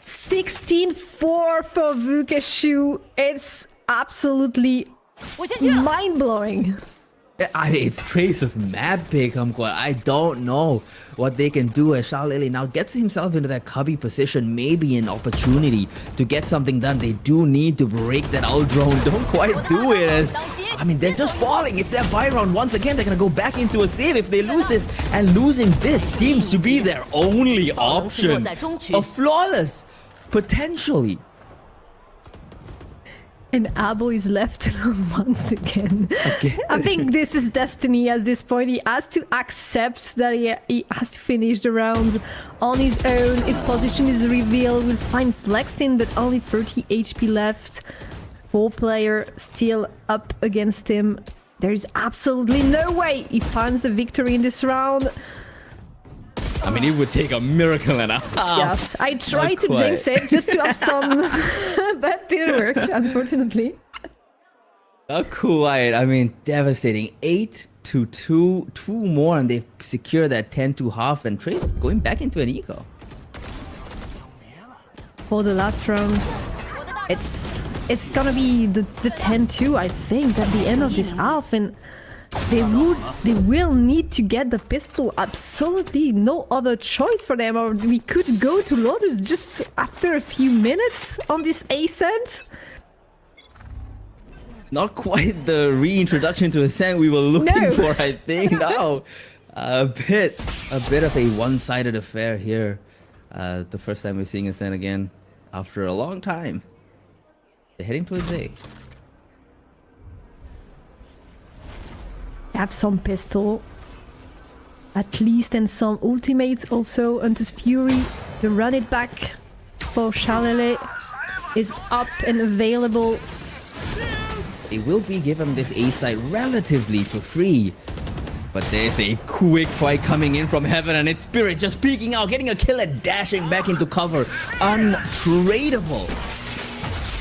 Speaker 15: 16-4 for Wokashu. It's absolutely mind-blowing.
Speaker 14: It's TREYS' map pick, I don't know what they can do as Xiaolili now gets himself into that cubby position. Maybe an opportunity to get something done. They do need to break that out drone. Don't quite do it as... I mean, they're just falling. It's their buy round. Once again, they're going to go back into a save if they lose this. And losing this seems to be their only option. A flawless, potentially.
Speaker 15: And Abo is left alone once again. I think this is destiny at this point. He has to accept that he has to finish the rounds on his own. His position is revealed. We'll find Flexin, but only 30 HP left. 4 player still up against him. There is absolutely no way he finds the victory in this round.
Speaker 14: I mean, it would take a miracle and a half.
Speaker 15: Yes, I tried to jinx it just to have some, but didn't work, unfortunately.
Speaker 14: Quiet. I mean, devastating. 8-2, 2 more, and they secure that 10-2 half, and Trace going back into an eco.
Speaker 15: For the last round, it's gonna be the 10-2, I think, at the end of this half, and they will need to get the pistol. Absolutely no other choice for them, or we could go to Lotus just after a few minutes on this Ascent.
Speaker 14: Not quite the reintroduction to Ascent we were looking for, I think. No, a bit of a one-sided affair here. The first time we're seeing Ascent again after a long time. They're heading towards A.
Speaker 15: Have some pistol, at least, and some ultimates also. Hunter's Fury, the run it back for Shalele is up and available.
Speaker 14: They will be given this A site relatively for free. But there's a quick fight coming in from heaven, and it's Spirit just peeking out, getting a kill and dashing back into cover. Untradeable.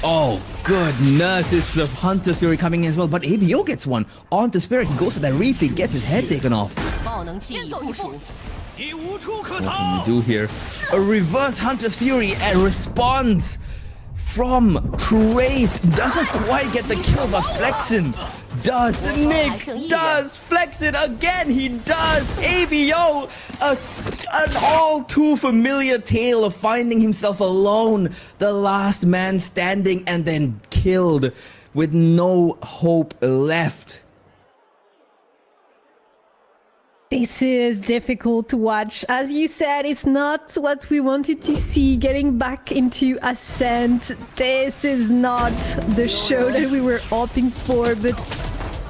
Speaker 14: Oh, goodness, it's the Hunter's Fury coming in as well, but ABO gets one. On to Spirit, he goes for that repeat, gets his head taken off. What can you do here? A reverse Hunter's Fury and response from Trace. Doesn't quite get the kill, but Flexin does. Nick does. Flexin again, he does. ABO, an all too familiar tale of finding himself alone, the last man standing, and then killed with no hope left.
Speaker 15: This is difficult to watch. As you said, it's not what we wanted to see getting back into Ascent. This is not the show that we were hoping for, but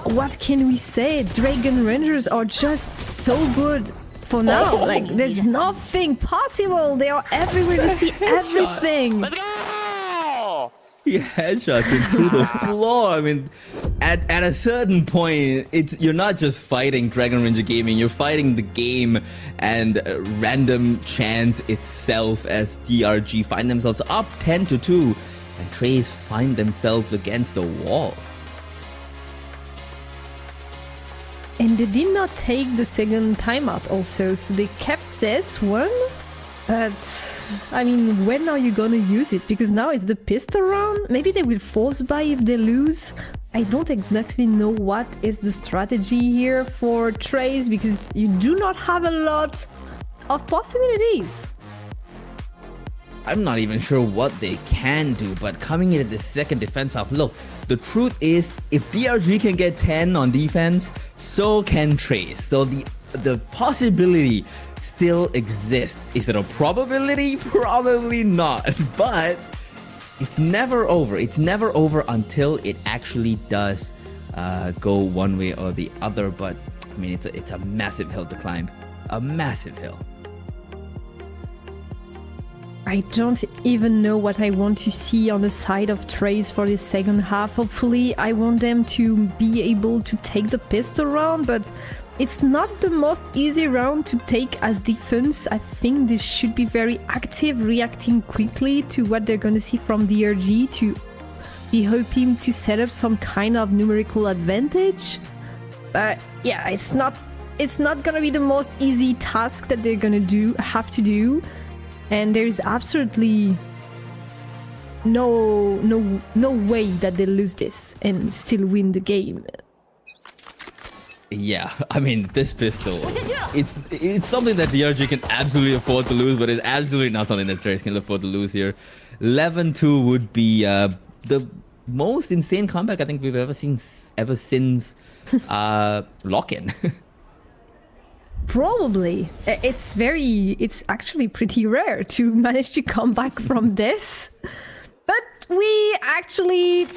Speaker 15: what can we say? Dragon Rangers are just so good for now. Like, there's nothing possible. They are everywhere to see everything.
Speaker 4: Let's go!
Speaker 14: He headshots him through the floor. I mean, at a certain point, you're not just fighting Dragon Ranger Gaming, you're fighting the game and random chance itself as DRG find themselves up 10-2, and Trace find themselves against a wall.
Speaker 15: And they did not take the second timeout also, so they kept this one. But, I mean, when are you gonna use it? Because now it's the pistol round. Maybe they will force buy if they lose. I don't exactly know what is the strategy here for Trace, because you do not have a lot of possibilities.
Speaker 14: I'm not even sure what they can do, but coming in at the second defense half, look, the truth is, if DRG can get 10 on defense, so can Trace. So the possibility still exists. Is it a probability? Probably not. But it's never over. It's never over until it actually does go one way or the other. But I mean, it's a massive hill to climb. A massive hill.
Speaker 15: I don't even know what I want to see on the side of Trace for this second half. Hopefully, I want them to be able to take the pistol round, but it's not the most easy round to take as defense. I think this should be very active, reacting quickly to what they're going to see from DRG to be hoping to set up some kind of numerical advantage. But yeah, it's not going to be the most easy task that they're going to have to do. And there's absolutely no way that they lose this and still win the game.
Speaker 14: Yeah, I mean, this pistol, it's something that DRG can absolutely afford to lose, but it's absolutely not something that Trace can afford to lose here. 11-2 would be the most insane comeback I think we've ever seen since Lock-In.
Speaker 15: Probably. It's actually pretty rare to manage to come back from this. But we actually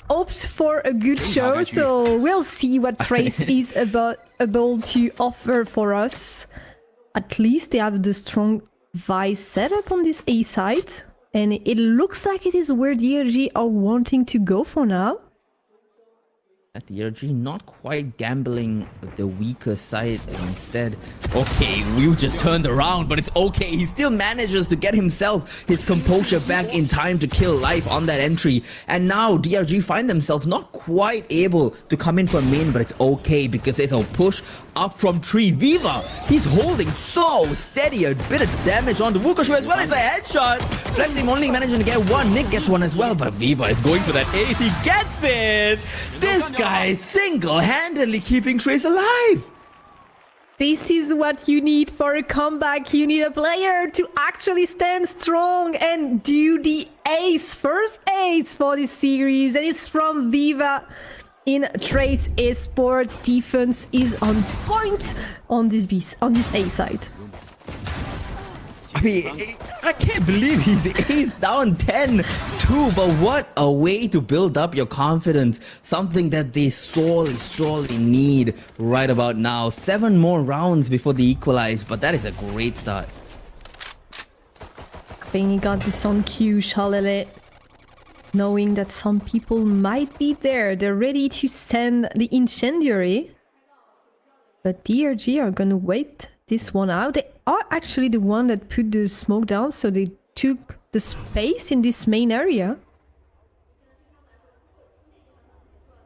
Speaker 15: opt for a good show, so we'll see what Trace is able to offer for us. At least they have the strong Vice setup on this A side, and it looks like it is where DRG are wanting to go for now.
Speaker 14: At DRG, not quite gambling the weaker side instead. Okay, we just turned around, but it's okay. He still manages to get himself his composure back in time to kill Life on that entry. And now DRG find themselves not quite able to come in for main, but it's okay because there's a push up from Tree. Viva, he's holding so steady, a bit of damage on the Wukashu as well. It's a headshot. Flexing only managing to get one. Nick gets one as well, but Viva is going for that ace. He gets it. This guy single-handedly keeping Trace alive.
Speaker 15: This is what you need for a comeback. You need a player to actually stand strong and do the ace, first ace for this series, and it's from Viva in Trace Esport. Defense is on point on this A side.
Speaker 14: I mean, I can't believe he's down 10-2, but what a way to build up your confidence. Something that they sorely need right about now. 7 more rounds before they equalize, but that is a great start.
Speaker 15: I think he got this on cue, Shalele. Knowing that some people might be there. They're ready to send the incendiary. But DRG are gonna wait this one out. They are actually the one that put the smoke down, so they took the space in this main area.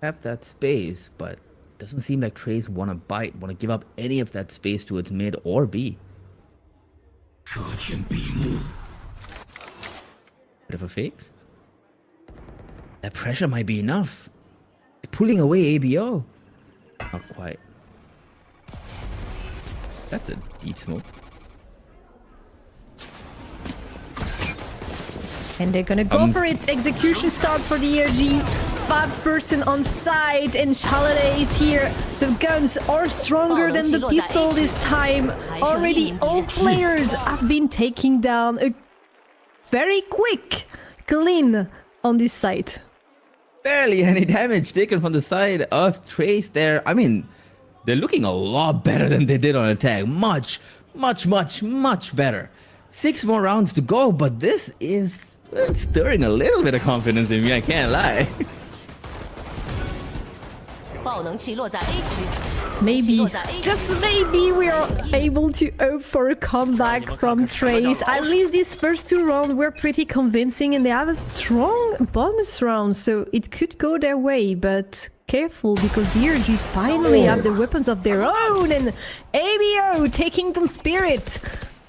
Speaker 14: Have that space, but doesn't seem like Trace want to give up any of that space to its mid or B. Bit of a fake. That pressure might be enough. It's pulling away ABO. Not quite. That's a deep smoke.
Speaker 15: And they're gonna go for it. Execution start for the DRG. 5-person on side, and Shalele is here. The guns are stronger than the pistol this time. Already all players have been taking down a very quick clean on this side.
Speaker 14: Barely any damage taken from the side of Trace there. I mean, they're looking a lot better than they did on attack. Much better. 6 more rounds to go, but this is stirring a little bit of confidence in me, I can't lie.
Speaker 15: Maybe, just maybe, we are able to hope for a comeback from Trace. At least these first 2 rounds were pretty convincing, and they have a strong bonus round, so it could go their way, but careful, because DRG finally have the weapons of their own, and ABO taking the spirit.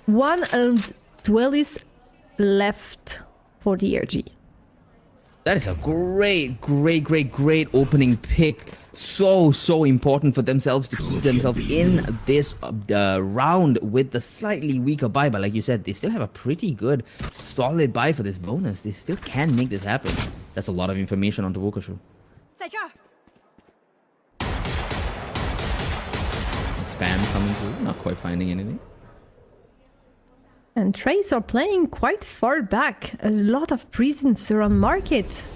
Speaker 15: 1 duelist left for DRG.
Speaker 14: That is a great opening pick. So important for themselves to keep themselves in this round with the slightly weaker buy. But like you said, they still have a pretty good, solid buy for this bonus. They still can make this happen. That's a lot of information on the Wukashu. Spam coming through, not quite finding anything.
Speaker 15: And Trace are playing quite far back. A lot of prisons around market.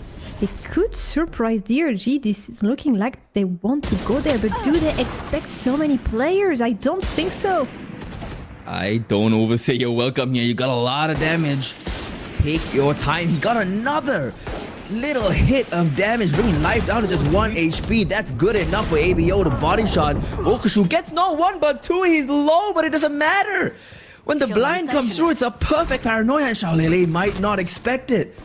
Speaker 15: They could surprise DRG. This is looking like they want to go there, but do they expect so many players? I don't think so.
Speaker 14: I don't oversay your welcome here. You got a lot of damage. Take your time. He got another little hit of damage, bringing Life down to just 1 HP. That's good enough for ABO to body shot. Wukashu gets not 1 but 2. He's low, but it doesn't matter. When the blind comes through, it's a perfect paranoia, and Xiaolele might not expect it.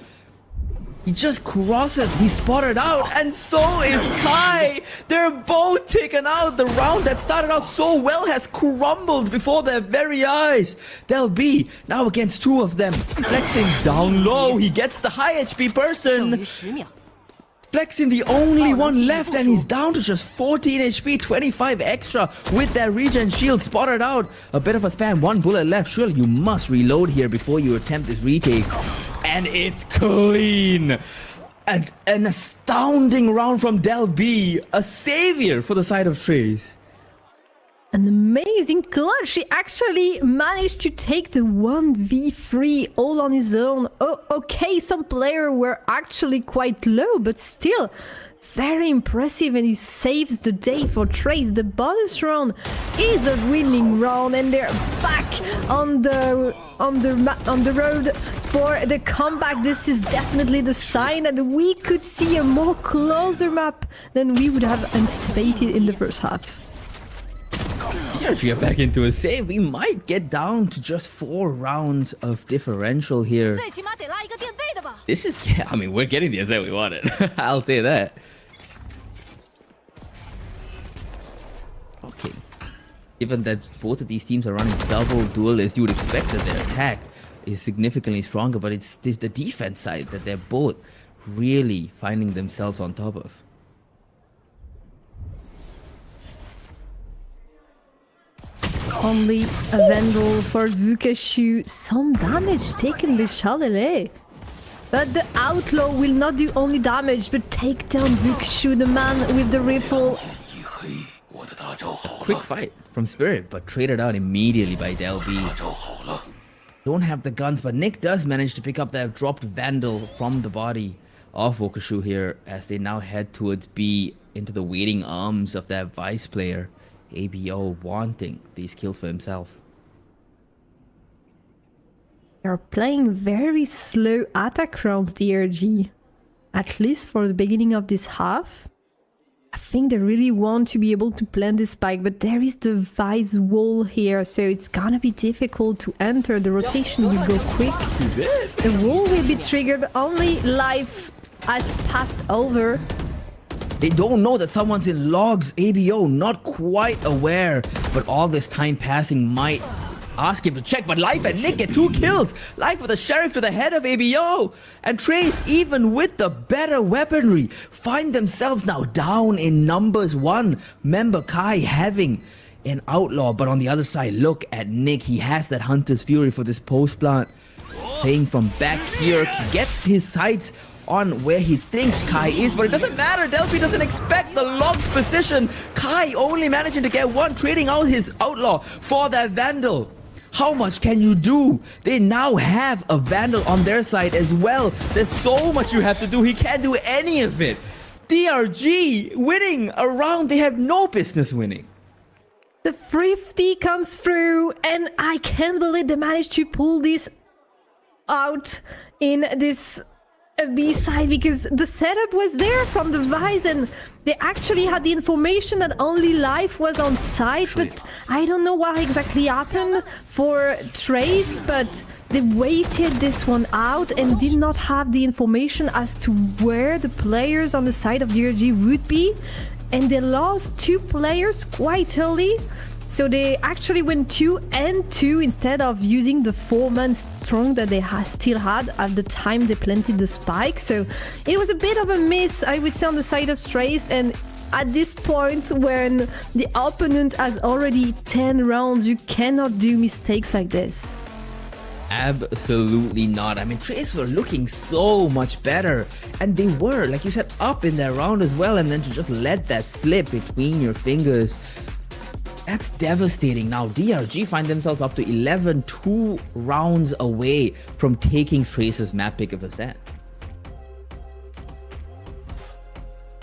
Speaker 14: He just crosses, he's spotted out, and so is Kai. They're both taken out. The round that started out so well has crumbled before their very eyes. Del B now against 2 of them. Flexing down low, he gets the high HP person. Flexing the only one left, and he's down to just 14 HP, 25 extra with that regen shield spotted out. A bit of a spam, 1 bullet left. Surely you must reload here before you attempt this retake. And it's clean. And an astounding round from Del B, a savior for the side of Trace.
Speaker 15: An amazing clutch. He actually managed to take the 1v3 all on his own. Oh, okay, some players were actually quite low, but still, very impressive, and he saves the day for Trace. The bonus round is a winning round, and they're back on the road for the comeback. This is definitely the sign that we could see a more closer map than we would have anticipated in the first half.
Speaker 14: DRG are back into a save. We might get down to just 4 rounds of differential here. This is, I mean, we're getting the asset we wanted. I'll say that. Okay. Given that both of these teams are running double duelists, you would expect that their attack is significantly stronger, but it's the defense side that they're both really finding themselves on top of.
Speaker 15: Only a Vandal for Vukashu. Some damage taken by Charles. But the Outlaw will not do only damage, but take down Vukashu, the man with the rifle.
Speaker 14: Quick fight from Spirit, but traded out immediately by Delby. Don't have the guns, but Nick does manage to pick up that dropped Vandal from the body of Vukashu here as they now head towards B into the waiting arms of that Vice player. ABO wanting these kills for himself.
Speaker 15: They're playing very slow attack rounds, DRG. At least for the beginning of this half. I think they really want to be able to plant this spike, but there is the Vice wall here, so it's gonna be difficult to enter. The rotation will go quick. The wall will be triggered, only life has passed over.
Speaker 14: They don't know that someone's in logs. ABO not quite aware, but all this time passing might ask him to check. But Life and Nick get 2 kills. Life with a Sheriff to the head of ABO. And Trace, even with the better weaponry, find themselves now down in numbers 1. Member Kai having an Outlaw, but on the other side, look at Nick. He has that Hunter's Fury for this post plant. Playing from back here, gets his sights on where he thinks Kai is, but it doesn't matter. Delphi doesn't expect the locked position. Kai only managing to get 1, trading out his Outlaw for that Vandal. How much can you do? They now have a Vandal on their side as well. There's so much you have to do. He can't do any of it. DRG winning a round they have no business winning.
Speaker 15: The Thrifty comes through, and I can't believe they managed to pull this out in this B side, because the setup was there from the Vice, and they actually had the information that only Life was on site, but I don't know what exactly happened for Trace, but they waited this one out and did not have the information as to where the players on the side of DRG would be, and they lost 2 players quite early. So they actually went 2 and 2 instead of using the 4-man strong that they still had at the time they planted the spike. So it was a bit of a miss, I would say, on the side of Trace. And at this point, when the opponent has already 10 rounds, you cannot do mistakes like this.
Speaker 14: Absolutely not. I mean, Trace were looking so much better, and they were, like you said, up in their round as well, and then to just let that slip between your fingers, that's devastating. Now DRG find themselves up to 11, 2 rounds away from taking Trace's map pick of a set.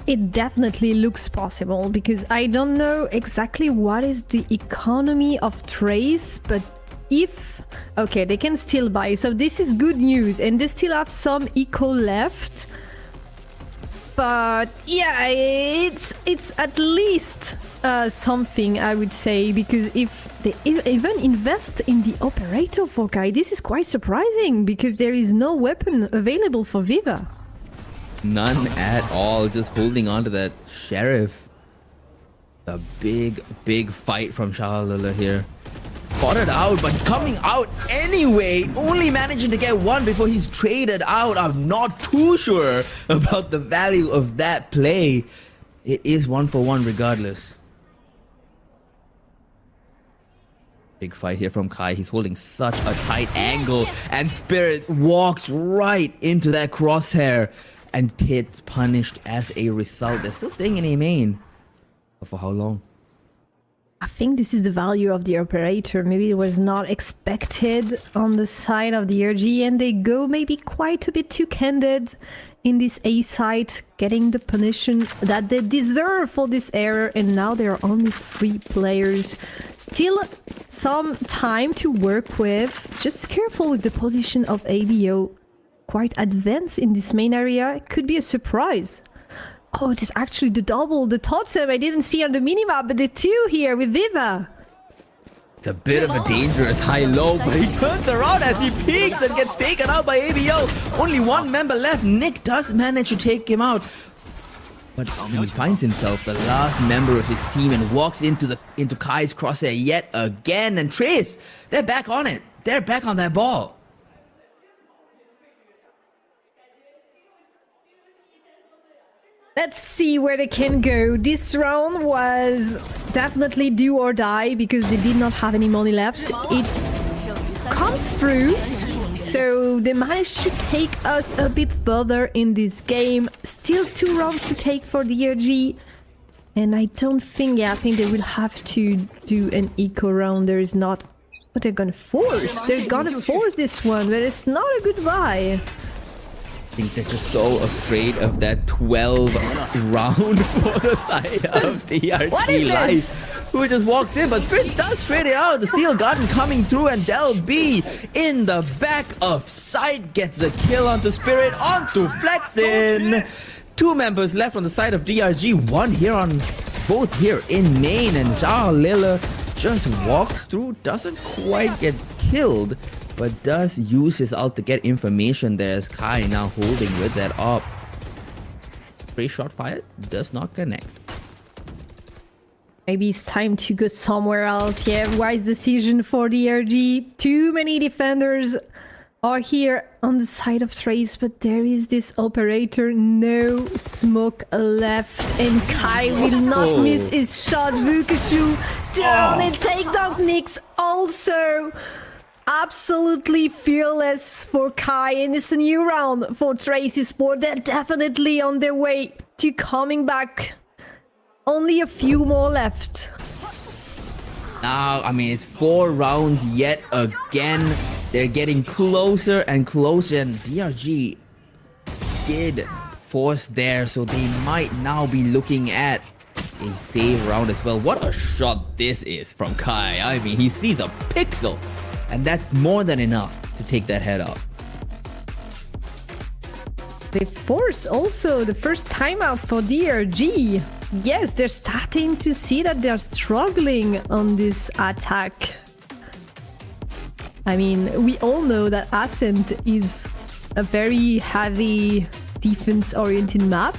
Speaker 15: It definitely looks possible, because I don't know exactly what is the economy of Trace, but if... Okay, they can still buy, so this is good news, and they still have some eco left. But yeah, it's at least something, I would say, because if they even invest in the operator for Kai, this is quite surprising, because there is no weapon available for Viva.
Speaker 14: None at all, just holding on to that Sheriff. A big fight from Shahalala here. Spotted out, but coming out anyway, only managing to get 1 before he's traded out. I'm not too sure about the value of that play. It is 1 for 1 regardless. Big fight here from Kai. He's holding such a tight angle, and Spirit walks right into that crosshair and gets punished as a result. They're still staying in A main. But for how long?
Speaker 15: I think this is the value of the operator. Maybe it was not expected on the side of the DRG, and they go maybe quite a bit too candid in this A site, getting the punition that they deserve for this error, and now there are only 3 players. Still some time to work with. Just careful with the position of ABO. Quite advanced in this main area. It could be a surprise. Oh, it is actually the double, the totem I didn't see on the minimap, but the 2 here with Viva.
Speaker 14: It's a bit of a dangerous high-low, but he turns around as he peeks and gets taken out by ABO. Only 1 member left. Nick does manage to take him out. But he finds himself the last member of his team and walks into Kai's crosshair yet again. And Trace, they're back on it. They're back on that ball.
Speaker 15: Let's see where they can go. This round was definitely do or die because they did not have any money left. It comes through, so they managed to take us a bit further in this game. Still 2 rounds to take for the DRG. And I don't think, I think they will have to do an eco round. There is not, but they're gonna force. They're gonna force this one, but it's not a good buy.
Speaker 14: I think they're just so afraid of that 12 round for the side of DRG Life, who just walks in, but Spirit does trade it out. The Steel Garden coming through, and Del B in the back of sight gets the kill onto Spirit, onto Flexin. 2 members left on the side of DRG, 1 here on both here in main, and Zhao Lilla just walks through, doesn't quite get killed, but does use his ult to get information there as Kai now holding with that up. Spray shot fired, does not connect.
Speaker 15: Maybe it's time to go somewhere else. Yeah, wise decision for the DRG. Too many defenders are here on the side of Trace, but there is this operator. No smoke left, and Kai will not miss his shot. Vukashu down and take down Nyx also. Absolutely fearless for Kai, and it's a new round for Tracy Sport. They're definitely on their way to coming back. Only a few more left.
Speaker 14: Now, I mean, it's 4 rounds yet again. They're getting closer and closer, and DRG did force there, so they might now be looking at a save round as well. What a shot this is from Kai. I mean, he sees a pixel, and that's more than enough to take that head up.
Speaker 15: They force also the first timeout for DRG. Yes, they're starting to see that they're struggling on this attack. I mean, we all know that Ascent is a very heavy defense-oriented map,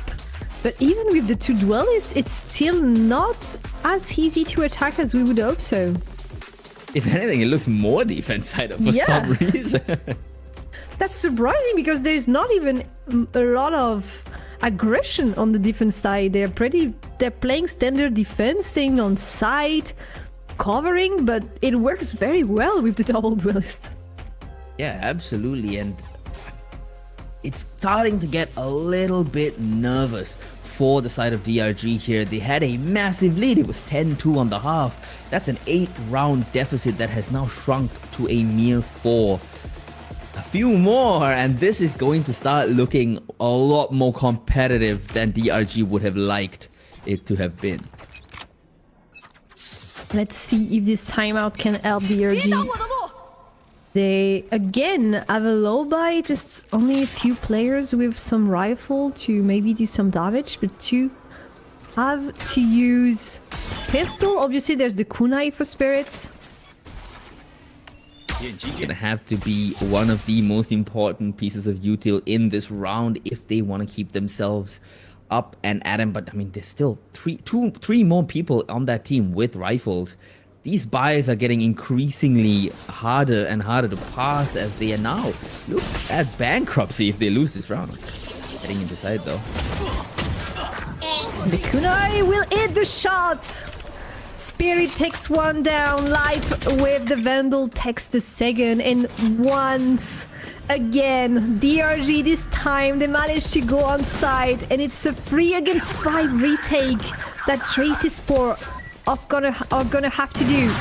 Speaker 15: but even with the 2 duelists, it's still not as easy to attack as we would hope so.
Speaker 14: If anything, it looks more defense-sided for some reason.
Speaker 15: That's surprising because there's not even a lot of aggression on the defense side. They're playing standard defense, staying on site, covering, but it works very well with the double duelist.
Speaker 14: Yeah, absolutely, and it's starting to get a little bit nervous for the side of DRG here. They had a massive lead. It was 10-2 on the half. That's an 8-round deficit that has now shrunk to a mere 4. A few more, and this is going to start looking a lot more competitive than DRG would have liked it to have been.
Speaker 15: Let's see if this timeout can help DRG. They again have a low buy, just only a few players with some rifle to maybe do some damage, but to have to use pistol. Obviously there's the kunai for Spirit.
Speaker 14: It's gonna have to be one of the most important pieces of util in this round if they want to keep themselves up and at him. But I mean, there's still three more people on that team with rifles. These buys are getting increasingly harder and harder to pass as they are now look at bankruptcy if they lose this round. Getting inside though.
Speaker 15: The kunai will hit the shot. Spirit takes one down. Life with the Vandal takes the second, and once again DRG, this time they managed to go on side, and it's a 3 against 5 retake that Tracy Sport are gonna have to do.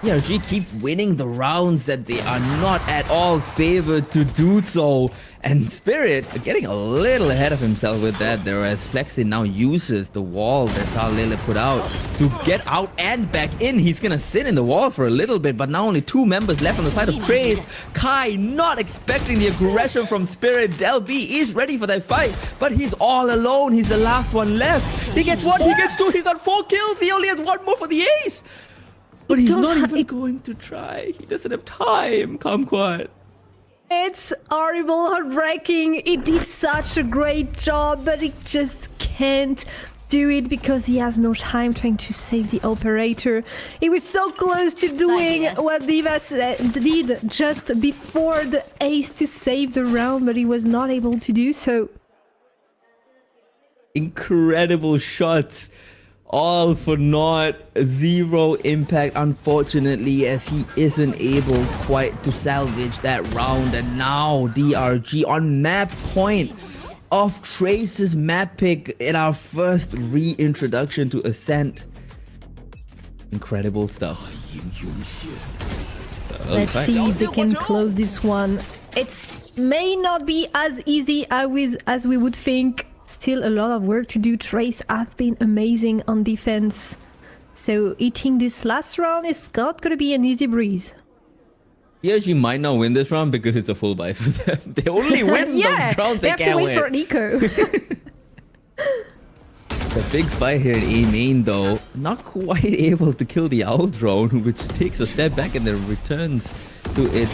Speaker 14: DRG keep winning the rounds that they are not at all favored to do so. And Spirit getting a little ahead of himself with that there, as Flexi now uses the wall that Charlele put out to get out and back in. He's gonna sit in the wall for a little bit, but now only 2 members left on the side of Trace. Kai not expecting the aggression from Spirit. Del B is ready for that fight, but he's all alone. He's the last one left. He gets 1, he gets 2, he's on 4 kills. He only has 1 more for the ace. But he's not even going to try. He doesn't have time, Kumquat.
Speaker 15: It's horrible, heartbreaking. He did such a great job, but he just can't do it because he has no time trying to save the operator. He was so close to doing what Divas did just before the ace to save the round, but he was not able to do so.
Speaker 14: Incredible shot. All for naught, 0 impact, unfortunately, as he isn't able quite to salvage that round. And now DRG on map point of Trace's map pick in our first reintroduction to Ascent. Incredible stuff.
Speaker 15: Let's see if they can close this one. It may not be as easy as we would think. Still a lot of work to do. Trace has been amazing on defense. So eating this last round is not going to be an easy breeze.
Speaker 14: DRG might not win this round because it's a full buy for them. They only win the rounds they can't win.
Speaker 15: They have to wait for an eco.
Speaker 14: The big fight here in A main though, not quite able to kill the Owl drone, which takes a step back and then returns to its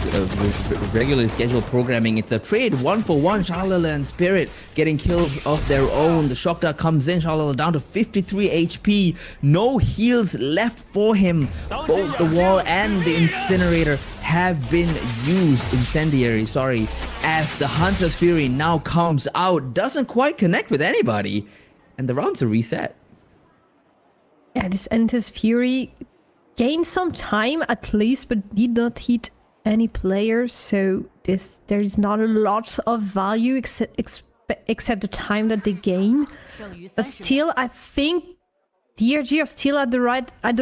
Speaker 14: regularly scheduled programming. It's a trade 1-for-1. Charlele and Spirit getting kills of their own. The shock dart comes in. Charlele down to 53 HP. No heals left for him. Both the wall and the incinerator have been used. Incendiary, sorry. As the Hunter's Fury now comes out. Doesn't quite connect with anybody. And the round's a reset.
Speaker 15: Yeah, this Hunter's Fury gained some time at least, but did not hit any players, so there is not a lot of value except the time that they gain. But still, I think DRG are still at the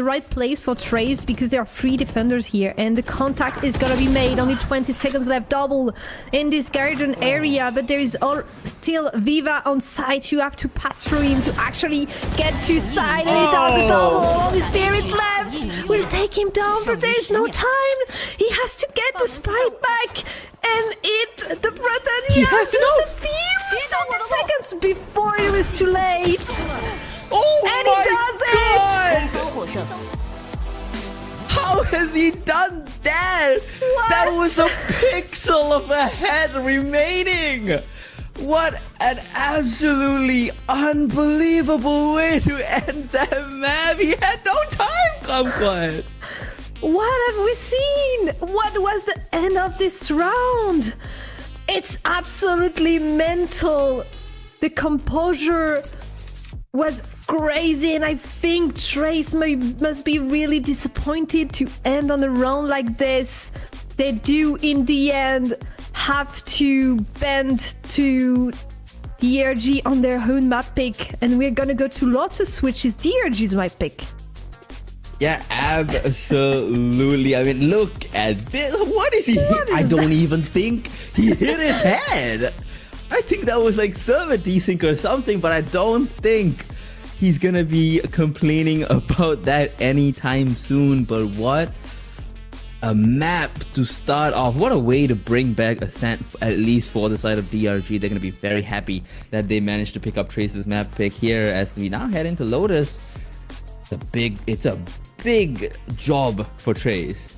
Speaker 15: right place for Trace because there are 3 defenders here, and the contact is gonna be made. Only 20 seconds left, double in this garden area, but there is still Viva on site. You have to pass through him to actually get to side, and he does a double. Only Spirit left will take him down, but there is no time. He has to get the spike back and hit the button. He has to defuse on the seconds before it was too late.
Speaker 14: Oh,
Speaker 15: and he does it!
Speaker 14: How has he done that?
Speaker 15: What?
Speaker 14: That was a pixel of a head remaining. What an absolutely unbelievable way to end that map. He had no time, Kumquat.
Speaker 15: What have we seen? What was the end of this round? It's absolutely mental. The composure was crazy, and I think Trace must be really disappointed to end on a round like this. They do, in the end, have to bend to DRG on their own map pick, and we're gonna go to Lotus, which is DRG's map pick.
Speaker 14: Yeah, absolutely. I mean, look at this. What is he? I don't even think he hit his head. I think that was like server desync or something, but I don't think he's gonna be complaining about that anytime soon. But what a map to start off. What a way to bring back Ascent, at least for the side of DRG. They're gonna be very happy that they managed to pick up Trace's map pick here as we now head into Lotus. It's a big job for Trace.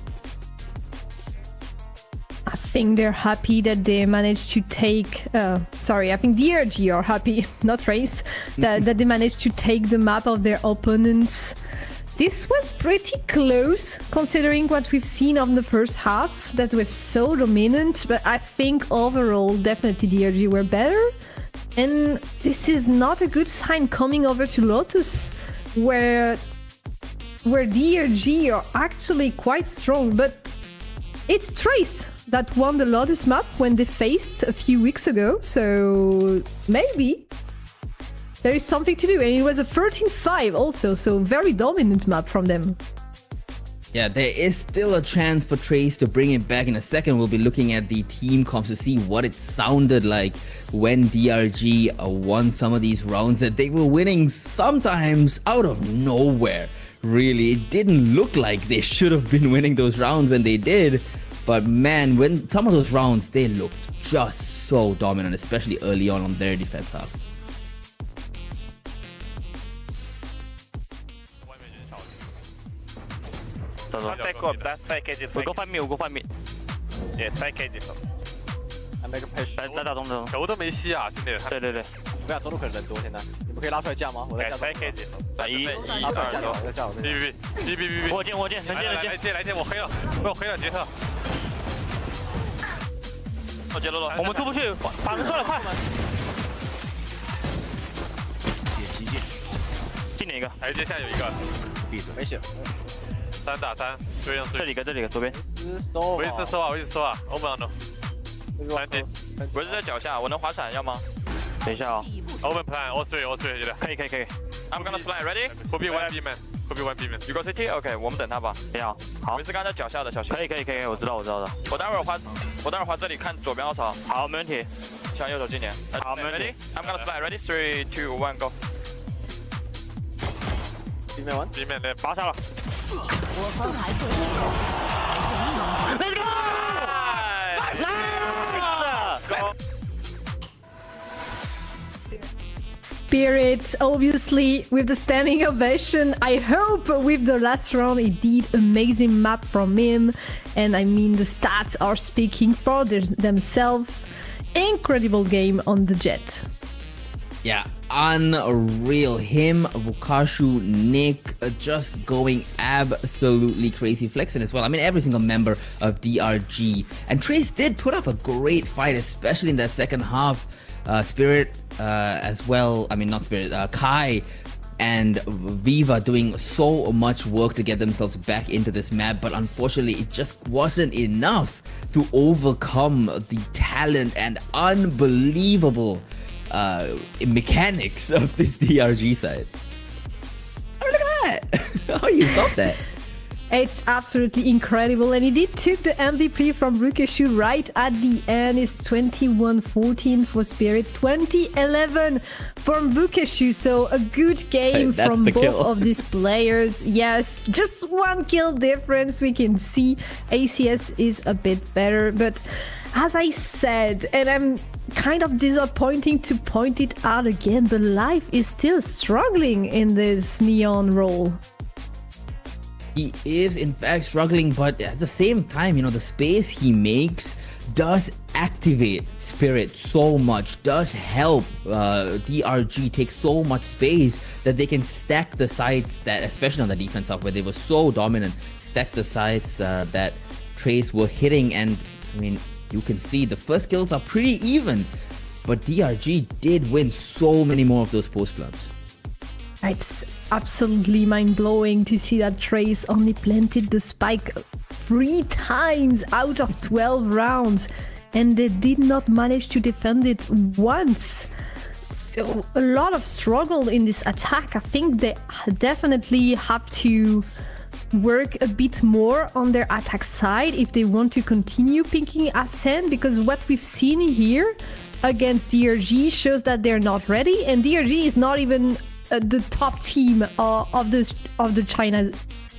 Speaker 15: I think they're happy that they managed to take... I think DRG are happy, not Trace, that they managed to take the map of their opponents. This was pretty close, considering what we've seen on the first half. That was so dominant, but I think overall, definitely DRG were better. And this is not a good sign coming over to Lotus, where DRG are actually quite strong, but it's Trace that won the Lotus map when they faced a few weeks ago, so maybe there is something to do. And it was a 13-5 also, so very dominant map from them.
Speaker 14: Yeah, there is still a chance for Trace to bring it back. In a second, we'll be looking at the team comps to see what it sounded like when DRG won some of these rounds that they were winning sometimes out of nowhere. Really, it didn't look like they should have been winning those rounds when they did. But man, when some of those rounds, they looked just so dominant, especially early on their defense half.
Speaker 4: Take up, that's 5kg. We go 5 mid, we go 5 mid. Yeah, 5kg.
Speaker 6: 还没个配十，
Speaker 4: 来打中这种，
Speaker 6: 球都没吸啊，兄弟。
Speaker 4: 对对对，
Speaker 6: 我俩走路可是人多，现在你们可以拉出来架吗？我在架。
Speaker 4: 5kg，打一，
Speaker 6: 拉出来架我在架我。哔，
Speaker 4: 我见，能见，
Speaker 6: 来接，我黑了，我黑了，杰特。我接了，
Speaker 4: 我们出不去，把人摔了，快！进点一个，
Speaker 6: 台阶下有一个，
Speaker 4: 闭嘴，
Speaker 6: 没血。3打3，追上
Speaker 4: 这里个，左边。
Speaker 6: 我一直收啊 ，open on。3D，
Speaker 4: 我是在脚下，我能滑铲要吗？等一下哦
Speaker 6: ，open plan，all three，
Speaker 4: 可以。I'm gonna slide, ready?
Speaker 6: Could be one B man.
Speaker 4: You go CT? OK， 我们等他吧。不要，好。我是刚才脚下的，小心。可以，我知道的。我待会儿滑这里看左边凹槽。好，没问题。向右走近点。好，没问题。I'm gonna slide, ready? 3, 2, 1, go.
Speaker 6: B man 来，
Speaker 4: 拔下了。
Speaker 8: 我方还会
Speaker 15: Spirit, obviously, with the standing ovation. I hope with the last round he did amazing map from him. And I mean, the stats are speaking for themselves. Incredible game on the Jet.
Speaker 14: Yeah, unreal. Him, Vukashu, Nick, just going absolutely crazy, flexing as well. I mean, every single member of DRG. And Trace did put up a great fight, especially in that second half. Spirit as well, I mean not Spirit, Kai and Viva doing so much work to get themselves back into this map, but unfortunately it just wasn't enough to overcome the talent and unbelievable mechanics of this DRG side. Oh, look at that! How you stop that?
Speaker 15: It's absolutely incredible, and he did took the MVP from Rukeshu right at the end. It's 21-14 for Spirit, 20-11 from Rukeshu, so a good game from both of these players. Yes, just one kill difference. We can see ACS is a bit better, but as I said, and I'm kind of disappointing to point it out again, but Life is still struggling in this Neon role.
Speaker 14: He is in fact struggling, but at the same time, you know, the space he makes does activate Spirit so much, does help DRG take so much space that they can stack the sides that, especially on the defense side where they were so dominant, stack the sides that Trace were hitting. And I mean, you can see the first kills are pretty even, but DRG did win so many more of those post plants.
Speaker 15: It's absolutely mind-blowing to see that Trace only planted the spike 3 times out of 12 rounds, and they did not manage to defend it once. So a lot of struggle in this attack. I think they definitely have to work a bit more on their attack side if they want to continue picking Ascend, because what we've seen here against DRG shows that they're not ready, and DRG is not even the top team of the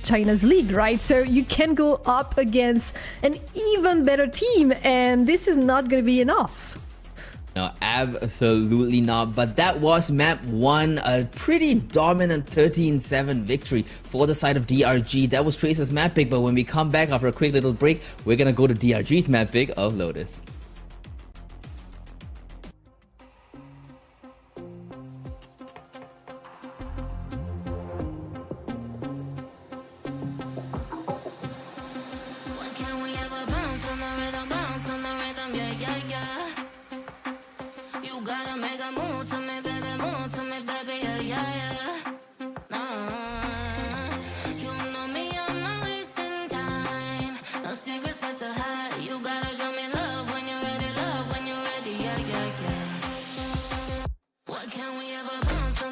Speaker 15: China's league, right? So you can go up against an even better team, and this is not going to be enough.
Speaker 14: No, absolutely not. But that was map 1, a pretty dominant 13-7 victory for the side of DRG. That was Trace's map pick, but when we come back after a quick little break, we're gonna go to DRG's map pick of Lotus.
Speaker 9: What can we ever bounce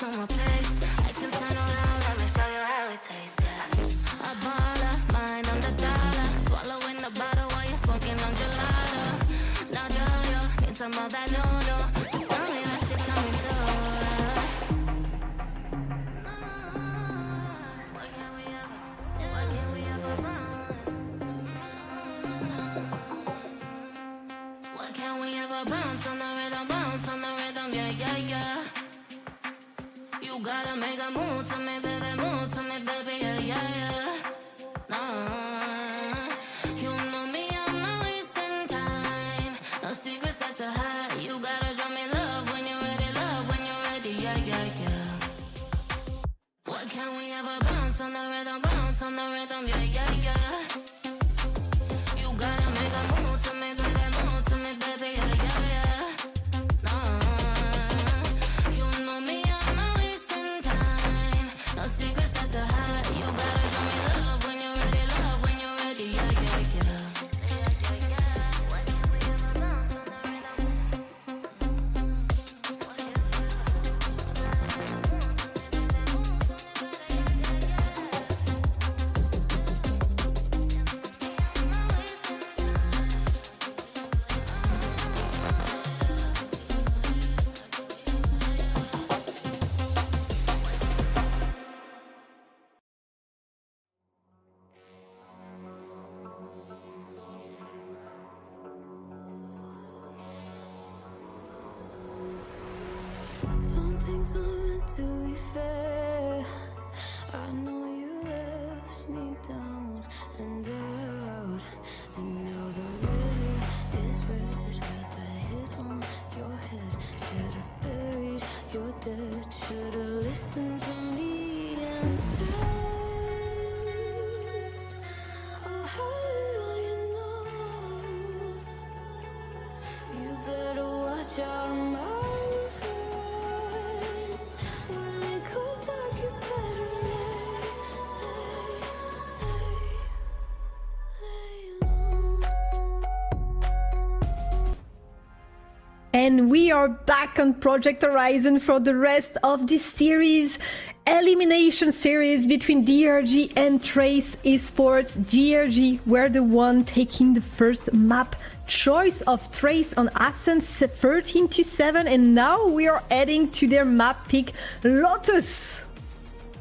Speaker 9: to my place. I can turn around, let me show you how it tastes. Yeah. A baller, mind on the dollar. Swallowing the bottle while you're smoking on gelato. Now yo, need some of that no-no. Just tell me that you're coming through. Why can't we ever Why can't we ever bounce on the rhythm, yeah, yeah, yeah. You gotta make a move to me, baby, yeah, yeah, yeah. Nah, you know me, I'm not wasting time. No secrets left to hide. You gotta show me love when you're ready, yeah, yeah, yeah. Why can't we ever bounce on the rhythm, yeah, yeah, yeah. You gotta make a move to me, baby, yeah, yeah, yeah. Nah, you know me, I'm not wasting time. No secrets left to hide. You gotta show me love when you're ready, yeah, yeah, yeah. Why can't we ever bounce on the rhythm? Some things aren't meant to be fair. I know you left me down and out, and now the river is red. Got that hit on your head. Should've buried your dead. Should've listened to me and said, oh, how do you know? You better watch out, my
Speaker 15: And we are back on Project Horizon for the rest of this series. Elimination series between DRG and Trace Esports. DRG were the one taking the first map. Choice of Trace on Ascent 13-7, and now we are heading to their map pick, Lotus.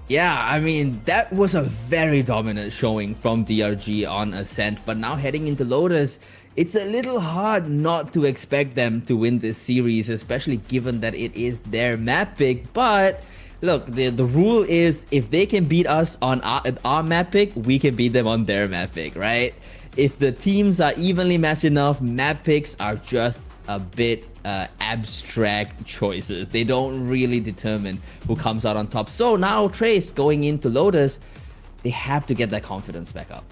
Speaker 14: Yeah, I mean, that was a very dominant showing from DRG on Ascent, but now heading into Lotus, it's a little hard not to expect them to win this series, especially given that it is their map pick. But look, the rule is if they can beat us on our map pick, we can beat them on their map pick, right? If the teams are evenly matched enough, map picks are just a bit abstract choices. They don't really determine who comes out on top. So now Trace going into Lotus, they have to get that confidence back up.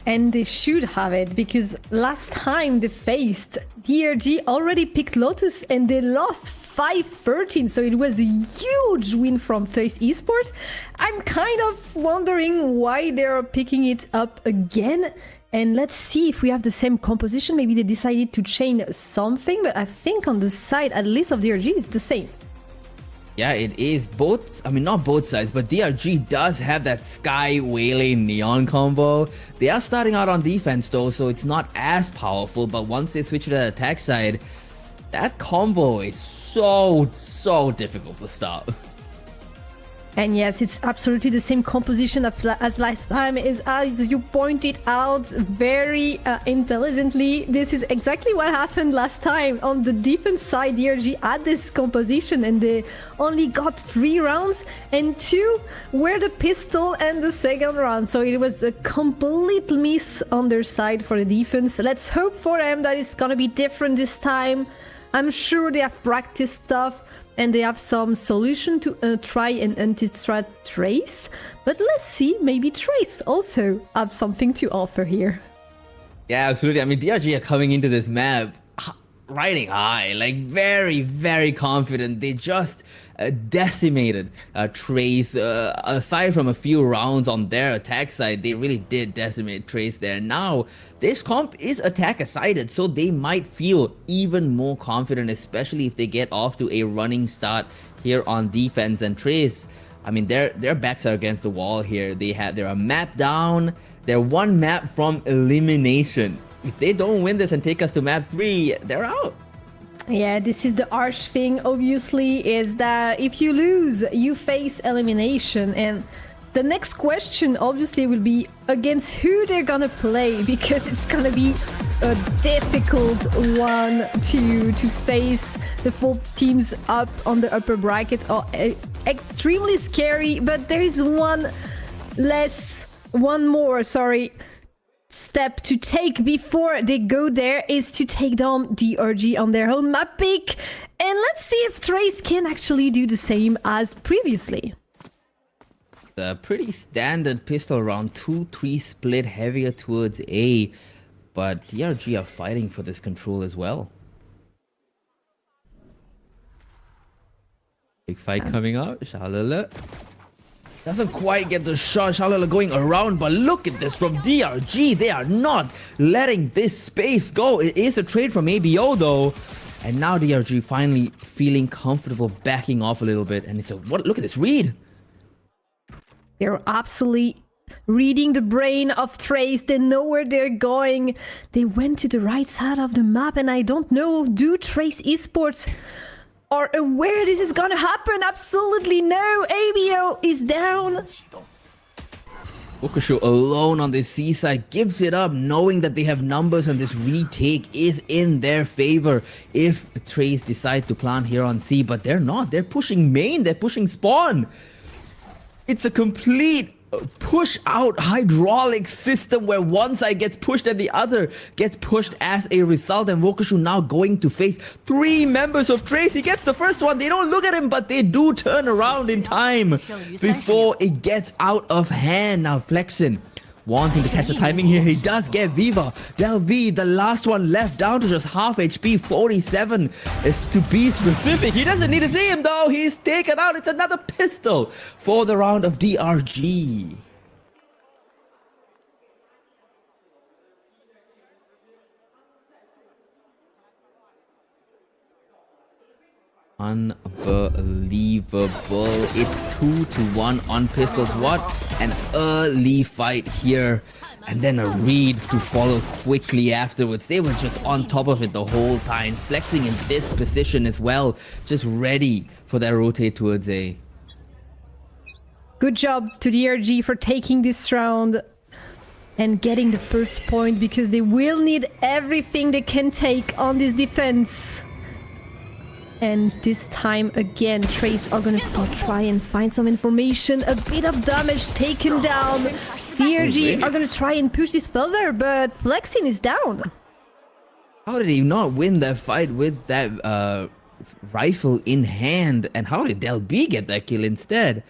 Speaker 15: And they should have it, because last time they faced, DRG already picked Lotus and they lost 5-13, so it was a huge win from Trace Esports. I'm kind of wondering why they're picking it up again. And let's see if we have the same composition. Maybe they decided to change something, but I think on the side, at least of DRG, it's the same.
Speaker 14: Yeah, it is both. I mean, not both sides, but DRG does have that Sky Waylay Neon combo. They are starting out on defense though, so it's not as powerful. But once they switch to the attack side, that combo is so difficult to stop.
Speaker 15: And yes, it's absolutely the same composition as last time, as you pointed out very intelligently. This is exactly what happened last time. On the defense side, DRG had this composition and they only got 3 rounds, and 2 were the pistol and the second round. So it was a complete miss on their side for the defense. Let's hope for them that it's gonna be different this time. I'm sure they have practiced stuff and they have some solution to try and anti-strat Trace. But let's see, maybe Trace also have something to offer here.
Speaker 14: Yeah, absolutely. I mean, DRG are coming into this map. riding high, like very, very confident. They just decimated Trace. Aside from a few rounds on their attack side, they really did decimate Trace there. Now, this comp is attacker-sided, so they might feel even more confident, especially if they get off to a running start here on defense. And Trace, I mean, their backs are against the wall here. They're a map down. They're one map from elimination. If they don't win this and take us to map 3, they're out.
Speaker 15: Yeah, this is the harsh thing, obviously, is that if you lose, you face elimination. And the next question, obviously, will be against who they're gonna play, because it's gonna be a difficult one to face. The 4 teams up on the upper bracket are extremely scary, but there is one more step to take before they go there, is to take down DRG on their home map pick. And let's see if Trace can actually do the same as previously.
Speaker 14: A pretty standard pistol round, 2-3 split, heavier towards A, but DRG are fighting for this control as well. Big fight coming up. Shalala doesn't quite get the shot. Shalala going around, but look at this from DRG. They are not letting this space go. It is a trade from ABO though. And now DRG finally feeling comfortable backing off a little bit. And it's a, look at this read.
Speaker 15: They're absolutely reading the brain of Trace. They know where they're going. They went to the right side of the map, and I don't know, do Trace Esports are aware this is gonna happen? Absolutely no. ABO is down.
Speaker 14: Wukashu alone on the C side gives it up, knowing that they have numbers and this retake is in their favor if Trace decide to plant here on C. But they're not. They're pushing main. They're pushing spawn. It's a complete push out hydraulic system where one side gets pushed and the other gets pushed as a result. And Wukashu now going to face 3 members of Trace. He gets the first one. They don't look at him, but they do turn around in time before it gets out of hand. Now Flexin wanting to catch the timing here. He does get Viva. That'll be the last one left, down to just half HP, 47 is to be specific. He doesn't need to see him though. He's taken out. It's another pistol for the round of DRG. Unbelievable. It's 2-1 on pistols. What an early fight here. And then a read to follow quickly afterwards. They were just on top of it the whole time, flexing in this position as well, just ready for that rotate towards A.
Speaker 15: Good job to DRG for taking this round and getting the first point, because they will need everything they can take on this defense. And this time again, Trace are gonna try and find some information. A bit of damage taken down. DRG are gonna try and push this further, but Flexin is down.
Speaker 14: How did he not win that fight with that rifle in hand? And how did Del B get that kill instead?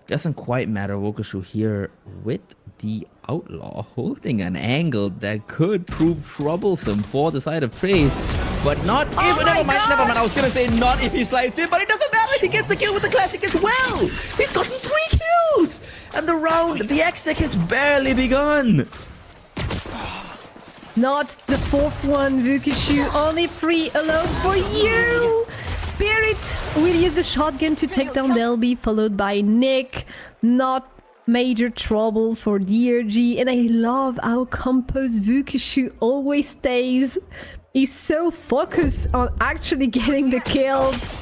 Speaker 14: Doesn't quite matter. Wukashu here with the Outlaw holding an angle that could prove troublesome for the side of Trace. But not if, never mind, I was gonna say not if he slides in, but it doesn't matter, he gets the kill with the classic as well! He's gotten 3 kills! And the round, the X-Tech has barely begun!
Speaker 15: Not the 4th one, Wukashu, only 3 alone for you! Spirit will use the shotgun to take down Delby, followed by Nick. Not major trouble for DRG, and I love how composed Wukashu always stays. He's so focused on actually getting the kills.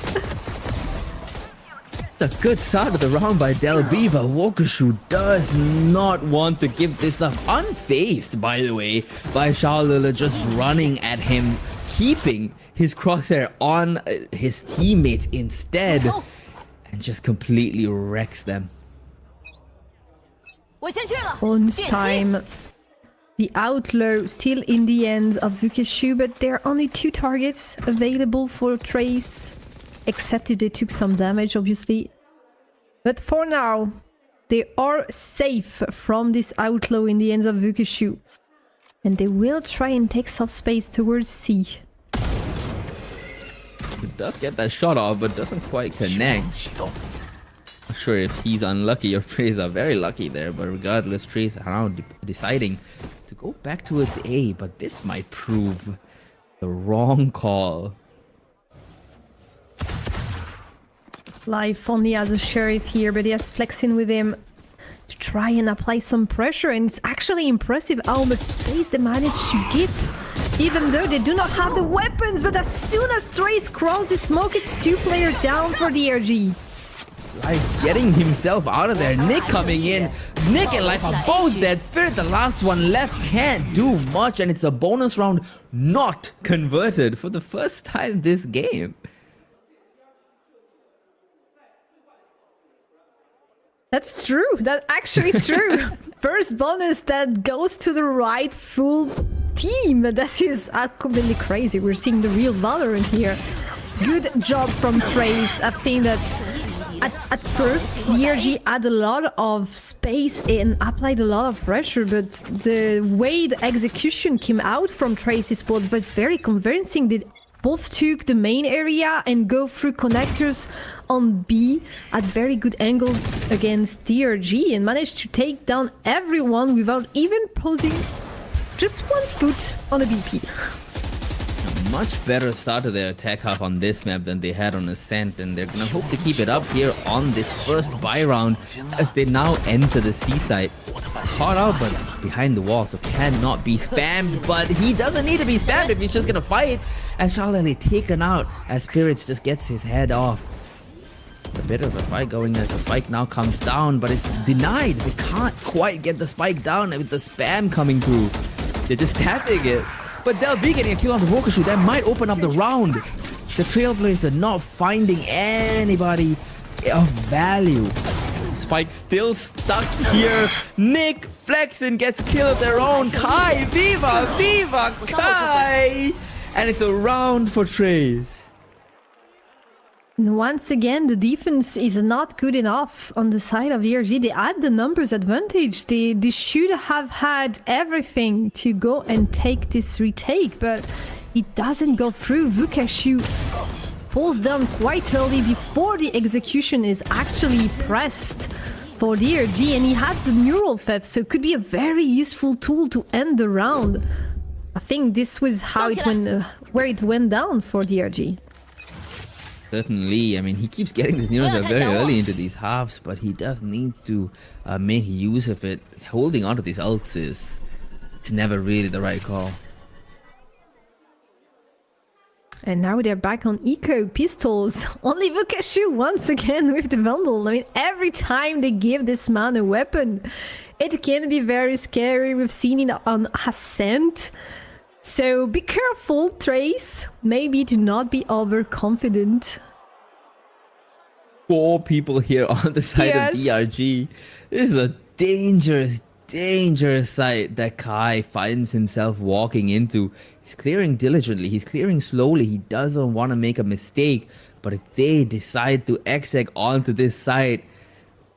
Speaker 14: A good start of the round by Del B, but Wukashu does not want to give this up. Unfazed, by the way, by Shaolila just running at him, keeping his crosshair on his teammates instead, and just completely wrecks them.
Speaker 15: On time. The Outlaw still in the hands of Wukashu, but there are only 2 targets available for Trace, except if they took some damage, obviously. But for now, they are safe from this Outlaw in the hands of Wukashu. And they will try and take some space towards C.
Speaker 14: does get that shot off, but doesn't quite connect. Not sure if he's unlucky or Trace are very lucky there, but regardless, Trace around deciding to go back towards A, but this might prove the wrong call.
Speaker 15: Life only has a sheriff here, but he has Flex in with him to try and apply some pressure, and it's actually impressive how much space they managed to keep, even though they do not have the weapons. But as soon as Trace crosses the smoke, it's 2 players down for DRG.
Speaker 14: Life getting himself out of there. Nick coming in. Nick and Life are both dead. Spirit, the last one left, can't do much, and it's a bonus round not converted for the first time this game.
Speaker 15: That's true. That's actually true. First bonus that goes to the rightful team. That is completely crazy. We're seeing the real Valorant here. Good job from Trace. I think that at first DRG had a lot of space and applied a lot of pressure, but the way the execution came out from Trace's board was very convincing. They both took the main area and go through connectors on B at very good angles against DRG and managed to take down everyone without even posing just 1 foot on a BP.
Speaker 14: A much better start to their attack half on this map than they had on Ascent, and they're gonna hope to keep it up here on this first buy round as they now enter the C site. Caught out but behind the wall, so cannot be spammed, but he doesn't need to be spammed if he's just gonna fight. And Charlie taken out as Spirits just gets his head off. A bit of a fight going as the spike now comes down, but it's denied. They can't quite get the spike down with the spam coming through. They're just tapping it. But they'll be getting a kill on the Vokashu. That might open up the round. The Trailblazers are not finding anybody of value. Spike still stuck here. Nick, Flexin gets killed of their own. Kai, Viva, Kai! And it's a round for Trace.
Speaker 15: Once again, the defense is not good enough on the side of DRG. They had the numbers advantage. They should have had everything to go and take this retake, but it doesn't go through. Vukashu falls down quite early before the execution is actually pressed for DRG, and he had the neural theft, so it could be a very useful tool to end the round. I think this was how it went, where it went down for DRG.
Speaker 14: Certainly, I mean, he keeps getting this neural theft very early into these halves, but he does need to make use of it. Holding onto these ults it's never really the right call.
Speaker 15: And now they're back on eco pistols. Only Vukashu once again with the Vandal. I mean, every time they give this man a weapon, it can be very scary. We've seen it on Ascent. So be careful, Trace. Maybe do not be overconfident.
Speaker 14: 4 people here on the side of DRG. This is a dangerous site that Kai finds himself walking into. He's clearing diligently, he's clearing slowly, he doesn't want to make a mistake, but if they decide to exec onto this site,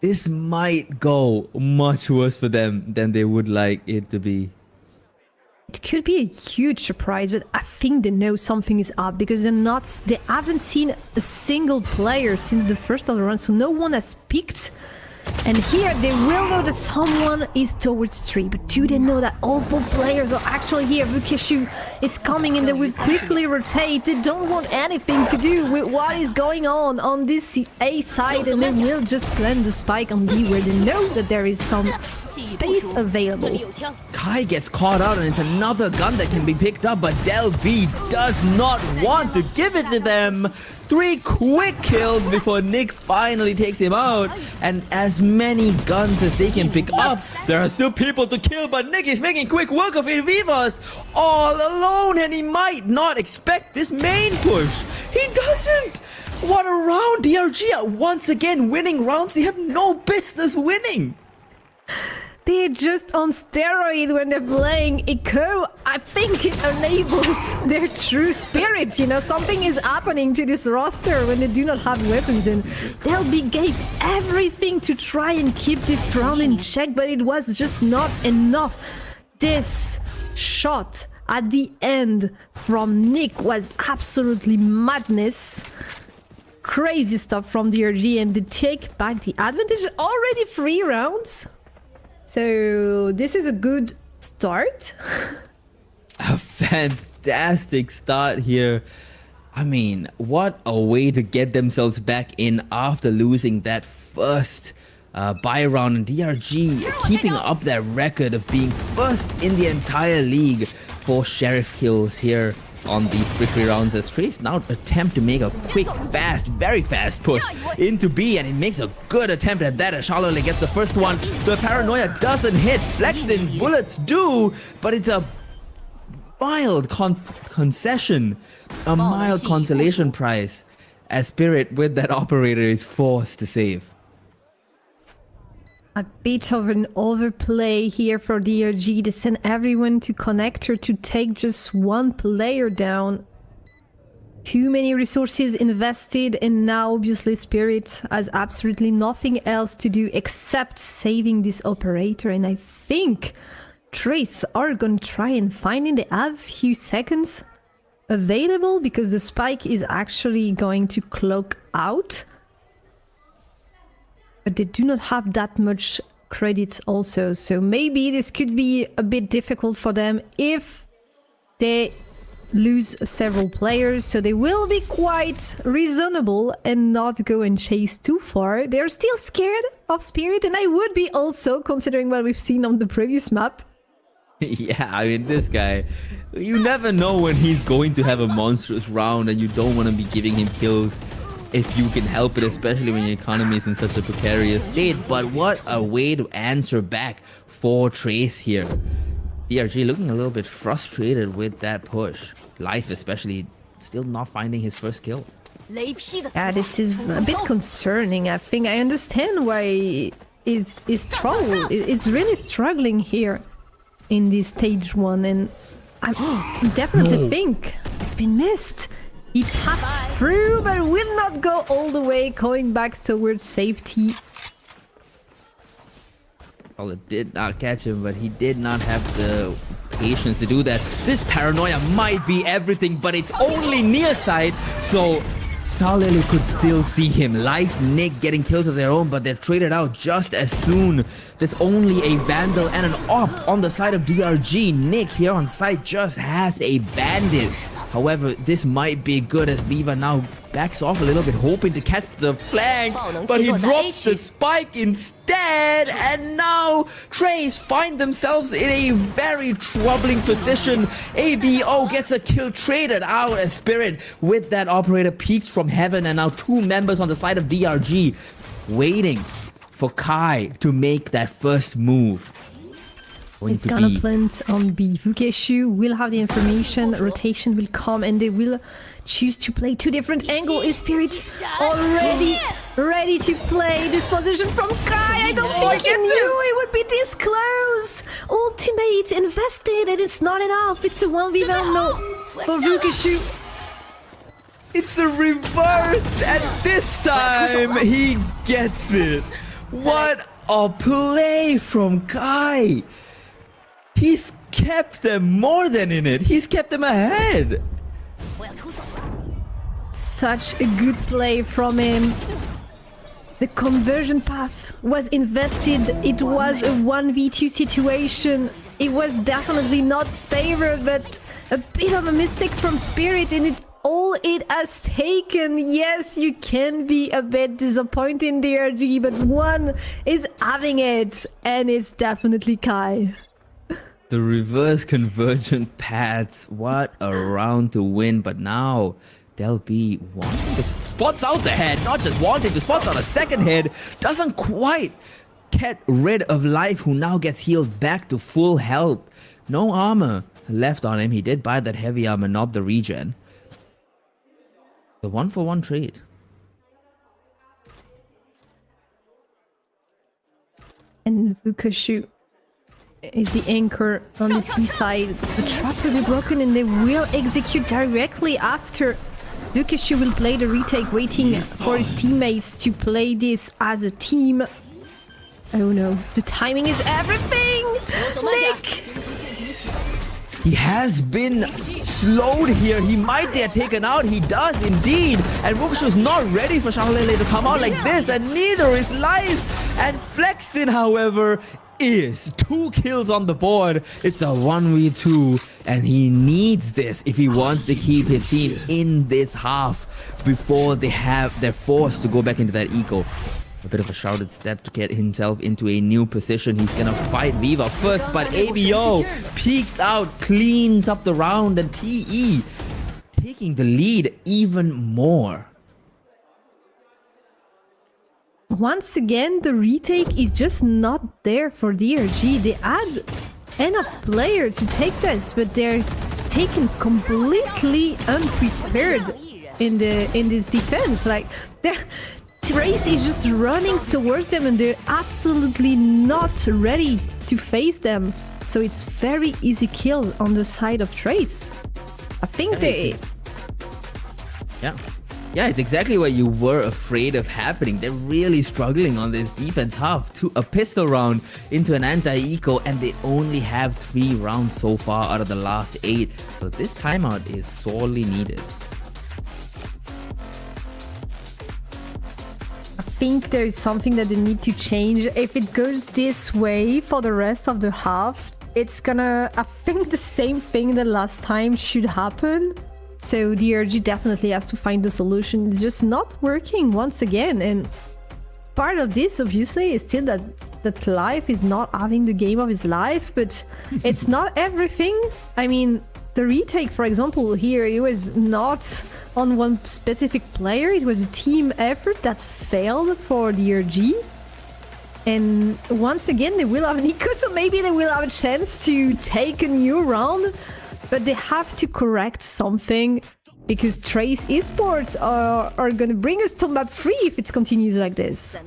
Speaker 14: this might go much worse for them than they would like it to be.
Speaker 15: It could be a huge surprise, but I think they know something is up because they haven't seen a single player since the first of the run, so no one has picked. And here they will know that someone is towards 3, but do they know that all 4 players are actually here? Vukashu is coming and they will quickly rotate. They don't want anything to do with what is going on this A side, and they will just plant the spike on B where they know that there is some space available.
Speaker 14: Kai gets caught out and it's another gun that can be picked up, but Del V does not want to give it to them. 3 quick kills before Nick finally takes him out, and as many guns as they can pick up, there are still people to kill, but Nick is making quick work of it. Vivas all alone, and he might not expect this main push. He doesn't. What a round. DRG are once again winning rounds they have no business winning.
Speaker 15: They're just on steroid when they're playing Eco. I think it enables their true spirit, you know. Something is happening to this roster when they do not have weapons, and Delby gave everything to try and keep this round in check, but it was just not enough. This shot at the end from Nick was absolutely madness. Crazy stuff from DRG, and they take back the advantage. Already 3 rounds. So this is a good start.
Speaker 14: A fantastic start here. I mean, what a way to get themselves back in after losing that first buy round. And DRG keeping up that record of being first in the entire league for Sheriff kills here on these 3 rounds, as Trace now attempt to make a quick, fast, very fast push into B, and he makes a good attempt at that as Charlotte gets the first one. The paranoia doesn't hit, Flexin's bullets do, but it's a mild concession, a mild consolation prize, as Spirit with that operator is forced to save.
Speaker 15: A bit of an overplay here for DRG to send everyone to connector to take just one player down. Too many resources invested, and now obviously Spirit has absolutely nothing else to do except saving this operator. And I think Trace are gonna try and find it. They have a few seconds available because the spike is actually going to cloak out. But they do not have that much credit also, so maybe this could be a bit difficult for them if they lose several players, so they will be quite reasonable and not go and chase too far. They're still scared of Spirit, and I would be also, considering what we've seen on the previous map.
Speaker 14: Yeah, I mean, this guy, you never know when he's going to have a monstrous round, and you don't want to be giving him kills if you can help it, especially when your economy is in such a precarious state. But what a way to answer back for Trace here. DRG looking a little bit frustrated with that push. Life especially still not finding his first kill.
Speaker 15: Yeah, this is a bit concerning. I think I understand why is really struggling here in this stage 1, and I definitely think it's been missed. He passed through, but will not go all the way, going back towards safety.
Speaker 14: Well, it did not catch him, but he did not have the patience to do that. This paranoia might be everything, but it's only near side, so Starlily could still see him. Life, Nick getting kills of their own, but they're traded out just as soon. There's only a Vandal and an Op on the side of DRG. Nick here on site just has a Bandit. However, this might be good as Viva now backs off a little bit, hoping to catch the flank, but he drops the spike instead, and now Trace find themselves in a very troubling position. ABO gets a kill traded out as Spirit with that operator peeks from heaven, and now 2 members on the side of DRG waiting for Kai to make that first move.
Speaker 15: He's gonna plant on B. Vukeshu will have the information, rotation will come, and they will choose to play 2 different angles. Is Spirit already ready to play this position from Kai? I don't think he knew it would be this close. Ultimate invested, and it's not enough. It's a 1v1 no for Vukeshu.
Speaker 14: It's a reverse, and this time he gets it. What a play from Kai. He's kept them more than in it. He's kept them ahead.
Speaker 15: Such a good play from him. The conversion path was invested. It was a 1v2 situation. It was definitely not favored, but a bit of a mistake from Spirit, and all it has taken. Yes, you can be a bit disappointed in DRG, but one is having it, and it's definitely Kai.
Speaker 14: The reverse convergent paths, what a round to win, but now they'll be wanting to spots out the head, not just wanting to spots out a second head, doesn't quite get rid of Life, who now gets healed back to full health. No armor left on him. He did buy that heavy armor, not the regen. The 1-for-1 trade.
Speaker 15: And Vukeshu is the anchor on the seaside. The trap will be broken, and they will execute directly after. Vukeshu will play the retake, waiting for his teammates to play this as a team. Oh no, the timing is everything! Nick!
Speaker 14: He has been slowed here. He might get taken out. He does indeed. And Wuxu's not ready for Xiaolele to come out like this, and neither is Life. And Flexin, however, is 2 kills on the board. It's a 1v2, and he needs this if he wants to keep his team in this half before they're forced to go back into that eco. A bit of a shrouded step to get himself into a new position. He's gonna fight Viva first, but ABO peeks out, cleans up the round, and TE taking the lead even more.
Speaker 15: Once again, the retake is just not there for DRG. They had enough players to take this, but they're taken completely unprepared in this defense. Like, Trace is just running towards them, and they're absolutely not ready to face them. So it's very easy kill on the side of Trace. I think
Speaker 14: Yeah, it's exactly what you were afraid of happening. They're really struggling on this defense half. To a pistol round into an anti-eco, and they only have 3 rounds so far out of the last 8. So this timeout is sorely needed.
Speaker 15: I think there is something that they need to change. If it goes this way for the rest of the half, it's gonna... I think the same thing that last time should happen. So DRG definitely has to find the solution. It's just not working once again. And part of this, obviously, is still that Life is not having the game of his life. But it's not everything. I mean, the retake, for example, here, it was not on one specific player. It was a team effort that failed for DRG. And once again, they will have an eco, so maybe they will have a chance to take a new round. But they have to correct something, because Trace Esports are gonna bring us to map 3 if it continues like this.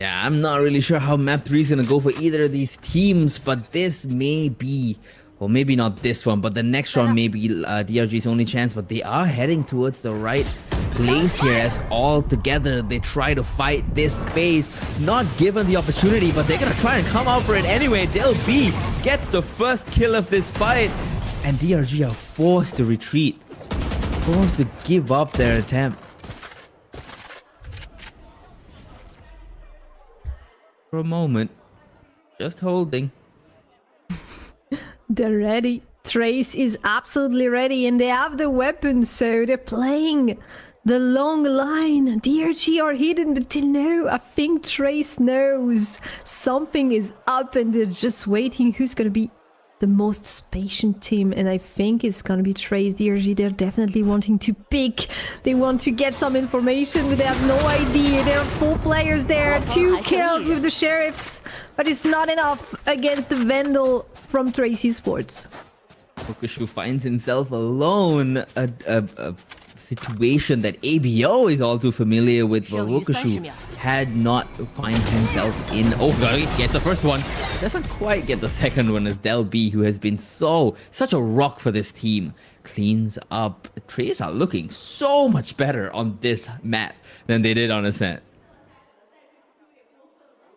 Speaker 14: Yeah, I'm not really sure how map 3 is gonna go for either of these teams, but this may be, well, maybe not this one, but the next round may be DRG's only chance. But they are heading towards the right place here, as all together they try to fight this space. Not given the opportunity, but they're gonna try and come out for it anyway. Del B gets the first kill of this fight, and DRG are forced to retreat, forced to give up their attempt. For a moment, just holding.
Speaker 15: They're ready. Trace is absolutely ready, and they have the weapons, so they're playing the long line. DRG are hidden, but they know. I think Trace knows something is up, and they're just waiting who's gonna be the most patient team, and I think it's gonna be Trace. DRG, they're definitely wanting to pick. They want to get some information, but they have no idea. There are 4 players there, 2 kills with the sheriffs, but it's not enough against the Vandal from Trace Esports.
Speaker 14: Wuxu finds himself alone, a situation that ABO is all too familiar with, but Wuxu had not find himself in. Oh, he gets the first one. Doesn't quite get the second one, as Del B, who has been such a rock for this team, cleans up. Trace are looking so much better on this map than they did on Ascent.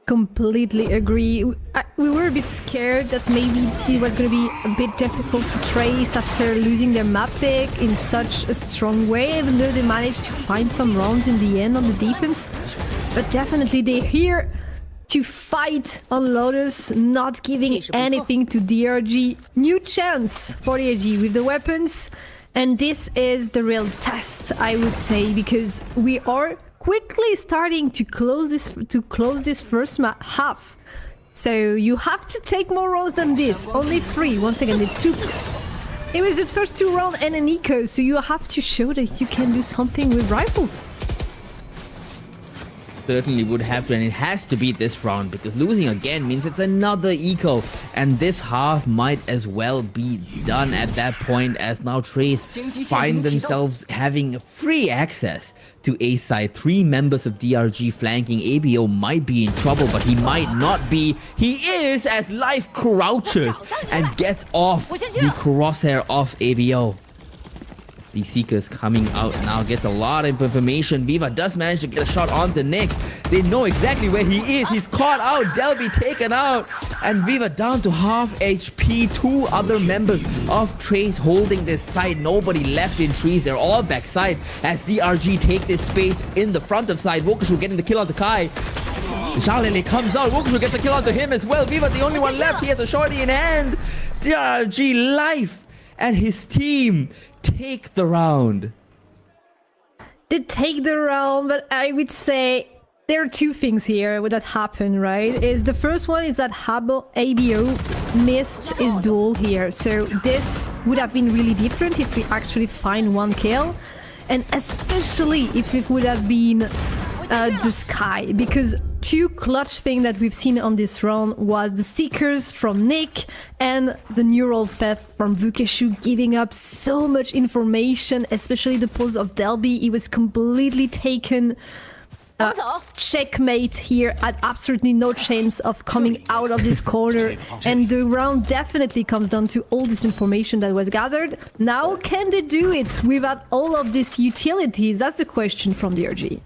Speaker 15: Completely agree. We were a bit scared that maybe it was going to be a bit difficult for Trace after losing their map pick in such a strong way, even though they managed to find some rounds in the end on the defense. But definitely they're here to fight on Lotus, not giving anything to DRG. New chance for DRG with the weapons, and this is the real test, I would say, because we are quickly starting to close this first half. So you have to take more rounds than this. Only 3. Once again, they took. It was the first 2 rounds and an eco, so you have to show that you can do something with rifles.
Speaker 14: Certainly would have to, and it has to be this round, because losing again means it's another eco, and this half might as well be done at that point, as now Trace find themselves having free access to A side. 3 members of DRG flanking. ABO might be in trouble, but he might not be. He is, as Life crouches and gets off the crosshair off ABO. the Seekers coming out now. Gets a lot of information. Viva does manage to get a shot onto Nick. They know exactly where he is. He's caught out. Delby taken out. And Viva down to half HP. 2 other members of Trace holding this side. Nobody left in trees. They're all backside as DRG take this space in the front of side. Wokashu getting the kill onto Kai. Xiaolele comes out. Wokashu gets a kill onto him as well. Viva the only one left. He has a shorty in hand. DRG Life and his team take the round.
Speaker 15: They take the round, but I would say there are 2 things here that happen, right? The first one is that ABO missed his duel here. So this would have been really different if we actually find 1 kill. And especially if it would have been the Sky, because 2 clutch things that we've seen on this round was the Seekers from Nick and the Neural Theft from Vukeshu giving up so much information, especially the pose of Delby. He was completely taken. Checkmate here, had absolutely no chance of coming out of this corner, and the round definitely comes down to all this information that was gathered. Now, can they do it without all of these utilities? That's the question from DRG.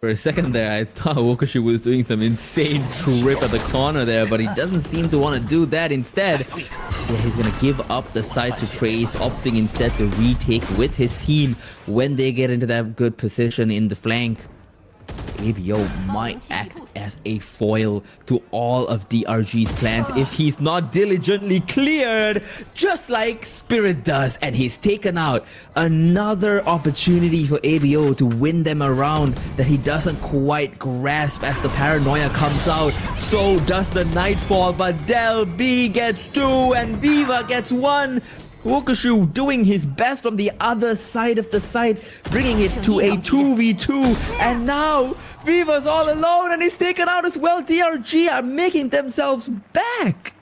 Speaker 14: For a second there, I thought Wokashu was doing some insane trip at the corner there, but he doesn't seem to want to do that. Instead, he's going to give up the side to Trace, opting instead to retake with his team when they get into that good position in the flank. ABO might act as a foil to all of DRG's plans if he's not diligently cleared, just like Spirit does, and he's taken out another opportunity for ABO to win them around that he doesn't quite grasp as the paranoia comes out. So does the Nightfall, but Del B gets 2 and Viva gets 1. Wokashu doing his best from the other side of the site, bringing it to a 2v2. And now, Viva's all alone and he's taken out as well. DRG are making themselves back.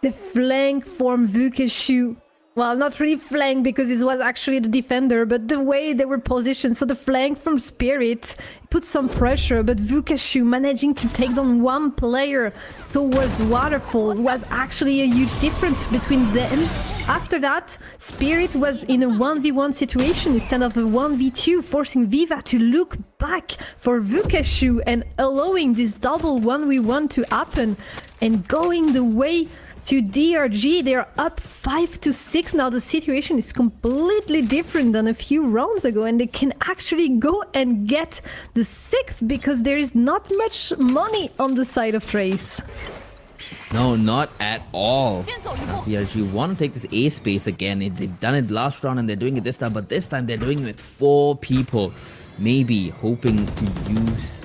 Speaker 15: The flank from Vukeshu, well, not really flank because this was actually the defender, but the way they were positioned. So the flank from Spirit put some pressure, but Vukeshu managing to take down 1 player towards Waterfall was actually a huge difference between them. After that, Spirit was in a 1v1 situation instead of a 1v2, forcing Viva to look back for Vukeshu and allowing this double 1v1 to happen and going the way to DRG. They're up 5-6 now. The situation is completely different than a few rounds ago, and they can actually go and get the 6th because there is not much money on the side of Trace.
Speaker 14: No, not at all. Now, DRG want to take this A space again. They've done it last round and they're doing it this time, but this time they're doing it with 4 people. Maybe hoping to use...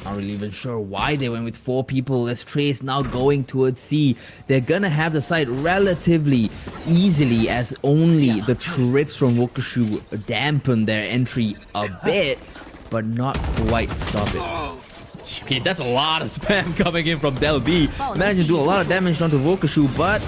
Speaker 14: Not really even sure why they went with 4 people. As Trace now going towards C. They're gonna have the side relatively easily as only the trips from Wokashu dampen their entry a bit, but not quite stop it. Okay, that's a lot of spam coming in from Del B. Managed to do a lot of damage onto Wokashu, but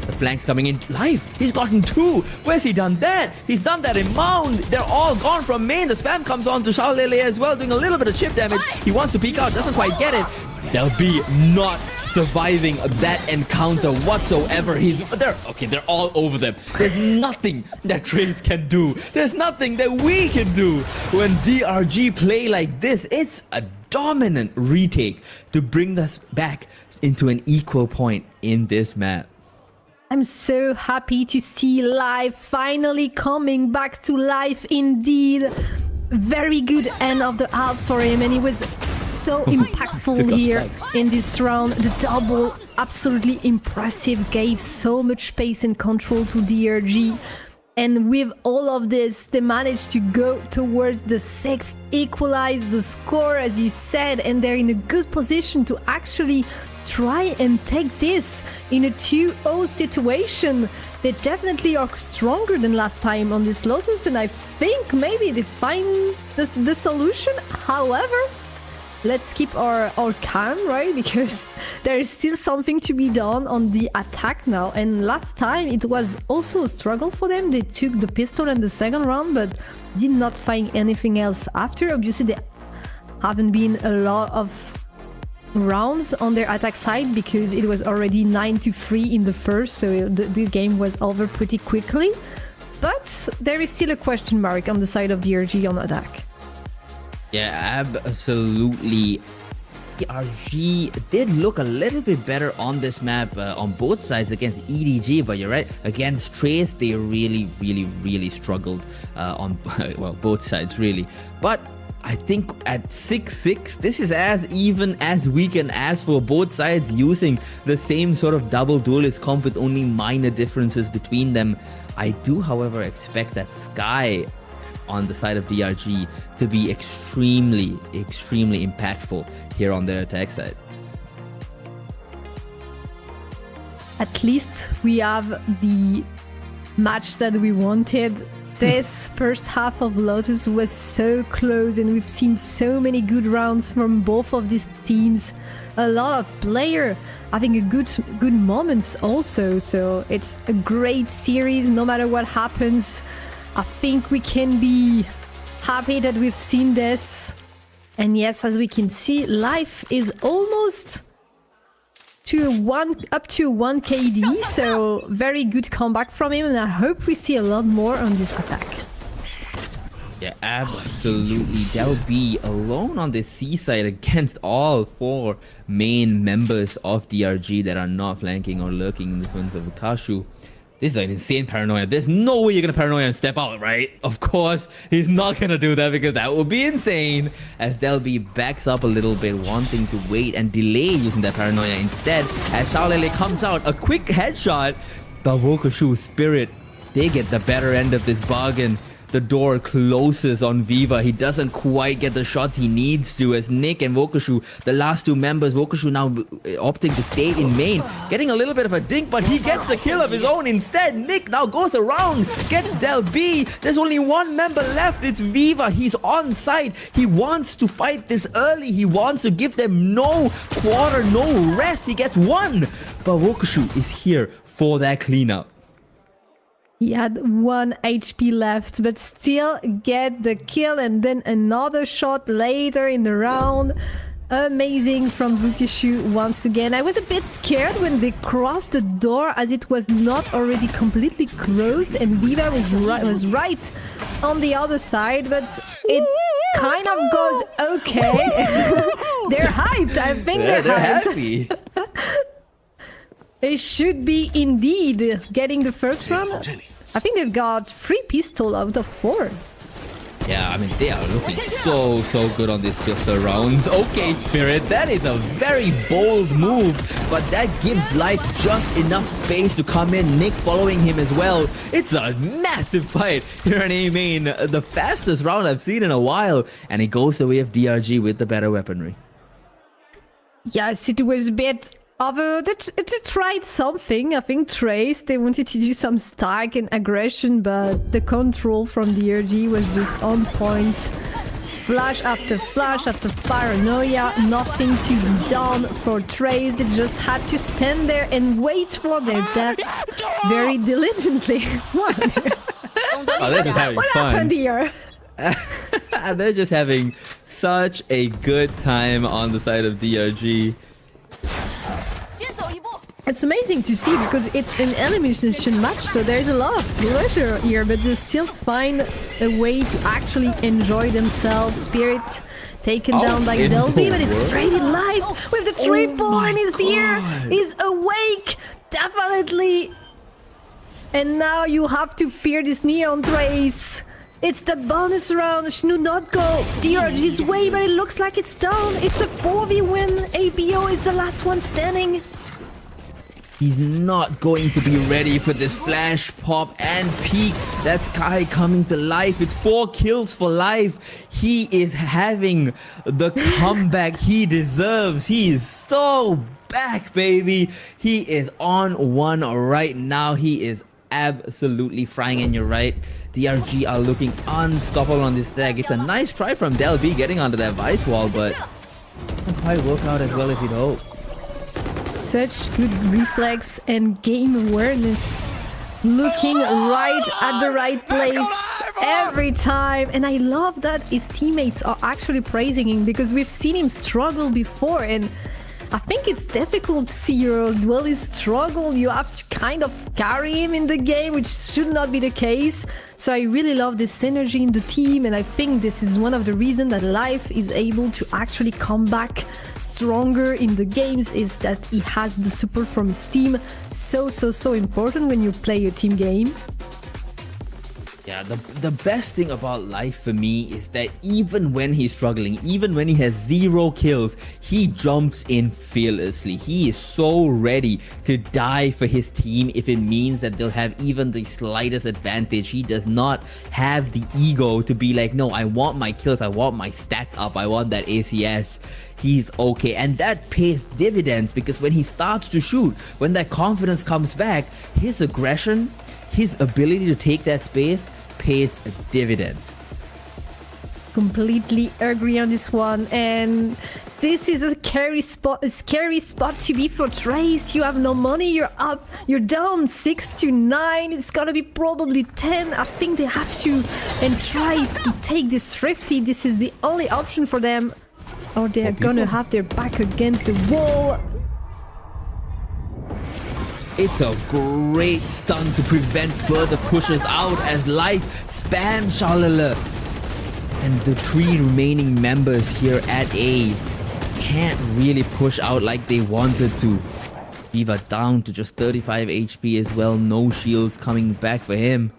Speaker 14: the flanks coming in live. He's gotten 2. Where's he done that? He's done that in Mound. They're all gone from main. The spam comes on to Xiaolele as well, doing a little bit of chip damage. He wants to peek out, doesn't quite get it. Del B not surviving that encounter whatsoever. They're all over them. There's nothing that Trace can do. There's nothing that we can do. When DRG play like this, it's a dominant retake to bring us back into an equal point in this map.
Speaker 15: I'm so happy to see life finally coming back to life indeed. Very good end of the half for him, and he was so impactful here in this round. The double, absolutely impressive, gave so much space and control to DRG. And with all of this, they managed to go towards the 6th, equalize the score, as you said, and they're in a good position to actually try and take this in a 2-0 situation. They definitely are stronger than last time on this Lotus, and I think maybe they find the solution. However, let's keep our calm, right? Because there is still something to be done on the attack now. And last time it was also a struggle for them. They took the pistol in the second round, but did not find anything else after. Obviously, there haven't been a lot of rounds on their attack side because it was already 9-3 in the first, so the game was over pretty quickly. But there is still a question mark on the side of DRG on attack.
Speaker 14: Yeah, absolutely. DRG did look a little bit better on this map on both sides against EDG, but you're right, against Trace they really struggled on well, both sides really. But I think at 6-6 this is as even as we can ask for, both sides using the same sort of double duelist comp with only minor differences between them. I do however expect that Sky on the side of DRG to be extremely impactful here on their attack side.
Speaker 15: At least we have the match that we wanted. This first half of Lotus was so close and we've seen so many good rounds from both of these teams. A lot of players having a good moments also, so it's a great series no matter what happens. I think we can be happy that we've seen this. And yes, as we can see, Life is almost up to 1 KD, so very good comeback from him, and I hope we see a lot more on this attack.
Speaker 14: Yeah, absolutely. They'll be alone on the C side against all 4 main members of DRG that are not flanking or lurking in this one of Kashu. This is an insane paranoia. There's no way you're gonna paranoia and step out, right? Of course, he's not gonna do that because that would be insane. As Delby backs up a little bit, wanting to wait and delay using that paranoia instead. As Xiaolele comes out, a quick headshot. But Wokashu's Spirit, they get the better end of this bargain. The door closes on Viva. He doesn't quite get the shots he needs to, as Nick and Wokashu, the last 2 members, Wokashu now opting to stay in main, getting a little bit of a dink, but he gets the kill of his own instead. Nick now goes around, gets Del B. There's only 1 member left. It's Viva. He's on site. He wants to fight this early. He wants to give them no quarter, no rest. He gets 1. But Wokashu is here for that cleanup.
Speaker 15: He had 1 HP left, but still get the kill, and then another shot later in the round. Amazing from Wokashu once again. I was a bit scared when they crossed the door as it was not already completely closed, and Viva was right on the other side, but it kind of goes okay. They're hyped. I think they're hyped.
Speaker 14: Happy.
Speaker 15: They should be indeed getting the first round. I think they've got 3 pistols out of 4.
Speaker 14: Yeah, I mean, they are looking so good on these pistol rounds. Okay, Spirit, that is a very bold move, but that gives Life just enough space to come in. Nick following him as well. It's a massive fight here in A main. The fastest round I've seen in a while, and it goes the way of DRG with the better weaponry.
Speaker 15: Yes, it was a bit of a... They tried something. I think Trace, they wanted to do some stack and aggression, but the control from DRG was just on point. Flash after paranoia, nothing to be done for Trace. They just had to stand there and wait for their death very diligently.
Speaker 14: Oh, they're just having
Speaker 15: what
Speaker 14: fun.
Speaker 15: happened here?
Speaker 14: They're just having such a good time on the side of DRG.
Speaker 15: It's amazing to see because it's an elimination match, so there's a lot of pressure here, but they still find a way to actually enjoy themselves. Spirit taken down by Delby, but it's straight in life with the 3 point. He's here, he's awake, definitely. And now you have to fear this Neon Trace. It's the bonus round. Should not go DRG's way, but it looks like it's down. It's a 4v win. ABO is the last one standing.
Speaker 14: He's not going to be ready for this flash, pop, and peek. That Sky coming to life. It's 4 kills for Life. He is having the comeback he deserves. He is so back, baby. He is on 1 right now. He is absolutely frying, and you're right. DRG are looking unstoppable on this deck. It's a nice try from Del B getting onto that Vice wall, but didn't quite work out as well as he'd hoped.
Speaker 15: Such good reflex and game awareness. Looking right at the right place every time. And I love that his teammates are actually praising him because we've seen him struggle before, and I think it's difficult to see your duelist struggle. You have to kind of carry him in the game, which should not be the case. So I really love this synergy in the team, and I think this is one of the reasons that Life is able to actually come back stronger in the games, is that he has the support from his team. So important when you play a team game.
Speaker 14: Yeah, the best thing about Life for me is that even when he's struggling, even when he has 0 kills, he jumps in fearlessly. He is so ready to die for his team if it means that they'll have even the slightest advantage. He does not have the ego to be like, no, I want my kills, I want my stats up, I want that ACS. He's okay, and that pays dividends, because when he starts to shoot, when that confidence comes back, his aggression, his ability to take that space pays dividends.
Speaker 15: Completely agree on this one, and this is a scary spot to be for Trace. You have no money, you're up, you're down 6-9. It's gonna be probably 10. I think they have to and try to take this Thrifty. This is the only option for them, or they're gonna have their back against the wall.
Speaker 14: It's a great stun to prevent further pushes out as Life spam Shalala. And the 3 remaining members here at A can't really push out like they wanted to. Viva down to just 35 HP as well. No shields coming back for him.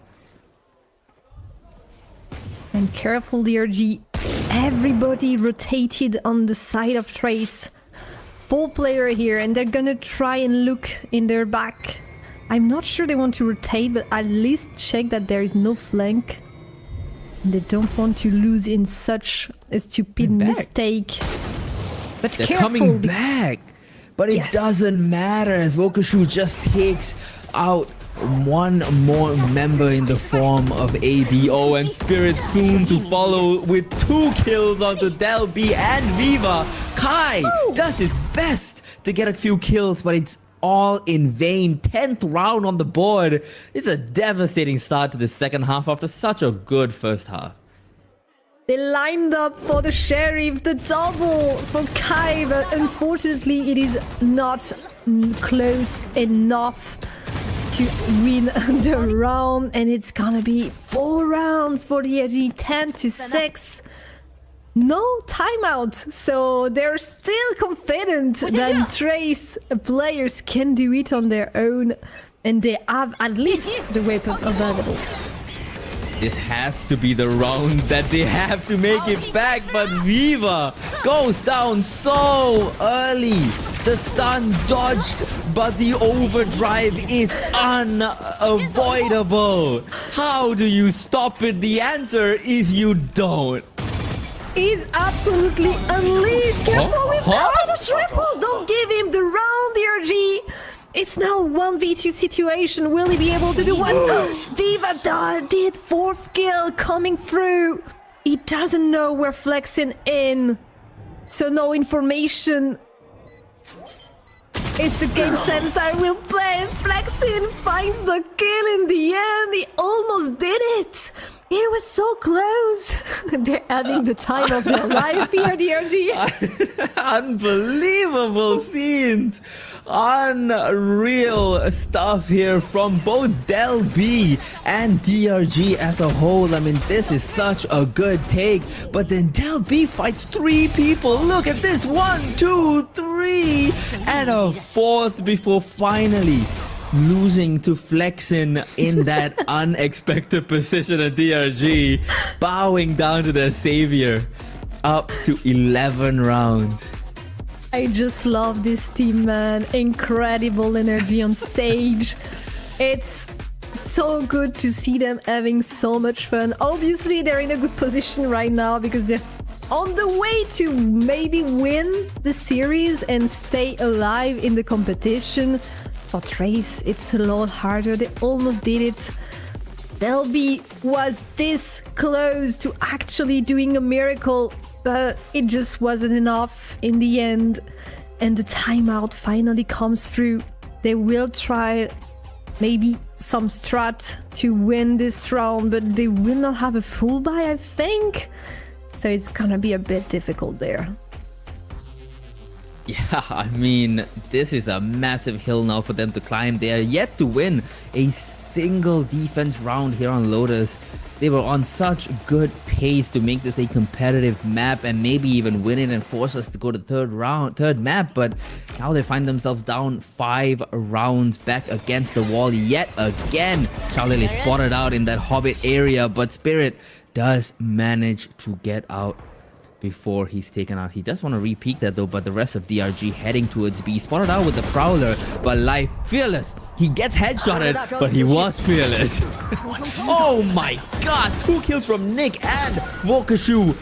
Speaker 15: And careful, DRG. Everybody rotated on the side of Trace. 4 player here, and they're gonna try and look in their back. I'm not sure they want to rotate, but at least check that there is no flank. They don't want to lose in such a stupid mistake. But
Speaker 14: they're
Speaker 15: careful,
Speaker 14: coming back, but it doesn't matter as Wokashu just takes out one more member in the form of ABO, and Spirit soon to follow with 2 kills onto Del B and Viva. Kai does his best to get a few kills, but it's all in vain. 10th round on the board. It's a devastating start to the second half after such a good first half.
Speaker 15: They lined up for the Sheriff, the double for Kai, but unfortunately it is not close enough to win the round, and it's gonna be 4 rounds for the DRG, 10-6. No timeout, so they're still confident that Trace players can do it on their own, and they have at least the weapon available.
Speaker 14: This has to be the round that they have to make it back, but Viva goes down so early. The stun dodged, but the overdrive is unavoidable. How do you stop it? The answer is you don't.
Speaker 15: He's absolutely unleashed. Careful with the triple. Don't give him the round, DRG. It's now 1v2 situation. Will he be able to do what? Viva did 4th kill coming through. He doesn't know we're flexing in, so no information. It's the game sense I will play. Flexin finds the kill in the end. He almost did it. It was so close. They're having the time of their life here, DRG.
Speaker 14: Unbelievable scenes. Unreal stuff here from both Del B and DRG as a whole. I mean, this is such a good take. But then Del B fights 3 people. Look at this. 1, 2, 3. And a 4th before finally losing to Flexin in that unexpected position at DRG, bowing down to their savior. Up to 11 rounds.
Speaker 15: I just love this team, man. Incredible energy on stage. It's so good to see them having so much fun. Obviously, they're in a good position right now because they're on the way to maybe win the series and stay alive in the competition. For Trace, it's a lot harder. They almost did it. Delby was this close to actually doing a miracle, but it just wasn't enough in the end. And the timeout finally comes through. They will try maybe some strat to win this round, but they will not have a full buy, I think. So it's gonna be a bit difficult there.
Speaker 14: Yeah, I mean, this is a massive hill now for them to climb. They are yet to win a single defense round here on Lotus. They were on such good pace to make this a competitive map and maybe even win it and force us to go to third map, but now they find themselves down 5 rounds back against the wall yet again. Xiaolili spotted out in that Hobbit area, but Spirit does manage to get out before he's taken out. He does want to re-peek that though, but the rest of DRG heading towards B. Spotted out with the Prowler, but Life fearless. He gets headshotted, but he was fearless. Oh my god, 2 kills from Nick and Wokashu.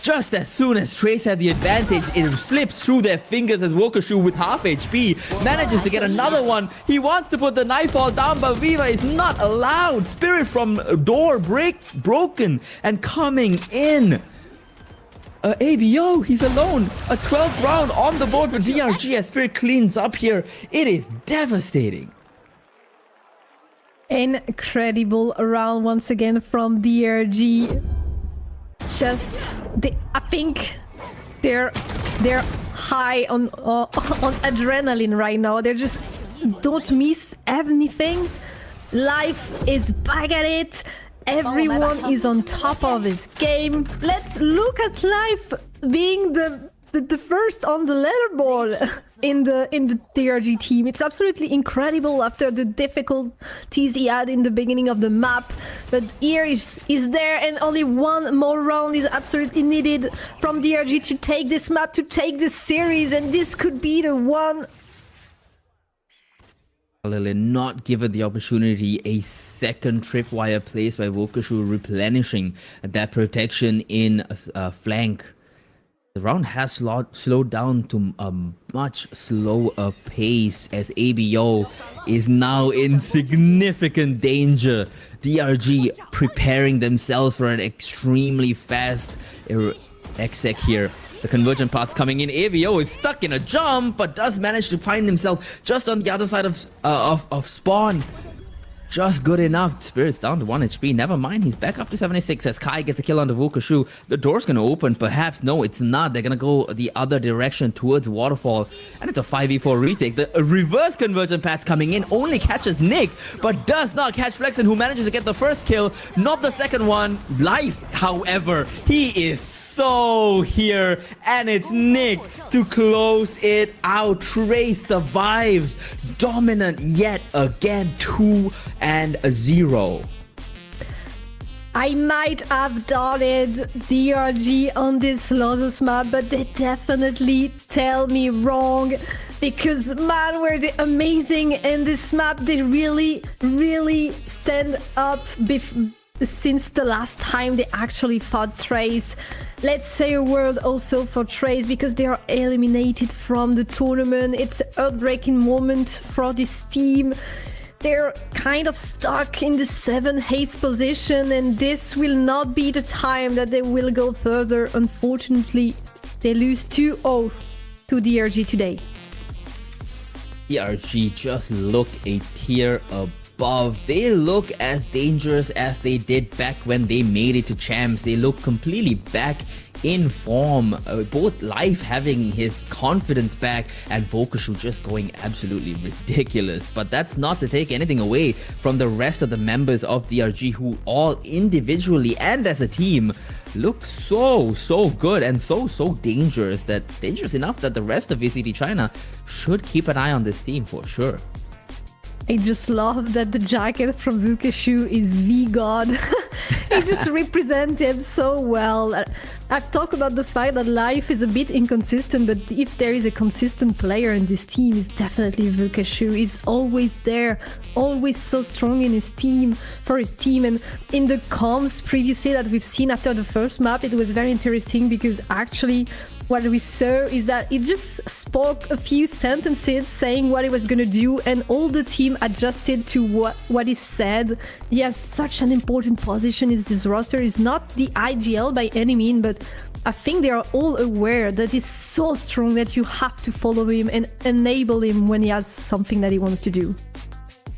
Speaker 14: Just as soon as Trace had the advantage, it slips through their fingers as Wokashu with half HP manages to get another one. He wants to put the Nightfall down, but Viva is not allowed. Spirit from door broken and coming in. ABO, he's alone. A 12th round on the board for DRG as Spirit cleans up here. It is devastating.
Speaker 15: Incredible round once again from DRG. I think they're high on adrenaline right now. They just don't miss anything. Life is back at it. Everyone is on top of his game. Let's look at Life being the first on the leaderboard in the DRG team. It's absolutely incredible after the difficulties he had in the beginning of the map. But here is there, and only one more round is absolutely needed from DRG to take this map, to take this series, and this could be the one.
Speaker 14: Not given the opportunity, a second tripwire placed by Wokashu, replenishing that protection in flank. The round has slowed down to a much slower pace as ABO is now in significant danger. DRG preparing themselves for an extremely fast exec here. The convergent parts coming in. ABO is stuck in a jump, but does manage to find himself just on the other side of spawn. Just good enough. Spirit's down to 1 HP. Never mind, he's back up to 76 as Kai gets a kill on the Wokashu. The door's gonna open, perhaps. No, it's not. They're gonna go the other direction towards Waterfall. And it's a 5v4 retake. The reverse convergent paths coming in only catches Nick, but does not catch Flexen, who manages to get the first kill. Not the second one. Life, however, he is so here, and it's Nick to close it out. Trace survives, dominant yet again, 2-0.
Speaker 15: I might have doubted DRG on this Lotus map, but they definitely tell me wrong. Because man, were they amazing in this map. They really stand up since the last time they actually fought Trace. Let's say a word also for Trace, because they are eliminated from the tournament. It's an heartbreaking moment for this team. They're kind of stuck in the 7th position, and this will not be the time that they will go further. Unfortunately, they lose 2-0 to DRG today.
Speaker 14: DRG just look a tier above. They look as dangerous as they did back when they made it to champs. They look completely back in form. Both Life having his confidence back and Wokashu just going absolutely ridiculous. But that's not to take anything away from the rest of the members of DRG, who all individually and as a team look so good and so dangerous enough that the rest of VCT China should keep an eye on this team for sure.
Speaker 15: I just love that the jacket from Wokashu is V-God. It just represents him so well. I've talked about the fact that Life is a bit inconsistent, but if there is a consistent player in this team, it's definitely Wokashu. He's always there, always so strong in his team, for his team. And in the comms previously that we've seen after the first map, it was very interesting because actually what we saw is that he just spoke a few sentences saying what he was gonna do, and all the team adjusted to what he said. He has such an important position in this roster. He's not the IGL by any means, but I think they are all aware that he's so strong that you have to follow him and enable him when he has something that he wants to do.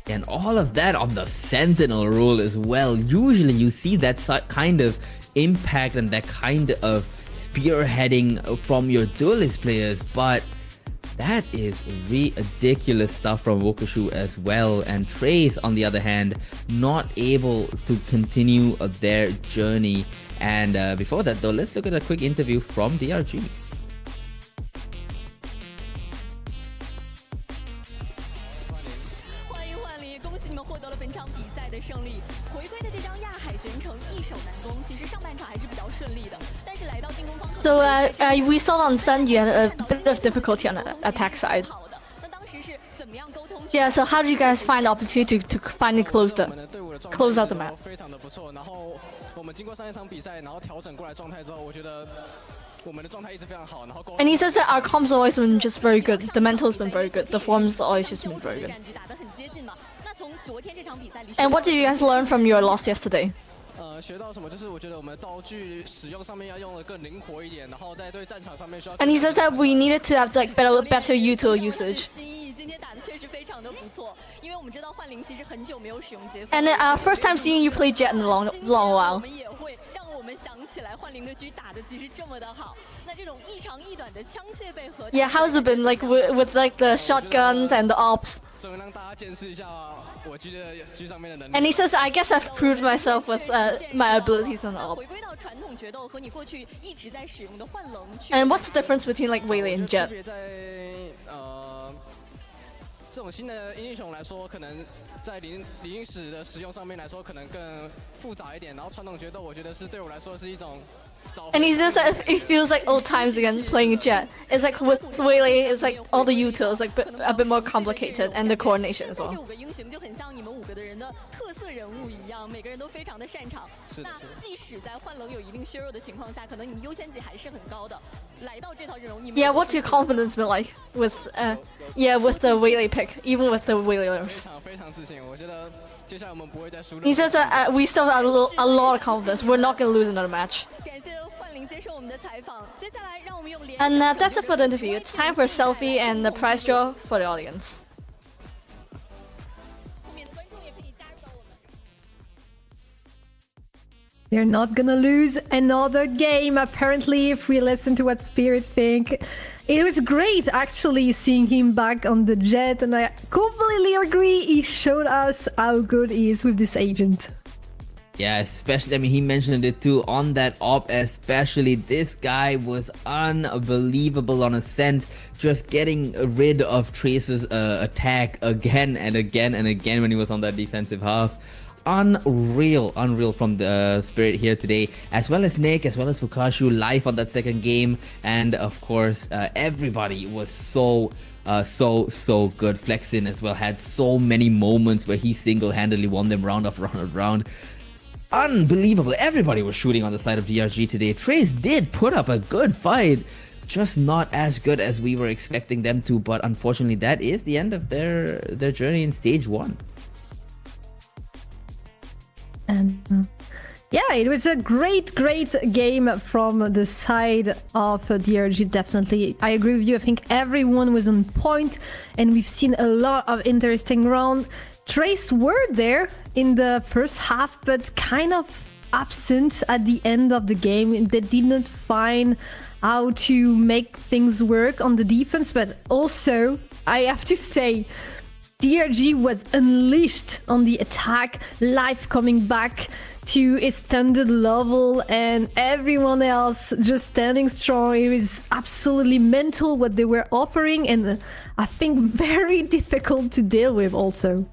Speaker 14: And all of that on the Sentinel role as well. Usually you see that kind of impact and that kind of spearheading from your duelist players, but that is ridiculous stuff from Wokashu as well. And Trace, on the other hand, not able to continue their journey. And before that though, let's look at a quick interview from DRG.
Speaker 8: 胜利，回归的这张亚海玄城易守难攻，其实上半场还是比较顺利的，但是来到进攻方程。
Speaker 11: So we saw on Sun you had a bit of difficulty on the attack side. Yeah, so how did you guys find the opportunity to finally close out the map?
Speaker 12: 非常的不错，然后我们经过上一场比赛，然后调整过来状态之后，我觉得我们的状态一直非常好，然后。
Speaker 11: And he says that our comms always been just very good, the mental's been very good, the form's always just been very good. And what did you guys learn from your loss yesterday?
Speaker 12: 学到什么？就是我觉得我们道具使用上面要用得更灵活一点，然后在对战场上面需要。
Speaker 11: And he says that we needed to have like better util usage.
Speaker 8: 今天打的确实非常的不错，因为我们知道幻灵其实很久没有使用劫。
Speaker 11: And first time seeing you play Jet in a long while.
Speaker 8: 我们也会让我们想起来幻灵的局打的其实这么的好。那这种一长一短的枪械配合。
Speaker 11: Yeah, how's it been like with like the shotguns and the ops?
Speaker 12: 终于让大家见识一下我局的局上面的能力。
Speaker 11: And he says, I guess I've proved myself with my abilities on op.
Speaker 8: 回归到传统决斗和你过去一直在使用的幻龙。
Speaker 11: And what's the difference between like Waylay and Jet?
Speaker 12: 这种新的英雄来说，可能在灵史的使用上面来说，可能更复杂一点。然后传统决斗，我觉得是对我来说是一种。
Speaker 11: And he says that it feels like old times again playing Jet. It's like with Waylay, it's like all the utils like a bit more complicated and the coordination as well.
Speaker 8: 这5个英雄就很像你们5个的人的特色人物一样，每个人都非常的擅长。那即使在幻龙有一定削弱的情况下，可能你们优先级还是很高的。来到这套阵容，你们
Speaker 11: Yeah, what's your confidence been like with with the Waylay pick, even with the Waylayers?
Speaker 12: 非常自信，我觉得接下来我们不会再输。
Speaker 11: He says that we still have a lot of confidence. We're not going to lose another match. And that's it for the interview. It's time for a selfie and the prize draw for the audience.
Speaker 15: They're not gonna lose another game, apparently, if we listen to what Spirit think. It was great, actually, seeing him back on the Jet, and I completely agree. He showed us how good he is with this agent.
Speaker 14: Yeah, especially, I mean, he mentioned it too on that op, especially. This guy was unbelievable on Ascent, just getting rid of Trace's attack again and again and again when he was on that defensive half. Unreal from the Spirit here today, as well as Nick, as well as Fukashu live on that second game. And of course, everybody was so good. Flexin as well had so many moments where he single-handedly won them round after round after round. Unbelievable. Everybody was shooting on the side of DRG today. Trace did put up a good fight, just not as good as we were expecting them to, but unfortunately that is the end of their journey in stage 1.
Speaker 15: And yeah, it was a great game from the side of DRG, definitely. I agree with you. I think everyone was on point, and we've seen a lot of interesting rounds. Trace were there in the first half, but kind of absent at the end of the game. They did not find how to make things work on the defense, but also, I have to say, DRG was unleashed on the attack, life coming back to its standard level, and everyone else just standing strong. It was absolutely mental what they were offering, and I think very difficult to deal with also.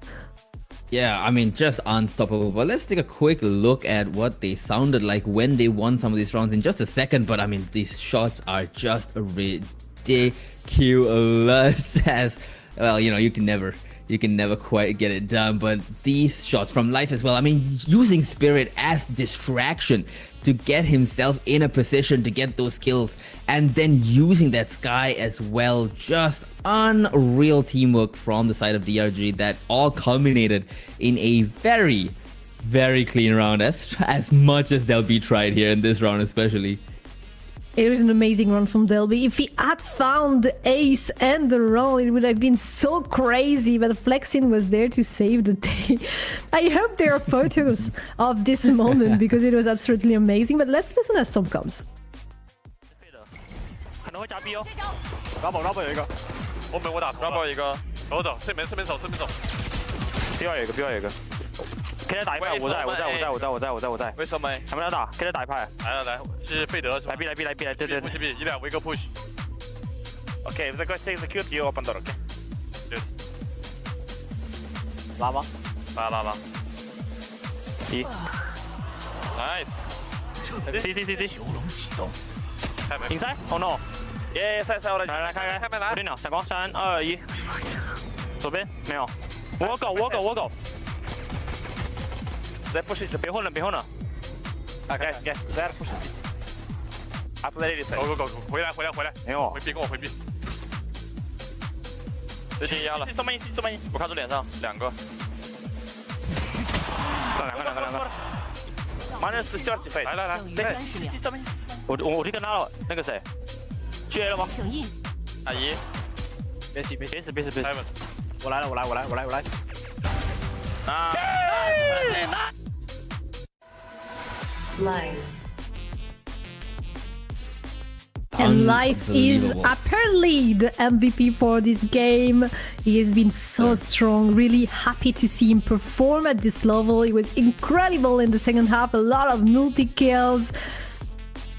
Speaker 14: Yeah, I mean, just unstoppable. But let's take a quick look at what they sounded like when they won some of these rounds in just a second. But I mean, these shots are just ridiculous. As well, you know, you can never quite get it done, but these shots from Life as well, I mean, using Spirit as distraction to get himself in a position to get those kills, and then using that Sky as well, just unreal teamwork from the side of DRG that all culminated in a very clean round, as much as they'll be tried here in this round especially.
Speaker 15: It was an amazing run from Delby. If he had found the ace and the roll, it would have been so crazy, but Flexin was there to save the day. I hope there are photos of this moment because it was absolutely amazing, but let's listen as some comes.
Speaker 4: 可能会加 B 哦。
Speaker 7: Rubber 有一个，
Speaker 4: 我没我打 Rubber 一个，走走，这边走，这边走。B 二有一个，B 二有一个。可以打一派，我在。为什么？他们要打，可以打一派。来，是费德是吧？来 B，对。push B，一两一个 push。Okay, if the guy says execute, you open door, okay? Yes.
Speaker 7: 拉吗？
Speaker 4: 拉。一。Nice. C。Inside? Oh no. Yeah, 塞我来开，我电脑，闪光，3、2、1。左边没有。我狗。再 push 别混了。Guys, that push it. After that, 狗，回来。没有，回避。直接压了。坐慢一，我看住脸上2个。两个。马上4几倍。来，我这个拿了那个谁，去 A 了吗？阿姨，别死。我来。啊！
Speaker 15: And Life is apparently the MVP for this game. He has been so strong, really happy to see him perform at this level. It was incredible in the second half, a lot of multi-kills.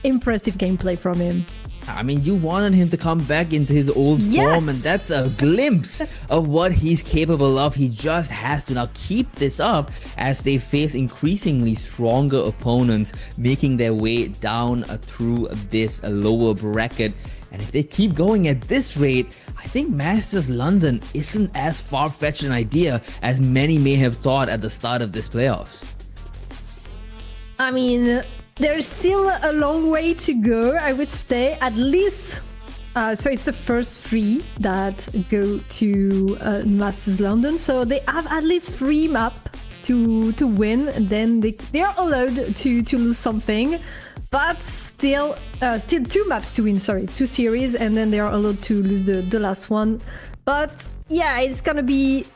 Speaker 15: Impressive gameplay from him.
Speaker 14: I mean, you wanted him to come back into his old form, and that's a glimpse of what he's capable of. He just has to now keep this up as they face increasingly stronger opponents making their way down through this lower bracket. And if they keep going at this rate, I think Masters London isn't as far-fetched an idea as many may have thought at the start of this playoffs.
Speaker 15: I mean, there's still a long way to go, I would say, at least. So it's the first 3 that go to Masters London. So they have at least 3 maps to win, and then they are allowed to lose something. But still 2 maps to win, 2 series, and then they are allowed to lose the last one. But yeah, it's gonna be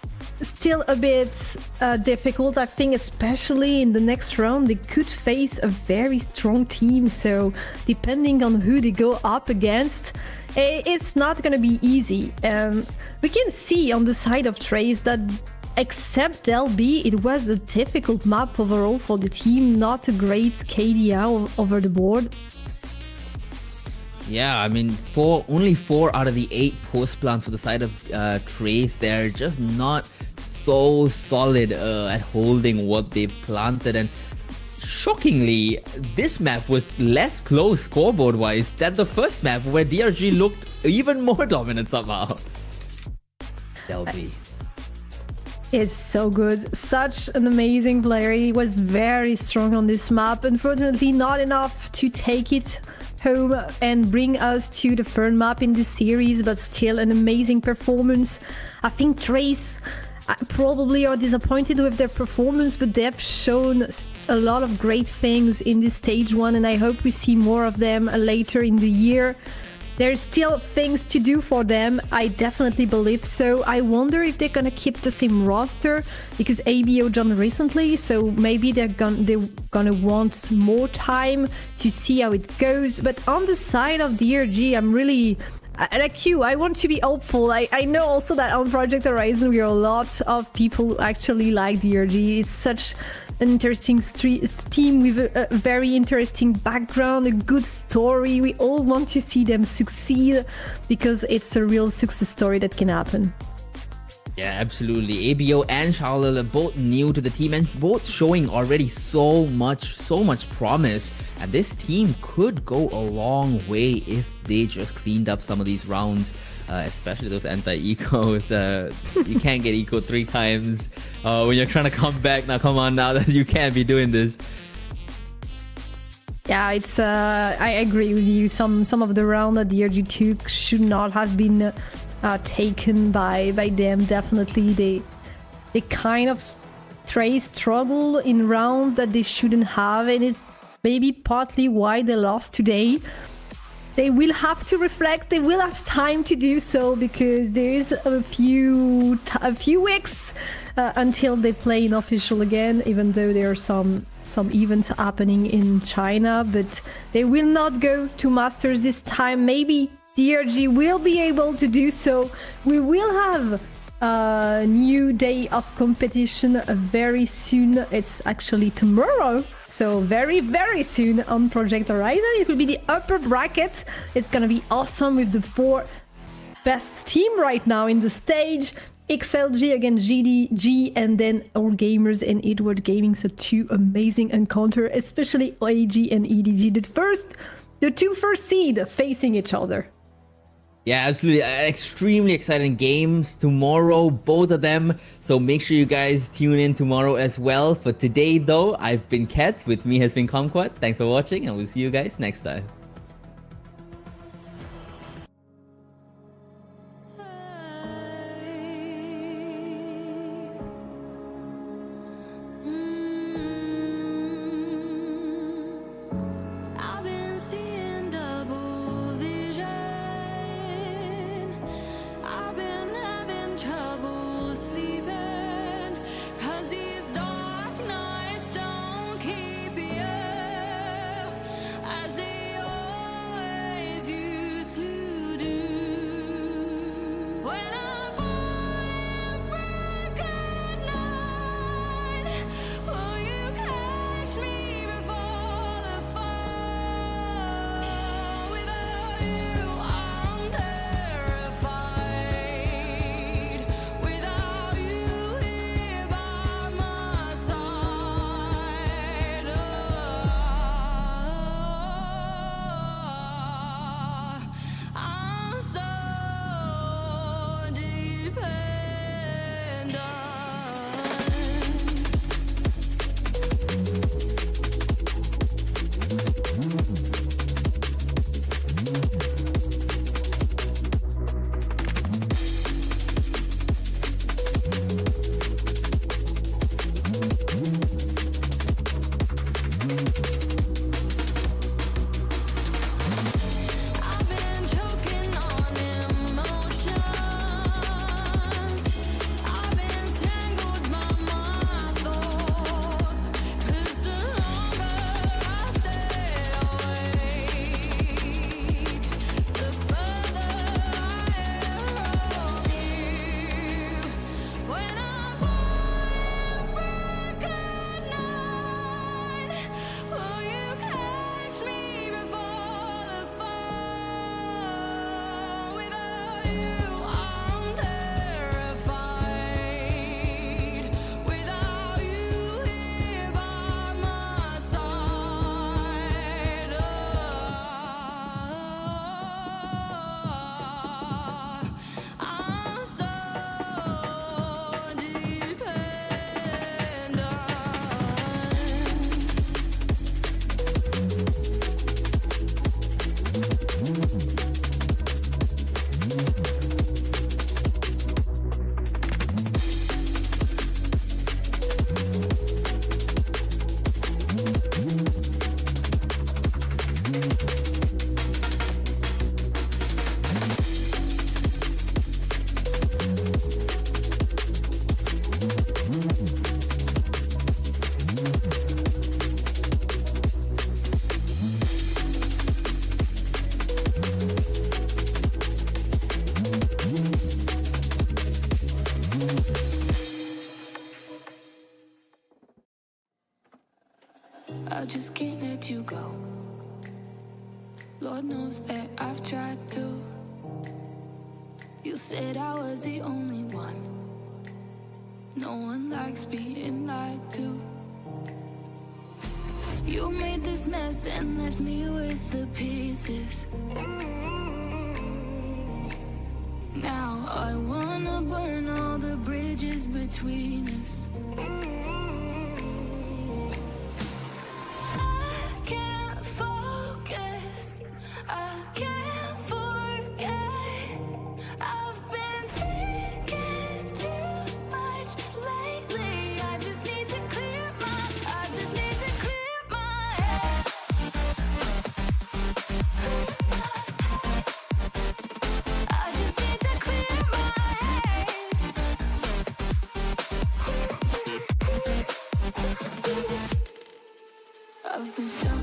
Speaker 15: still a bit difficult. I think especially in the next round they could face a very strong team, so depending on who they go up against, it's not gonna be easy. We can see on the side of Trace that except LB, it was a difficult map overall for the team, not a great KDA over the board.
Speaker 14: Yeah, I mean, only 4 out of the 8 post plants for the side of Trace. They're just not so solid at holding what they planted, and shockingly, this map was less close scoreboard-wise than the first map, where DRG looked even more dominant somehow. LB.
Speaker 15: Is so good. Such an amazing player. He was very strong on this map. Unfortunately, not enough to take it home and bring us to the third map in this series, but still an amazing performance. I think Trace probably are disappointed with their performance, but they've shown a lot of great things in this stage 1, and I hope we see more of them later in the year. There's still things to do for them, I definitely believe so. I wonder if they're gonna keep the same roster, because ABO joined recently, so maybe they're gonna want more time to see how it goes. But on the side of DRG, I'm really... like you, I want to be hopeful. I know also that on Project Horizon we are a lot of people who actually like DRG. It's such an interesting team with a very interesting background, a good story. We all want to see them succeed because it's a real success story that can happen.
Speaker 14: Yeah, absolutely. ABO and Charlotte are both new to the team and both showing already so much promise. And this team could go a long way if they just cleaned up some of these rounds, especially those anti-ecos. You can't get eco 3 times when you're trying to come back. Now, come on now, that you can't be doing this.
Speaker 15: Yeah, it's I agree with you. Some of the round that DRG took should not have been taken by them. Definitely, they kind of struggle in rounds that they shouldn't have, and it's maybe partly why they lost today. they will have to reflect. They will have time to do so because there is a few weeks until they play in official again. Even though there are some events happening in China, but they will not go to Masters this time. Maybe DRG will be able to do so. We will have a new day of competition very soon. It's actually tomorrow, so very soon on Project Horizon. It will be the upper bracket. It's gonna be awesome with the 4 best team right now in the stage. XLG against GDG, and then All Gamers and Edward Gaming. So 2 amazing encounters, especially AG and EDG. The 2 first seed facing each other.
Speaker 14: Yeah, absolutely. Extremely exciting games tomorrow, both of them. So make sure you guys tune in tomorrow as well. For today, though, I've been Kat. With me has been Kumquat. Thanks for watching, and we'll see you guys next time.
Speaker 9: I just can't let you go. Lord knows that I've tried to. You said I was the only one. No one likes being lied to. You made this mess and left me with the pieces. Now I wanna burn all the bridges between us. keeping stuck.